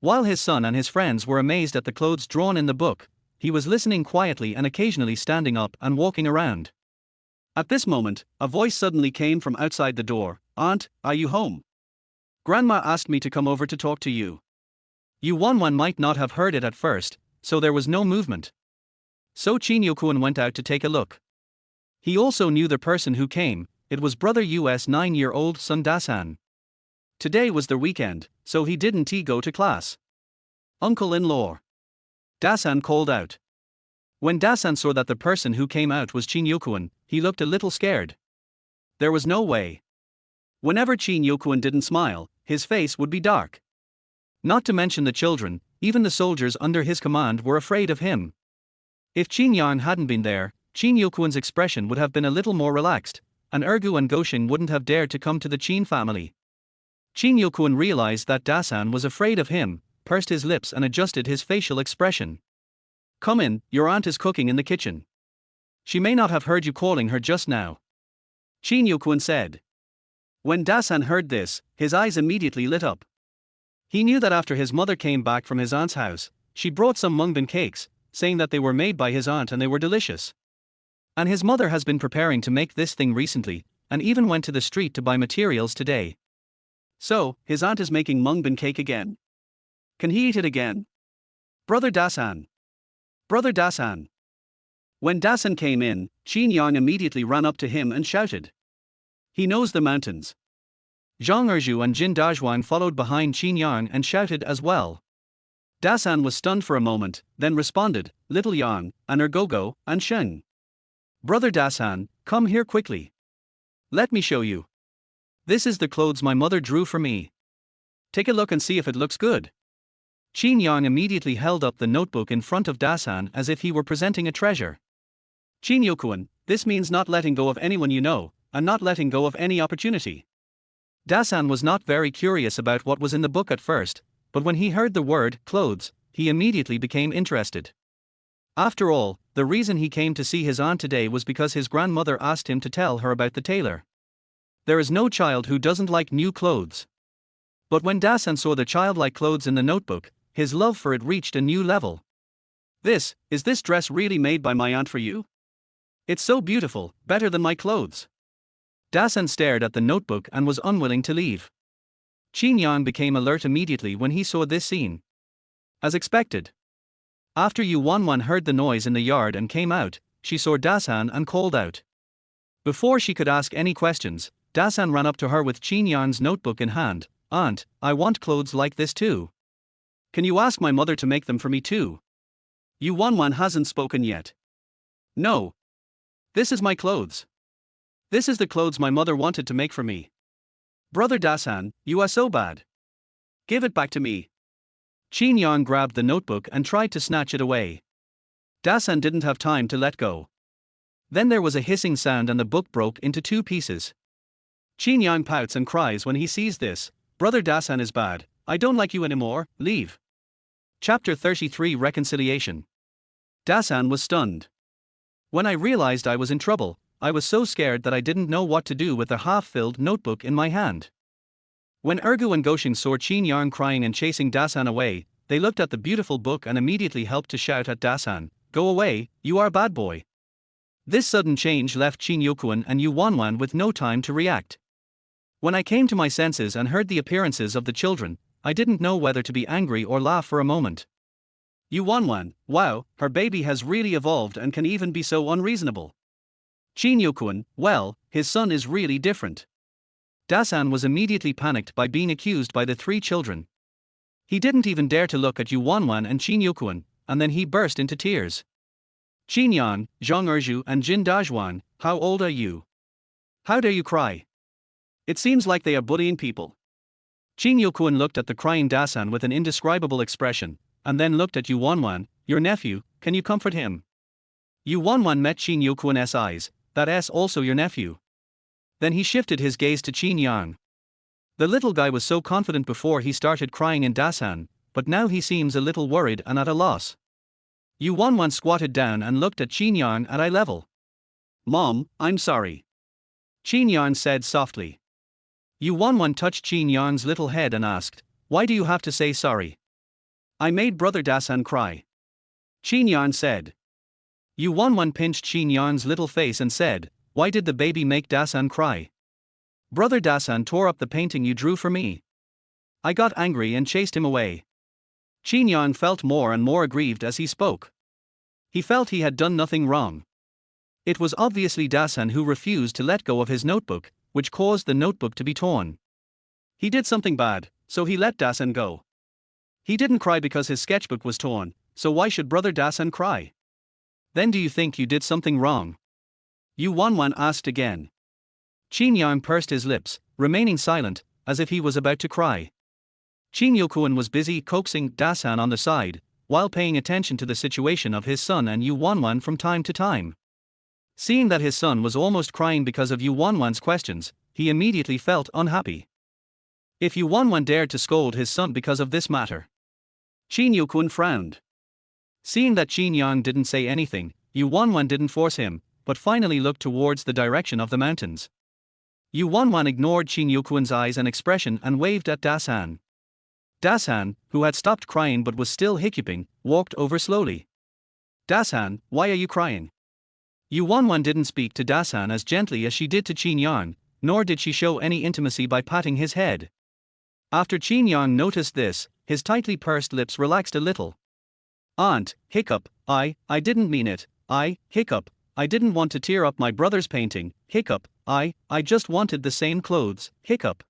While his son and his friends were amazed at the clothes drawn in the book, he was listening quietly and occasionally standing up and walking around. At this moment, a voice suddenly came from outside the door. "Aunt, are you home? Grandma asked me to come over to talk to you." Yu Wanwan might not have heard it at first, so there was no movement. So Chin Yokuan went out to take a look. He also knew the person who came. It was brother Yu's 9-year-old son Dasan. Today was the weekend, so he didn't go to class. "Uncle-in-law," Dasan called out. When Dasan saw that the person who came out was Chin Yokuan, he looked a little scared. There was no way. Whenever Chin Yokuan didn't smile, his face would be dark. Not to mention the children, even the soldiers under his command were afraid of him. If Chin Yang hadn't been there, Chin Yokuan's expression would have been a little more relaxed, and Ergu and Goshing wouldn't have dared to come to the Chin family. Chin Yokuan realized that Dasan was afraid of him, pursed his lips and adjusted his facial expression. "Come in, your aunt is cooking in the kitchen. She may not have heard you calling her just now," Chin Yokuan said. When Dasan heard this, his eyes immediately lit up. He knew that after his mother came back from his aunt's house, she brought some mungbean cakes, saying that they were made by his aunt and they were delicious. And his mother has been preparing to make this thing recently, and even went to the street to buy materials today. So, his aunt is making mungbean cake again. Can he eat it again? Brother Dasan. Brother Dasan. When Dasan came in, Chin Yang immediately ran up to him and shouted. He knows the mountains. Zhang Erju and Jin Dazhuang followed behind Chin Yang and shouted as well. Dasan was stunned for a moment, then responded, "Little Yang, and Ergogo, and Sheng. Brother Dasan, come here quickly. Let me show you. This is the clothes my mother drew for me. Take a look and see if it looks good." Chin Yang immediately held up the notebook in front of Dasan as if he were presenting a treasure. "Chin Yokuan, this means not letting go of anyone you know, and not letting go of any opportunity." Dasan was not very curious about what was in the book at first, but when he heard the word clothes, he immediately became interested. After all, the reason he came to see his aunt today was because his grandmother asked him to tell her about the tailor. There is no child who doesn't like new clothes. But when Dasan saw the childlike clothes in the notebook, his love for it reached a new level. Is this dress really made by my aunt for you? It's so beautiful, better than my clothes." Dasan stared at the notebook and was unwilling to leave. Chin Yang became alert immediately when he saw this scene. As expected. After Yu Wanwan heard the noise in the yard and came out, she saw Dasan and called out. Before she could ask any questions, Dasan ran up to her with Chin Yang's notebook in hand. "Aunt, I want clothes like this too. Can you ask my mother to make them for me too?" Yu Wanwan hasn't spoken yet. "No. This is my clothes. This is the clothes my mother wanted to make for me. Brother Dasan, you are so bad. Give it back to me." Chin Yang grabbed the notebook and tried to snatch it away. Dasan didn't have time to let go. Then there was a hissing sound and the book broke into 2 pieces. Chin Yang pouts and cries when he sees this. "Brother Dasan is bad, I don't like you anymore, leave." Chapter 33 Reconciliation. Dasan was stunned. "When I realized I was in trouble, I was so scared that I didn't know what to do with the half-filled notebook in my hand." When Ergu and Goshing saw Chin Yang crying and chasing Dasan away, they looked at the beautiful book and immediately helped to shout at Dasan, "Go away, you are a bad boy." This sudden change left Chin Yokuan and Yu Wanwan with no time to react. When I came to my senses and heard the appearances of the children, I didn't know whether to be angry or laugh for a moment. Yu Wanwan, wow, her baby has really evolved and can even be so unreasonable. Chin Yokuan, well, his son is really different. Dasan was immediately panicked by being accused by the 3 children. He didn't even dare to look at Yu Wanwan and Chin Yokuan, and then he burst into tears. "Chin Yang, Zhang Erju and Jin Dazhuang, how old are you? How dare you cry? It seems like they are bullying people." Chin Yokuan looked at the crying Dasan with an indescribable expression, and then looked at Yu Wanwan. "Your nephew, can you comfort him?" Yu Wanwan met Chin Yokuan's eyes. "That's also your nephew?" Then he shifted his gaze to Chin Yang. The little guy was so confident before he started crying in Dasan, but now he seems a little worried and at a loss. Yu Wanwan squatted down and looked at Qin Yarn at eye level. Mom, I'm sorry. Qin Yarn said softly. Yu Wanwan touched Qin Yarn's little head and asked, why do you have to say sorry? I made brother Dasan cry. Qin Yarn said. Yu Wanwan pinched Qin Yarn's little face and said, why did the baby make Dasan cry? Brother Dasan tore up the painting you drew for me. I got angry and chased him away. Qin Yarn felt more and more aggrieved as he spoke. He felt he had done nothing wrong. It was obviously Dasan who refused to let go of his notebook, which caused the notebook to be torn. He did something bad, so he let Dasan go. He didn't cry because his sketchbook was torn, so why should brother Dasan cry? Then do you think you did something wrong? Yu Wanwan asked again. Qin Yarn pursed his lips, remaining silent, as if he was about to cry. Qin Yokuan was busy coaxing Dasan on the side, while paying attention to the situation of his son and Yu Wanwan from time to time. Seeing that his son was almost crying because of Yu Wanwan's questions, he immediately felt unhappy. If Yu Wanwan dared to scold his son because of this matter. Qin Yokuan frowned. Seeing that Qin Yarn didn't say anything, Yu Wanwan didn't force him, but finally looked towards the direction of the mountains. Yu Wanwan ignored Qin Yokuan's eyes and expression and waved at Dasan. Dasan, who had stopped crying but was still hiccuping, walked over slowly. Dasan, why are you crying? Yu Wanwan didn't speak to Dasan as gently as she did to Qin Yarn, nor did she show any intimacy by patting his head. After Qin Yarn noticed this, his tightly pursed lips relaxed a little. Aunt, hiccup, I didn't mean it, hiccup, I didn't want to tear up my brother's painting, hiccup, I just wanted the same clothes, hiccup.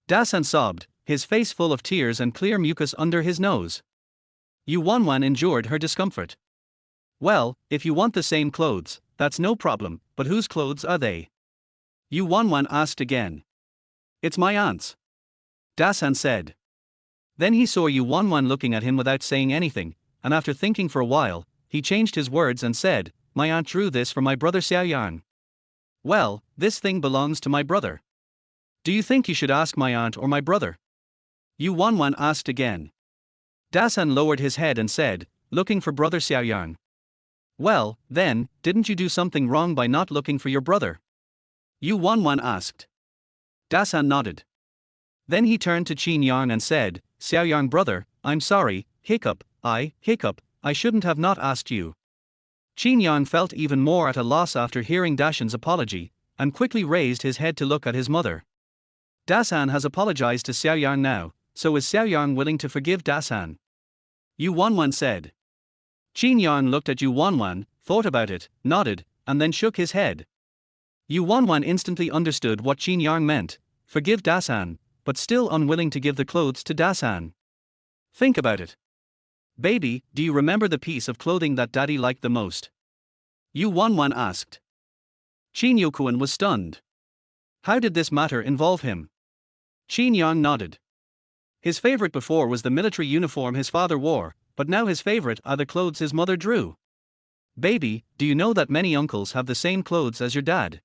Dasan sobbed, his face full of tears and clear mucus under his nose. Yu Wanwan endured her discomfort. Well, if you want the same clothes, that's no problem, but whose clothes are they? Yu Wanwan asked again. It's my aunt's. Dasan said. Then he saw Yu Wanwan looking at him without saying anything, and after thinking for a while, he changed his words and said, my aunt drew this for my brother Xiaoyang. Well, this thing belongs to my brother. Do you think you should ask my aunt or my brother? Yu Wanwan asked again. Dasan lowered his head and said, looking for brother Xiaoyang. Well, then, didn't you do something wrong by not looking for your brother? Yu Wanwan asked. Dasan nodded. Then he turned to Qin Yarn and said, Xiaoyang brother, I'm sorry, hiccup, I shouldn't have not asked you. Qin Yarn felt even more at a loss after hearing Dasan's apology, and quickly raised his head to look at his mother. Dasan has apologized to Xiaoyang now, so is Xiaoyang willing to forgive Dasan? Yu Wanwan said. Qin Yarn looked at Yu Wanwan, thought about it, nodded, and then shook his head. Yu Wanwan instantly understood what Qin Yarn meant, forgive Dasan, but still unwilling to give the clothes to Dasan. Think about it. Baby, do you remember the piece of clothing that Daddy liked the most? Yu Wanwan asked. Qin Yokuan was stunned. How did this matter involve him? Qin Yarn nodded. His favorite before was the military uniform his father wore, but now his favorite are the clothes his mother drew. Baby, do you know that many uncles have the same clothes as your dad?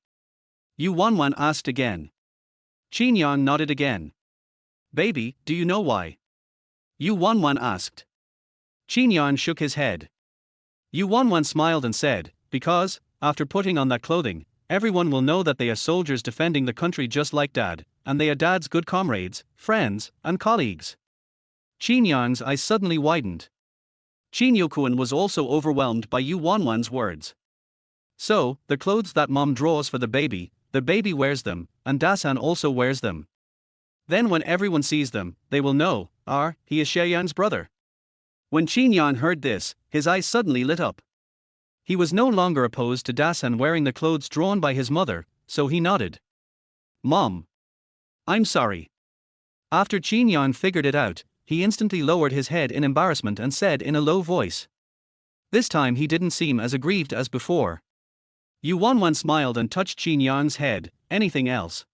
Yu Wanwan asked again. Qin Yarn nodded again. Baby, do you know why? Yu Wanwan asked. Qin Yarn shook his head. Yu Wanwan smiled and said, because, after putting on that clothing, everyone will know that they are soldiers defending the country just like Dad, and they are Dad's good comrades, friends, and colleagues. Qin Yarn's eyes suddenly widened. Qin Yokuan was also overwhelmed by Yu Wanwan's words. So, the clothes that Mom draws for the baby wears them, and Dasan also wears them. Then when everyone sees them, they will know, he is Xiaoyang's brother. When Qin Yarn heard this, his eyes suddenly lit up. He was no longer opposed to Dasan wearing the clothes drawn by his mother, so he nodded. Mom. I'm sorry. After Qin Yarn figured it out, he instantly lowered his head in embarrassment and said in a low voice. This time he didn't seem as aggrieved as before. Yu Wanwan smiled and touched Qin Yarn's head, anything else?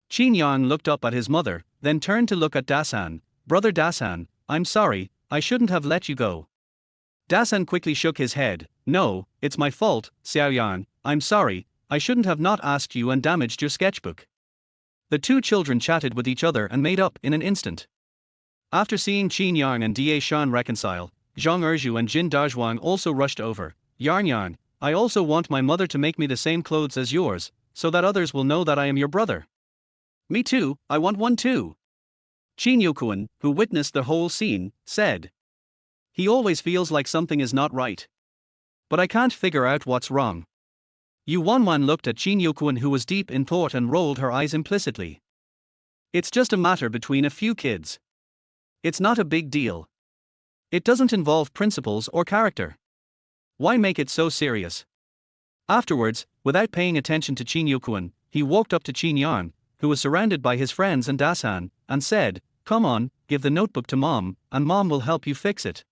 Qin Yarn looked up at his mother, then turned to look at Dasan. Brother Dasan, I'm sorry, I shouldn't have let you go. Dasan quickly shook his head. No, it's my fault, Xiaoyang, I'm sorry, I shouldn't have not asked you and damaged your sketchbook. The two children chatted with each other and made up in an instant. After seeing Qin Yang and Da Shan reconcile, Zhang Erju and Jin Dazhuang also rushed over. Yarn, I also want my mother to make me the same clothes as yours, so that others will know that I am your brother. Me too, I want one too. Qin Yokuan, who witnessed the whole scene, said. He always feels like something is not right. But I can't figure out what's wrong. Yu Wanwan looked at Qin Yokuan, who was deep in thought, and rolled her eyes implicitly. It's just a matter between a few kids. It's not a big deal. It doesn't involve principles or character. Why make it so serious? Afterwards, without paying attention to Qin Yokuan, he walked up to Qin Yang, who was surrounded by his friends and Dasan, and said, Come on, give the notebook to Mom, and Mom will help you fix it.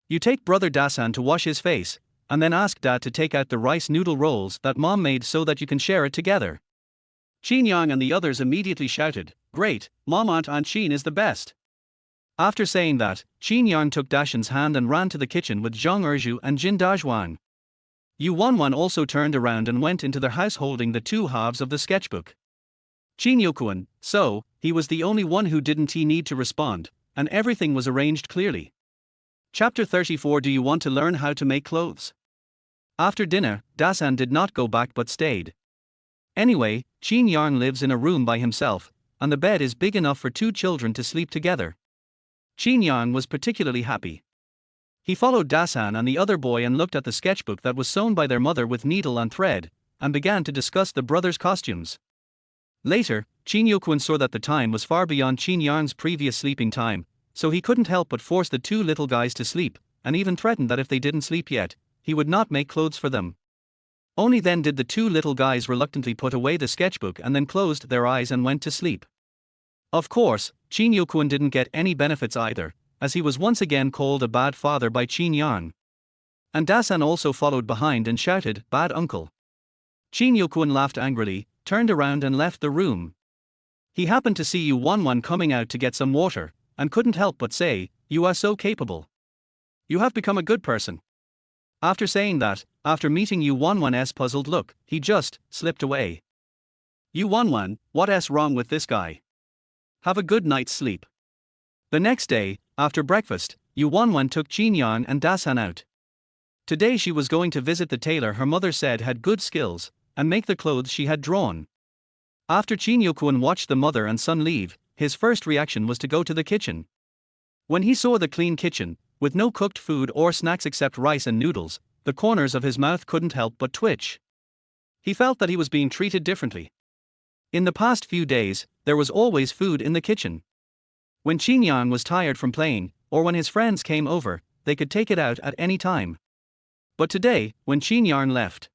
You take brother Dasan to wash his face, and then ask Dad to take out the rice noodle rolls that Mom made so that you can share it together. Qin Yang and the others immediately shouted, Great, Mom, Aunt Qin is the best. After saying that, Qin Yang took Dashan's hand and ran to the kitchen with Zhang Erju and Jin Dazhuang. Yu Wanwan also turned around and went into their house holding the two halves of the sketchbook. Qin Yokuan, so, he was the only one who didn't need to respond, and everything was arranged clearly. Chapter 34. Do you want to learn how to make clothes? After dinner, Dasan did not go back but stayed. Anyway, Qin Yang lives in a room by himself, and the bed is big enough for two children to sleep together. Qin Yang was particularly happy. He followed Dasan and the other boy and looked at the sketchbook that was sewn by their mother with needle and thread, and began to discuss the brothers' costumes. Later, Qin Yokuan saw that the time was far beyond Qin Yang's previous sleeping time, so he couldn't help but force the two little guys to sleep, and even threatened that if they didn't sleep yet, he would not make clothes for them. Only then did the two little guys reluctantly put away the sketchbook and then closed their eyes and went to sleep. Of course, Qin Yokuan didn't get any benefits either, as he was once again called a bad father by Qin Yang. And Dasan also followed behind and shouted, Bad uncle. Qin Yokuan laughed angrily, turned around and left the room. He happened to see Yu Wanwan coming out to get some water, and couldn't help but say, You are so capable. You have become a good person. After saying that, after meeting Yu Wanwan's puzzled look, he just slipped away. Yu Wanwan, what's wrong with this guy? Have a good night's sleep. The next day, after breakfast, Yu Wanwan took Qin Yang and Dasan out. Today she was going to visit the tailor her mother said had good skills, and make the clothes she had drawn. After Qin Yokuan watched the mother and son leave, his first reaction was to go to the kitchen. When he saw the clean kitchen, with no cooked food or snacks except rice and noodles, the corners of his mouth couldn't help but twitch. He felt that he was being treated differently. In the past few days, there was always food in the kitchen. When Qin Yang was tired from playing, or when his friends came over, they could take it out at any time. But today, when Qin Yang left.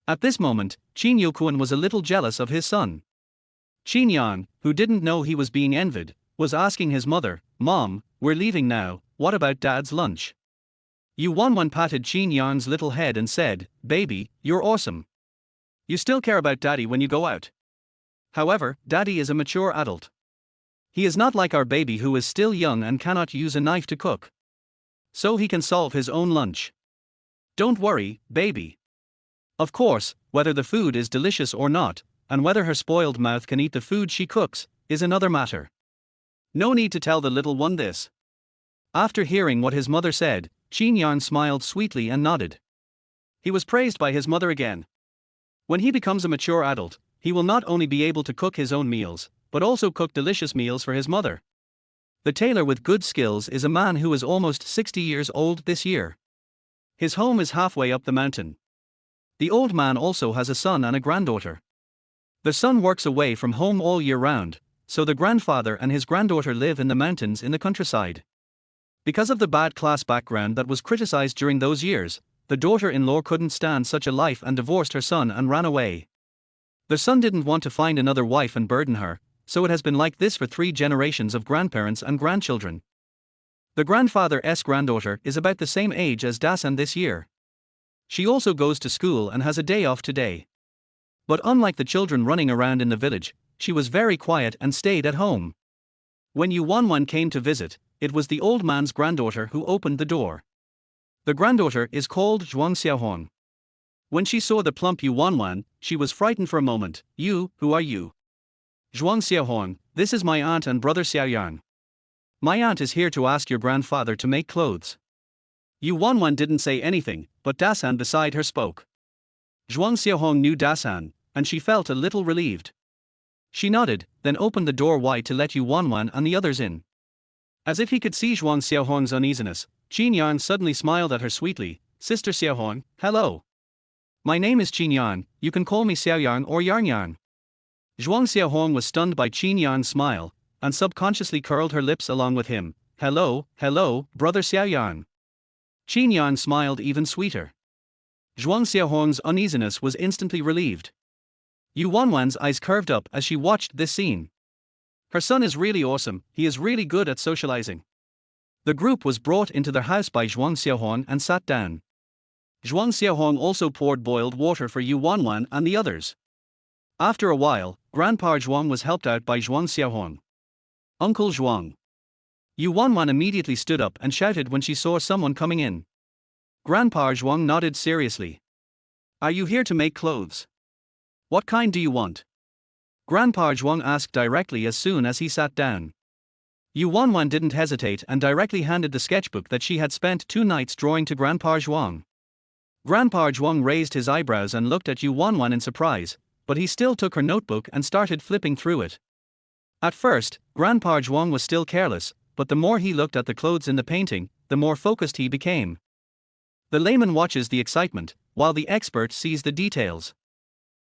At this moment, Qin Yokuan was a little jealous of his son. Qin Yang, who didn't know he was being envied, was asking his mother, Mom, we're leaving now, what about Dad's lunch? Yu Wanwan patted Qin Yang's little head and said, Baby, you're awesome. You still care about Daddy when you go out. However, Daddy is a mature adult. He is not like our baby who is still young and cannot use a knife to cook. So he can solve his own lunch. Don't worry, baby. Of course, whether the food is delicious or not, and whether her spoiled mouth can eat the food she cooks, is another matter. No need to tell the little one this. After hearing what his mother said, Qin Yang smiled sweetly and nodded. He was praised by his mother again. When he becomes a mature adult, he will not only be able to cook his own meals, but also cook delicious meals for his mother. The tailor with good skills is a man who is almost 60 years old this year. His home is halfway up the mountain. The old man also has a son and a granddaughter. The son works away from home all year round, so the grandfather and his granddaughter live in the mountains in the countryside. Because of the bad class background that was criticized during those years, the daughter-in-law couldn't stand such a life and divorced her son and ran away. The son didn't want to find another wife and burden her, so it has been like this for 3 generations of grandparents and grandchildren. The grandfather's granddaughter is about the same age as Dasan this year. She also goes to school and has a day off today. But unlike the children running around in the village, she was very quiet and stayed at home. When Yu Wanwan came to visit, it was the old man's granddaughter who opened the door. The granddaughter is called Zhuang Xiaohong. When she saw the plump Yu Wanwan, she was frightened for a moment. You, who are you? Zhuang Xiaohong, this is my aunt and brother Xiaoyang. My aunt is here to ask your grandfather to make clothes. Yu Wanwan didn't say anything, but Dasan beside her spoke. Zhuang Xiaohong knew Dasan, and she felt a little relieved. She nodded, then opened the door wide to let Yu Wanwan and the others in. As if he could see Zhuang Xiaohong's uneasiness, Qin Yan suddenly smiled at her sweetly. Sister Xiaohong, hello. My name is Qin Yan, you can call me Xiaoyang or Yarn. Zhuang Xiaohong was stunned by Qin Yan's smile, and subconsciously curled her lips along with him. Hello, brother Xiaoyang. Qin Yan smiled even sweeter. Zhuang Xiaohong's uneasiness was instantly relieved. Yu Wanwan's eyes curved up as she watched this scene. Her son is really awesome, he is really good at socializing. The group was brought into their house by Zhuang Xiaohong and sat down. Zhuang Xiaohong also poured boiled water for Yu Wanwan and the others. After a while, Grandpa Zhuang was helped out by Zhuang Xiaohong. Uncle Zhuang. Yu Wanwan immediately stood up and shouted when she saw someone coming in. Grandpa Zhuang nodded seriously. Are you here to make clothes? What kind do you want? Grandpa Zhuang asked directly as soon as he sat down. Yu Wanwan didn't hesitate and directly handed the sketchbook that she had spent 2 nights drawing to Grandpa Zhuang. Grandpa Zhuang raised his eyebrows and looked at Yu Wanwan in surprise, but he still took her notebook and started flipping through it. At first, Grandpa Zhuang was still careless, but the more he looked at the clothes in the painting, the more focused he became. The layman watches the excitement, while the expert sees the details.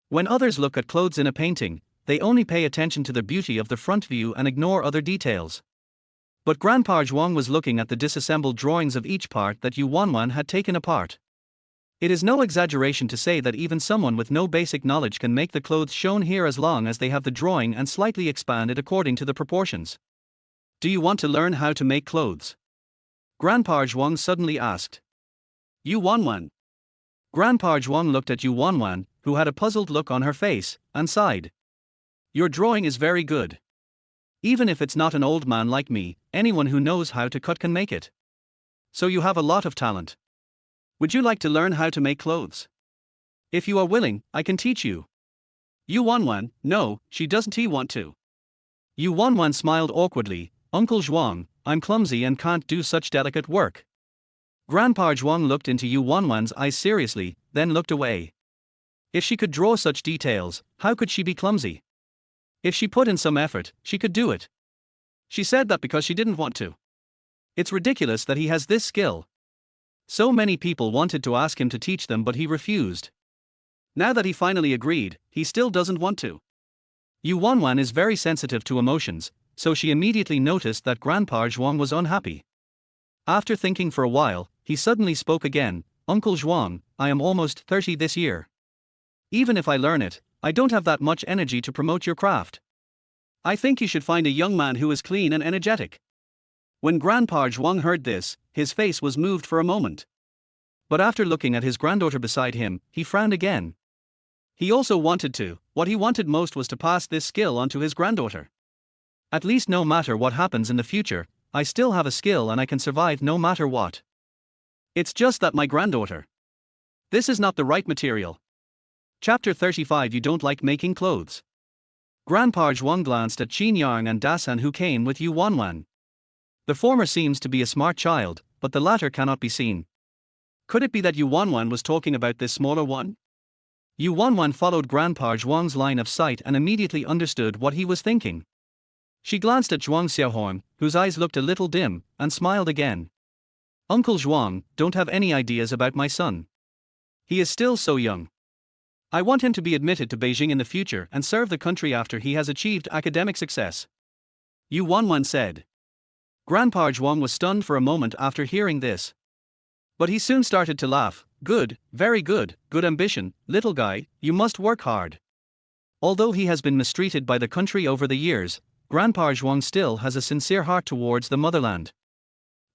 When others look at clothes in a painting, they only pay attention to the beauty of the front view and ignore other details. But Grandpa Zhuang was looking at the disassembled drawings of each part that Yu Wanwan had taken apart. It is no exaggeration to say that even someone with no basic knowledge can make the clothes shown here as long as they have the drawing and slightly expand it according to the proportions. Do you want to learn how to make clothes? Grandpa Zhuang suddenly asked. Yu Wanwan. Grandpa Zhuang looked at Yu Wanwan, who had a puzzled look on her face, and sighed. Your drawing is very good. Even if it's not an old man like me, anyone who knows how to cut can make it. So you have a lot of talent. Would you like to learn how to make clothes? If you are willing, I can teach you. Yu Wanwan, no, she doesn't want to. Yu Wanwan smiled awkwardly. Uncle Zhuang, I'm clumsy and can't do such delicate work. Grandpa Zhuang looked into Yu Wanwan's eyes seriously, then looked away. If she could draw such details, how could she be clumsy? If she put in some effort, she could do it. She said that because she didn't want to. It's ridiculous that he has this skill. So many people wanted to ask him to teach them, but he refused. Now that he finally agreed, he still doesn't want to. Yu Wanwan is very sensitive to emotions, so she immediately noticed that Grandpa Zhuang was unhappy. After thinking for a while, he suddenly spoke again. Uncle Zhuang, I am almost 30 this year. Even if I learn it, I don't have that much energy to promote your craft. I think you should find a young man who is clean and energetic. When Grandpa Zhuang heard this, his face was moved for a moment. But after looking at his granddaughter beside him, he frowned again. He also wanted to. What he wanted most was to pass this skill on to his granddaughter. At least no matter what happens in the future, I still have a skill and I can survive no matter what. It's just that my granddaughter. This is not the right material. Chapter 35. You don't like making clothes. Grandpa Zhuang glanced at Qin Yang and Dasan, who came with Yu Wanwan. The former seems to be a smart child, but the latter cannot be seen. Could it be that Yu Wanwan was talking about this smaller one? Yu Wanwan followed Grandpa Zhuang's line of sight and immediately understood what he was thinking. She glanced at Zhuang Xiaohong, whose eyes looked a little dim, and smiled again. Uncle Zhuang, don't have any ideas about my son. He is still so young. I want him to be admitted to Beijing in the future and serve the country after he has achieved academic success. Yu Wanwan said. Grandpa Zhuang was stunned for a moment after hearing this. But he soon started to laugh. Good, very good, good ambition, little guy, you must work hard. Although he has been mistreated by the country over the years, Grandpa Zhuang still has a sincere heart towards the motherland.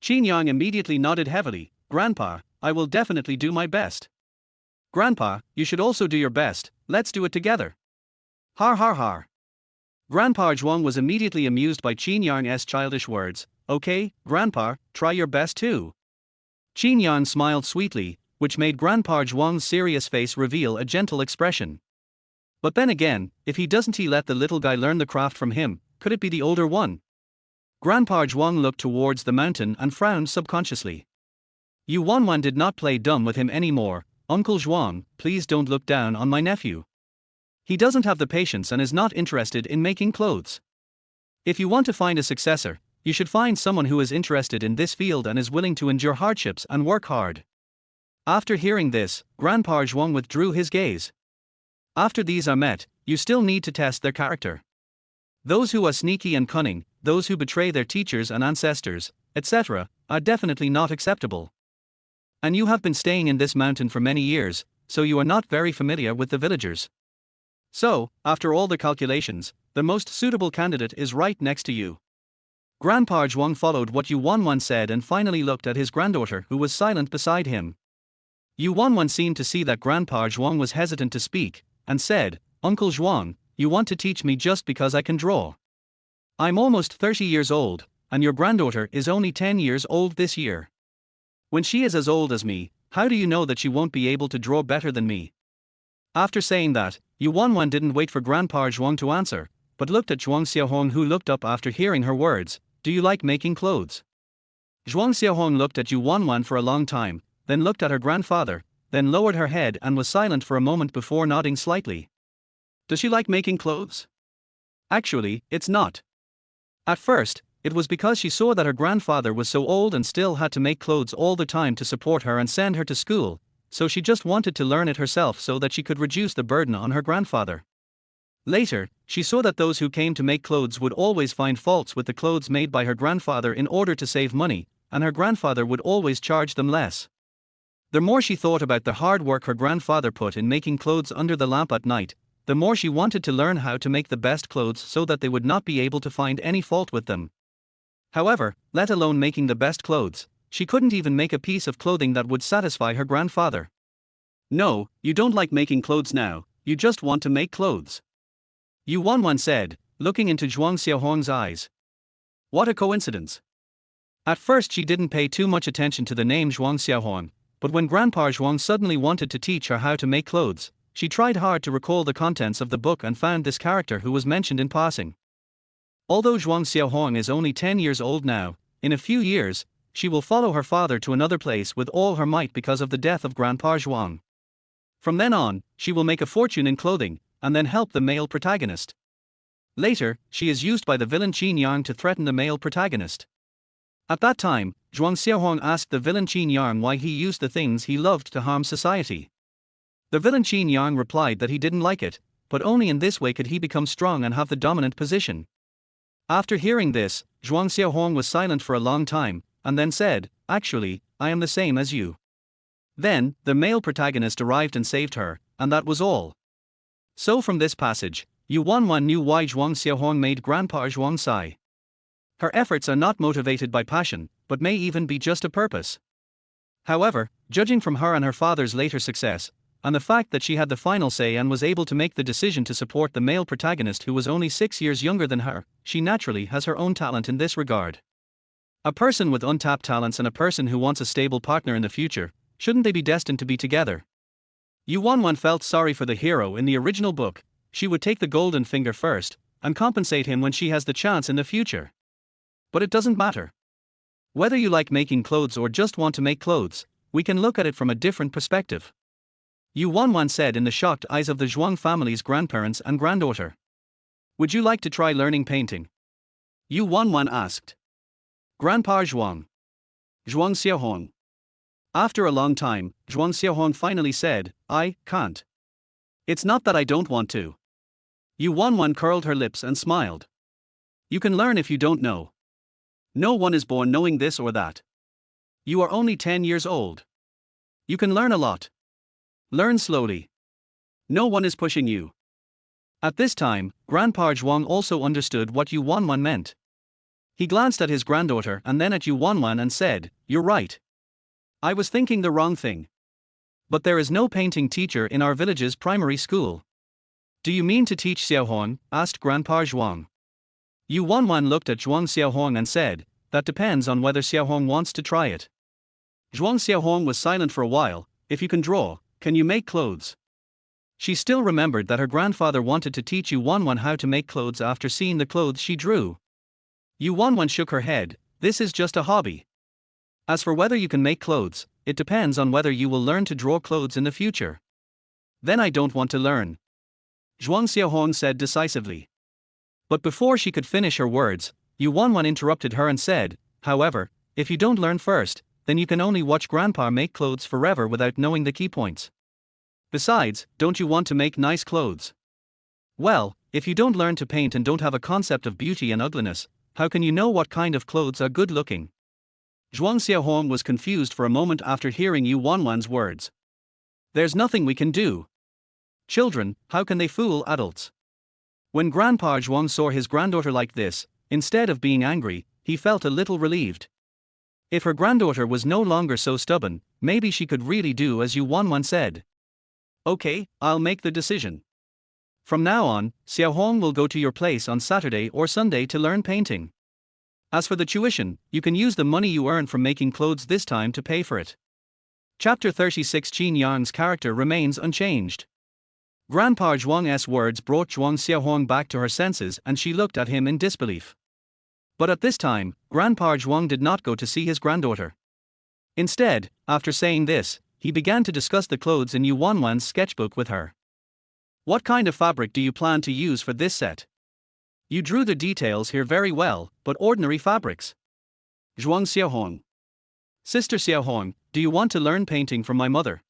Qin Yang immediately nodded heavily. Grandpa, I will definitely do my best. Grandpa, you should also do your best, let's do it together. Har har har. Grandpa Zhuang was immediately amused by Qin Yang's childish words. Okay, Grandpa, try your best too. Qin Yang smiled sweetly, which made Grandpa Zhuang's serious face reveal a gentle expression. But then again, if he doesn't he let the little guy learn the craft from him, could it be the older one? Grandpa Zhuang looked towards the mountain and frowned subconsciously. Yu Wanwan did not play dumb with him anymore. Uncle Zhuang, please don't look down on my nephew. He doesn't have the patience and is not interested in making clothes. If you want to find a successor, you should find someone who is interested in this field and is willing to endure hardships and work hard. After hearing this, Grandpa Zhuang withdrew his gaze. After these are met, you still need to test their character. Those who are sneaky and cunning, those who betray their teachers and ancestors, etc., are definitely not acceptable. And you have been staying in this mountain for many years, so you are not very familiar with the villagers. So, after all the calculations, the most suitable candidate is right next to you. Grandpa Zhuang followed what Yu Wanwan said and finally looked at his granddaughter who was silent beside him. Yu Wanwan seemed to see that Grandpa Zhuang was hesitant to speak, and said, Uncle Zhuang, you want to teach me just because I can draw. I'm almost 30 years old, and your granddaughter is only 10 years old this year. When she is as old as me, how do you know that she won't be able to draw better than me? After saying that, Yu Wanwan didn't wait for Grandpa Zhuang to answer, but looked at Zhuang Xiaohong, who looked up after hearing her words. Do you like making clothes? Zhuang Xiaohong looked at Yu Wanwan for a long time, then looked at her grandfather, then lowered her head and was silent for a moment before nodding slightly. Does she like making clothes? Actually, it's not. At first, it was because she saw that her grandfather was so old and still had to make clothes all the time to support her and send her to school, so she just wanted to learn it herself so that she could reduce the burden on her grandfather. Later, she saw that those who came to make clothes would always find faults with the clothes made by her grandfather in order to save money, and her grandfather would always charge them less. The more she thought about the hard work her grandfather put in making clothes under the lamp at night, the more she wanted to learn how to make the best clothes so that they would not be able to find any fault with them. However, let alone making the best clothes, she couldn't even make a piece of clothing that would satisfy her grandfather. No, you don't like making clothes now, you just want to make clothes. Yu Wanwan said, looking into Zhuang Xiaohong's eyes. What a coincidence. At first she didn't pay too much attention to the name Zhuang Xiaohong, but when Grandpa Zhuang suddenly wanted to teach her how to make clothes, she tried hard to recall the contents of the book and found this character who was mentioned in passing. Although Zhuang Xiaohong is only 10 years old now, in a few years, she will follow her father to another place with all her might because of the death of Grandpa Zhuang. From then on, she will make a fortune in clothing, and then help the male protagonist. Later, she is used by the villain Qin Yang to threaten the male protagonist. At that time, Zhuang Xiaohong asked the villain Qin Yang why he used the things he loved to harm society. The villain Qin Yang replied that he didn't like it, but only in this way could he become strong and have the dominant position. After hearing this, Zhuang Xiaohong was silent for a long time, and then said, Actually, I am the same as you. Then, the male protagonist arrived and saved her, and that was all. So from this passage, Yu Wanwan knew why Zhuang Xiaohong made Grandpa Zhuang sigh. Her efforts are not motivated by passion, but may even be just a purpose. However, judging from her and her father's later success, and the fact that she had the final say and was able to make the decision to support the male protagonist who was only 6 years younger than her, she naturally has her own talent in this regard. A person with untapped talents and a person who wants a stable partner in the future, shouldn't they be destined to be together? Yu Wanwan felt sorry for the hero in the original book. She would take the golden finger first, and compensate him when she has the chance in the future. But it doesn't matter. Whether you like making clothes or just want to make clothes, we can look at it from a different perspective. Yu Wanwan said in the shocked eyes of the Zhuang family's grandparents and granddaughter. Would you like to try learning painting? Yu Wanwan asked. Grandpa Zhuang. Zhuang Xiaohong. After a long time, Zhuang Xiaohong finally said, I can't. It's not that I don't want to. Yu Wanwan curled her lips and smiled. You can learn if you don't know. No one is born knowing this or that. You are only 10 years old. You can learn a lot. Learn slowly. No one is pushing you. At this time, Grandpa Zhuang also understood what Yu Wanwan meant. He glanced at his granddaughter and then at Yu Wanwan and said, You're right. I was thinking the wrong thing. But there is no painting teacher in our village's primary school. Do you mean to teach Xiaohong? Asked Grandpa Zhuang. Yu Wanwan looked at Zhuang Xiaohong and said, That depends on whether Xiaohong wants to try it. Zhuang Xiaohong was silent for a while. If you can draw, can you make clothes? She still remembered that her grandfather wanted to teach Yu Wanwan how to make clothes after seeing the clothes she drew. Yu Wanwan shook her head. This is just a hobby. As for whether you can make clothes, it depends on whether you will learn to draw clothes in the future. Then I don't want to learn, Zhuang Xiaohong said decisively. But before she could finish her words, Yu Wanwan interrupted her and said, however, if you don't learn first, then you can only watch Grandpa make clothes forever without knowing the key points. Besides, don't you want to make nice clothes? Well, if you don't learn to paint and don't have a concept of beauty and ugliness, how can you know what kind of clothes are good looking? Zhuang Xiaohong was confused for a moment after hearing Yu Wanwan's words. There's nothing we can do. Children, how can they fool adults? When Grandpa Zhuang saw his granddaughter like this, instead of being angry, he felt a little relieved. If her granddaughter was no longer so stubborn, maybe she could really do as Yu Wanwan said. Okay, I'll make the decision. From now on, Xiaohong will go to your place on Saturday or Sunday to learn painting. As for the tuition, you can use the money you earn from making clothes this time to pay for it. Chapter 36. Qin Yang's character remains unchanged. Grandpa Zhuang's words brought Zhuang Xiaohong back to her senses and she looked at him in disbelief. But at this time, Grandpa Zhuang did not go to see his granddaughter. Instead, after saying this, he began to discuss the clothes in Yu Wanwan's sketchbook with her. What kind of fabric do you plan to use for this set? You drew the details here very well, but ordinary fabrics. Zhuang Xiaohong. Sister Xiaohong, do you want to learn painting from my mother?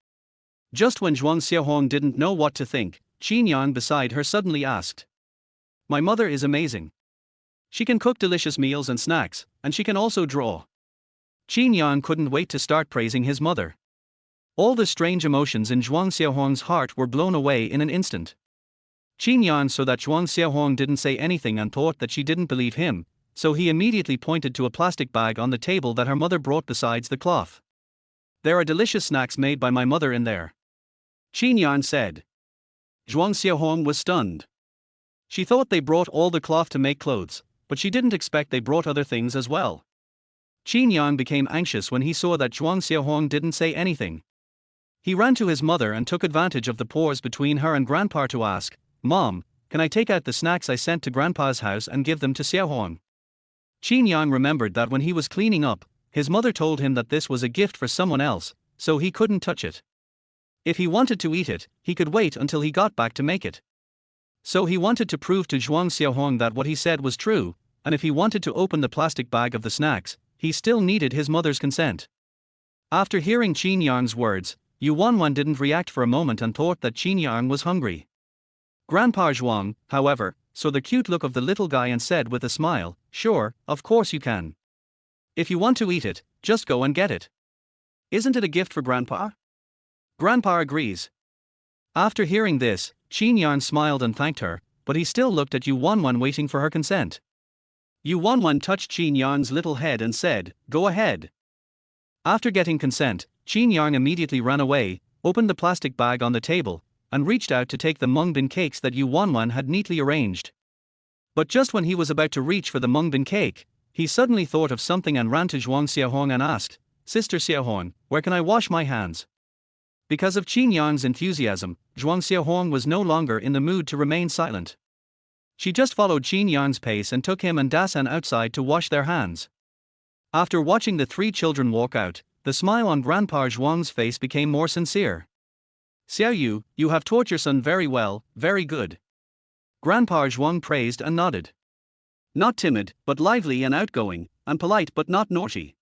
Just when Zhuang Xiaohong didn't know what to think, Qin Yang beside her suddenly asked. My mother is amazing. She can cook delicious meals and snacks, and she can also draw. Qin Yang couldn't wait to start praising his mother. All the strange emotions in Zhuang Xiaohong's heart were blown away in an instant. Qin Yang saw that Zhuang Xiaohong didn't say anything and thought that she didn't believe him, so he immediately pointed to a plastic bag on the table that her mother brought besides the cloth. There are delicious snacks made by my mother in there, Qin Yang said. Zhuang Xiaohong was stunned. She thought they brought all the cloth to make clothes, but she didn't expect they brought other things as well. Qin Yang became anxious when he saw that Zhuang Xiaohong didn't say anything. He ran to his mother and took advantage of the pause between her and Grandpa to ask, Mom, can I take out the snacks I sent to Grandpa's house and give them to Xiaohong? Qin Yang remembered that when he was cleaning up, his mother told him that this was a gift for someone else, so he couldn't touch it. If he wanted to eat it, he could wait until he got back to make it. So he wanted to prove to Zhuang Xiaohong that what he said was true, and if he wanted to open the plastic bag of the snacks, he still needed his mother's consent. After hearing Qin Yang's words, Yu Wanwan didn't react for a moment and thought that Qin Yang was hungry. Grandpa Zhuang, however, saw the cute look of the little guy and said with a smile, Sure, of course you can. If you want to eat it, just go and get it. Isn't it a gift for Grandpa? Grandpa agrees. After hearing this, Qin Yang smiled and thanked her, but he still looked at Yu Wanwan waiting for her consent. Yu Wanwan touched Qin Yang's little head and said, Go ahead. After getting consent, Qin Yang immediately ran away, opened the plastic bag on the table, and reached out to take the mung bean cakes that Yu Wanwan had neatly arranged. But just when he was about to reach for the mung bean cake, he suddenly thought of something and ran to Zhuang Xiaohong and asked, Sister Xiaohong, where can I wash my hands? Because of Qin Yang's enthusiasm, Zhuang Xiaohong was no longer in the mood to remain silent. She just followed Qin Yang's pace and took him and Dasan outside to wash their hands. After watching the three children walk out, the smile on Grandpa Zhuang's face became more sincere. Xiaoyu, you have taught your son very well, very good. Grandpa Zhuang praised and nodded. Not timid, but lively and outgoing, and polite but not naughty.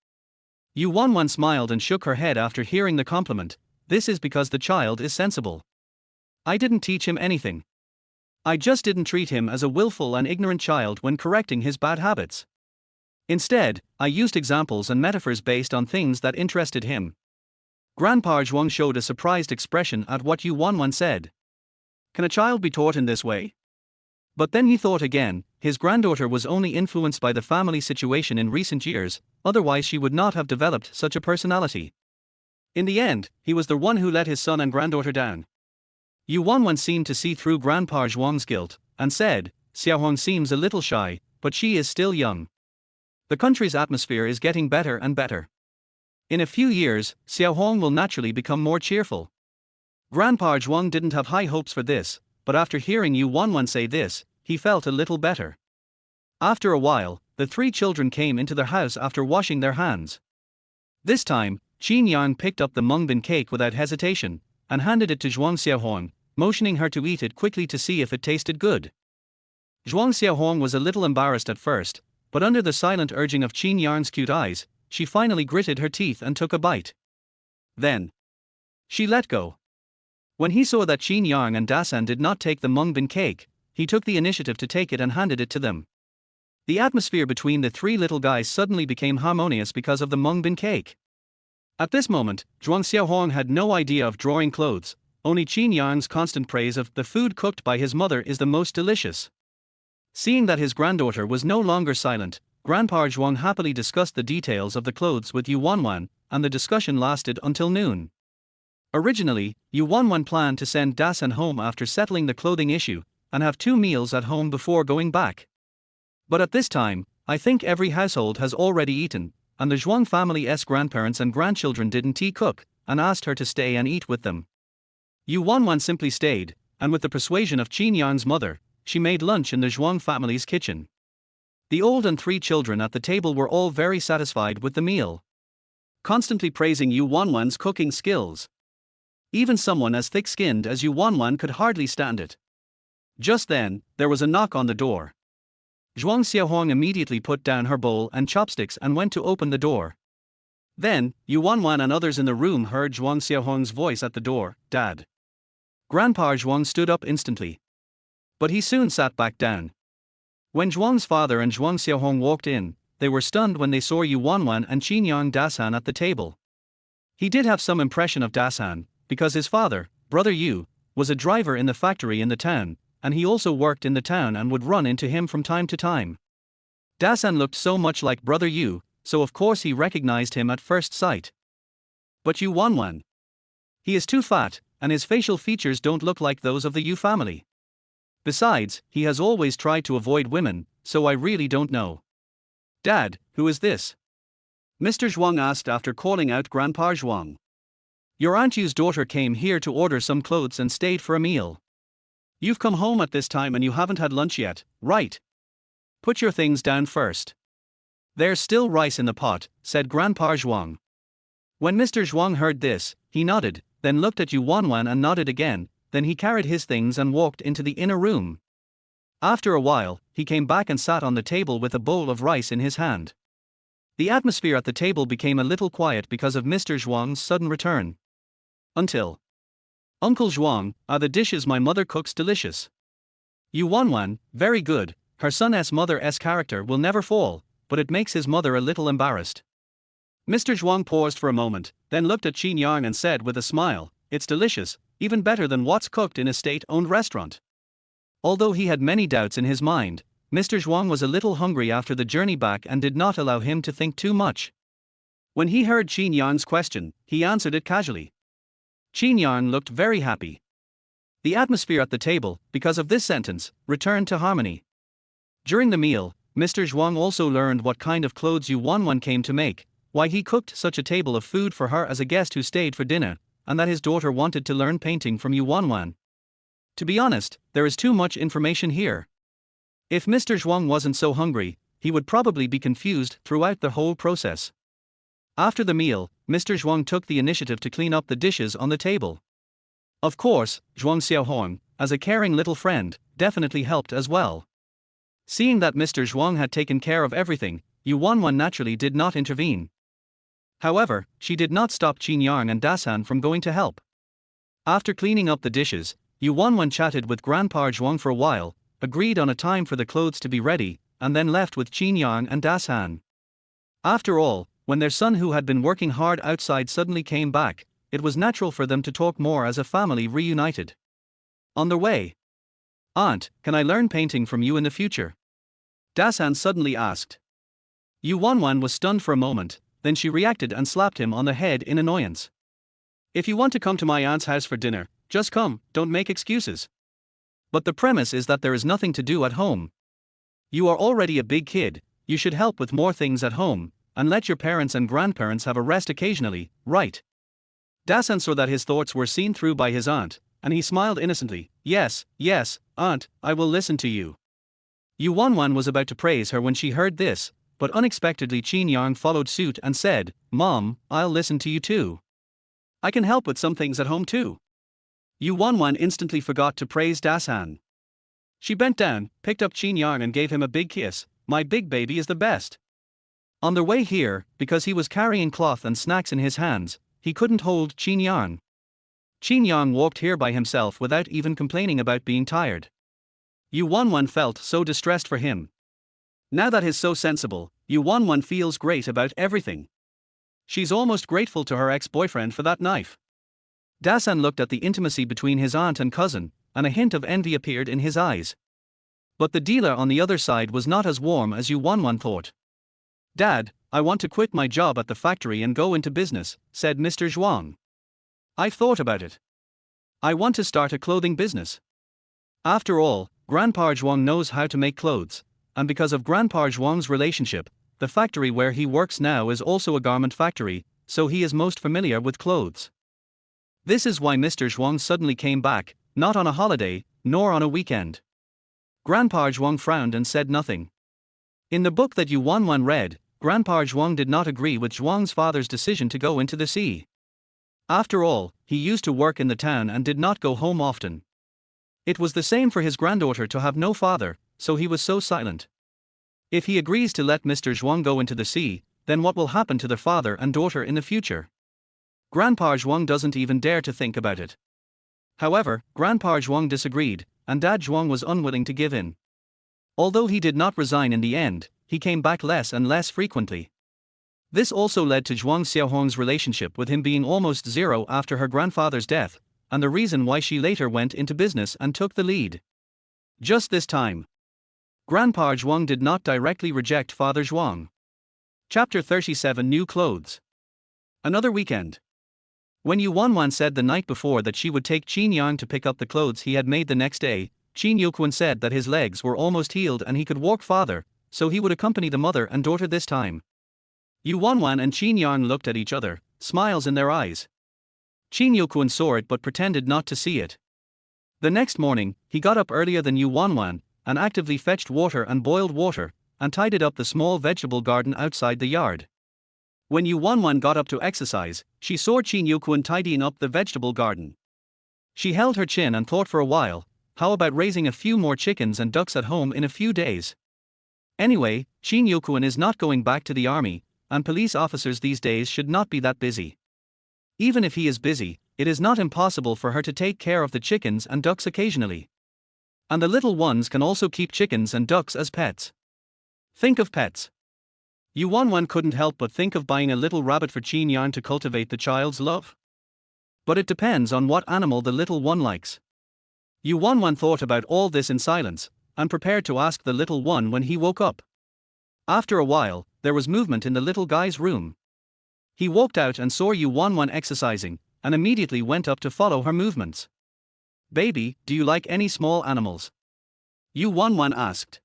Yu Wanwan smiled and shook her head after hearing the compliment. This is because the child is sensible. I didn't teach him anything. I just didn't treat him as a willful and ignorant child when correcting his bad habits. Instead, I used examples and metaphors based on things that interested him. Grandpa Zhuang showed a surprised expression at what Yu Wanwan said. Can a child be taught in this way? But then he thought again, his granddaughter was only influenced by the family situation in recent years, otherwise she would not have developed such a personality. In the end, he was the one who let his son and granddaughter down. Yu Wanwan seemed to see through Grandpa Zhuang's guilt, and said, Xiaohong seems a little shy, but she is still young. The country's atmosphere is getting better and better. In a few years, Xiaohong will naturally become more cheerful. Grandpa Zhuang didn't have high hopes for this, but after hearing Yu Wanwan say this, he felt a little better. After a while, the three children came into their house after washing their hands. This time, Qin Yang picked up the mung bean cake without hesitation, and handed it to Zhuang Xiaohong, motioning her to eat it quickly to see if it tasted good. Zhuang Xiaohong was a little embarrassed at first, but under the silent urging of Qin Yang's cute eyes, she finally gritted her teeth and took a bite. Then she let go. When he saw that Qin Yang and Dasan did not take the mung bean cake, he took the initiative to take it and handed it to them. The atmosphere between the three little guys suddenly became harmonious because of the mung bean cake. At this moment, Zhuang Xiaohong had no idea of drawing clothes, only Qin Yang's constant praise of the food cooked by his mother is the most delicious. Seeing that his granddaughter was no longer silent, Grandpa Zhuang happily discussed the details of the clothes with Yu Wanwan, and the discussion lasted until noon. Originally, Yu Wanwan planned to send Dasan home after settling the clothing issue, and have 2 meals at home before going back. But at this time, I think every household has already eaten, and the Zhuang family's grandparents and grandchildren didn't cook, and asked her to stay and eat with them. Yu Wanwan simply stayed, and with the persuasion of Qin Yang's mother, she made lunch in the Zhuang family's kitchen. The old and 3 children at the table were all very satisfied with the meal, constantly praising Yu Wanwan's cooking skills. Even someone as thick-skinned as Yu Wanwan could hardly stand it. Just then, there was a knock on the door. Zhuang Xiaohong immediately put down her bowl and chopsticks and went to open the door. Then, Yu Wanwan and others in the room heard Zhuang Xiaohong's voice at the door, "Dad." Grandpa Zhuang stood up instantly. But he soon sat back down. When Zhuang's father and Zhuang Xiaohong walked in, they were stunned when they saw Yu Wanwan and Qin Yang Dasan at the table. He did have some impression of Dasan, because his father, Brother Yu, was a driver in the factory in the town, and he also worked in the town and would run into him from time to time. Dasan looked so much like Brother Yu, so of course he recognized him at first sight. But Yu Wanwan, he is too fat, and his facial features don't look like those of the Yu family. Besides, he has always tried to avoid women, so I really don't know. "Dad, who is this?" Mr. Zhuang asked after calling out Grandpa Zhuang. "Your Aunt Yu's daughter came here to order some clothes and stayed for a meal. You've come home at this time and you haven't had lunch yet, right? Put your things down first. There's still rice in the pot," said Grandpa Zhuang. When Mr. Zhuang heard this, he nodded, then looked at Yu Wanwan and nodded again, then he carried his things and walked into the inner room. After a while, he came back and sat on the table with a bowl of rice in his hand. The atmosphere at the table became a little quiet because of Mr. Zhuang's sudden return. Until "Uncle Zhuang, are the dishes my mother cooks delicious?" Yu Wanwan, very good, her son's mother's character will never fall, but it makes his mother a little embarrassed. Mr. Zhuang paused for a moment, then looked at Qin Yang and said with a smile, "It's delicious, even better than what's cooked in a state-owned restaurant." Although he had many doubts in his mind, Mr. Zhuang was a little hungry after the journey back and did not allow him to think too much. When he heard Qin Yang's question, he answered it casually. Qin Yang looked very happy. The atmosphere at the table, because of this sentence, returned to harmony. During the meal, Mr. Zhuang also learned what kind of clothes Yu Wanwan came to make, why he cooked such a table of food for her as a guest who stayed for dinner, and that his daughter wanted to learn painting from Yu Wanwan. To be honest, there is too much information here. If Mr. Zhuang wasn't so hungry, he would probably be confused throughout the whole process. After the meal, Mr. Zhuang took the initiative to clean up the dishes on the table. Of course, Zhuang Xiaohong, as a caring little friend, definitely helped as well. Seeing that Mr. Zhuang had taken care of everything, Yu Wanwan naturally did not intervene. However, she did not stop Qin Yang and Dasan from going to help. After cleaning up the dishes, Yu Wanwan chatted with Grandpa Zhuang for a while, agreed on a time for the clothes to be ready, and then left with Qin Yang and Dasan. After all, when their son who had been working hard outside suddenly came back, it was natural for them to talk more as a family reunited. On their way, "Aunt, can I learn painting from you in the future?" Dasan suddenly asked. Yu Wanwan was stunned for a moment, then she reacted and slapped him on the head in annoyance. "If you want to come to my aunt's house for dinner, just come, don't make excuses. But the premise is that there is nothing to do at home. You are already a big kid, you should help with more things at home, and let your parents and grandparents have a rest occasionally, right?" Dasan saw that his thoughts were seen through by his aunt, and he smiled innocently. Yes, yes, aunt, I will listen to you. Yu Wanwan was about to praise her when she heard this, but unexpectedly Qin Yang followed suit and said, Mom, I'll listen to you too. I can help with some things at home too. Yu Wanwan instantly forgot to praise Dasan. She bent down, picked up Qin Yang and gave him a big kiss. My big baby is the best. On their way here, because he was carrying cloth and snacks in his hands, he couldn't hold Qin Yang. Qin Yang walked here by himself without even complaining about being tired. Yu Wanwan felt so distressed for him. Now that he's so sensible, Yu Wanwan feels great about everything. She's almost grateful to her ex-boyfriend for that knife. Dasan looked at the intimacy between his aunt and cousin, and a hint of envy appeared in his eyes. But the dealer on the other side was not as warm as Yu Wanwan thought. Dad, I want to quit my job at the factory and go into business, said Mr. Zhuang. I've thought about it. I want to start a clothing business. After all, Grandpa Zhuang knows how to make clothes, and because of Grandpa Zhuang's relationship, the factory where he works now is also a garment factory, so he is most familiar with clothes. This is why Mr. Zhuang suddenly came back, not on a holiday, nor on a weekend. Grandpa Zhuang frowned and said nothing. In the book that Yu Wanwan read, Grandpa Zhuang did not agree with Zhuang's father's decision to go into the sea. After all, he used to work in the town and did not go home often. It was the same for his granddaughter to have no father, so he was so silent. If he agrees to let Mr. Zhuang go into the sea, then what will happen to their father and daughter in the future? Grandpa Zhuang doesn't even dare to think about it. However, Grandpa Zhuang disagreed, and Dad Zhuang was unwilling to give in. Although he did not resign in the end, he came back less and less frequently. This also led to Zhuang Xiaohong's relationship with him being almost zero after her grandfather's death, and the reason why she later went into business and took the lead. Just this time, Grandpa Zhuang did not directly reject Father Zhuang. Chapter 37 New Clothes. Another weekend. When Yu Wanwan said the night before that she would take Qin Yang to pick up the clothes he had made the next day, Qin Yuquan said that his legs were almost healed and he could walk farther, so he would accompany the mother and daughter this time. Yu Wanwan and Qin Yang looked at each other, smiles in their eyes. Qin Yuquan saw it but pretended not to see it. The next morning, he got up earlier than Yu Wanwan, and actively fetched water and boiled water, and tidied up the small vegetable garden outside the yard. When Yu Wanwan got up to exercise, she saw Qin Yuquan tidying up the vegetable garden. She held her chin and thought for a while, how about raising a few more chickens and ducks at home in a few days? Anyway, Qin Yuquan is not going back to the army, and police officers these days should not be that busy. Even if he is busy, it is not impossible for her to take care of the chickens and ducks occasionally. And the little ones can also keep chickens and ducks as pets. Think of pets. Yu Wanwan couldn't help but think of buying a little rabbit for Qin Yang to cultivate the child's love. But it depends on what animal the little one likes. Yu Wanwan thought about all this in silence, and prepared to ask the little one when he woke up. After a while, there was movement in the little guy's room. He walked out and saw Yu Wanwan exercising, and immediately went up to follow her movements. Baby, do you like any small animals? Yu Wanwan asked.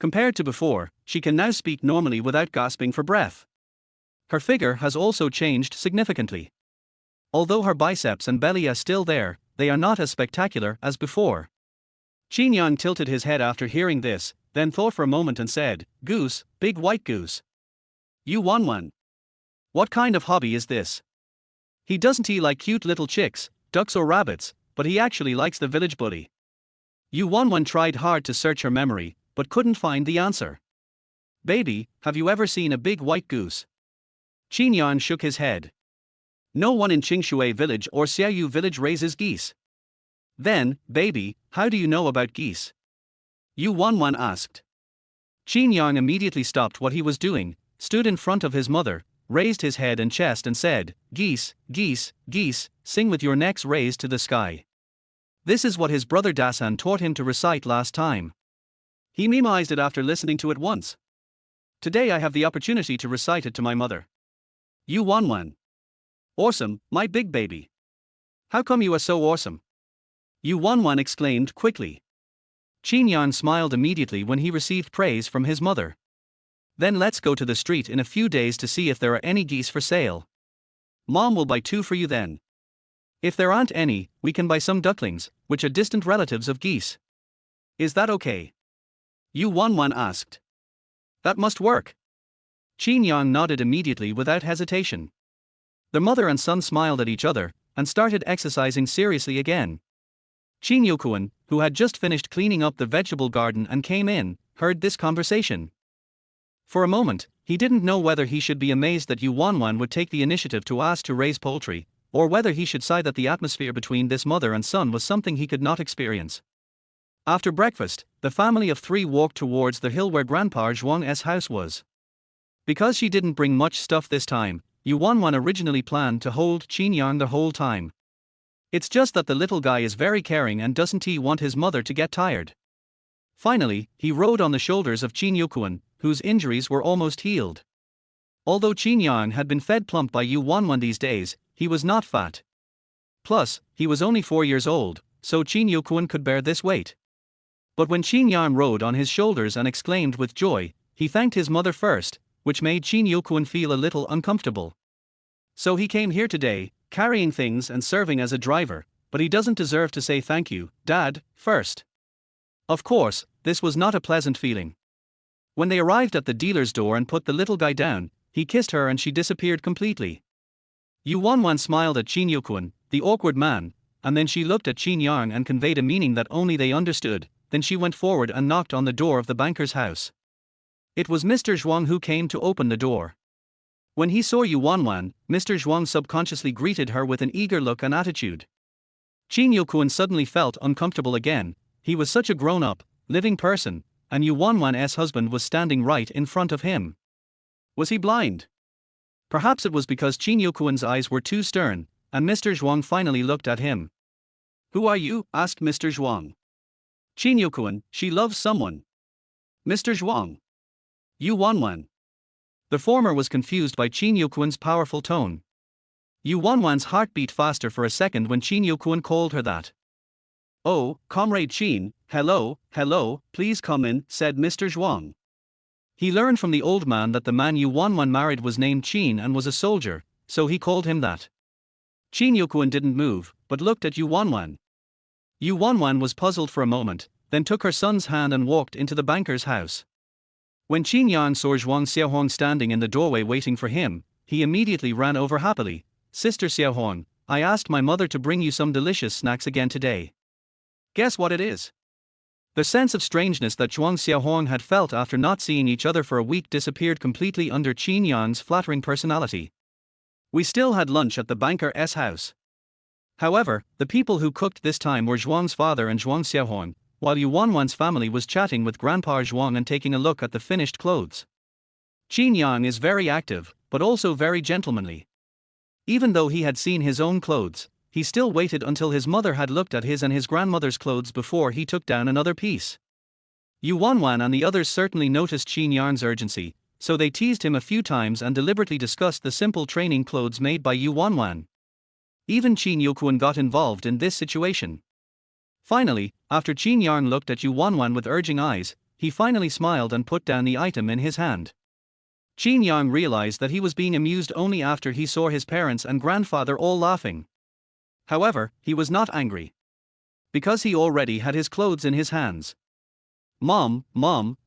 Compared to before, she can now speak normally without gasping for breath. Her figure has also changed significantly. Although her biceps and belly are still there, they are not as spectacular as before. Qin Yang tilted his head after hearing this, then thought for a moment and said, Goose, big white goose. Yu Wanwan. What kind of hobby is this? Doesn't he like cute little chicks, ducks or rabbits, but he actually likes the village bully. Yu Wanwan tried hard to search her memory, but couldn't find the answer. Baby, have you ever seen a big white goose? Qin Yang shook his head. No one in Qingshui village or Xiaoyu village raises geese. Then, baby, how do you know about geese? Yu Wanwan asked. Qin Yang immediately stopped what he was doing, stood in front of his mother, raised his head and chest and said, Geese, geese, geese, sing with your necks raised to the sky. This is what his brother Dasan taught him to recite last time. He memorized it after listening to it once. Today I have the opportunity to recite it to my mother. Yu Wanwan. Awesome, my big baby. How come you are so awesome? Yu Wanwan exclaimed quickly. Qin Yang smiled immediately when he received praise from his mother. Then let's go to the street in a few days to see if there are any geese for sale. Mom will buy 2 for you then. If there aren't any, we can buy some ducklings, which are distant relatives of geese. Is that okay? Yu Wanwan asked. That must work. Qin Yang nodded immediately without hesitation. The mother and son smiled at each other, and started exercising seriously again. Qin Yokuan, who had just finished cleaning up the vegetable garden and came in, heard this conversation. For a moment, he didn't know whether he should be amazed that Yu Wanwan would take the initiative to ask to raise poultry, or whether he should sigh that the atmosphere between this mother and son was something he could not experience. After breakfast, the family of 3 walked towards the hill where Grandpa Zhuang's house was. Because she didn't bring much stuff this time, Yu Wanwan originally planned to hold Qin Yang the whole time. It's just that the little guy is very caring and doesn't he want his mother to get tired. Finally, he rode on the shoulders of Qin Yokuan, whose injuries were almost healed. Although Qin Yang had been fed plump by Yu Wanwan these days, he was not fat. Plus, he was only 4 years old, so Qin Yokuan could bear this weight. But when Qin Yang rode on his shoulders and exclaimed with joy, he thanked his mother first, which made Qin Yokuan feel a little uncomfortable. So he came here today, carrying things and serving as a driver, but he doesn't deserve to say thank you, Dad, first. Of course, this was not a pleasant feeling. When they arrived at the dealer's door and put the little guy down, he kissed her and she disappeared completely. Yu Wanwan smiled at Qin Yokuan, the awkward man, and then she looked at Qin Yang and conveyed a meaning that only they understood. Then she went forward and knocked on the door of the banker's house. It was Mr. Zhuang who came to open the door. When he saw Yu Wanwan, Mr. Zhuang subconsciously greeted her with an eager look and attitude. Qin Yokuan suddenly felt uncomfortable again. He was such a grown-up, living person, and Yu Wanwan's husband was standing right in front of him. Was he blind? Perhaps it was because Qin Yokuan's eyes were too stern, and Mr. Zhuang finally looked at him. Who are you? Asked Mr. Zhuang. Qin Yokuan, she loves someone. Mr. Zhuang. Yu Wanwan. The former was confused by Qin Yokuan's powerful tone. Yu Wanwan's heart beat faster for a second when Qin Yokuan called her that. Oh, Comrade Qin, hello, please come in, said Mr. Zhuang. He learned from the old man that the man Yu Wanwan married was named Qin and was a soldier, so he called him that. Qin Yokuan didn't move, but looked at Yu Wanwan. Yu Wanwan was puzzled for a moment, then took her son's hand and walked into the banker's house. When Qin Yang saw Zhuang Xiaohong standing in the doorway waiting for him, he immediately ran over happily. Sister Xiaohong, I asked my mother to bring you some delicious snacks again today. Guess what it is? The sense of strangeness that Zhuang Xiaohong had felt after not seeing each other for a week disappeared completely under Qin Yang's flattering personality. We still had lunch at the banker's house. However, the people who cooked this time were Zhuang's father and Zhuang Xiaohong, while Yu Wanwan's family was chatting with Grandpa Zhuang and taking a look at the finished clothes. Qin Yang is very active, but also very gentlemanly. Even though he had seen his own clothes, he still waited until his mother had looked at his and his grandmother's clothes before he took down another piece. Yu Wanwan and the others certainly noticed Qin Yang's urgency, so they teased him a few times and deliberately discussed the simple training clothes made by Yu Wanwan. Even Qin Yokuan got involved in this situation. Finally, after Qin Yang looked at Yu Wanwan with urging eyes, he finally smiled and put down the item in his hand. Qin Yang realized that he was being amused only after he saw his parents and grandfather all laughing. However, he was not angry. Because he already had his clothes in his hands. Mom,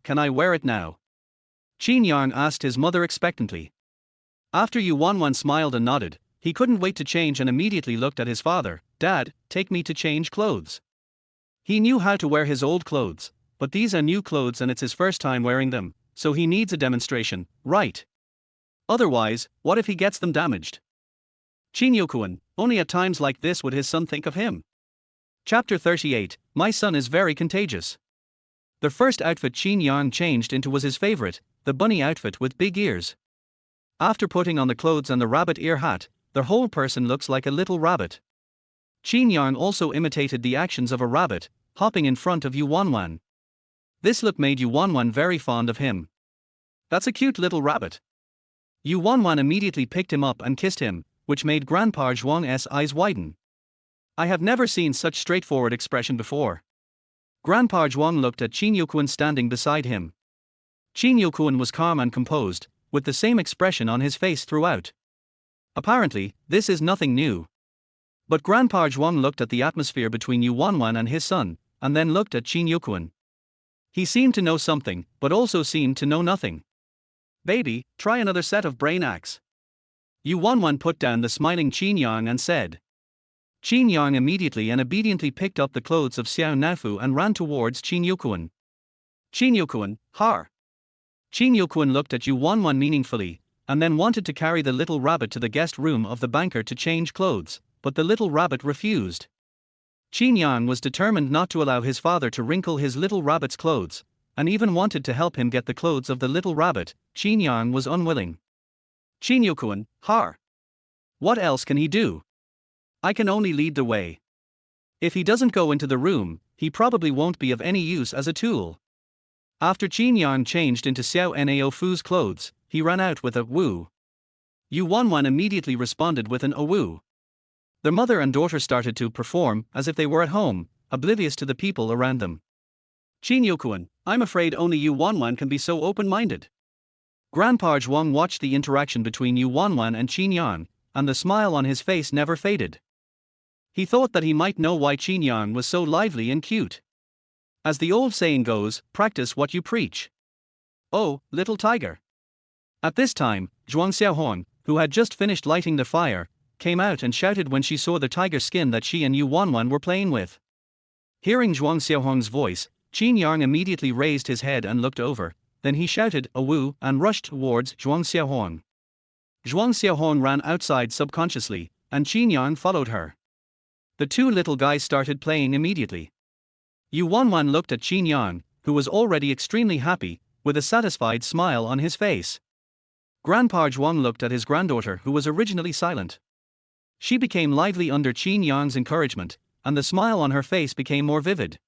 can I wear it now? Qin Yang asked his mother expectantly. After Yu Wanwan smiled and nodded, he couldn't wait to change and immediately looked at his father. Dad, take me to change clothes. He knew how to wear his old clothes, but these are new clothes and it's his first time wearing them, so he needs a demonstration, right? Otherwise, what if he gets them damaged? Qin Yokuan, only at times like this would his son think of him. Chapter 38, My son is very contagious. The first outfit Qin Yang changed into was his favorite, the bunny outfit with big ears. After putting on the clothes and the rabbit ear hat, the whole person looks like a little rabbit. Qin Yang also imitated the actions of a rabbit, hopping in front of Yu Wanwan. This look made Yu Wanwan very fond of him. That's a cute little rabbit. Yu Wanwan immediately picked him up and kissed him, which made Grandpa Zhuang's eyes widen. I have never seen such straightforward expression before. Grandpa Zhuang looked at Qin Yokuan standing beside him. Qin Yokuan was calm and composed, with the same expression on his face throughout. Apparently, this is nothing new. But Grandpa Zhuang looked at the atmosphere between Yu Wanwan and his son, and then looked at Qin Yuquan. He seemed to know something, but also seemed to know nothing. Baby, try another set of brain acts. Yu Wanwan put down the smiling Qin Yang and said. Qin Yang immediately and obediently picked up the clothes of Xiao Nafu and ran towards Qin Yuquan. Qin Yuquan, har. Qin Yuquan looked at Yu Wanwan meaningfully, and then wanted to carry the little rabbit to the guest room of the banker to change clothes, but the little rabbit refused. Qin Yang was determined not to allow his father to wrinkle his little rabbit's clothes, and even wanted to help him get the clothes of the little rabbit. Qin Yang was unwilling. Qin Yuquan, har. What else can he do? I can only lead the way. If he doesn't go into the room, he probably won't be of any use as a tool. After Qin Yang changed into Xiao Nao Fu's clothes, he ran out with a woo. Yu Wanwan immediately responded with an woo. The mother and daughter started to perform as if they were at home, oblivious to the people around them. Qin Yuquan, I'm afraid only Yu Wanwan can be so open-minded. Grandpa Zhuang watched the interaction between Yu Wanwan and Qin Yang, and the smile on his face never faded. He thought that he might know why Qin Yang was so lively and cute. As the old saying goes, practice what you preach. Oh, little tiger. At this time, Zhuang Xiaohong, who had just finished lighting the fire, came out and shouted when she saw the tiger skin that she and Yu Wanwan were playing with. Hearing Zhuang Xiaohong's voice, Qin Yang immediately raised his head and looked over, then he shouted a woo and rushed towards Zhuang Xiaohong. Zhuang Xiaohong ran outside subconsciously, and Qin Yang followed her. The two little guys started playing immediately. Yu Wanwan looked at Qin Yang, who was already extremely happy, with a satisfied smile on his face. Grandpa Zhuang looked at his granddaughter, who was originally silent. She became lively under Qin Yang's encouragement, and the smile on her face became more vivid.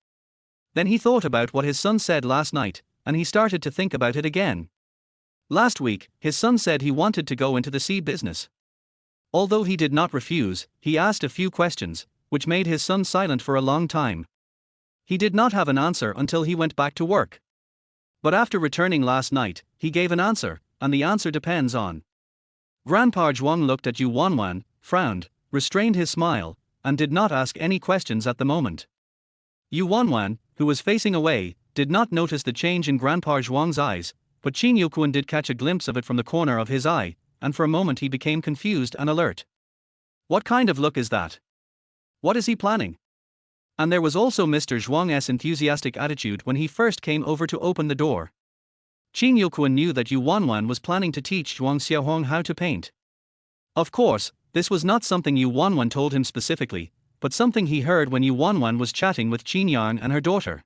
Then he thought about what his son said last night, and he started to think about it again. Last week, his son said he wanted to go into the seed business. Although he did not refuse, he asked a few questions, which made his son silent for a long time. He did not have an answer until he went back to work. But after returning last night, he gave an answer, and the answer depends on. Grandpa Zhuang looked at Yu Wanwan, frowned, restrained his smile, and did not ask any questions at the moment. Yu Wanwan, who was facing away, did not notice the change in Grandpa Zhuang's eyes, but Qin Yuquan did catch a glimpse of it from the corner of his eye, and for a moment he became confused and alert. What kind of look is that? What is he planning? And there was also Mr. Zhuang's enthusiastic attitude when he first came over to open the door. Qin Yuquan knew that Yu Wanwan was planning to teach Zhuang Xiaohong how to paint. Of course, this was not something Yu Wanwan told him specifically, but something he heard when Yu Wanwan was chatting with Qin Yang and her daughter.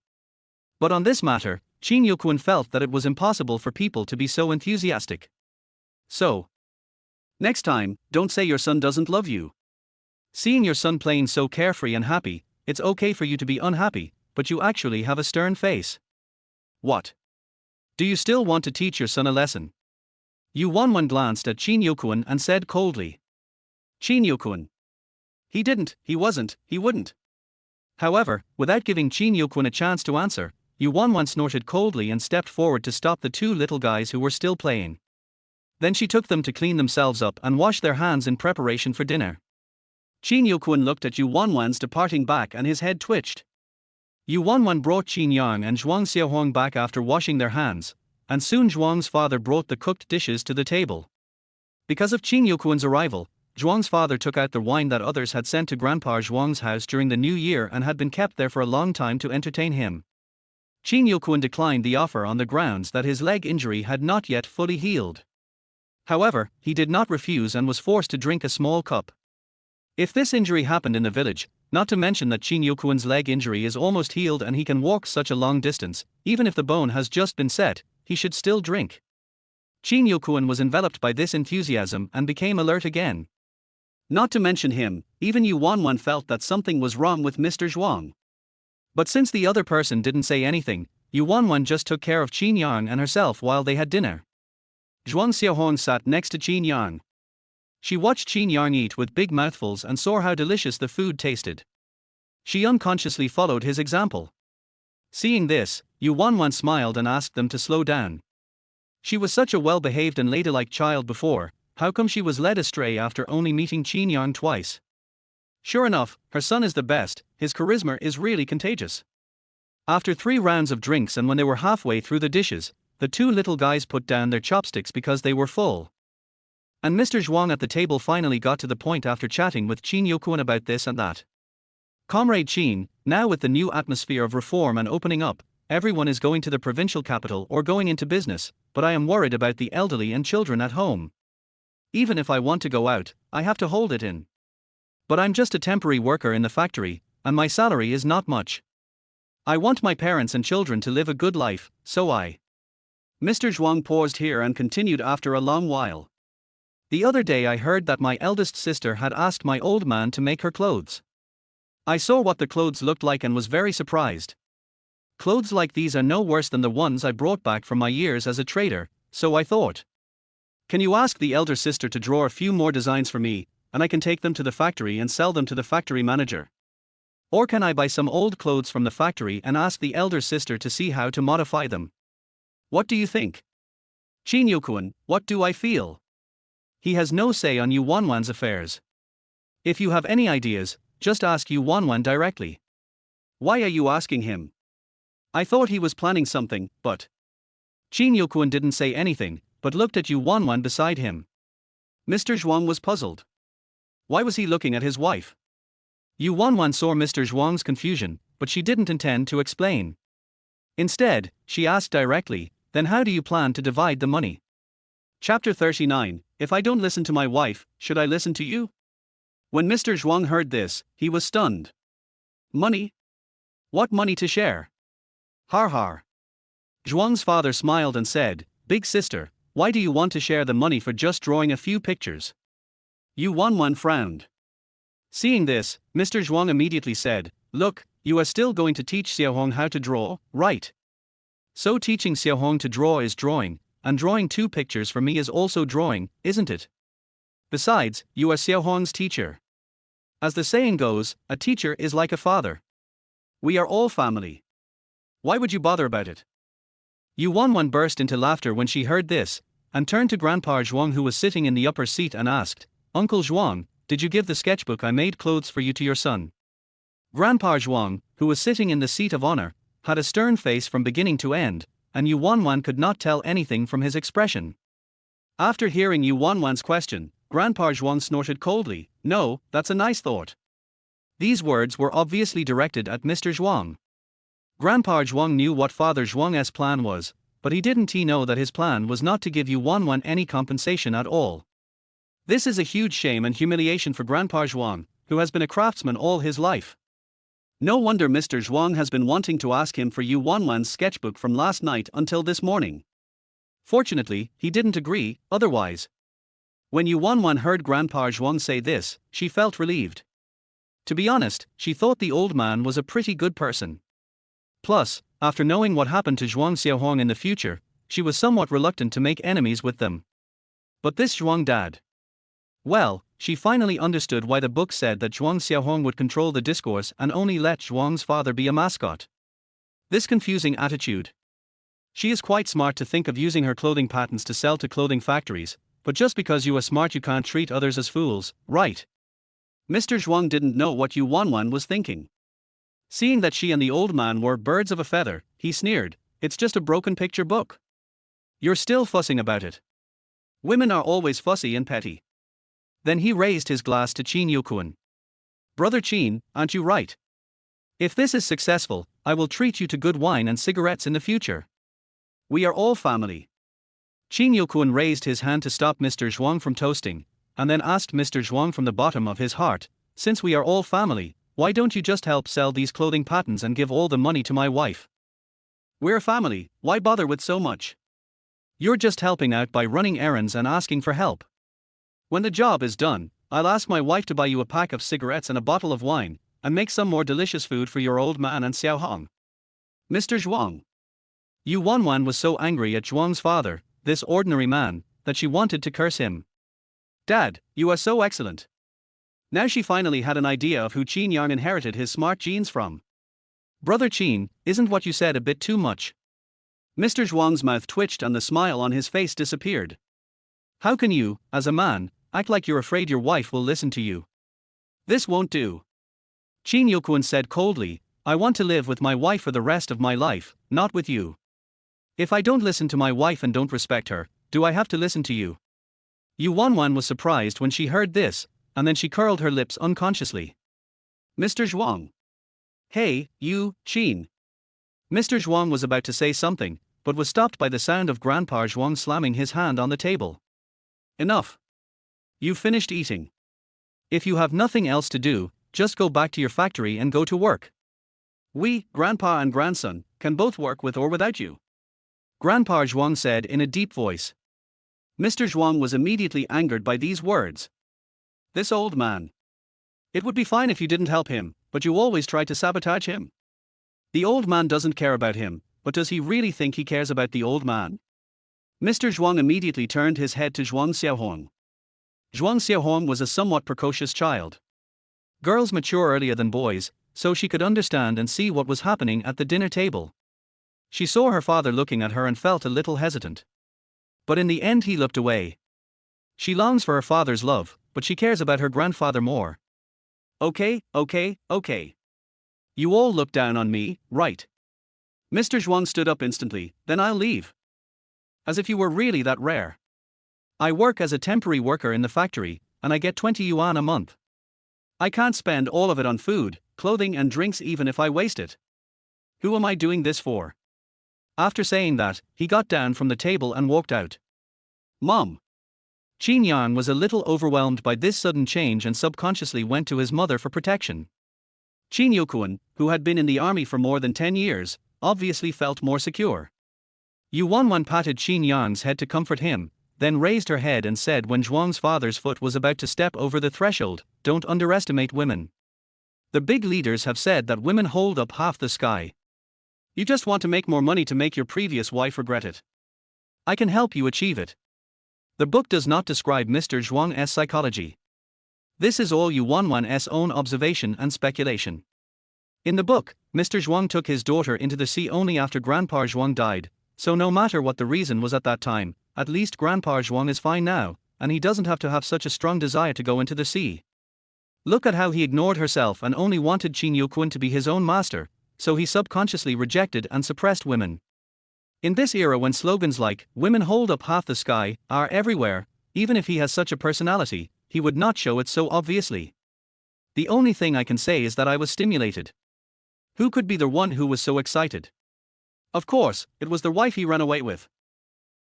But on this matter, Qin Yuquan felt that it was impossible for people to be so enthusiastic. So, next time, don't say your son doesn't love you. Seeing your son playing so carefree and happy, it's okay for you to be unhappy, but you actually have a stern face. What? Do you still want to teach your son a lesson? Yu Wanwan glanced at Qin Yuquan and said coldly. Qin Yuquan. He didn't, he wasn't, he wouldn't. However, without giving Qin Yuquan a chance to answer, Yu Wanwan snorted coldly and stepped forward to stop the two little guys who were still playing. Then she took them to clean themselves up and wash their hands in preparation for dinner. Qin Yuquan looked at Yu Wanwan's departing back and his head twitched. Yu Wanwan brought Qin Yang and Zhuang Xiaohong back after washing their hands, and soon Zhuang's father brought the cooked dishes to the table. Because of Qin Yuquan's arrival, Zhuang's father took out the wine that others had sent to Grandpa Zhuang's house during the new year and had been kept there for a long time to entertain him. Qin Yuquan declined the offer on the grounds that his leg injury had not yet fully healed. However, he did not refuse and was forced to drink a small cup. If this injury happened in the village, not to mention that Qin Yuquan's leg injury is almost healed and he can walk such a long distance, even if the bone has just been set, he should still drink. Qin Yuquan was enveloped by this enthusiasm and became alert again. Not to mention him, even Yu Wanwan felt that something was wrong with Mr. Zhuang. But since the other person didn't say anything, Yu Wanwan just took care of Qin Yang and herself while they had dinner. Zhuang Xiaohong sat next to Qin Yang. She watched Qin Yang eat with big mouthfuls and saw how delicious the food tasted. She unconsciously followed his example. Seeing this, Yu Wanwan smiled and asked them to slow down. She was such a well-behaved and ladylike child before, How come she was led astray after only meeting Qin Yang twice? Sure enough, her son is the best, his charisma is really contagious. After 3 rounds of drinks and when they were halfway through the dishes, the 2 little guys put down their chopsticks because they were full. And Mr. Zhuang at the table finally got to the point after chatting with Qin Yokuan about this and that. Comrade Qin, now with the new atmosphere of reform and opening up, everyone is going to the provincial capital or going into business, but I am worried about the elderly and children at home. Even if I want to go out, I have to hold it in. But I'm just a temporary worker in the factory, and my salary is not much. I want my parents and children to live a good life, so I. Mr. Zhuang paused here and continued after a long while. The other day I heard that my eldest sister had asked my old man to make her clothes. I saw what the clothes looked like and was very surprised. Clothes like these are no worse than the ones I brought back from my years as a trader, so I thought. Can you ask the elder sister to draw a few more designs for me, and I can take them to the factory and sell them to the factory manager? Or can I buy some old clothes from the factory and ask the elder sister to see how to modify them? What do you think? Qin Yokuan, what do I feel? He has no say on Yu Wanwan's affairs. If you have any ideas, just ask Yu Wanwan directly. Why are you asking him? I thought he was planning something, but. Qin Yokuan didn't say anything, but looked at Yu Wanwan beside him. Mr. Zhuang was puzzled. Why was he looking at his wife? Yu Wanwan saw Mr. Zhuang's confusion, but she didn't intend to explain. Instead, she asked directly, then how do you plan to divide the money? Chapter 39, If I don't listen to my wife, should I listen to you? When Mr. Zhuang heard this, he was stunned. Money? What money to share? Har har. Zhuang's father smiled and said, Big sister, why do you want to share the money for just drawing a few pictures? Yu Wanwan frowned. Seeing this, Mr. Zhuang immediately said, Look, you are still going to teach Xiaohong how to draw, right? So teaching Xiaohong to draw is drawing, and drawing 2 pictures for me is also drawing, isn't it? Besides, you are Xiaohong's teacher. As the saying goes, a teacher is like a father. We are all family. Why would you bother about it? Yu Wanwan burst into laughter when she heard this, and turned to Grandpa Zhuang who was sitting in the upper seat and asked, Uncle Zhuang, did you give the sketchbook I made clothes for you to your son? Grandpa Zhuang, who was sitting in the seat of honor, had a stern face from beginning to end, and Yu Wanwan could not tell anything from his expression. After hearing Yu Wanwan's question, Grandpa Zhuang snorted coldly, No, that's a nice thought. These words were obviously directed at Mr. Zhuang. Grandpa Zhuang knew what Father Zhuang's plan was, but he didn't know that his plan was not to give Yu Wanwan any compensation at all. This is a huge shame and humiliation for Grandpa Zhuang, who has been a craftsman all his life. No wonder Mr. Zhuang has been wanting to ask him for Yu Wanwan's sketchbook from last night until this morning. Fortunately, he didn't agree, otherwise. When Yu Wanwan heard Grandpa Zhuang say this, she felt relieved. To be honest, she thought the old man was a pretty good person. Plus, after knowing what happened to Zhuang Xiaohong in the future, she was somewhat reluctant to make enemies with them. But this Zhuang dad. Well, she finally understood why the book said that Zhuang Xiaohong would control the discourse and only let Zhuang's father be a mascot. This confusing attitude. She is quite smart to think of using her clothing patents to sell to clothing factories, but just because you are smart you can't treat others as fools, right? Mr. Zhuang didn't know what Yu Wanwan was thinking. Seeing that she and the old man were birds of a feather, he sneered, It's just a broken picture book. You're still fussing about it. Women are always fussy and petty. Then he raised his glass to Qin Yokuan. Brother Qin, aren't you right? If this is successful, I will treat you to good wine and cigarettes in the future. We are all family. Qin Yokuan raised his hand to stop Mr. Zhuang from toasting, and then asked Mr. Zhuang from the bottom of his heart, Since we are all family, why don't you just help sell these clothing patents and give all the money to my wife? We're a family, why bother with so much? You're just helping out by running errands and asking for help. When the job is done, I'll ask my wife to buy you a pack of cigarettes and a bottle of wine, and make some more delicious food for your old man and Xiaohong. Mr. Zhuang. Yu Wanwan was so angry at Zhuang's father, this ordinary man, that she wanted to curse him. Dad, you are so excellent. Now she finally had an idea of who Qin Yang inherited his smart genes from. Brother Qin, isn't what you said a bit too much? Mr. Zhuang's mouth twitched and the smile on his face disappeared. How can you, as a man, act like you're afraid your wife will listen to you? This won't do. Chin Yokwon said coldly, I want to live with my wife for the rest of my life, not with you. If I don't listen to my wife and don't respect her, do I have to listen to you? Yu Wanwan was surprised when she heard this, and then she curled her lips unconsciously. Mr. Zhuang. Hey, you, Chin. Mr. Zhuang was about to say something, but was stopped by the sound of Grandpa Zhuang slamming his hand on the table. Enough. You've finished eating. If you have nothing else to do, just go back to your factory and go to work. We, Grandpa and Grandson, can both work with or without you. Grandpa Zhuang said in a deep voice. Mr. Zhuang was immediately angered by these words. This old man. It would be fine if you didn't help him, but you always try to sabotage him. The old man doesn't care about him, but does he really think he cares about the old man? Mr. Zhuang immediately turned his head to Zhuang Xiaohong. Zhuang Xiaohong was a somewhat precocious child. Girls mature earlier than boys, so she could understand and see what was happening at the dinner table. She saw her father looking at her and felt a little hesitant. But in the end he looked away. She longs for her father's love, but she cares about her grandfather more. Okay. You all look down on me, right? Mr. Zhuang stood up instantly, then I'll leave. As if you were really that rare. I work as a temporary worker in the factory, and I get 20 yuan a month. I can't spend all of it on food, clothing and drinks even if I waste it. Who am I doing this for? After saying that, he got down from the table and walked out. Mom. Qin Yan was a little overwhelmed by this sudden change and subconsciously went to his mother for protection. Qin Yokwon, who had been in the army for more than 10 years, obviously felt more secure. Yu Wanwan patted Qin Yan's head to comfort him, then raised her head and said when Zhuang's father's foot was about to step over the threshold, don't underestimate women. The big leaders have said that women hold up half the sky. You just want to make more money to make your previous wife regret it. I can help you achieve it. The book does not describe Mr. Zhuang's psychology. This is all Yu Wanwan's own observation and speculation. In the book, Mr. Zhuang took his daughter into the sea only after Grandpa Zhuang died, so no matter what the reason was at that time, at least Grandpa Zhuang is fine now, and he doesn't have to have such a strong desire to go into the sea. Look at how he ignored herself and only wanted Qin Yokwon to be his own master, so he subconsciously rejected and suppressed women. In this era when slogans like, women hold up half the sky, are everywhere, even if he has such a personality, he would not show it so obviously. The only thing I can say is that I was stimulated. Who could be the one who was so excited? Of course, it was the wife he ran away with.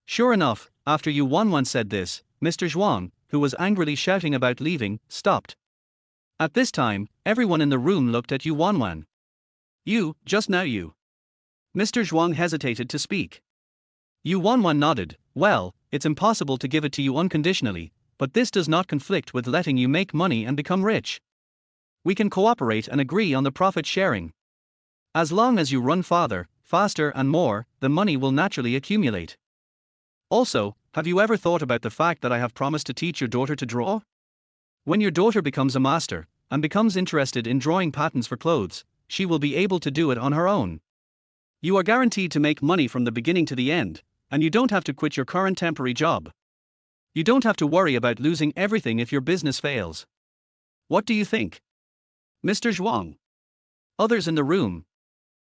Sure enough, after Yu Wanwan said this, Mr. Zhuang, who was angrily shouting about leaving, stopped. At this time, everyone in the room looked at Yu Wanwan. You, just now you. Mr. Zhuang hesitated to speak. Yu Wanwan nodded, well, it's impossible to give it to you unconditionally, but this does not conflict with letting you make money and become rich. We can cooperate and agree on the profit sharing. As long as you run farther, faster and more, the money will naturally accumulate. Also, have you ever thought about the fact that I have promised to teach your daughter to draw? When your daughter becomes a master, and becomes interested in drawing patterns for clothes, she will be able to do it on her own. You are guaranteed to make money from the beginning to the end, and you don't have to quit your current temporary job. You don't have to worry about losing everything if your business fails. What do you think? Mr. Zhuang. Others in the room,